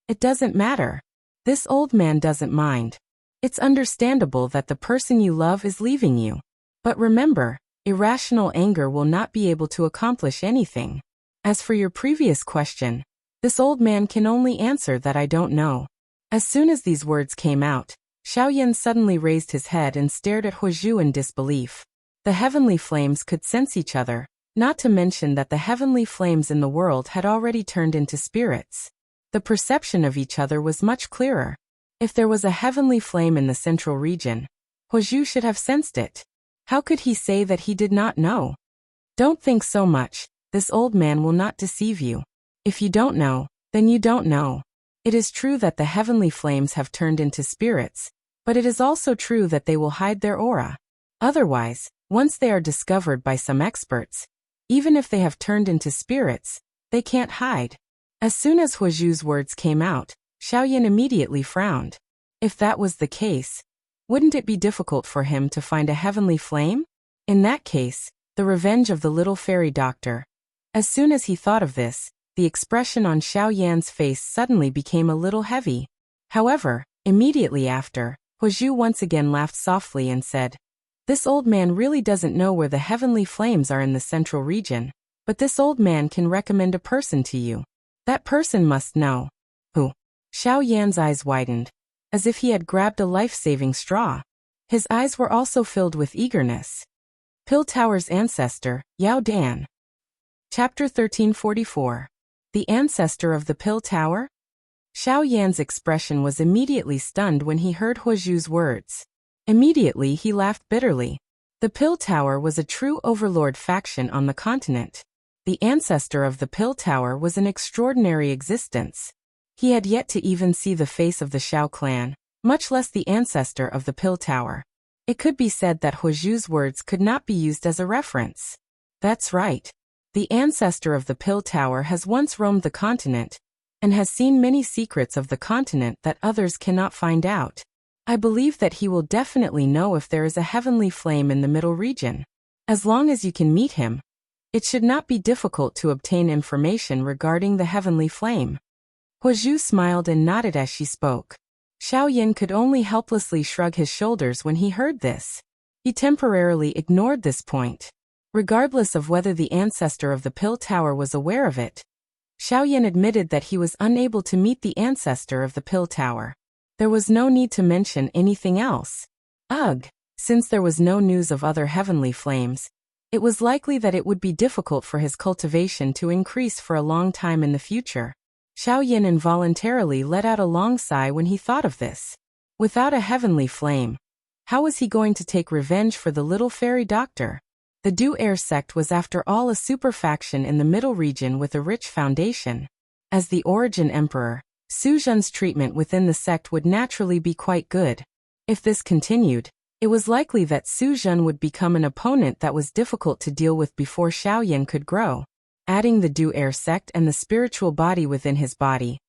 "It doesn't matter. This old man doesn't mind. It's understandable that the person you love is leaving you. But remember, irrational anger will not be able to accomplish anything. As for your previous question, this old man can only answer that I don't know." As soon as these words came out, Xiaoyan suddenly raised his head and stared at Huozhu in disbelief. The heavenly flames could sense each other, not to mention that the heavenly flames in the world had already turned into spirits. The perception of each other was much clearer. If there was a heavenly flame in the central region, Huozhu should have sensed it. How could he say that he did not know? Don't think so much, this old man will not deceive you. If you don't know, then you don't know. It is true that the heavenly flames have turned into spirits, but it is also true that they will hide their aura. Otherwise, once they are discovered by some experts, even if they have turned into spirits, they can't hide. As soon as Huozhu's words came out, Xiaoyan immediately frowned. If that was the case, wouldn't it be difficult for him to find a heavenly flame? In that case, the revenge of the little fairy doctor. As soon as he thought of this, the expression on Xiao Yan's face suddenly became a little heavy. However, immediately after, Huozhu once again laughed softly and said, "This old man really doesn't know where the heavenly flames are in the central region, but this old man can recommend a person to you. That person must know." Who? Xiao Yan's eyes widened, as if he had grabbed a life-saving straw. His eyes were also filled with eagerness. Pill Tower's ancestor, Yao Dan. Chapter 1344. The ancestor of the Pill Tower? Xiao Yan's expression was immediately stunned when he heard Huozhu's words. Immediately he laughed bitterly. The Pill Tower was a true overlord faction on the continent. The ancestor of the Pill Tower was an extraordinary existence. He had yet to even see the face of the Xiao clan, much less the ancestor of the Pill Tower. It could be said that Huozhu's words could not be used as a reference. That's right. The ancestor of the Pill Tower has once roamed the continent, and has seen many secrets of the continent that others cannot find out. I believe that he will definitely know if there is a heavenly flame in the middle region. As long as you can meet him, it should not be difficult to obtain information regarding the heavenly flame. Huozhu smiled and nodded as she spoke. Xiao Yan could only helplessly shrug his shoulders when he heard this. He temporarily ignored this point. Regardless of whether the ancestor of the Pill Tower was aware of it, Xiao Yan admitted that he was unable to meet the ancestor of the Pill Tower. There was no need to mention anything else. Ugh! Since there was no news of other heavenly flames, it was likely that it would be difficult for his cultivation to increase for a long time in the future. Xiao Yan involuntarily let out a long sigh when he thought of this. Without a heavenly flame, how was he going to take revenge for the little fairy doctor? The Du Air sect was after all a super faction in the middle region with a rich foundation. As the origin emperor, Su Zhen's treatment within the sect would naturally be quite good. If this continued, it was likely that Su Zhen would become an opponent that was difficult to deal with before Xiao Yan could grow. Adding the Du Air sect and the spiritual body within his body,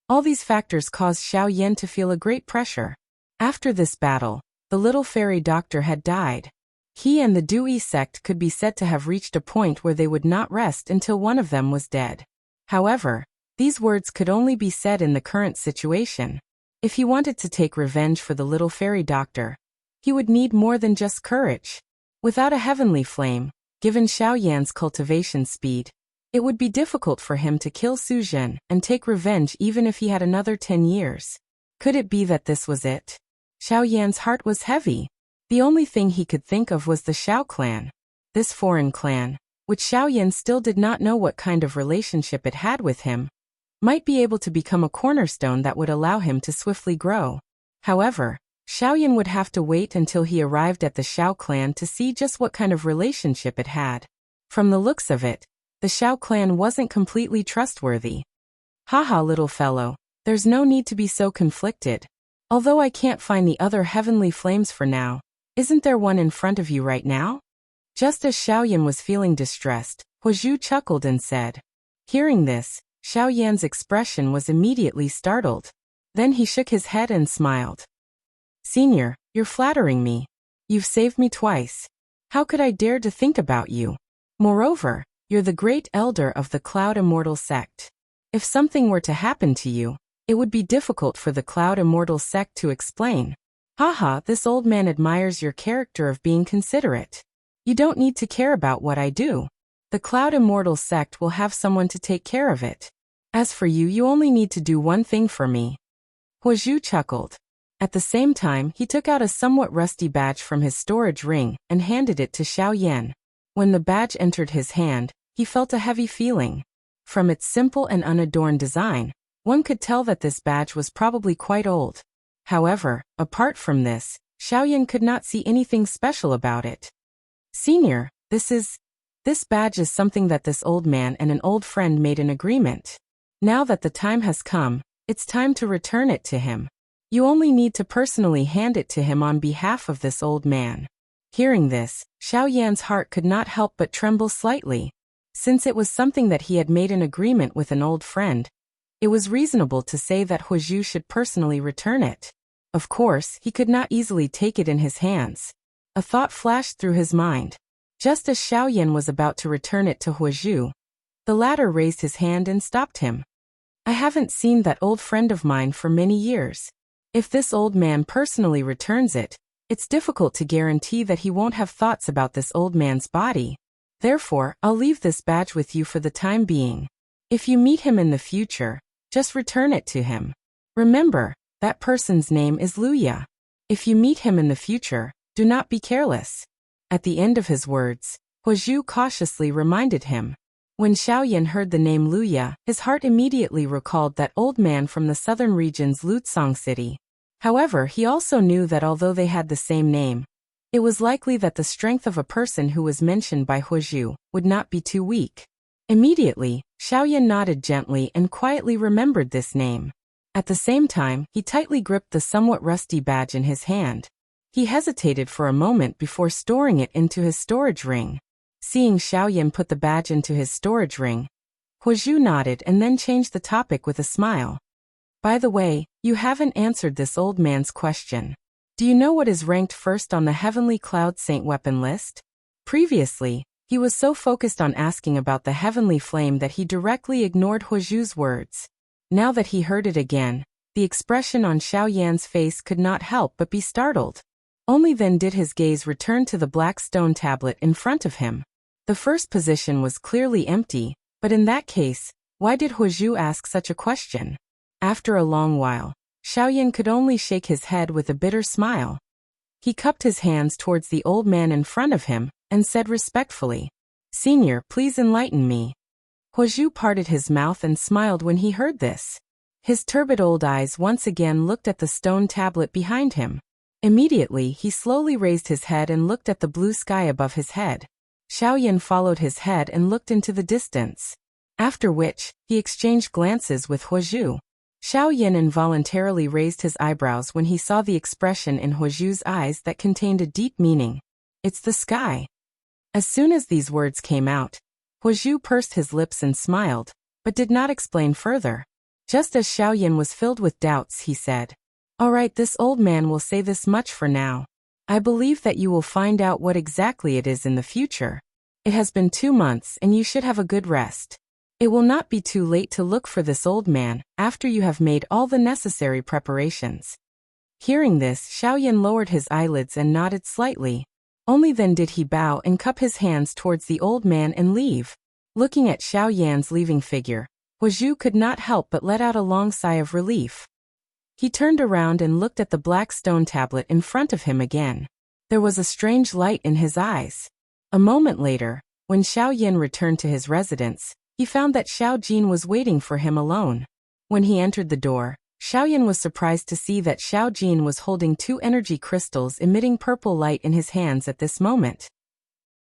all these factors caused Xiao Yan to feel a great pressure. After this battle, the little fairy doctor had died. He and the Dui sect could be said to have reached a point where they would not rest until one of them was dead. However, these words could only be said in the current situation. If he wanted to take revenge for the little fairy doctor, he would need more than just courage. Without a heavenly flame, given Xiao Yan's cultivation speed, it would be difficult for him to kill Su Zhen and take revenge even if he had another 10 years. Could it be that this was it? Xiao Yan's heart was heavy. The only thing he could think of was the Xiao clan. This foreign clan, which Xiao Yan still did not know what kind of relationship it had with him, might be able to become a cornerstone that would allow him to swiftly grow. However, Xiao Yan would have to wait until he arrived at the Xiao clan to see just what kind of relationship it had. From the looks of it, the Xiao clan wasn't completely trustworthy. Haha, little fellow, there's no need to be so conflicted. Although I can't find the other heavenly flames for now, isn't there one in front of you right now? Just as Xiao Yan was feeling distressed, Huozhu chuckled and said. Hearing this, Xiao Yan's expression was immediately startled. Then he shook his head and smiled. Senior, you're flattering me. You've saved me twice. How could I dare to think about you? Moreover, you're the great elder of the Cloud Immortal sect. If something were to happen to you, it would be difficult for the Cloud Immortal sect to explain. Haha, this old man admires your character of being considerate. You don't need to care about what I do. The Cloud Immortal sect will have someone to take care of it. As for you, you only need to do one thing for me. Huozhu chuckled. At the same time, he took out a somewhat rusty badge from his storage ring and handed it to Xiao Yan. When the badge entered his hand, he felt a heavy feeling. From its simple and unadorned design, one could tell that this badge was probably quite old. However, apart from this, Xiao Yan could not see anything special about it. Senior, this badge is something that this old man and an old friend made an agreement. Now that the time has come, it's time to return it to him. You only need to personally hand it to him on behalf of this old man. Hearing this, Xiao Yan's heart could not help but tremble slightly. Since it was something that he had made an agreement with an old friend, it was reasonable to say that Huozhu should personally return it. Of course, he could not easily take it in his hands. A thought flashed through his mind. Just as Xiao Yan was about to return it to Huozhu, The latter raised his hand and stopped him. I haven't seen that old friend of mine for many years. If this old man personally returns it, it's difficult to guarantee that he won't have thoughts about this old man's body. Therefore, I'll leave this badge with you for the time being. If you meet him in the future, just return it to him. Remember, that person's name is Luya. If you meet him in the future, do not be careless. At the end of his words, Huozhu cautiously reminded him. When Xiaoyan heard the name Luya, his heart immediately recalled that old man from the southern region's Lutsong city. However, he also knew that although they had the same name, it was likely that the strength of a person who was mentioned by Huozhu would not be too weak. Immediately, Xiaoyan nodded gently and quietly remembered this name. At the same time, he tightly gripped the somewhat rusty badge in his hand. He hesitated for a moment before storing it into his storage ring. Seeing Xiaoyan put the badge into his storage ring, Huozhu nodded and then changed the topic with a smile. By the way, you haven't answered this old man's question. Do you know what is ranked first on the Heavenly Cloud Saint weapon list? Previously, he was so focused on asking about the heavenly flame that he directly ignored Huozhu's words. Now that he heard it again, the expression on Xiaoyan's face could not help but be startled. Only then did his gaze return to the black stone tablet in front of him. The first position was clearly empty, but in that case, why did Huozhu ask such a question? After a long while, Xiaoyan could only shake his head with a bitter smile. He cupped his hands towards the old man in front of him and said respectfully, "Senior, please enlighten me." Huozhu parted his mouth and smiled when he heard this. His turbid old eyes once again looked at the stone tablet behind him. Immediately, he slowly raised his head and looked at the blue sky above his head. Xiaoyan followed his head and looked into the distance. After which, he exchanged glances with Huozhu. Xiaoyan involuntarily raised his eyebrows when he saw the expression in Huozhu's eyes that contained a deep meaning. It's the sky. As soon as these words came out, Huozhu pursed his lips and smiled, but did not explain further. Just as Xiaoyan was filled with doubts, he said, "All right, this old man will say this much for now. I believe that you will find out what exactly it is in the future. It has been 2 months and you should have a good rest. It will not be too late to look for this old man after you have made all the necessary preparations." Hearing this, Xiaoyan lowered his eyelids and nodded slightly. Only then did he bow and cup his hands towards the old man and leave. Looking at Xiaoyan's leaving figure, Huozhu could not help but let out a long sigh of relief. He turned around and looked at the black stone tablet in front of him again. There was a strange light in his eyes. A moment later, when Xiaoyan returned to his residence, he found that Xiao Jin was waiting for him alone. When he entered the door, Xiaoyan was surprised to see that Xiao Jin was holding 2 energy crystals emitting purple light in his hands at this moment.